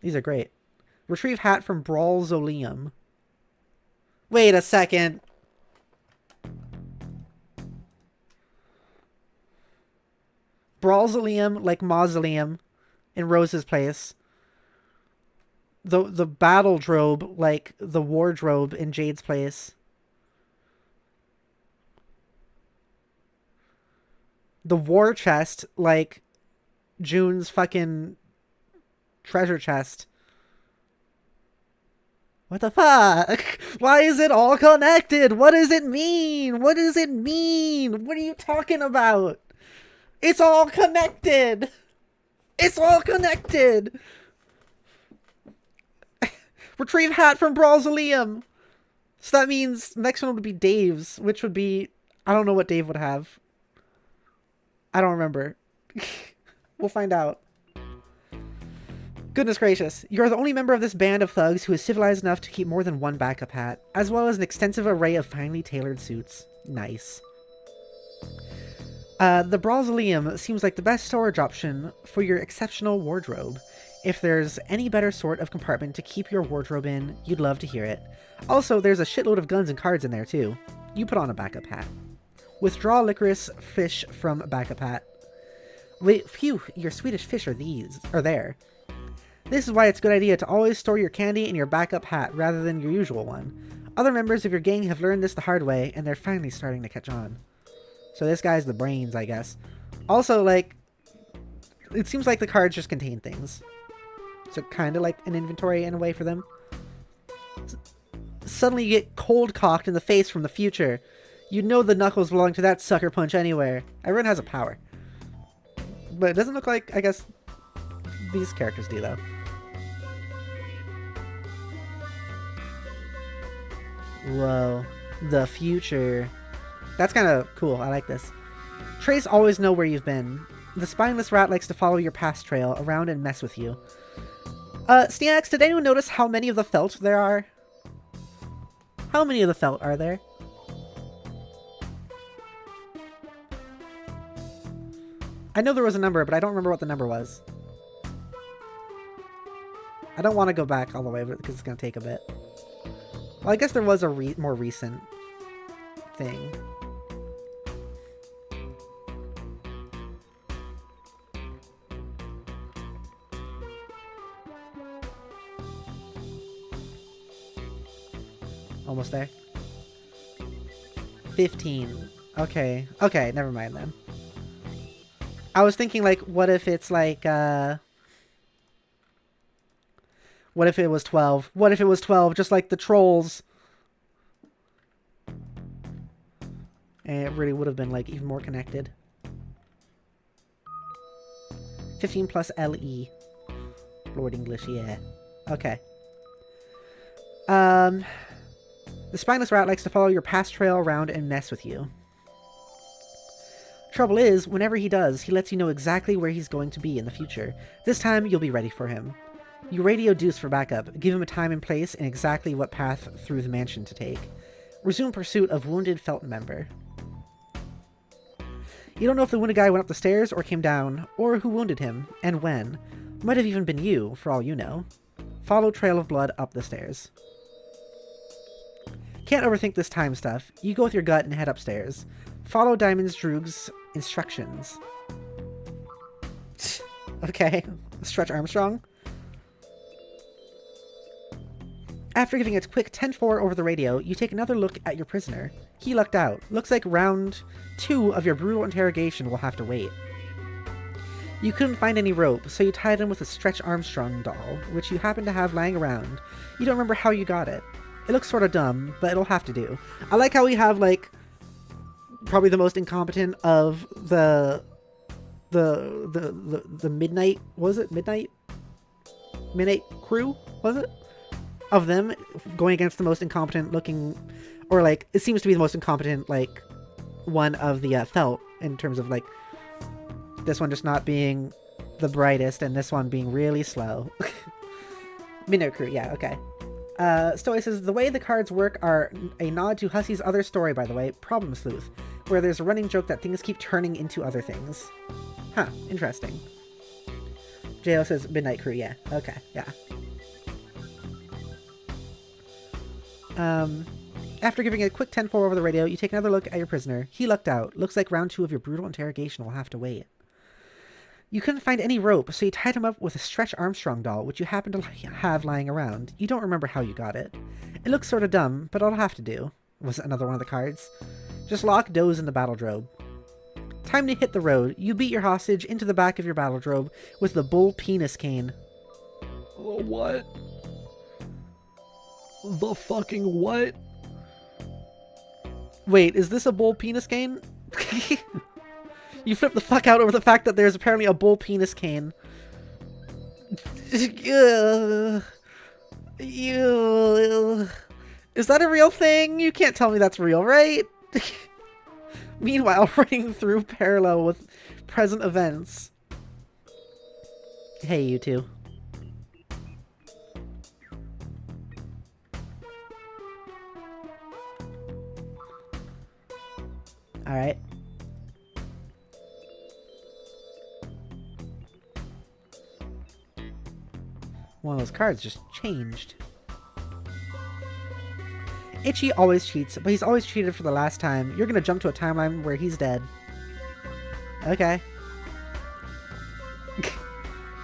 These are great. Retrieve hat from Brawlzolium. Wait a second. Brawlzaleum like mausoleum in Rose's place. The battle drobe like the wardrobe in Jade's place. The war chest like June's fucking treasure chest. What the fuck? Why is it all connected? What does it mean? What does it mean? What are you talking about? It's all connected. It's all connected. Retrieve hat from Brawlzaleum. So that means next one would be Dave's, which would be, I don't know what Dave would have. I don't remember. We'll find out. Goodness gracious. You're the only member of this band of thugs who is civilized enough to keep more than one backup hat, as well as an extensive array of finely tailored suits. Nice. The Brawlzaleum seems like the best storage option for your exceptional wardrobe. If there's any better sort of compartment to keep your wardrobe in, you'd love to hear it. Also, there's a shitload of guns and cards in there too. You put on a backup hat. Withdraw licorice fish from backup hat. Wait, phew, your Swedish fish are there. This is why it's a good idea to always store your candy in your backup hat rather than your usual one. Other members of your gang have learned this the hard way, and they're finally starting to catch on. So this guy's the brains, I guess. Also, like, it seems like the cards just contain things. So kind of like an inventory in a way for them. Suddenly you get cold cocked in the face from the future. You know the knuckles belong to that sucker punch anywhere. Everyone has a power. But it doesn't look like, I guess, these characters do, though. Whoa. The future. That's kind of cool. I like this. Trace always know where you've been. The spineless rat likes to follow your past trail around and mess with you. Steax, did anyone notice how many of the felt there are? How many of the felt are there? I know there was a number, but I don't remember what the number was. I don't want to go back all the way because it's going to take a bit. Well, I guess there was a more recent thing. Almost there. 15. Okay. Okay, never mind then. I was thinking, like, what if it's like, what if it was 12? What if it was 12, just like the trolls? And it really would have been, like, even more connected. 15 plus LE. Lord English, yeah. Okay. The spineless rat likes to follow your past trail around and mess with you. Trouble is, whenever he does, he lets you know exactly where he's going to be in the future. This time, you'll be ready for him. You radio Deuce for backup, give him a time and place and exactly what path through the mansion to take. Resume pursuit of wounded Felt member. You don't know if the wounded guy went up the stairs or came down, or who wounded him, and when. Might have even been you, for all you know. Follow trail of blood up the stairs. Can't overthink this time stuff. You go with your gut and head upstairs. Follow Diamond's Droog's instructions. Okay. Stretch Armstrong. After giving it a quick 10-4 over the radio, you take another look at your prisoner. He lucked out. Looks like round 2 of your brutal interrogation will have to wait. You couldn't find any rope, so you tied him with a Stretch Armstrong doll, which you happen to have lying around. You don't remember how you got it. It looks sort of dumb, but it'll have to do. I like how we have, like, probably the most incompetent of the midnight, was it? Midnight crew, was it? Of them going against the most incompetent looking, or like, it seems to be the most incompetent, like, one of the Felt, in terms of, like, this one just not being the brightest, and this one being really slow. Midnight crew, yeah, okay. Stoy says, the way the cards work are a nod to Hussey's other story, by the way, Problem Sleuth, where there's a running joke that things keep turning into other things. Huh, interesting. Jo says, Midnight Crew, yeah, okay, yeah. After giving it a quick 10-4 over the radio, you take another look at your prisoner. He lucked out. Looks like round 2 of your brutal interrogation will have to wait. You couldn't find any rope, so you tied him up with a Stretch Armstrong doll, which you happened to have lying around. You don't remember how you got it. It looks sort of dumb, but it'll have to do. Was another one of the cards. Just lock Doze in the battledrobe. Time to hit the road. You beat your hostage into the back of your battledrobe with the bull penis cane. What? The fucking what? Wait, is this a bull penis cane? You flip the fuck out over the fact that there's apparently a bull penis cane. Ugh. Ew. Is that a real thing? You can't tell me that's real, right? Meanwhile, running through parallel with present events. Hey, you two. Alright. One of those cards just changed. Itchy always cheats, but he's always cheated for the last time. You're gonna jump to a timeline where he's dead. Okay.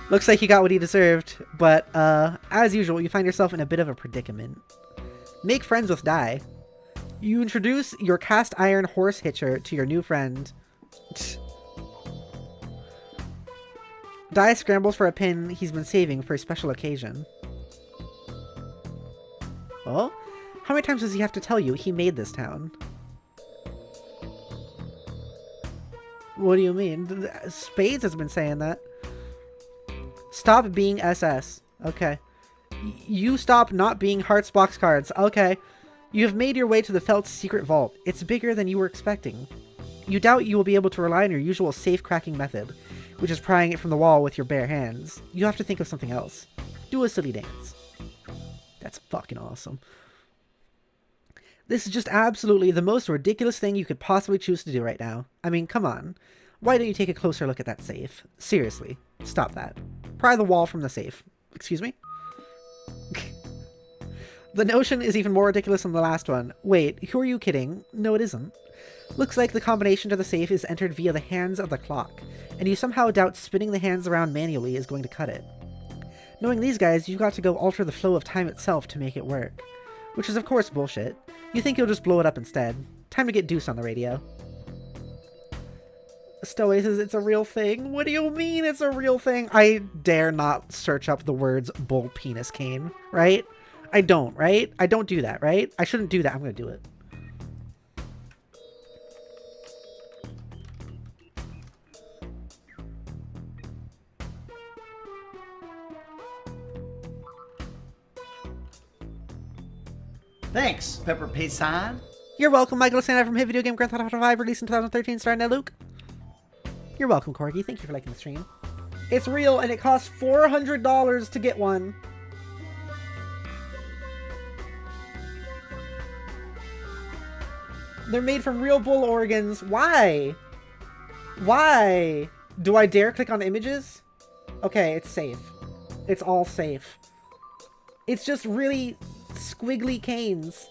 Looks like he got what he deserved, but as usual, you find yourself in a bit of a predicament. Make friends with Dai. You introduce your cast iron horse hitcher to your new friend. Dai scrambles for a pin he's been saving for a special occasion. Oh? How many times does he have to tell you he made this town? What do you mean? Spades has been saying that. Stop being SS. Okay. You stop not being Hearts box cards. Okay. You have made your way to the Felt's secret vault. It's bigger than you were expecting. You doubt you will be able to rely on your usual safe cracking method, which is prying it from the wall with your bare hands. You have to think of something else. Do a silly dance. That's fucking awesome. This is just absolutely the most ridiculous thing you could possibly choose to do right now. I mean, come on. Why don't you take a closer look at that safe? Seriously. Stop that. Pry the wall from the safe. Excuse me? The notion is even more ridiculous than the last one. Wait, who are you kidding? No, it isn't. Looks like the combination to the safe is entered via the hands of the clock, and you somehow doubt spinning the hands around manually is going to cut it. Knowing these guys, you've got to go alter the flow of time itself to make it work. Which is of course bullshit. You think you'll just blow it up instead. Time to get Deuce on the radio. Stowaway says it's a real thing. What do you mean it's a real thing? I dare not search up the words bull penis cane, right? I don't, right? I don't do that, right? I shouldn't do that. I'm gonna do it. Thanks, Pepper Paysan. You're welcome, Michael Sandler from Hit Video Game Grand Theft Auto 5, released in 2013, starring at Luke. You're welcome, Corgi. Thank you for liking the stream. It's real, and it costs $400 to get one. They're made from real bull organs. Why? Why? Do I dare click on images? Okay, it's safe. It's all safe. It's just really squiggly canes.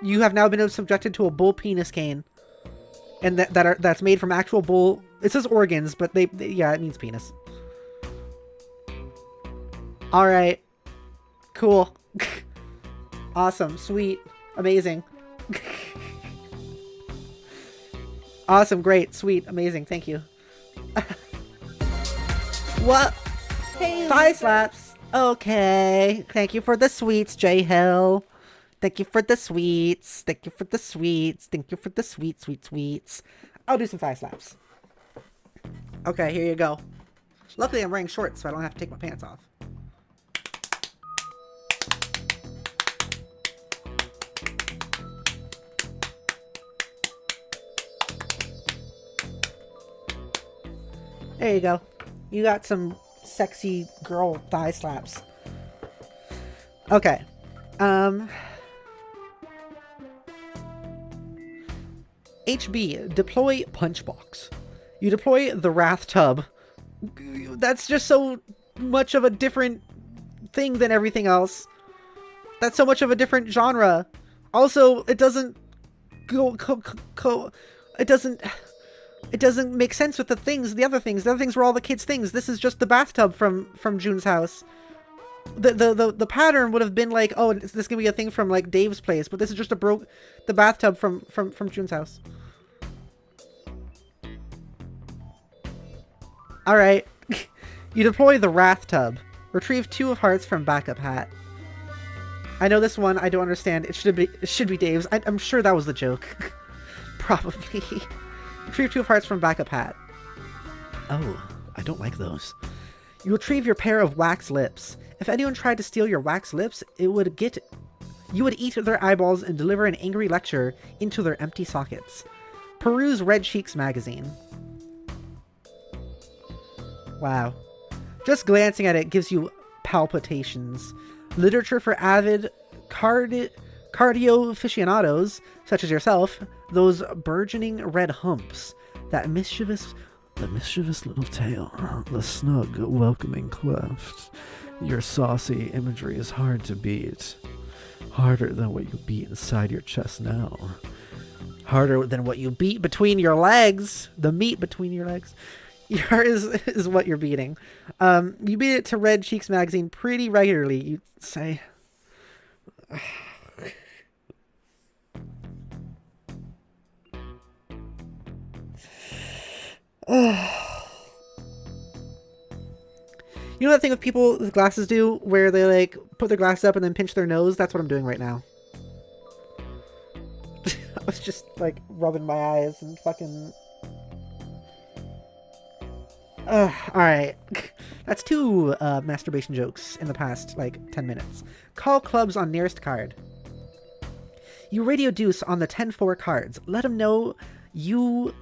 You have now been subjected to a bull penis cane. And that's made from actual bull. It says organs, but they yeah, it means penis. Alright. Cool. Awesome. Sweet. Amazing. Awesome. Great. Sweet. Amazing. Thank you. What? Hey, thigh slaps. Okay. Thank you for the sweets, J Hill. Thank you for the sweets. Thank you for the sweets. Thank you for the sweets. I'll do some thigh slaps. Okay, here you go. Luckily, I'm wearing shorts, so I don't have to take my pants off. There you go. You got some sexy girl thigh slaps. Okay. HB, deploy punchbox. You deploy the Wrath Tub. That's just so much of a different thing than everything else. That's so much of a different genre. Also, it doesn't it doesn't make sense with the things. The other things were all the kids' things. This is just the bathtub from June's house. The pattern would have been like, oh, is this gonna be a thing from like Dave's place? But this is just the bathtub from June's house. All right, you deploy the Wrath Tub. Retrieve 2 of hearts from backup hat. I know this one. I don't understand. It should be Dave's. I'm sure that was the joke. Probably. Retrieve 2 of hearts from backup hat. Oh, I don't like those. You retrieve your pair of wax lips. If anyone tried to steal your wax lips, you would eat their eyeballs and deliver an angry lecture into their empty sockets. Peruse Red Cheeks magazine. Wow. Just glancing at it gives you palpitations. Literature for avid cardio aficionados, such as yourself, those burgeoning red humps, the mischievous little tail, the snug, welcoming cleft. Your saucy imagery is hard to beat. Harder than what you beat inside your chest now. Harder than what you beat between your legs. The meat between your legs. Is what you're beating. You beat it to Red Cheeks magazine pretty regularly, you'd say. You know that thing with people with glasses do where they like put their glasses up and then pinch their nose? That's what I'm doing right now. I was just like rubbing my eyes and fucking... Alright. That's 2 masturbation jokes in the past, like, 10 minutes. Call clubs on nearest card. You radio Deuce on the 10-4 cards. Let him know you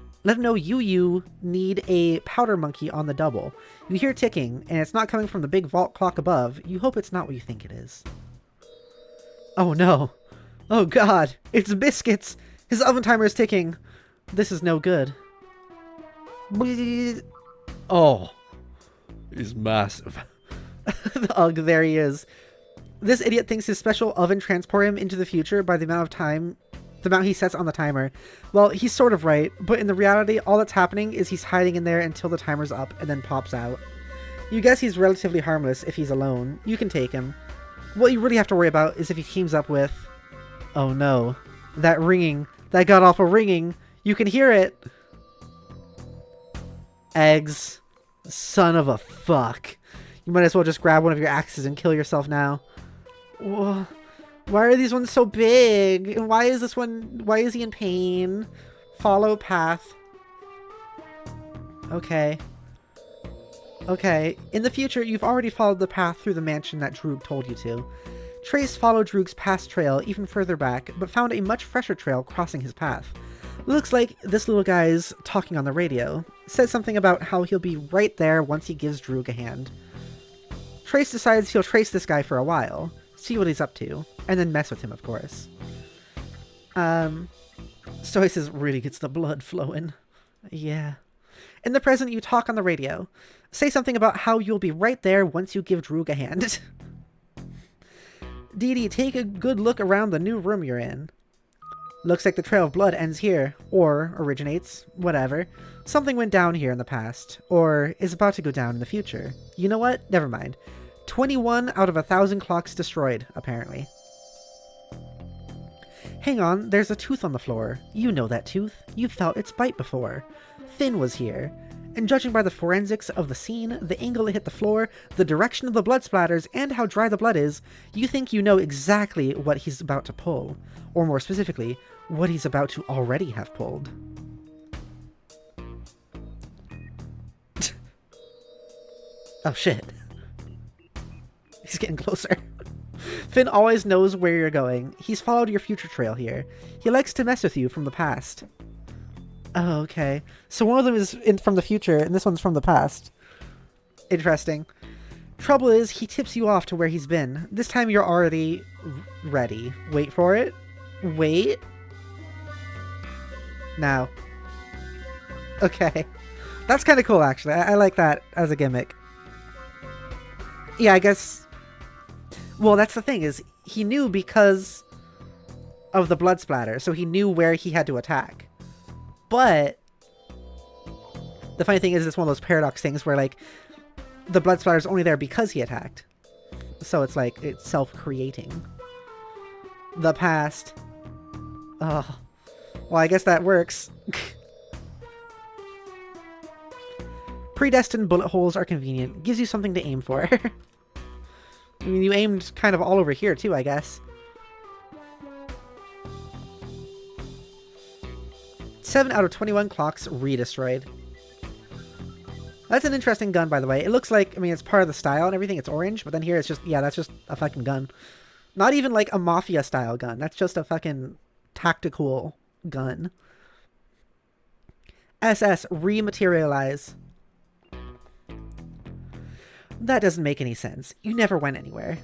need a powder monkey on the double. You hear ticking, and it's not coming from the big vault clock above. You hope it's not what you think it is. Oh no. Oh god. It's Biscuits. His oven timer is ticking. This is no good. Oh, he's massive. Ugh, there he is. This idiot thinks his special oven transport him into the future by the amount he sets on the timer. Well, he's sort of right, but in the reality, all that's happening is he's hiding in there until the timer's up and then pops out. You guess he's relatively harmless if he's alone. You can take him. What you really have to worry about is if he teams up with... Oh no. That ringing. That god-awful ringing. You can hear it. Eggs. Son of a fuck. You might as well just grab one of your axes and kill yourself now. Whoa. Why are these ones so big? And why is he in pain? Follow path. Okay. Okay. In the future, you've already followed the path through the mansion that Droog told you to. Trace followed Droog's past trail even further back, but found a much fresher trail crossing his path. Looks like this little guy's talking on the radio. Says something about how he'll be right there once he gives Droog a hand. Trace decides he'll trace this guy for a while, see what he's up to, and then mess with him, of course. So he says, really gets the blood flowing. Yeah. In the present, you talk on the radio. Say something about how you'll be right there once you give Droog a hand. Dee Dee, take a good look around the new room you're in. Looks like the trail of blood ends here, or originates, whatever. Something went down here in the past, or is about to go down in the future. You know what? Never mind. 21 out of 1,000 clocks destroyed, apparently. Hang on, there's a tooth on the floor. You know that tooth. You've felt its bite before. Finn was here. And judging by the forensics of the scene, the angle it hit the floor, the direction of the blood splatters, and how dry the blood is, you think you know exactly what he's about to pull. Or more specifically, what he's about to already have pulled. Oh shit. He's getting closer. Finn always knows where you're going. He's followed your future trail here. He likes to mess with you from the past. Oh, okay. So one of them is from the future, and this one's from the past. Interesting. Trouble is, he tips you off to where he's been. This time you're already ready. Wait for it. Wait. Now. Okay. That's kind of cool, actually. I like that as a gimmick. Yeah, I guess... Well, that's the thing, is he knew because of the blood splatter, so he knew where he had to attack. But the funny thing is, it's one of those paradox things where, like, the blood splatter is only there because he attacked. So it's like, it's self-creating. The past. Oh. Well, I guess that works. Predestined bullet holes are convenient. Gives you something to aim for. I mean, you aimed kind of all over here, too, I guess. 7 out of 21 clocks re-destroyed. That's an interesting gun, by the way. It looks like, I mean, it's part of the style and everything. It's orange, but then here it's just, yeah, that's just a fucking gun. Not even like a mafia-style gun. That's just a fucking tactical gun. SS, rematerialize. That doesn't make any sense. You never went anywhere.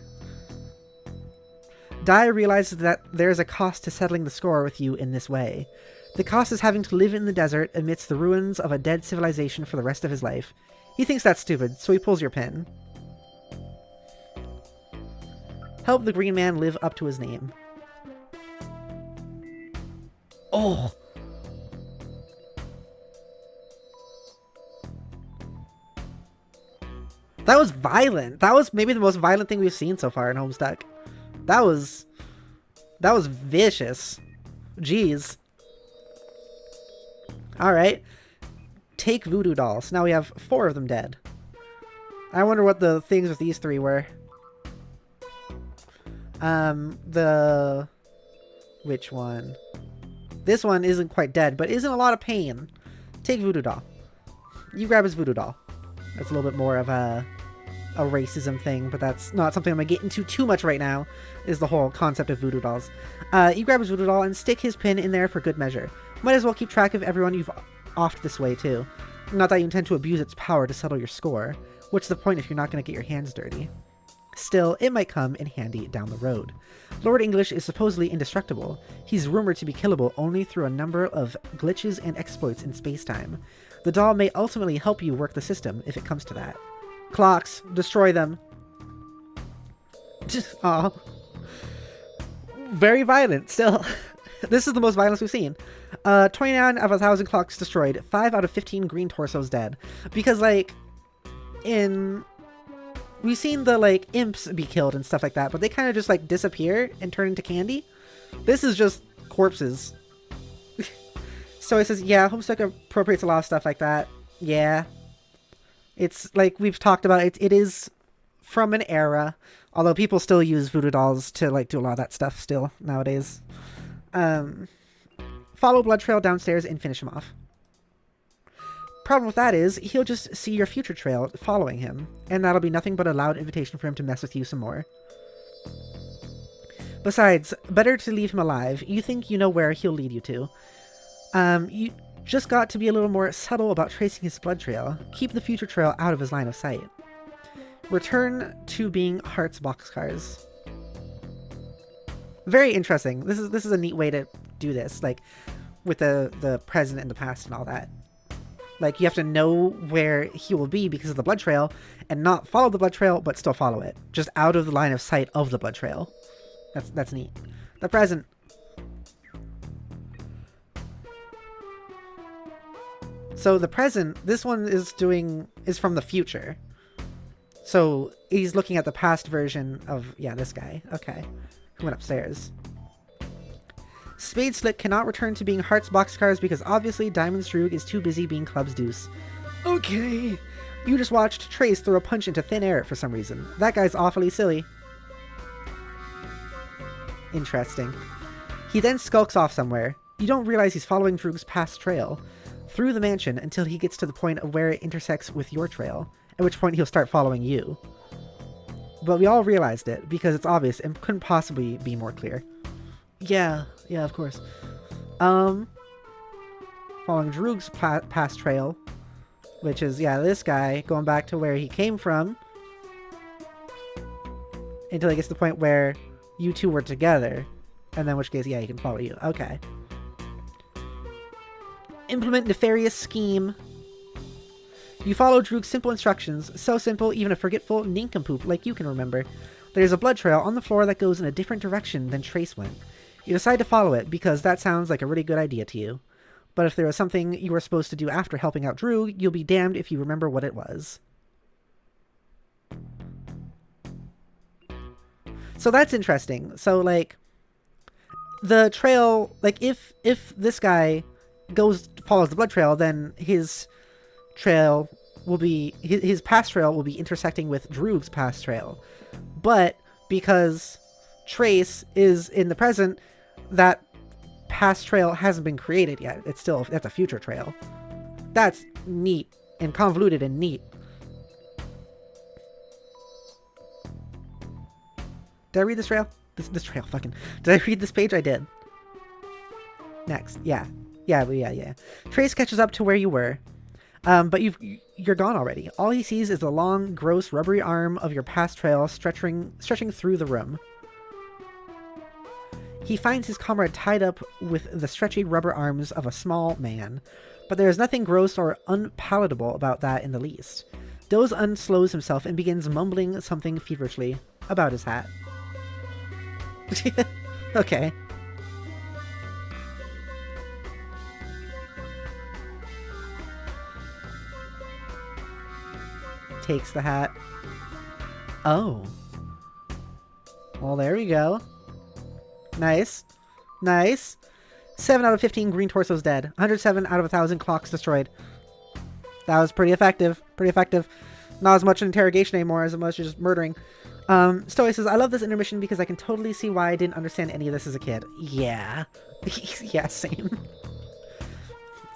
Dai realizes that there is a cost to settling the score with you in this way. The cost is having to live in the desert amidst the ruins of a dead civilization for the rest of his life. He thinks that's stupid, so he pulls your pin. Help the green man live up to his name. Oh! That was violent. That was maybe the most violent thing we've seen so far in Homestuck. That was vicious. Jeez. Alright. Take voodoo dolls. Now we have 4 of them dead. I wonder what the things with these 3 were. Which one? This one isn't quite dead, but is in a lot of pain. Take voodoo doll. You grab his voodoo doll. That's a little bit more of a racism thing, but that's not something I'm going to get into too much right now, is the whole concept of voodoo dolls. You grab his voodoo doll and stick his pin in there for good measure. Might as well keep track of everyone you've offed this way, too. Not that you intend to abuse its power to settle your score. What's the point if you're not going to get your hands dirty? Still, it might come in handy down the road. Lord English is supposedly indestructible. He's rumored to be killable only through a number of glitches and exploits in space-time. The doll may ultimately help you work the system, if it comes to that. Clocks, destroy them. Aw. Very violent, still. This is the most violence we've seen. 29 of 1,000 clocks destroyed. 5 out of 15 green torsos dead. Because, like, we've seen the, like, imps be killed and stuff like that, but they kind of just, like, disappear and turn into candy. This is just corpses. So it says, yeah, Homestuck appropriates a lot of stuff like that. Yeah. It's, like we've talked about, it is from an era. Although people still use voodoo dolls to, like, do a lot of that stuff still nowadays. Follow Blood Trail downstairs and finish him off. Problem with that is, he'll just see your future trail following him, and that'll be nothing but a loud invitation for him to mess with you some more. Besides, better to leave him alive. You think you know where he'll lead you to. You just got to be a little more subtle about tracing his blood trail. Keep the future trail out of his line of sight. Return to being Heart's boxcars. Very interesting. This is a neat way to do this, like, with the present and the past and all that. Like, you have to know where he will be because of the blood trail, and not follow the blood trail, but still follow it. Just out of the line of sight of the blood trail. That's neat. The present. So the present, this one is from the future. So he's looking at the past version of, yeah, this guy. Okay. Who went upstairs. Spade Slick cannot return to being Heart's boxcars because obviously Diamond Stroog is too busy being Club's deuce. Okay. You just watched Trace throw a punch into thin air for some reason. That guy's awfully silly. Interesting. He then skulks off somewhere. You don't realize he's following Droog's past trail through the mansion until he gets to the point of where it intersects with your trail, at which point he'll start following you. But we all realized it, because it's obvious and couldn't possibly be more clear. Yeah, of course. Following Droog's past trail, which is, yeah, this guy, going back to where he came from, until he gets to the point where you two were together, and then in which case, yeah, he can follow you. Okay. Implement nefarious scheme. You follow Droog's simple instructions, so simple even a forgetful nincompoop like you can remember. There's a blood trail on the floor that goes in a different direction than Trace went. You decide to follow it because that sounds like a really good idea to you. But if there was something you were supposed to do after helping out Drew, you'll be damned if you remember what it was. So that's interesting. So, like, the trail, like, if this guy follows the blood trail, then his trail will be, his past trail will be intersecting with Drew's past trail. But because Trace is in the present, that past trail hasn't been created yet. That's a future trail. That's neat and convoluted and neat. Did I read this trail? This trail, fucking. Did I read this page? I did. Next. Yeah. Trace catches up to where you were. But you're gone already. All he sees is the long, gross, rubbery arm of your past trail stretching through the room. He finds his comrade tied up with the stretchy rubber arms of a small man, but there is nothing gross or unpalatable about that in the least. Doze unslows himself and begins mumbling something feverishly about his hat. Okay. Takes the hat. Oh. Well, there you go. Nice. 7 out of 15 green torsos dead. 107 out of 1,000 clocks destroyed. That was pretty effective. Not as much an interrogation anymore as much as just murdering. Stoy says, I love this intermission because I can totally see why I didn't understand any of this as a kid. Yeah. Yeah, same.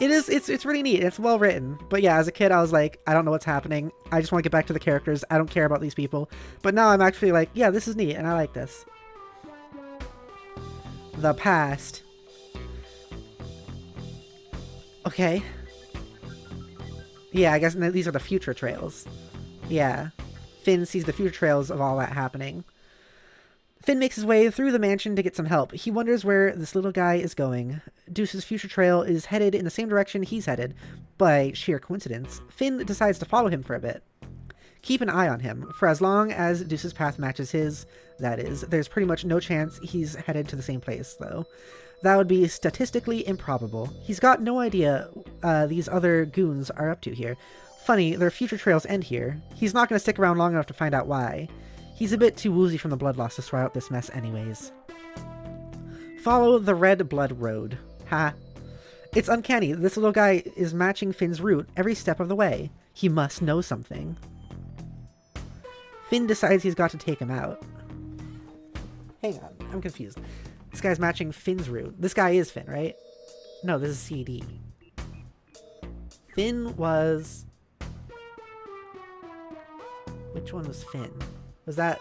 It's really neat. It's well written. But yeah, as a kid, I was like, I don't know what's happening. I just want to get back to the characters. I don't care about these people. But now I'm actually like, yeah, this is neat and I like this. The past. Okay. Yeah, I guess these are the future trails. Yeah. Finn sees the future trails of all that happening. Finn makes his way through the mansion to get some help. He wonders where this little guy is going. Deuce's future trail is headed in the same direction he's headed, by sheer coincidence. Finn decides to follow him for a bit. Keep an eye on him. For as long as Deuce's path matches his, that is, there's pretty much no chance he's headed to the same place, though. That would be statistically improbable. He's got no idea these other goons are up to here. Funny, their future trails end here. He's not going to stick around long enough to find out why. He's a bit too woozy from the blood loss to sort out this mess anyways. Follow the red blood road. Ha. It's uncanny. This little guy is matching Finn's route every step of the way. He must know something. Finn decides he's got to take him out. Hang on, I'm confused. This guy's matching Finn's route. This guy is Finn, right? No, this is CD. Finn was... Which one was Finn? Was that...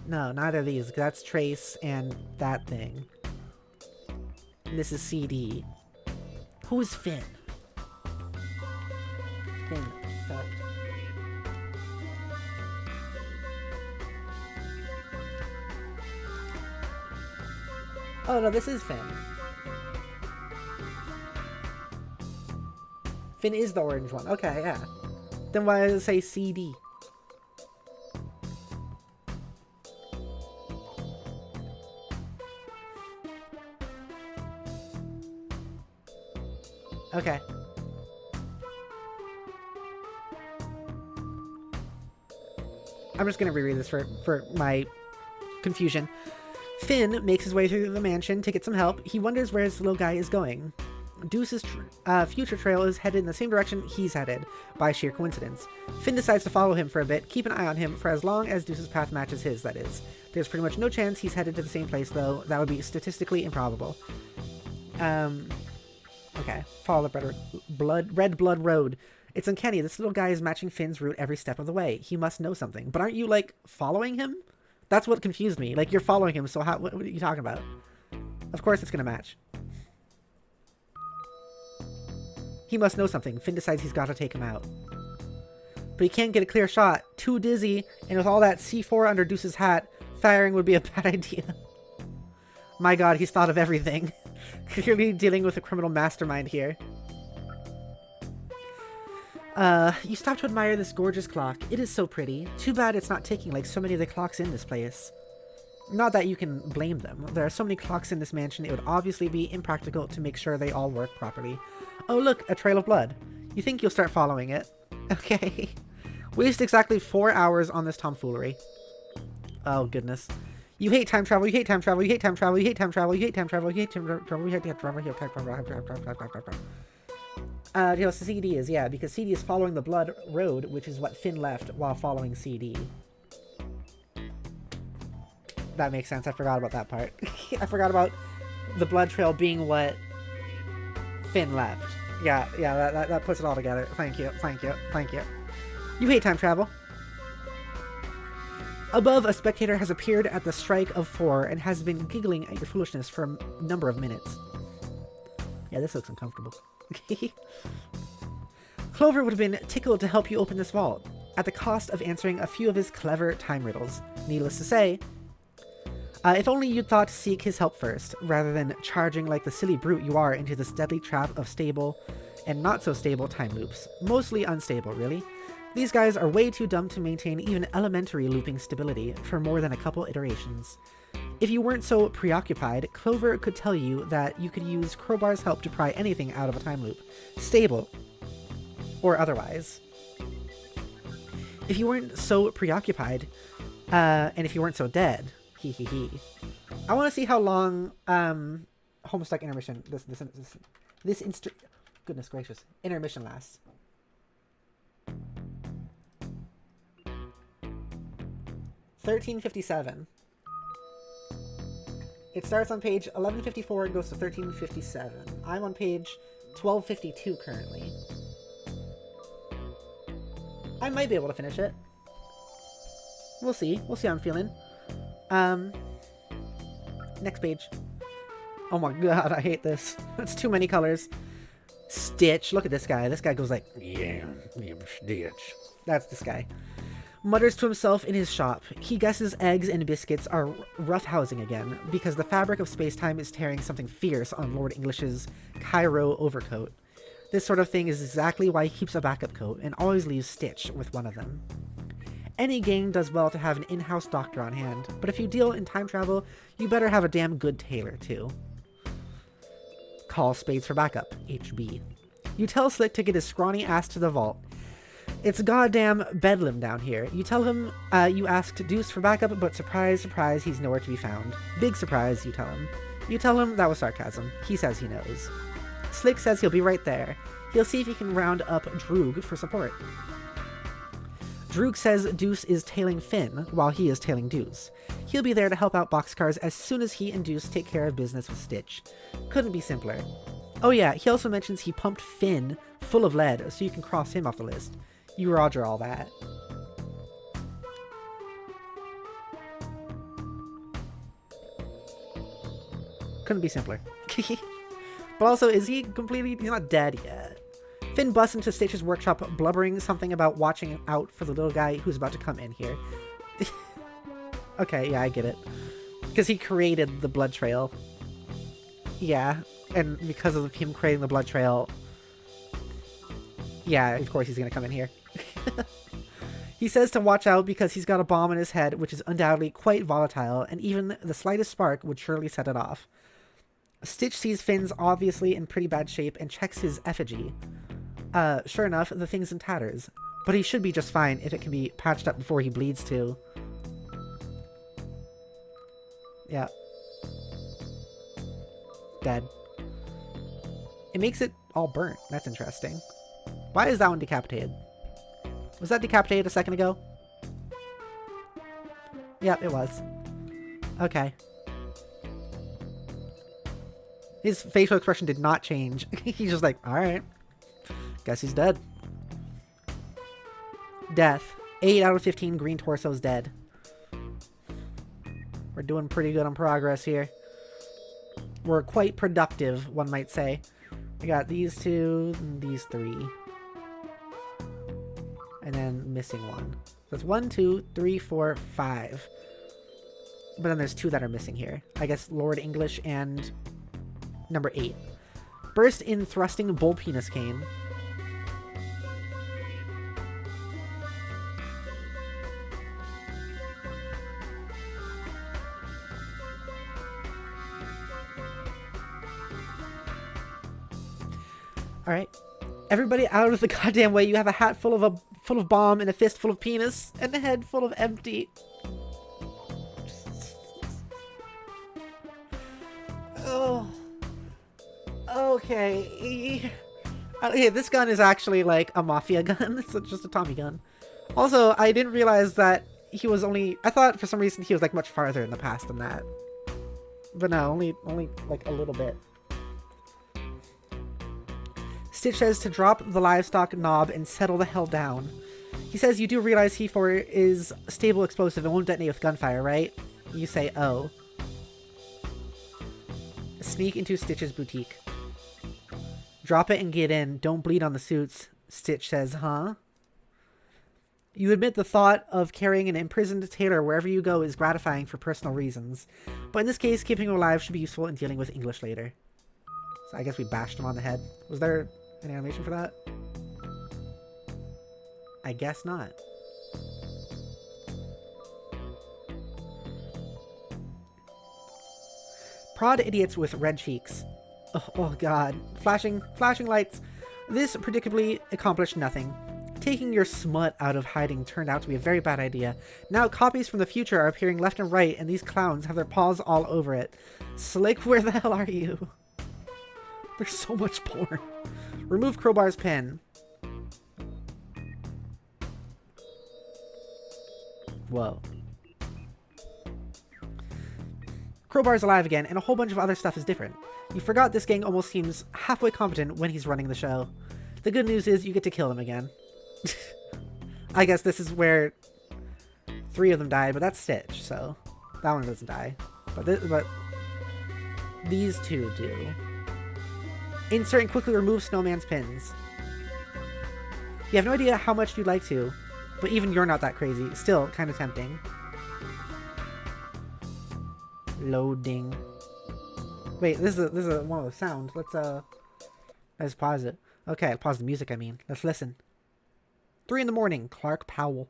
No, neither of these. That's Trace and that thing. And this is CD. Who is Finn? Finn. Fuck. Oh, no, this is Finn. Finn is the orange one. Okay, yeah. Then why does it say CD? Okay. I'm just gonna reread this for my confusion. Finn makes his way through the mansion to get some help. He wonders where his little guy is going. Deuce's future trail is headed in the same direction he's headed, by sheer coincidence. Finn decides to follow him for a bit, keep an eye on him for as long as Deuce's path matches his, that is. There's pretty much no chance he's headed to the same place, though. That would be statistically improbable. Okay. Follow the red blood road. It's uncanny. This little guy is matching Finn's route every step of the way. He must know something. But aren't you, like, following him? That's what confused me. Like, you're following him, so what are you talking about? Of course it's gonna match. He must know something. Finn decides he's got to take him out. But he can't get a clear shot. Too dizzy, and with all that C4 under Deuce's hat, firing would be a bad idea. My god, he's thought of everything. Clearly dealing with a criminal mastermind here. You stop to admire this gorgeous clock. It is so pretty. Too bad it's not ticking like so many of the clocks in this place. Not that you can blame them. There are so many clocks in this mansion, it would obviously be impractical to make sure they all work properly. Oh look, a trail of blood. You think you'll start following it? Okay. Waste exactly 4 hours on this tomfoolery. Oh goodness. You hate time travel, you hate time travel, you hate time travel, you hate time travel, you hate time travel, you hate time travel, you hate time travel, you hate time travel. You know, CD is, yeah, because CD is following the blood road, which is what Finn left while following CD. That makes sense. I forgot about that part. I forgot about the blood trail being what Finn left. Yeah, that puts it all together. Thank you, thank you, thank you. You hate time travel. Above, a spectator has appeared at the strike of 4 and has been giggling at your foolishness for a number of minutes. Yeah, this looks uncomfortable. Clover would have been tickled to help you open this vault, at the cost of answering a few of his clever time riddles. Needless to say, if only you'd thought to seek his help first, rather than charging like the silly brute you are into this deadly trap of stable and not so stable time loops. Mostly unstable, really. These guys are way too dumb to maintain even elementary looping stability for more than a couple iterations. If you weren't so preoccupied, Clover could tell you that you could use Crowbar's help to pry anything out of a time loop, stable or otherwise. If you weren't so preoccupied, and if you weren't so dead, I want to see how long Homestuck intermission goodness gracious, intermission lasts. $13.57. It starts on page 1154 and goes to 1357. I'm on page 1252 currently. I might be able to finish it. We'll see. We'll see how I'm feeling. Next page. Oh my god, I hate this. That's too many colors. Stitch. Look at this guy. This guy goes like, yeah, Stitch. That's this guy. Mutters to himself in his shop. He guesses eggs and biscuits are rough housing again, because the fabric of space-time is tearing something fierce on Lord English's Cairo overcoat. This sort of thing is exactly why he keeps a backup coat, and always leaves Stitch with one of them. Any gang does well to have an in-house doctor on hand, but if you deal in time travel, you better have a damn good tailor, too. Call Spades for backup, HB. You tell Slick to get his scrawny ass to the vault. It's goddamn bedlam down here. You tell him you asked Deuce for backup, but surprise, surprise, he's nowhere to be found. Big surprise, you tell him. You tell him that was sarcasm. He says he knows. Slick says he'll be right there. He'll see if he can round up Droog for support. Droog says Deuce is tailing Finn, while he is tailing Deuce. He'll be there to help out Boxcars as soon as he and Deuce take care of business with Stitch. Couldn't be simpler. Oh yeah, he also mentions he pumped Finn full of lead, so you can cross him off the list. You roger all that. Couldn't be simpler. But also, is he completely... He's not dead yet. Finn busts into Stitch's workshop, blubbering something about watching out for the little guy who's about to come in here. Okay, yeah, I get it. Because he created the blood trail. Yeah, and because of him creating the blood trail... Yeah, of course he's gonna come in here. He says to watch out because he's got a bomb in his head, which is undoubtedly quite volatile, and even the slightest spark would surely set it off. Stitch sees Finn's obviously in pretty bad shape and checks his effigy. Sure enough, the thing's in tatters. But he should be just fine if it can be patched up before he bleeds too. Yeah. Dead. It makes it all burnt. That's interesting. Why is that one decapitated? Was that decapitated a second ago? Yep, it was. Okay. His facial expression did not change. He's just like, alright. Guess he's dead. Death. 8 out of 15 green torsos dead. We're doing pretty good on progress here. We're quite productive, one might say. We got these two and these three. And then missing one. So it's 1, 2, 3, 4, 5. But then there's 2 that are missing here. I guess Lord English and number 8. Burst in thrusting bull penis cane. Alright. Everybody out of the goddamn way. You have a hat full of bomb and a fist full of penis and a head full of empty. Oh. Okay. Okay, this gun is actually like a mafia gun. It's just a Tommy gun. Also, I didn't realize that he was only... I thought for some reason he was like much farther in the past than that. But no, only like a little bit. Stitch says to drop the livestock knob and settle the hell down. He says you do realize C4 is stable explosive and won't detonate with gunfire, right? You say, oh. Sneak into Stitch's boutique. Drop it and get in. Don't bleed on the suits. Stitch says, huh? You admit the thought of carrying an imprisoned tailor wherever you go is gratifying for personal reasons. But in this case, keeping him alive should be useful in dealing with English later. So I guess we bashed him on the head. Was there an animation for that? I guess not. Prod idiots with red cheeks. Oh god. Flashing lights. This predictably accomplished nothing. Taking your smut out of hiding turned out to be a very bad idea. Now copies from the future are appearing left and right, and these clowns have their paws all over it. Slick, where the hell are you? There's so much porn. Remove Crowbar's pen. Whoa. Crowbar's alive again, and a whole bunch of other stuff is different. You forgot this gang almost seems halfway competent when he's running the show. The good news is you get to kill them again. I guess this is where 3 of them died, but that's Stitch, so that one doesn't die. But these 2 do. Insert and quickly remove Snowman's pins. You have no idea how much you'd like to, but even you're not that crazy. Still, kind of tempting. Loading. Wait, this is one of the sound. Let's pause it. Okay, I'll pause the music, I mean. Let's listen. 3 in the morning, Clark Powell.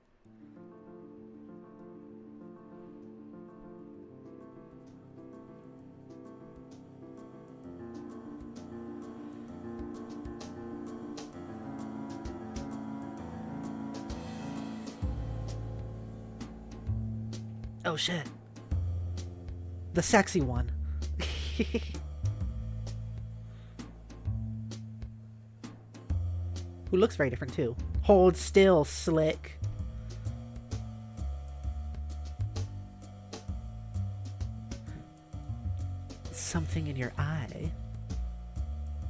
Oh shit. The sexy one. Who looks very different too. Hold still, slick. Something in your eye.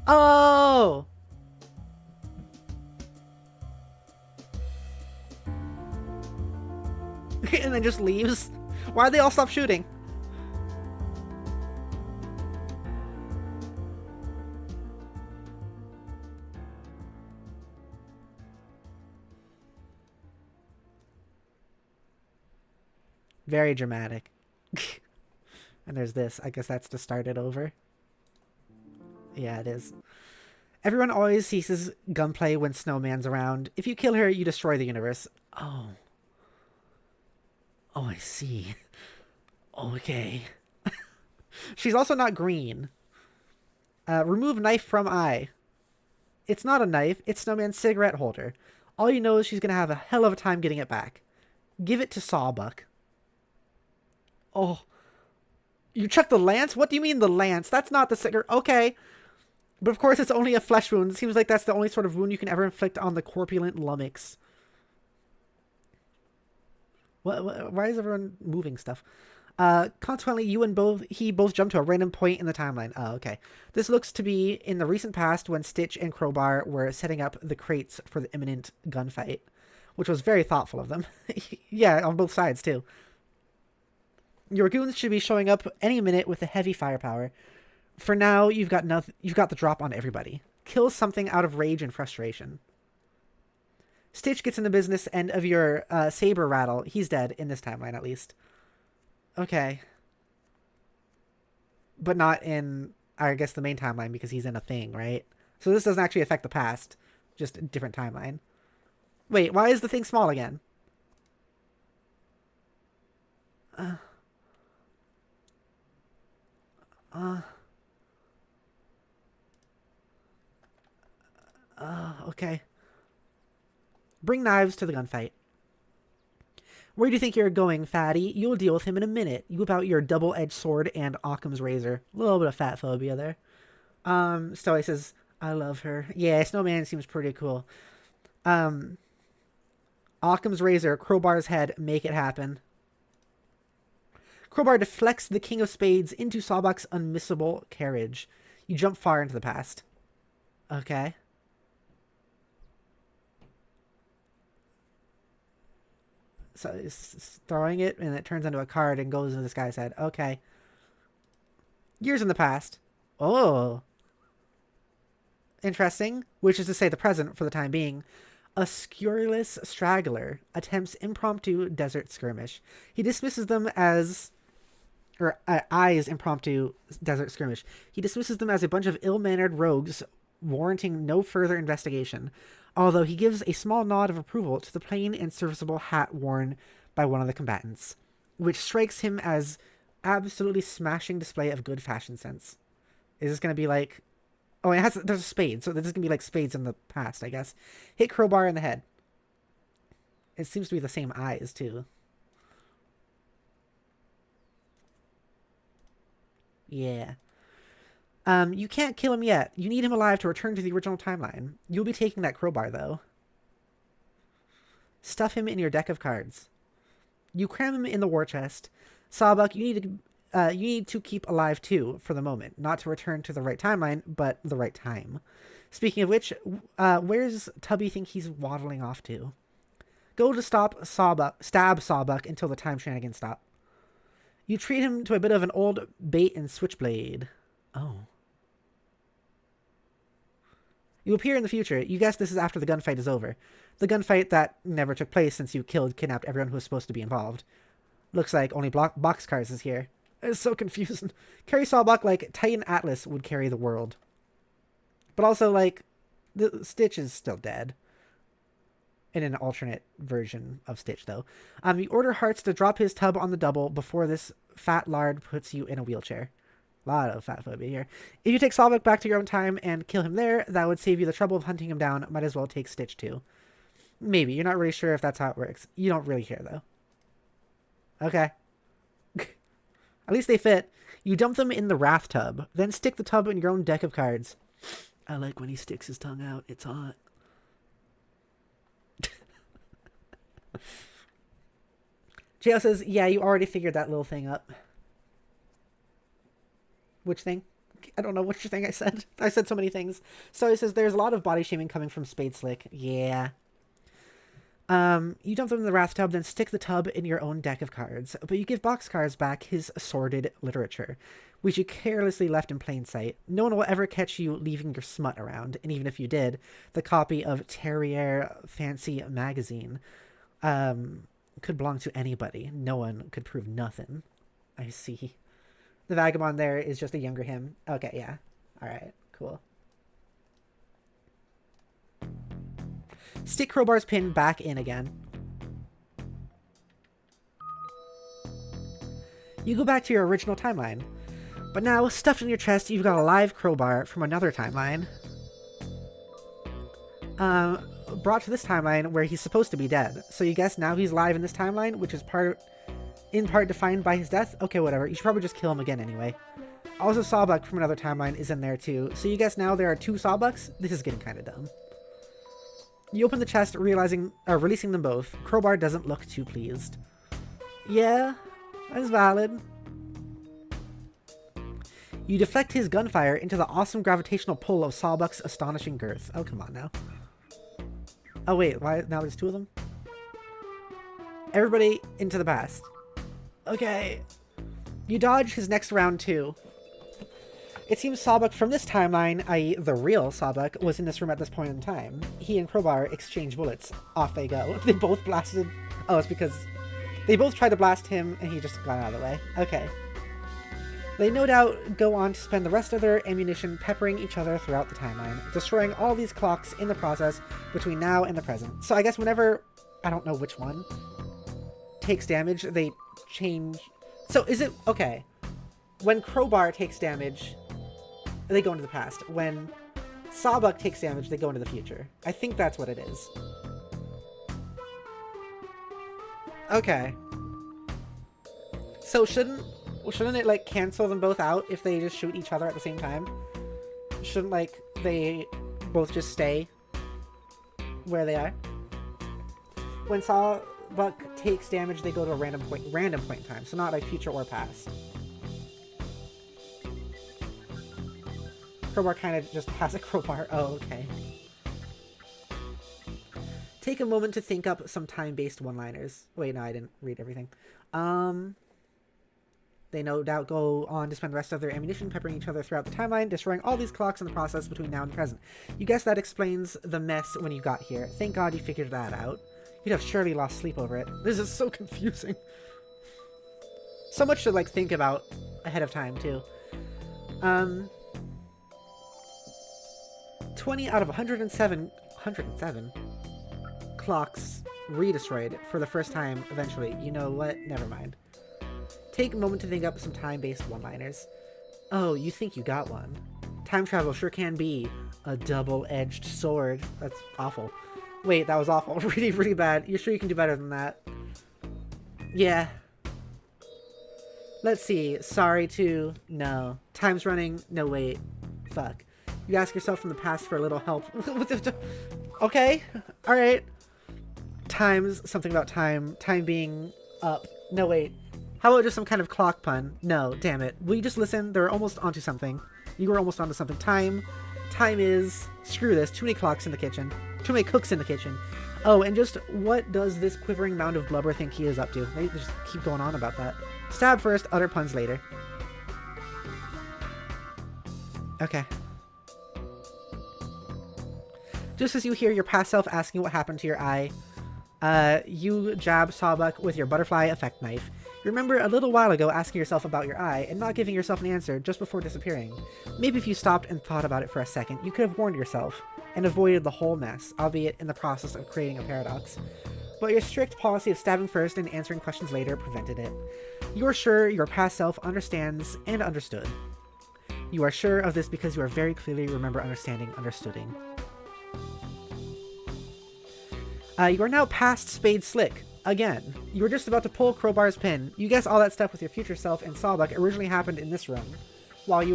Oh! And then just leaves. Why'd they all stop shooting? Very dramatic. And there's this. I guess that's to start it over. Yeah, it is. Everyone always ceases gunplay when Snowman's around. If you kill her, you destroy the universe. Oh. Oh, I see. Okay. She's also not green. Remove knife from eye. It's not a knife. It's Snowman's cigarette holder. All you know is she's going to have a hell of a time getting it back. Give it to Sawbuck. Oh. You chuck the lance? What do you mean the lance? That's not the cigarette. Okay. But of course it's only a flesh wound. It seems like that's the only sort of wound you can ever inflict on the corpulent lummox. Why is everyone moving stuff? Consequently, you and he both jump to a random point in the timeline. Oh, okay. This looks to be in the recent past when Stitch and Crowbar were setting up the crates for the imminent gunfight, which was very thoughtful of them. Yeah, on both sides too. Your goons should be showing up any minute with a heavy firepower. For now, you've got the drop on everybody. Kill something out of rage and frustration. Stitch gets in the business end of your saber rattle. He's dead, in this timeline at least. Okay. But not in, I guess, the main timeline because he's in a thing, right? So this doesn't actually affect the past. Just a different timeline. Wait, why is the thing small again? Okay. Bring knives to the gunfight. Where do you think you're going, fatty? You'll deal with him in a minute. You whip out your double-edged sword and Occam's razor. A little bit of fat phobia there. Story says, I love her. Yeah, Snowman seems pretty cool. Occam's razor, Crowbar's head, make it happen. Crowbar deflects the King of Spades into Sawbuck's unmissable carriage. You jump far into the past. Okay. So he's throwing it, and it turns into a card and goes into this guy's head. Okay. Years in the past. Oh. Interesting. Which is to say the present for the time being. A scurrilous straggler attempts impromptu desert skirmish. He dismisses them as... Or eyes impromptu desert skirmish. He dismisses them as a bunch of ill-mannered rogues warranting no further investigation, although he gives a small nod of approval to the plain and serviceable hat worn by one of the combatants, which strikes him as absolutely smashing display of good fashion sense. Is this going to be like... Oh, there's a spade, so this is going to be like spades in the past, I guess. Hit Crowbar in the head. It seems to be the same eyes, too. Yeah. You can't kill him yet. You need him alive to return to the original timeline. You'll be taking that crowbar, though. Stuff him in your deck of cards. You cram him in the war chest. Sawbuck, you need to keep alive, too, for the moment. Not to return to the right timeline, but the right time. Speaking of which, where's Tubby think he's waddling off to? Go to stab Sawbuck until the time shenanigans stop. You treat him to a bit of an old bait and switchblade. Oh. You appear in the future. You guess this is after the gunfight is over. The gunfight that never took place since you kidnapped everyone who was supposed to be involved. Looks like only Boxcars is here. It's so confusing. Carry Sawbuck like Titan Atlas would carry the world. But also, like, the Stitch is still dead. In an alternate version of Stitch, though. You order Hearts to drop his tub on the double before this fat lard puts you in a wheelchair. A lot of fat phobia here. If you take Sawbuck back to your own time and kill him there, that would save you the trouble of hunting him down. Might as well take Stitch, too. Maybe. You're not really sure if that's how it works. You don't really care, though. Okay. At least they fit. You dump them in the Wrath tub, then stick the tub in your own deck of cards. I like when he sticks his tongue out. It's hot. JL says, yeah, you already figured that little thing up. Which thing? I don't know which thing I said. I said so many things. So he says, there's a lot of body shaming coming from Spade Slick. Yeah. You dump them in the Wrath tub, then stick the tub in your own deck of cards. But you give Boxcars back his sordid literature, which you carelessly left in plain sight. No one will ever catch you leaving your smut around. And even if you did, the copy of Terrier Fancy Magazine could belong to anybody. No one could prove nothing. I see. The Vagabond there is just a younger him. Okay, yeah. Alright, cool. Stick Crowbar's pin back in again. You go back to your original timeline. But now, stuffed in your chest, you've got a live crowbar from another timeline. Brought to this timeline where he's supposed to be dead. So you guess now he's live in this timeline, which is in part defined by his death? Okay, whatever. You should probably just kill him again anyway. Also, Sawbuck from another timeline is in there too. So you guess now there are 2 Sawbucks? This is getting kind of dumb. You open the chest, releasing them both. Crowbar doesn't look too pleased. Yeah, that's valid. You deflect his gunfire into the awesome gravitational pull of Sawbuck's astonishing girth. Oh, come on now. Oh, wait, why? Now there's 2 of them? Everybody into the past. Okay. You dodge his next round, too. It seems Sawbuck from this timeline, i.e. the real Sawbuck, was in this room at this point in time. He and Crowbar exchange bullets. Off they go. They both blasted... Oh, it's because... They both tried to blast him, and he just got out of the way. Okay. They no doubt go on to spend the rest of their ammunition peppering each other throughout the timeline, destroying all these clocks in the process between now and the present. So I guess whenever... I don't know which one takes damage, they change... So is it... Okay. When Crowbar takes damage... They go into the past. When Sawbuck takes damage, they go into the future. I think that's what it is. Okay. So shouldn't it like cancel them both out if they just shoot each other at the same time? Shouldn't like they both just stay where they are? When Sawbuck takes damage, they go to a random point in time, so not like future or past. Crowbar kind of just has a crowbar. Oh, okay. Take a moment to think up some time-based one-liners. Wait, no, I didn't read everything. They no doubt go on to spend the rest of their ammunition peppering each other throughout the timeline, destroying all these clocks in the process between now and the present. You guess that explains the mess when you got here. Thank God you figured that out. You'd have surely lost sleep over it. This is so confusing. So much to, like, think about ahead of time, too. 20 out of 107 clocks redestroyed for the first time eventually. You know what? Never mind. Take a moment to think up some time-based one-liners. Oh, you think you got one. Time travel sure can be a double-edged sword. That's awful. Wait, that was awful. Really, really bad. You're sure you can do better than that? Yeah. Let's see. Sorry to... No. Time's running. No, wait. Fuck. You ask yourself from the past for a little help. Okay. Alright. Times. Something about time. Time being up. No, wait. How about just some kind of clock pun? No, damn it. Will you just listen? They're almost onto something. You were almost onto something. Time is... Screw this. Too many clocks in the kitchen. Too many cooks in the kitchen. Oh, and just what does this quivering mound of blubber think he is up to? They just keep going on about that. Stab first, utter puns later. Okay. Just as you hear your past self asking what happened to your eye, you jab Sawbuck with your butterfly effect knife. You remember a little while ago asking yourself about your eye and not giving yourself an answer just before disappearing. Maybe if you stopped and thought about it for a second, you could have warned yourself and avoided the whole mess, albeit in the process of creating a paradox. But your strict policy of stabbing first and answering questions later prevented it. You are sure your past self understands and understood. You are sure of this because you are very clearly remember understanding understooding. You are now past Spade Slick. Again, you were just about to pull Crowbar's pin. You guess all that stuff with your future self and Sawbuck originally happened in this room, while we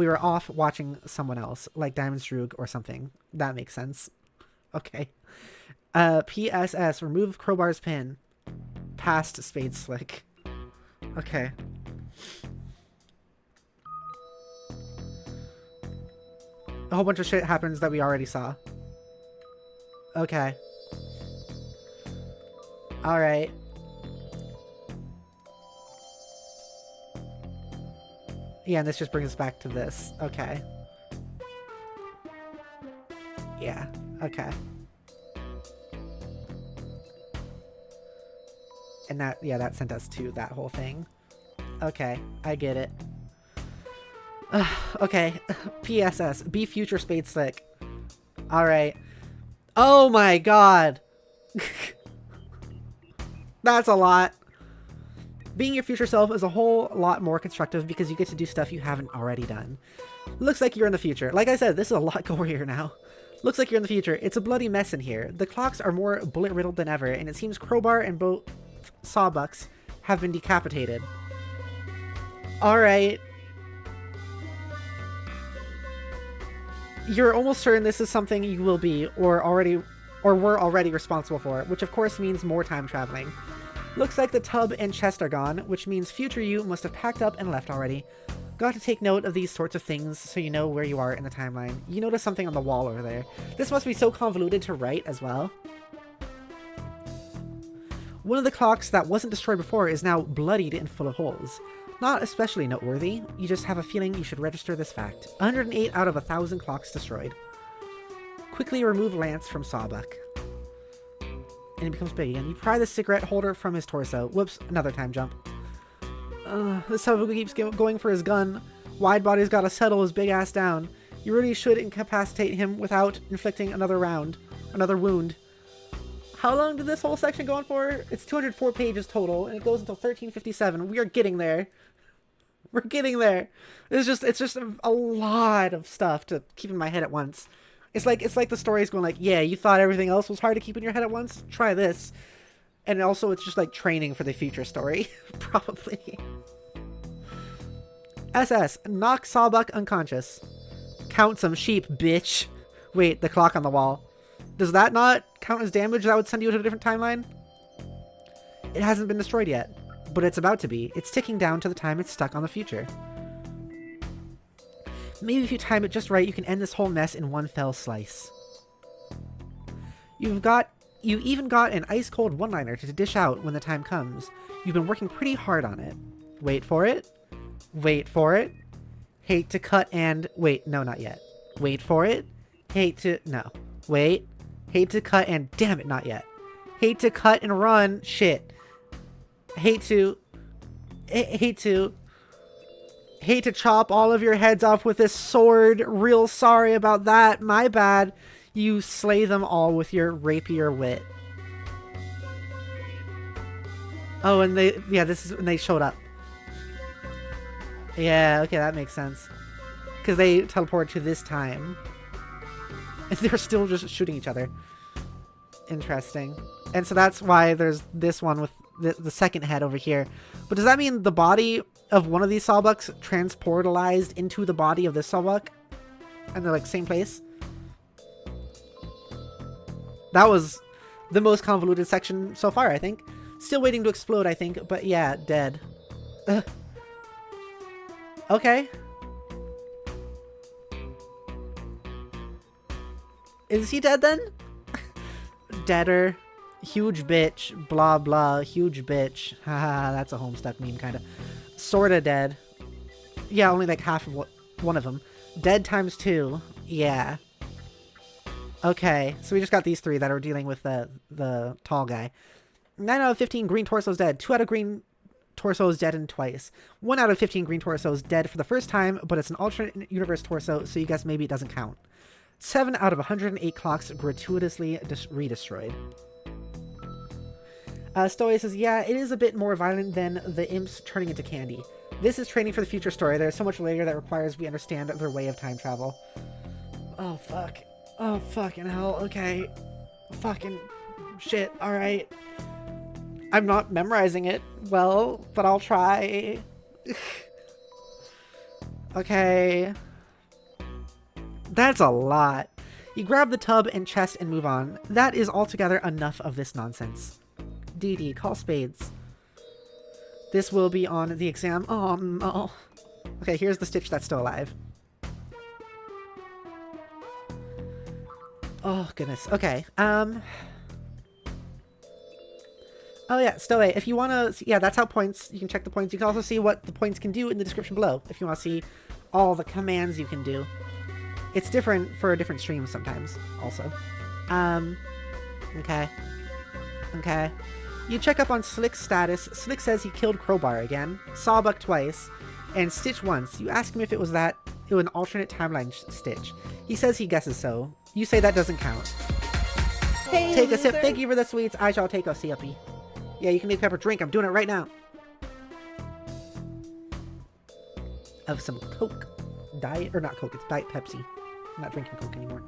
were off watching someone else, like Diamond Stroog or something. That makes sense. Okay. PSS, remove Crowbar's pin. Past Spade Slick. Okay. A whole bunch of shit happens that we already saw. Okay. Alright. Yeah, and this just brings us back to this. Okay. Yeah, okay. And that, yeah, that sent us to that whole thing. Okay, I get it. Okay, PSS, be future Spade Slick. Alright. Oh my god! That's a lot. Being your future self is a whole lot more constructive because you get to do stuff you haven't already done. Looks like you're in the future. Like I said, this is a lot going here now. Looks like you're in the future. It's a bloody mess in here. The clocks are more bullet-riddled than ever, and it seems Crowbar and both Sawbucks have been decapitated. Alright. You're almost certain this is something you will be, or were already responsible for, which of course means more time traveling. Looks like the tub and chest are gone, which means future you must have packed up and left already. Got to take note of these sorts of things so you know where you are in the timeline. You notice something on the wall over there. This must be so convoluted to write as well. One of the clocks that wasn't destroyed before is now bloodied and full of holes. Not especially noteworthy, you just have a feeling you should register this fact. 108 out of 1,000 clocks destroyed. Quickly remove Lance from Sawbuck. And he becomes big again. You pry the cigarette holder from his torso. Whoops, another time jump. This son of a keeps going for his gun. Widebody's gotta settle his big ass down. You really should incapacitate him without inflicting another wound. How long did this whole section go on for? It's 204 pages total, and it goes until 1357. We are getting there. We're getting there. It's just a lot of stuff to keep in my head at once. It's like the story's going like, yeah, you thought everything else was hard to keep in your head at once? Try this. And also it's just like training for the future story. Probably. SS. Knock Sawbuck unconscious. Count some sheep, bitch. Wait, the clock on the wall. Does that not count as damage? That would send you to a different timeline? It hasn't been destroyed yet, but it's about to be. It's ticking down to the time it's stuck on the future. Maybe if you time it just right, you can end this whole mess in one fell slice. You even got an ice-cold one-liner to dish out when the time comes. You've been working pretty hard on it. Wait for it. Wait for it. Hate to cut and... Wait, no, not yet. Wait for it. Hate to... No. Wait. Hate to cut and... Damn it, not yet. Hate to cut and run. Shit. Hate to chop all of your heads off with this sword. Real sorry about that. My bad. You slay them all with your rapier wit. Oh, and they showed up. Yeah, okay, that makes sense. Because they teleported to this time. And they're still just shooting each other. Interesting. And so that's why there's this one with the second head over here. But does that mean the body of one of these sawbucks transportalized into the body of this sawbuck? And they're like same place? That was the most convoluted section so far, I think. Still waiting to explode, I think. But yeah, dead. Ugh. Okay. Is he dead then? Deader. Huge bitch. Blah blah. Huge bitch. Haha, that's a Homestuck meme, kind of. Sorta dead. Yeah, only like half of one of them. Dead times 2. Yeah. Okay, so we just got these 3 that are dealing with the tall guy. 9 out of 15 green torsos dead. 2 out of green torsos dead in twice. 1 out of 15 green torsos dead for the first time, but it's an alternate universe torso, so you guess maybe it doesn't count. 7 out of 108 clocks gratuitously redestroyed. Stowaway says, yeah, it is a bit more violent than the imps turning into candy. This is training for the future story. There's so much later that requires we understand their way of time travel. Oh, fuck. Oh, fucking hell. Okay. Fucking shit. Alright. I'm not memorizing it well, but I'll try. Okay. That's a lot. You grab the tub and chest and move on. That is altogether enough of this nonsense. DD, call spades. This will be on the exam. Oh, no. Okay, here's the Stitch that's still alive. Oh, goodness. Okay. Oh, yeah, Stowaway. If you want to... Yeah, that's how points... You can check the points. You can also see what the points can do in the description below. If you want to see all the commands you can do. It's different for different streams sometimes, also. Okay. Okay. You check up on Slick's status. Slick says he killed Crowbar again, Sawbuck twice, and Stitch once. You ask him if it was an alternate timeline Stitch. He says he guesses so. You say that doesn't count. Hey, take a sip. Thank you for the sweets. I shall take a sippy. Yeah, you can make Pepper drink. I'm doing it right now. Of some Coke. Diet, or not Coke, it's Diet Pepsi. I'm not drinking Coke anymore.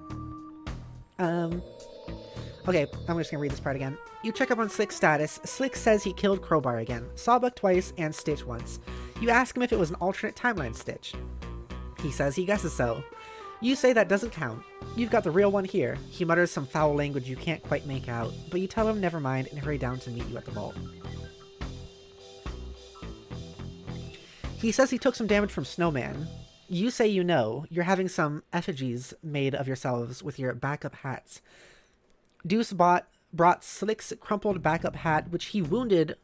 Okay, I'm just gonna read this part again. You check up on Slick's status. Slick says he killed Crowbar again, Sawbuck twice, and Stitch once. You ask him if it was an alternate timeline Stitch. He says he guesses so. You say that doesn't count. You've got the real one here. He mutters some foul language you can't quite make out, but you tell him never mind and hurry down to meet you at the vault. He says he took some damage from Snowman. You say you know. You're having some effigies made of yourselves with your backup hats. Deuce brought Slick's crumpled backup hat, which he wound up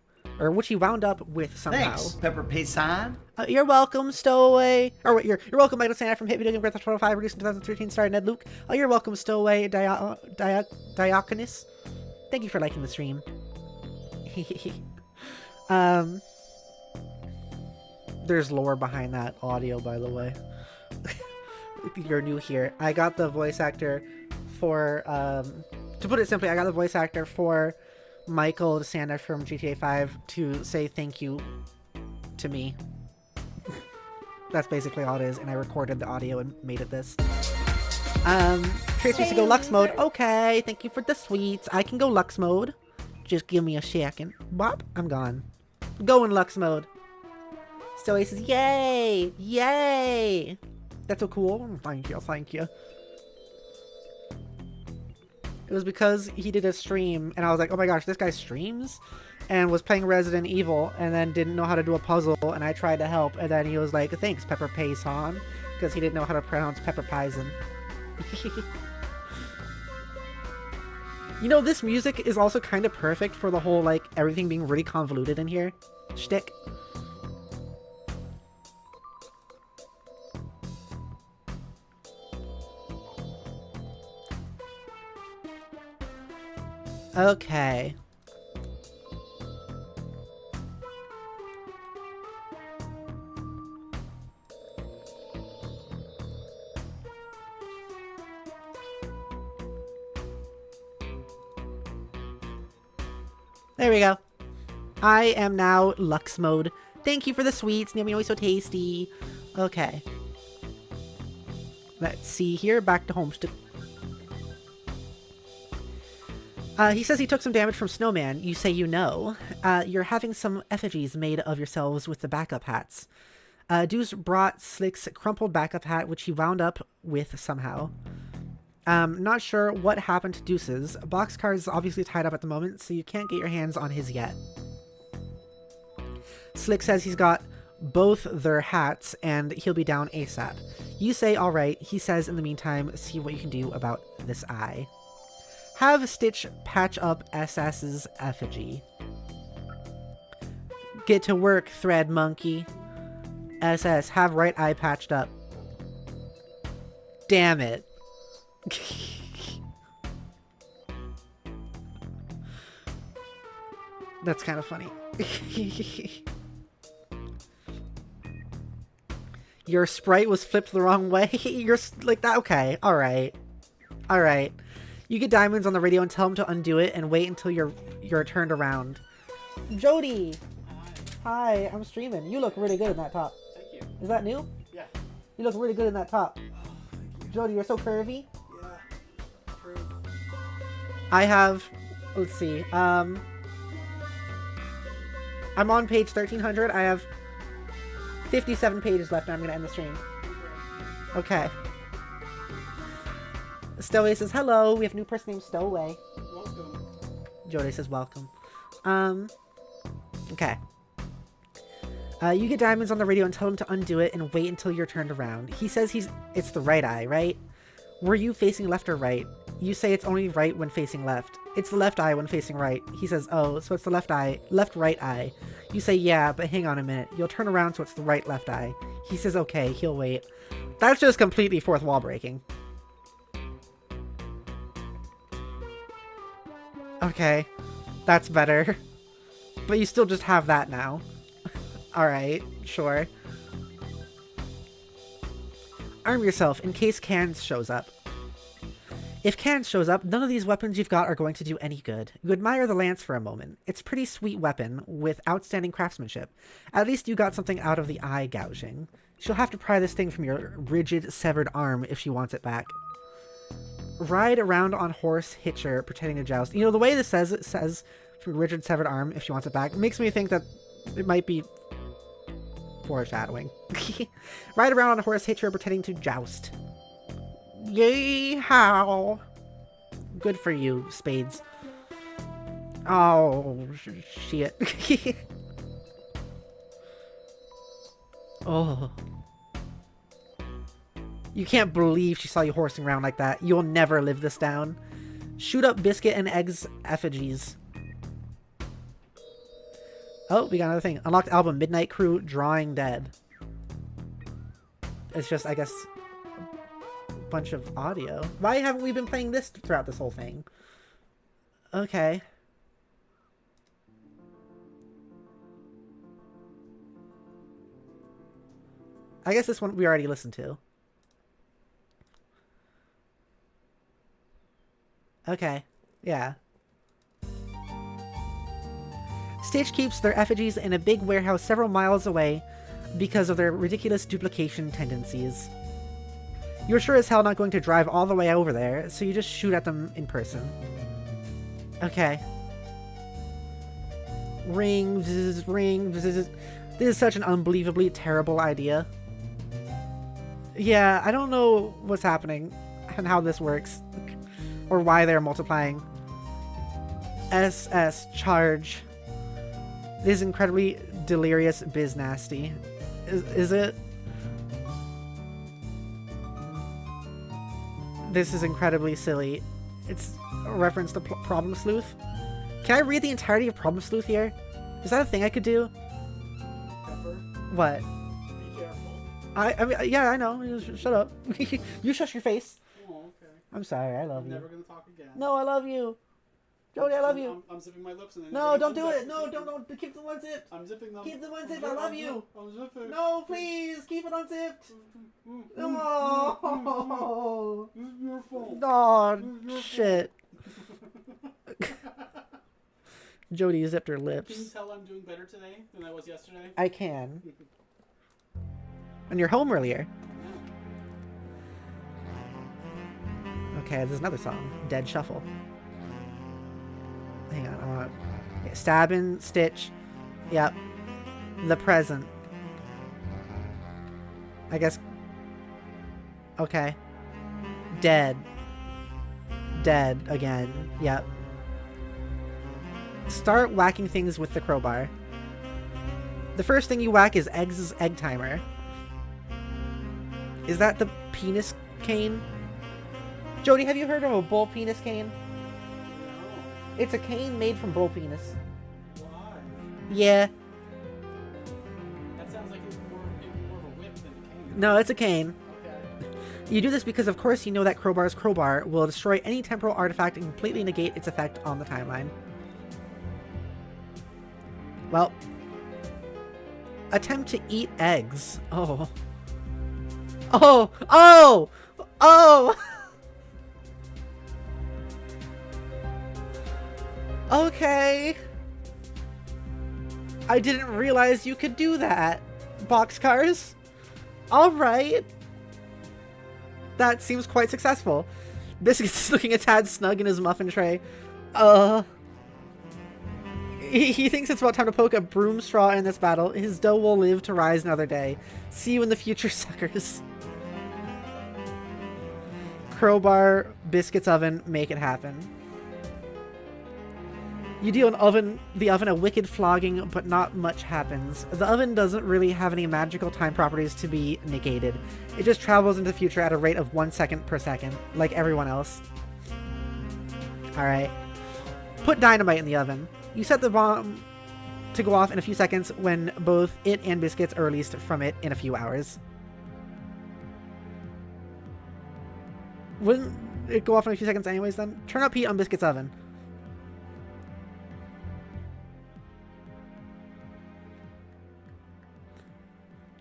with somehow. Thanks, Pepper Paysan. You're welcome, Stowaway. Or you're welcome, Michael Santa from Hit Video Game Grand Theft Auto 5, released in 2013, starring Ned Luke. Oh, you're welcome, Stowaway, Diaconus. Thank you for liking the stream. There's lore behind that audio, by the way. You're new here. I got the voice actor for, to put it simply, I got the voice actor for Michael Santa from GTA 5 to say thank you to me. That's basically all it is, and I recorded the audio and made it this. Trace wants to go Lux mode. Okay, thank you for the sweets. I can go Lux mode. Just give me a second. Bop, I'm gone. Go in Lux mode. Still says, yay! Yay! That's so cool. Thank you, thank you. It was because he did a stream, and I was like, oh my gosh, this guy streams? And was playing Resident Evil, and then didn't know how to do a puzzle, and I tried to help, and then he was like, thanks, Pepper Payson, because he didn't know how to pronounce Pepper Pison. You know, this music is also kind of perfect for the whole, like, everything being really convoluted in here shtick. Okay. There we go. I am now Lux mode. Thank you for the sweets. Yummy, always so tasty. Okay. Let's see here. Back to Homestuck. He says he took some damage from Snowman. You say you know. You're having some effigies made of yourselves with the backup hats. Deuce brought Slick's crumpled backup hat, which he wound up with somehow. Not sure what happened to Deuce's. Boxcar is obviously tied up at the moment, so you can't get your hands on his yet. Slick says he's got both their hats, and he'll be down ASAP. You say alright. He says in the meantime, see what you can do about this eye. Have Stitch patch up SS's effigy. Get to work, Thread Monkey. SS, have right eye patched up. Damn it. That's kind of funny. Your sprite was flipped the wrong way? You're like that? Okay, alright. Alright. You get diamonds on the radio and tell him to undo it and wait until you're turned around. Jodi! Hi, I'm streaming. You look really good in that top. Thank you. Is that new? Yeah. You look really good in that top. Jodi, you're so curvy. Yeah. True. I have, let's see, I'm on page 1300. I have 57 pages left and I'm going to end the stream. Okay. Stowaway says, hello, we have a new person named Stowaway. Welcome. Jodi says, welcome. Okay. You get diamonds on the radio and tell him to undo it and wait until you're turned around. He says it's the right eye, right? Were you facing left or right? You say it's only right when facing left. It's the left eye when facing right. He says, oh, so it's the left right eye. You say, yeah, but hang on a minute. You'll turn around so it's the right left eye. He says, okay, he'll wait. That's just completely fourth wall breaking. Okay, that's better. But you still just have that now. Alright, sure. Arm yourself in case Cans shows up. If Cans shows up, none of these weapons you've got are going to do any good. You admire the lance for a moment. It's a pretty sweet weapon with outstanding craftsmanship. At least you got something out of the eye gouging. She'll have to pry this thing from your rigid, severed arm if she wants it back. Ride around on horse hitcher pretending to joust. You know, the way this says it says from rigid severed arm if she wants it back makes me think that it might be foreshadowing. Ride around on a horse hitcher pretending to joust. Yay, how? Good for you, Spades. Oh, shit. Oh. You can't believe she saw you horsing around like that. You'll never live this down. Shoot up Biscuit and Eggs effigies. Oh, we got another thing. Unlocked album, Midnight Crew, Drawing Dead. It's just, I guess, a bunch of audio. Why haven't we been playing this throughout this whole thing? Okay. I guess this one we already listened to. Okay. Yeah. Stitch keeps their effigies in a big warehouse several miles away because of their ridiculous duplication tendencies. You're sure as hell not going to drive all the way over there, so you just shoot at them in person. Okay. Ring, bzz, ring, bzz. This is such an unbelievably terrible idea. Yeah, I don't know what's happening and how this works. Or why they're multiplying. SS charge. This is incredibly delirious biz nasty. Is it? This is incredibly silly. It's a reference to Problem Sleuth. Can I read the entirety of Problem Sleuth here? Is that a thing I could do? Pepper, What? be careful. I mean, yeah, I know. Shut up. You shush your face. Oh, okay. I'm sorry. I love I'm you. never gonna talk again. No, I love you. Jodi, I love you. I'm zipping my lips and then No, don't do it. No, don't. Keep the one zip. I'm zipping them. Keep the one zip. I love you. I'm zipping. No, please. Keep it unzipped. It's No. your fault. Oh, shit. Jodi zipped her Can you lips. tell I'm doing better today than I was yesterday? I can. And you're home earlier. Okay, there's another song. Dead Shuffle. Hang on, I want to... Stabbing, Stitch. Yep. The present. I guess... Okay. Dead. Dead again. Yep. Start whacking things with the crowbar. The first thing you whack is Egg's egg timer. Is that the penis cane? Jodi, have you heard of a bull penis cane? It's a cane made from bull penis. Why? Yeah. That sounds like it's more of a whip than a cane. No, it's a cane. Okay. You do this because, of course, you know that crowbar's crowbar will destroy any temporal artifact and completely negate its effect on the timeline. Well, attempt to eat eggs. Oh. Oh! Oh! Oh! Okay. I didn't realize you could do that. Boxcars. Alright. That seems quite successful. Biscuit's looking a tad snug in his muffin tray. He thinks it's about time to poke a broom straw in this battle. His dough will live to rise another day. See you in the future, suckers. Crowbar, Biscuit's oven, make it happen. You deal the oven a wicked flogging, but not much happens. The oven doesn't really have any magical time properties to be negated. It just travels into the future at a rate of 1 second per second, like everyone else. Alright. Put dynamite in the oven. You set the bomb to go off in a few seconds when both it and Biscuits are released from it in a few hours. Wouldn't it go off in a few seconds anyways then? Turn up heat on Biscuit's oven.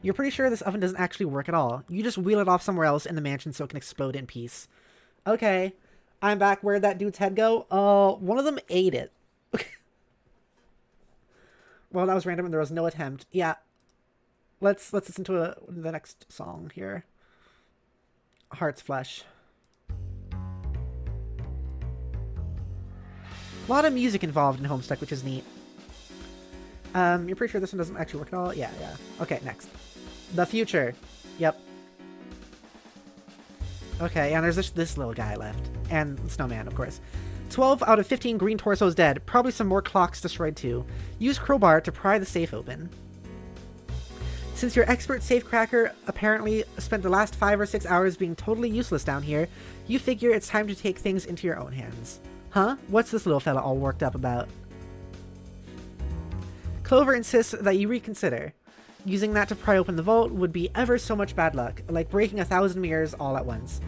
You're pretty sure this oven doesn't actually work at all. You just wheel it off somewhere else in the mansion so it can explode in peace. Okay. I'm back. Where'd that dude's head go? One of them ate it. Well, that was random and there was no attempt. Yeah. Let's listen to the next song here. Heart's Flesh. A lot of music involved in Homestuck, which is neat. You're pretty sure this one doesn't actually work at all? Yeah. Okay, next. The future. Yep. Okay, and there's this little guy left. And Snowman, of course. 12 out of 15 green torsos dead. Probably some more clocks destroyed too. Use crowbar to pry the safe open. Since your expert safecracker apparently spent the last 5 or 6 hours being totally useless down here, you figure it's time to take things into your own hands. Huh? What's this little fella all worked up about? Clover insists that you reconsider. Using that to pry open the vault would be ever so much bad luck, like breaking 1,000 mirrors all at once.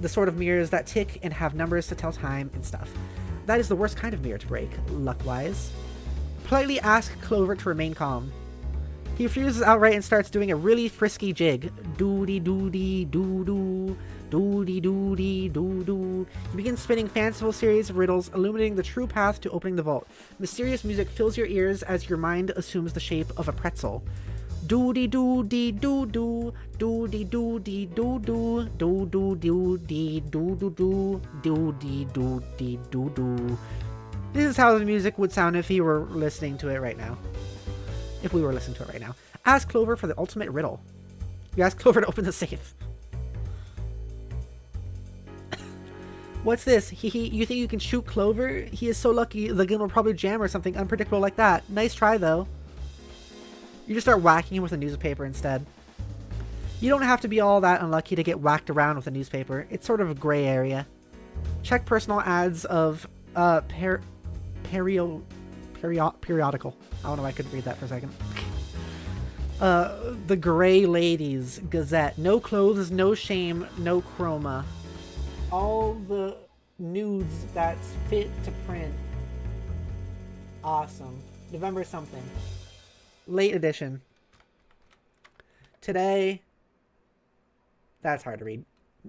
The sort of mirrors that tick and have numbers to tell time and stuff. That is the worst kind of mirror to break, luck-wise. Politely ask Clover to remain calm. He refuses outright and starts doing a really frisky jig. Doody-doody, doo-doo, doody-doody, doo-doo. He begins spinning fanciful series of riddles, illuminating the true path to opening the vault. Mysterious music fills your ears as your mind assumes the shape of a pretzel. Doody doody doo doo. Doody doody doo doo. Doo doo doody doo doo doo. Doody doody doo doo. This is how the music would sound if you were listening to it right now. If we were listening to it right now. Ask Clover for the ultimate riddle. You ask Clover to open the safe. What's this? You think you can shoot Clover? He is so lucky the gun will probably jam or something unpredictable like that. Nice try though. You just start whacking him with a newspaper instead. You don't have to be all that unlucky to get whacked around with a newspaper. It's sort of a gray area. Check personal ads of periodical. I don't know, I couldn't read that for a second. The Gray Ladies Gazette. No clothes, no shame, no chroma. All the nudes that's fit to print. Awesome. November something. Late edition. Today. That's hard to read.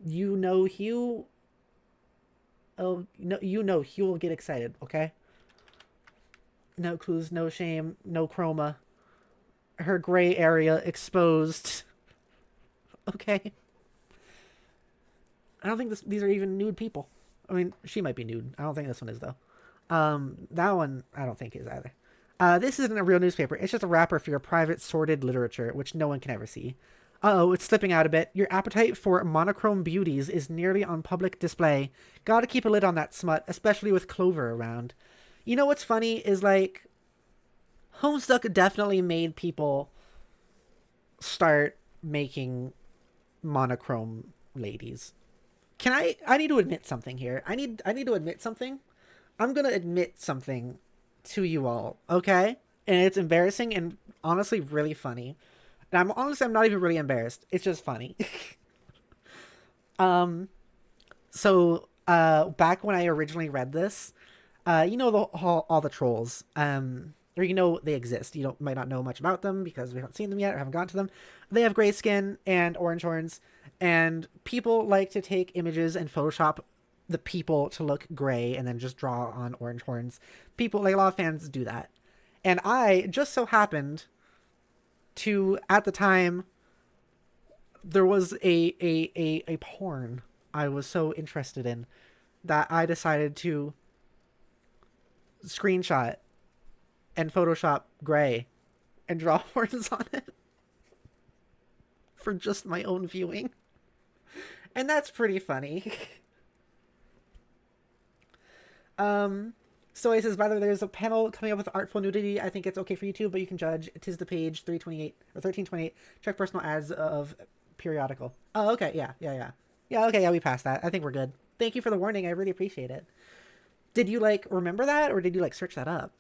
You know Hugh. Oh, no, you know Hugh will get excited, okay? No clues, no shame, no chroma. Her gray area exposed. Okay. I don't think these are even nude people. I mean, she might be nude. I don't think this one is, though. That one, I don't think is either. This isn't a real newspaper. It's just a wrapper for your private, sordid literature, which no one can ever see. Uh-oh, it's slipping out a bit. Your appetite for monochrome beauties is nearly on public display. Gotta keep a lid on that smut, especially with Clover around. You know what's funny is, like, Homestuck definitely made people start making monochrome ladies. I need to admit something here. I need to admit something. I'm gonna admit something to you all, okay? And it's embarrassing and honestly really funny. And I'm not even really embarrassed. It's just funny. So back when I originally read this, you know, all the trolls, or you know they exist. You might not know much about them because we haven't seen them yet or haven't gotten to them. They have gray skin and orange horns, and people like to take images and Photoshop the people to look gray and then just draw on orange horns. People, like, a lot of fans do that. And I just so happened to, at the time, there was a porn I was so interested in that I decided to screenshot and Photoshop gray and draw horns on it for just my own viewing. And that's pretty funny. So he says, by the way, there's a panel coming up with artful nudity. I think it's okay for you too, but you can judge. It is the page 328 or 1328. Check personal ads of periodical. Oh, okay. Yeah. Okay. Yeah, we passed that. I think we're good. Thank you for the warning. I really appreciate it. Did you, like, remember that, or did you, like, search that up?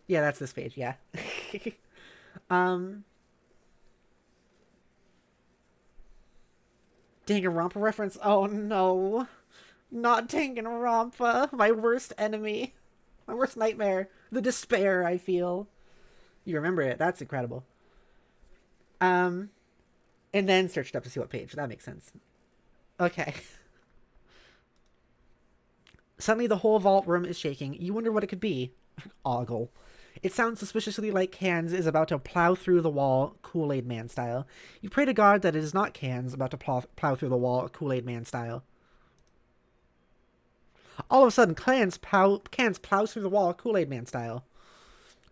Yeah, that's this page. Yeah. Danganronpa reference. Oh no. Not Danganronpa. My worst enemy. My worst nightmare. The despair I feel. You remember it. That's incredible. And then searched up to see what page. That makes sense. Okay. Suddenly the whole vault room is shaking. You wonder what it could be. Ogle. It sounds suspiciously like Cans is about to plow through the wall, Kool-Aid Man style. You pray to God that it is not Cans about to plow through the wall, Kool-Aid Man style. All of a sudden, Cans plows through the wall, Kool-Aid Man style.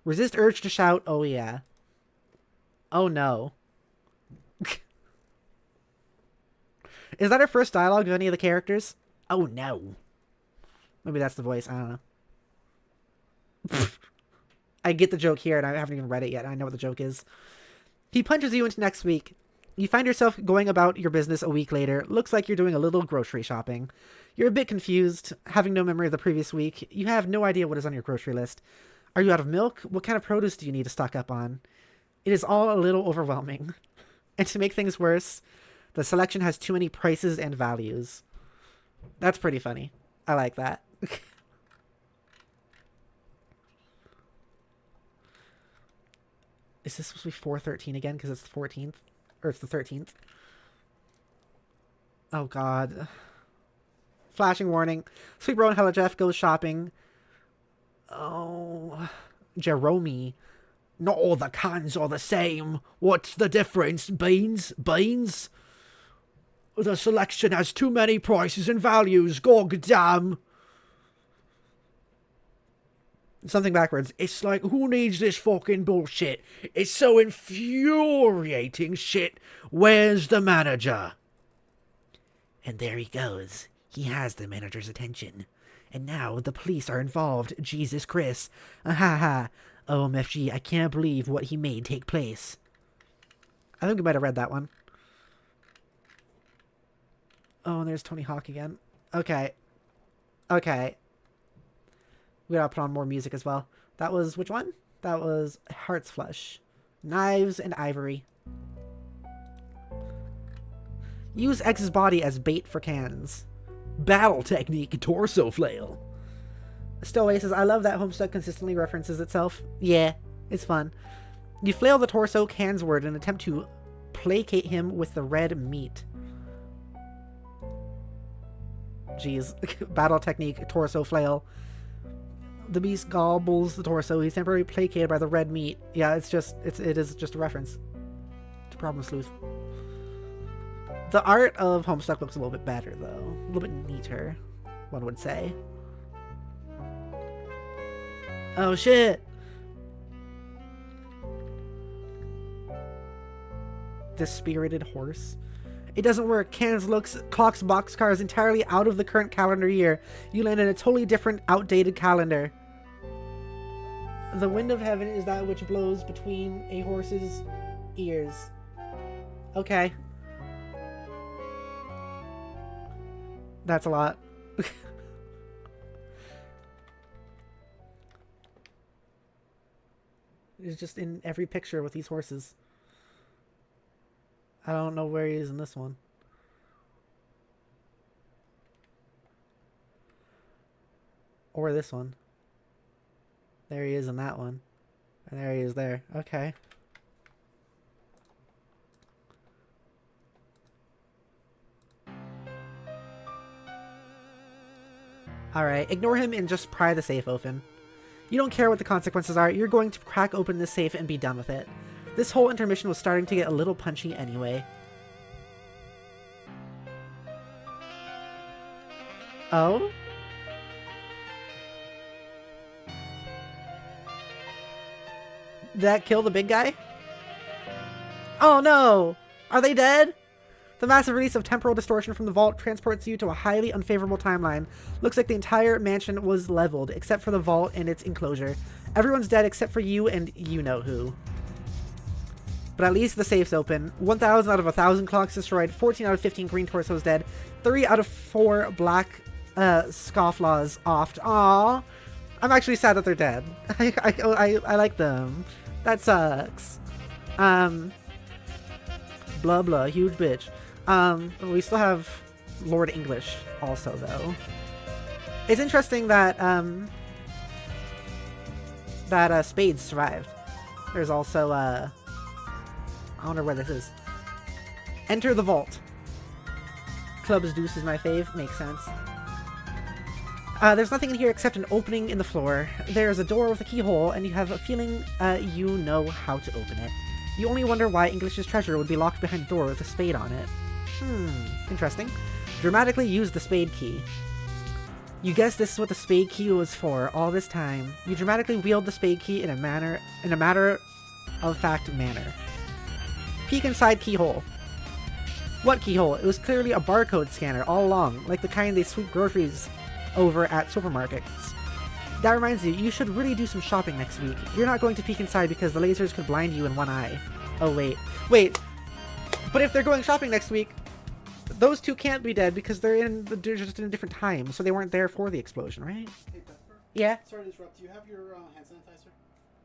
Resist urge to shout, oh yeah. Oh no. Is that our first dialogue of any of the characters? Oh no. Maybe that's the voice, I don't know. I get the joke here, and I haven't even read it yet. I know what the joke is. He punches you into next week. You find yourself going about your business a week later. Looks like you're doing a little grocery shopping. You're a bit confused, having no memory of the previous week. You have no idea what is on your grocery list. Are you out of milk? What kind of produce do you need to stock up on? It is all a little overwhelming. And to make things worse, the selection has too many prices and values. That's pretty funny. I like that. Is this supposed to be 413 again? Because it's the 14th? Or it's the 13th? Oh, God. Flashing warning. Sweet Bro and Hella Jeff goes shopping. Oh. Jerome Not all the cans are the same. What's the difference? Beans? Beans? The selection has too many prices and values. God damn. Something backwards. It's like, who needs this fucking bullshit? It's so infuriating shit. Where's the manager? And there he goes. He has the manager's attention. And now the police are involved. Jesus Chris. Ha ha. OMFG, I can't believe what he made take place. I think we might have read that one. Oh, and there's Tony Hawk again. Okay. Okay. We gotta put on more music as well. That was, which one? That was Heart's Flush. Knives and Ivory. Use X's body as bait for cans. Battle technique, torso flail. Stowaway says, I love that Homestuck consistently references itself. Yeah, it's fun. You flail the torso cans word in an attempt to placate him with the red meat. Jeez. Battle technique, torso flail. The beast gobbles the torso. He's temporarily placated by the red meat. Yeah, it is just a reference to Problem Sleuth. The art of Homestuck looks a little bit better, though. A little bit neater, one would say. Oh, shit! Dispirited horse. It doesn't work. Cans clocks boxcars entirely out of the current calendar year. You land in a totally different, outdated calendar. The wind of heaven is that which blows between a horse's ears. Okay. That's a lot. It's just in every picture with these horses. I don't know where he is in this one. Or this one. There he is in that one. And there he is there. Okay. Alright, ignore him and just pry the safe open. You don't care what the consequences are, you're going to crack open this safe and be done with it. This whole intermission was starting to get a little punchy anyway. Oh? Did that kill the big guy? Oh no! Are they dead? The massive release of temporal distortion from the vault transports you to a highly unfavorable timeline. Looks like the entire mansion was leveled, except for the vault and its enclosure. Everyone's dead except for you and you know who. But at least the safe's open. 1,000 out of 1,000 clocks destroyed. 14 out of 15 green torsos dead. 3 out of 4 black scofflaws offed. Aww. I'm actually sad that they're dead. I like them. That sucks. Blah blah, huge bitch. We still have Lord English also, though. It's interesting that, Spades survived. There's also, I wonder where this is. Enter the vault. Club's Deuce is my fave. Makes sense. There's nothing in here except an opening in the floor. There's a door with a keyhole, and you have a feeling, you know how to open it. You only wonder why English's treasure would be locked behind a door with a spade on it. Interesting. Dramatically use the spade key. You guess this is what the spade key was for all this time. You dramatically wield the spade key in a matter of fact manner. Peek inside keyhole. What keyhole? It was clearly a barcode scanner all along, like the kind they sweep groceries over at supermarkets. That reminds you, you should really do some shopping next week. You're not going to peek inside because the lasers could blind you in one eye. Oh, wait. Wait! But if they're going shopping next week, those two can't be dead because they're just in a different time, so they weren't there for the explosion, right? Hey, Pepper. Yeah? Sorry to interrupt. Do you have your hand sanitizer?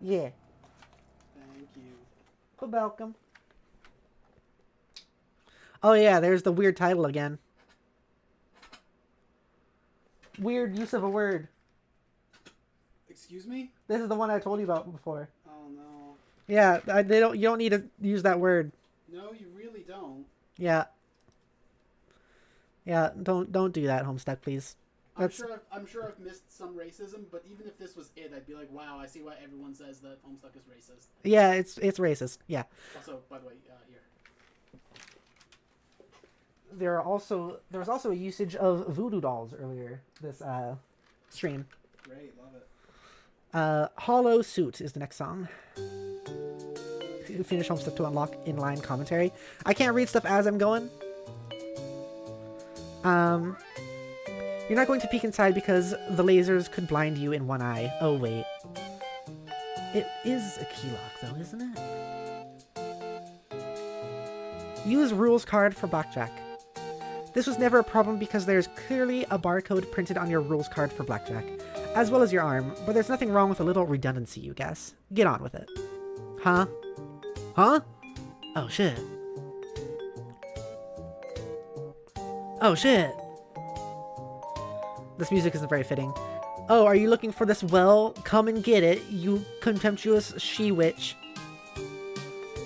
Yeah. Thank you. You're welcome. Oh yeah, there's the weird title again. Weird use of a word. Excuse me? This is the one I told you about before. Oh no. Yeah, you don't need to use that word. No, you really don't. Yeah. Yeah, don't do that, Homestuck, please. That's I'm sure I've missed some racism, but even if this was it, I'd be like, wow, I see why everyone says that Homestuck is racist. yeah, it's racist. Yeah. Also, by the way, here. There was also a usage of voodoo dolls earlier this stream. Great, love it. Hollow Suit is the next song. Finish Homestuck to unlock inline commentary. I can't read stuff as I'm going. You're not going to peek inside because the lasers could blind you in one eye. Oh wait. It is a key lock though, isn't it? Use rules card for blackjack. This was never a problem because there's clearly a barcode printed on your rules card for blackjack, as well as your arm, but there's nothing wrong with a little redundancy, you guess. Get on with it. Huh? Huh? Oh shit. Oh shit. This music isn't very fitting. Oh, are you looking for this well? Come and get it, you contemptuous she-witch.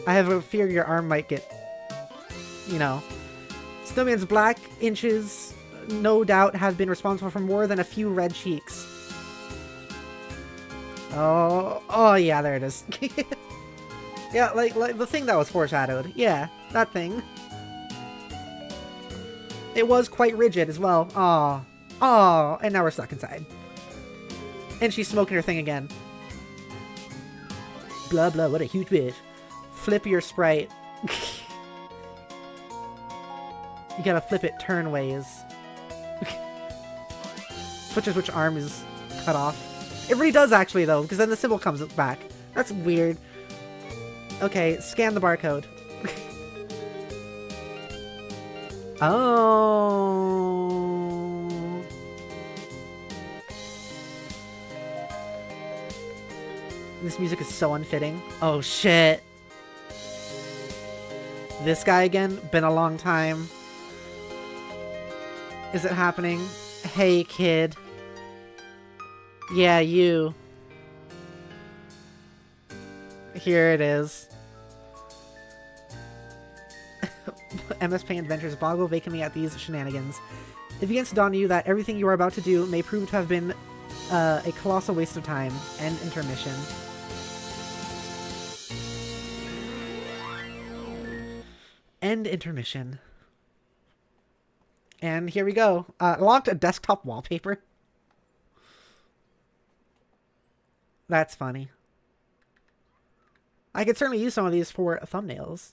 I have a fear your arm might get, you know. Snowman's black inches, no doubt, have been responsible for more than a few red cheeks. Oh yeah, there it is. Yeah, like the thing that was foreshadowed. Yeah, that thing. It was quite rigid as well. Aw. Aw, and now we're stuck inside. And she's smoking her thing again. Blah blah, what a huge bitch. Flip your sprite. You gotta flip it turn ways. Switches which arm is cut off. It really does actually though, because then the symbol comes back. That's weird. Okay, scan the barcode. Oh. This music is so unfitting. Oh shit. This guy again? Been a long time. Is it happening? Hey kid. Yeah, you. Here it is. MS Pain Adventures boggle vacantly at these shenanigans. It begins to dawn on you that everything you are about to do may prove to have been a colossal waste of time. End intermission. End intermission. And here we go. Locked a desktop wallpaper. That's funny. I could certainly use some of these for thumbnails.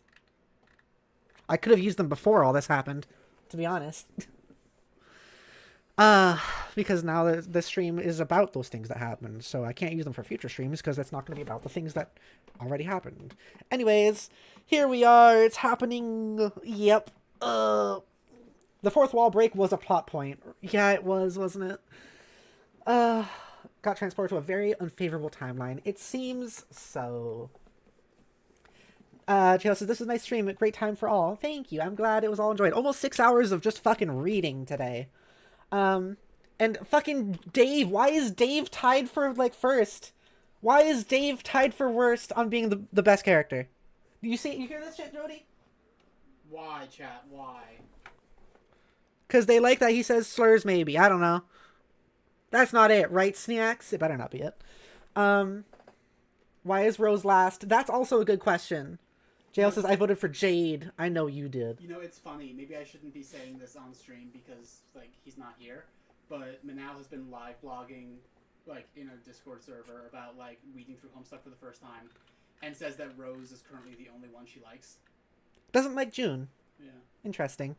I could have used them before all this happened, to be honest. Because now the stream is about those things that happened, so I can't use them for future streams because that's not going to be about the things that already happened. Anyways, here we are. It's happening. Yep. The fourth wall break was a plot point. Yeah, it was, wasn't it? Got transported to a very unfavorable timeline. It seems so. Jill says, this was a nice stream. A great time for all. Thank you. I'm glad it was all enjoyed. Almost 6 hours of just fucking reading today. And fucking Dave. Why is Dave tied for, like, first? Why is Dave tied for worst on being the best character? You hear this shit, Jodi? Why, chat? Why? Because they like that he says slurs, maybe. I don't know. That's not it, right, Snacks? It better not be it. Why is Rose last? That's also a good question. JL says, I voted for Jade. I know you did. You know, it's funny. Maybe I shouldn't be saying this on stream because, like, he's not here. But Manal has been live blogging, like, in a Discord server about, like, reading through Homestuck for the first time. And says that Rose is currently the only one she likes. Doesn't like June. Yeah. Interesting.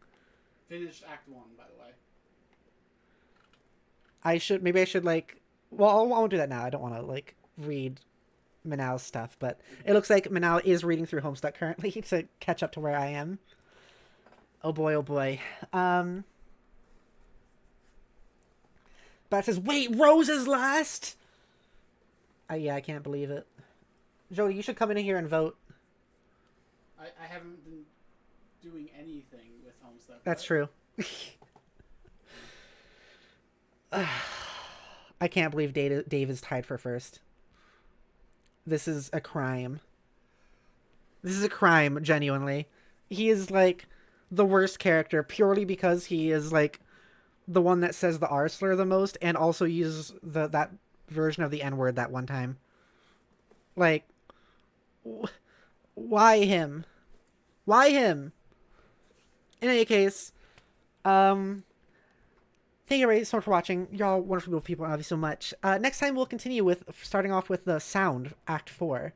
Finished Act 1, by the way. Maybe I should, like... Well, I won't do that now. I don't want to, like, read Manal's stuff, but it looks like Manal is reading through Homestuck currently to catch up to where I am. Oh boy, oh boy. Bat says, wait, Rose is last? Yeah, I can't believe it. Jodi, you should come in here and vote. I haven't been doing anything with Homestuck. That's true. I can't believe Dave is tied for first. This is a crime. This is a crime, genuinely. He is, like, the worst character purely because he is, like, the one that says the R slur the most and also uses that version of the N word that one time. Like, why him? Why him? In any case, thank you everybody so much for watching. Y'all wonderful people. I love you so much. Next time we'll continue with starting off with the sound Act 4.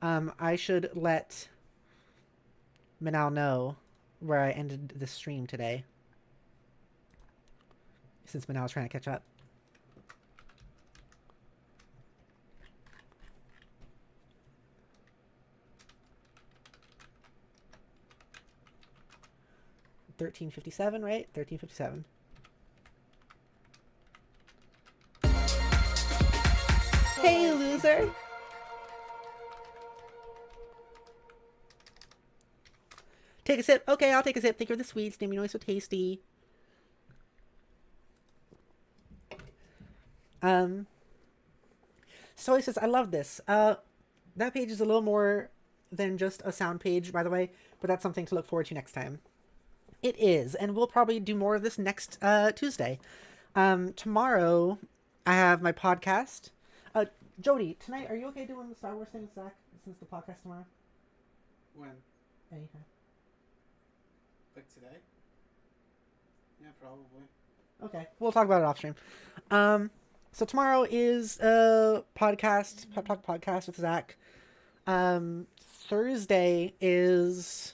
I should let Manal know where I ended the stream today, since Manal's trying to catch up. $13.57, right? $13.57. Hey, loser! Take a sip. Okay, I'll take a sip. Thank you for the sweets. Name, you know, so tasty. So he says, I love this. That page is a little more than just a sound page, by the way, but that's something to look forward to next time. It is, and we'll probably do more of this next Tuesday. Tomorrow, I have my podcast. Jodi, tonight, are you okay doing the Star Wars thing, Zach, since the podcast tomorrow? When? Anytime. Like today? Yeah, probably. Okay, we'll talk about it off stream. So tomorrow is a podcast, Pep Talk podcast with Zach. Thursday is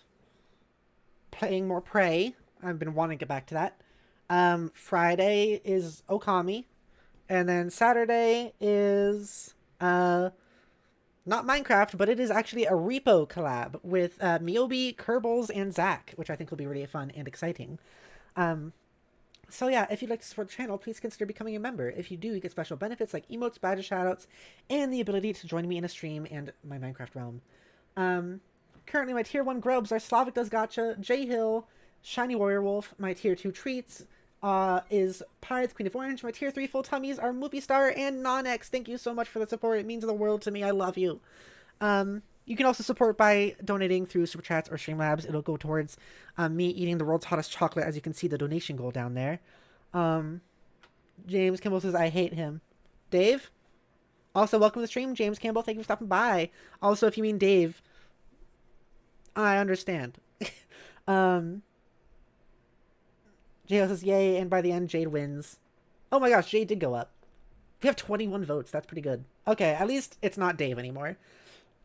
playing more Prey. I've been wanting to get back to that. Friday is Okami. And then Saturday is not Minecraft, but it is actually a repo collab with Miobi, Kerbals, and Zach, which I think will be really fun and exciting. So yeah, if you'd like to support the channel, please consider becoming a member. If you do, you get special benefits like emotes, badges, shoutouts, and the ability to join me in a stream and my Minecraft realm. Currently, my Tier 1 grubs are Slavic Does Gotcha, J Hill, Shiny Warrior Wolf. My Tier 2 treats is Pirates, Queen of Orange. My Tier 3 full tummies are Moopy Star and Nonex. Thank you so much for the support. It means the world to me. I love you. You can also support by donating through Super Chats or Streamlabs. It'll go towards me eating the world's hottest chocolate, as you can see the donation goal down there. James Kimball says, I hate him. Dave? Also, welcome to the stream, James Campbell. Thank you for stopping by. Also, if you mean Dave, I understand. J.O. says, yay, and by the end, Jade wins. Oh my gosh, Jade did go up. We have 21 votes. That's pretty good. Okay, at least it's not Dave anymore.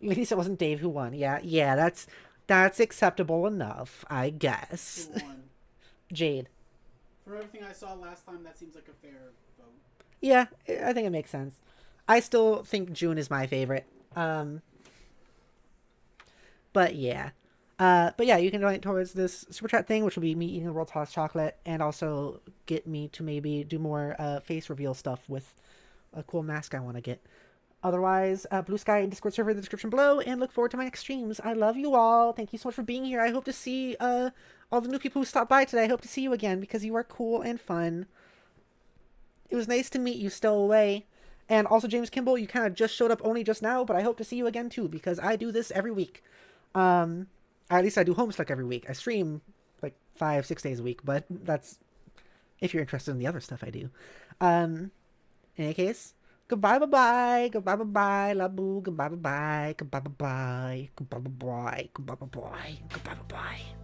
At least it wasn't Dave who won. Yeah, that's acceptable enough, I guess. Who won? Jade. From everything I saw last time, that seems like a fair vote. Yeah, I think it makes sense. I still think June is my favorite. But yeah. You can donate towards this Super Chat thing, which will be me eating the world's hottest chocolate, and also get me to maybe do more face reveal stuff with a cool mask I want to get. Otherwise, Blue Sky and Discord server in the description below, and look forward to my next streams. I love you all. Thank you so much for being here. I hope to see all the new people who stopped by today. I hope to see you again, because you are cool and fun. It was nice to meet you still away. And also, James Kimball, you kind of just showed up only just now, but I hope to see you again too, because I do this every week. At least I do Homestuck every week. I stream like 5-6 days a week, but that's if you're interested in the other stuff I do. In any case, goodbye, bye-bye, goodbye, bye-bye, labu, goodbye, bye-bye, goodbye, bye-bye, goodbye, bye-bye, goodbye, bye-bye, goodbye, bye-bye.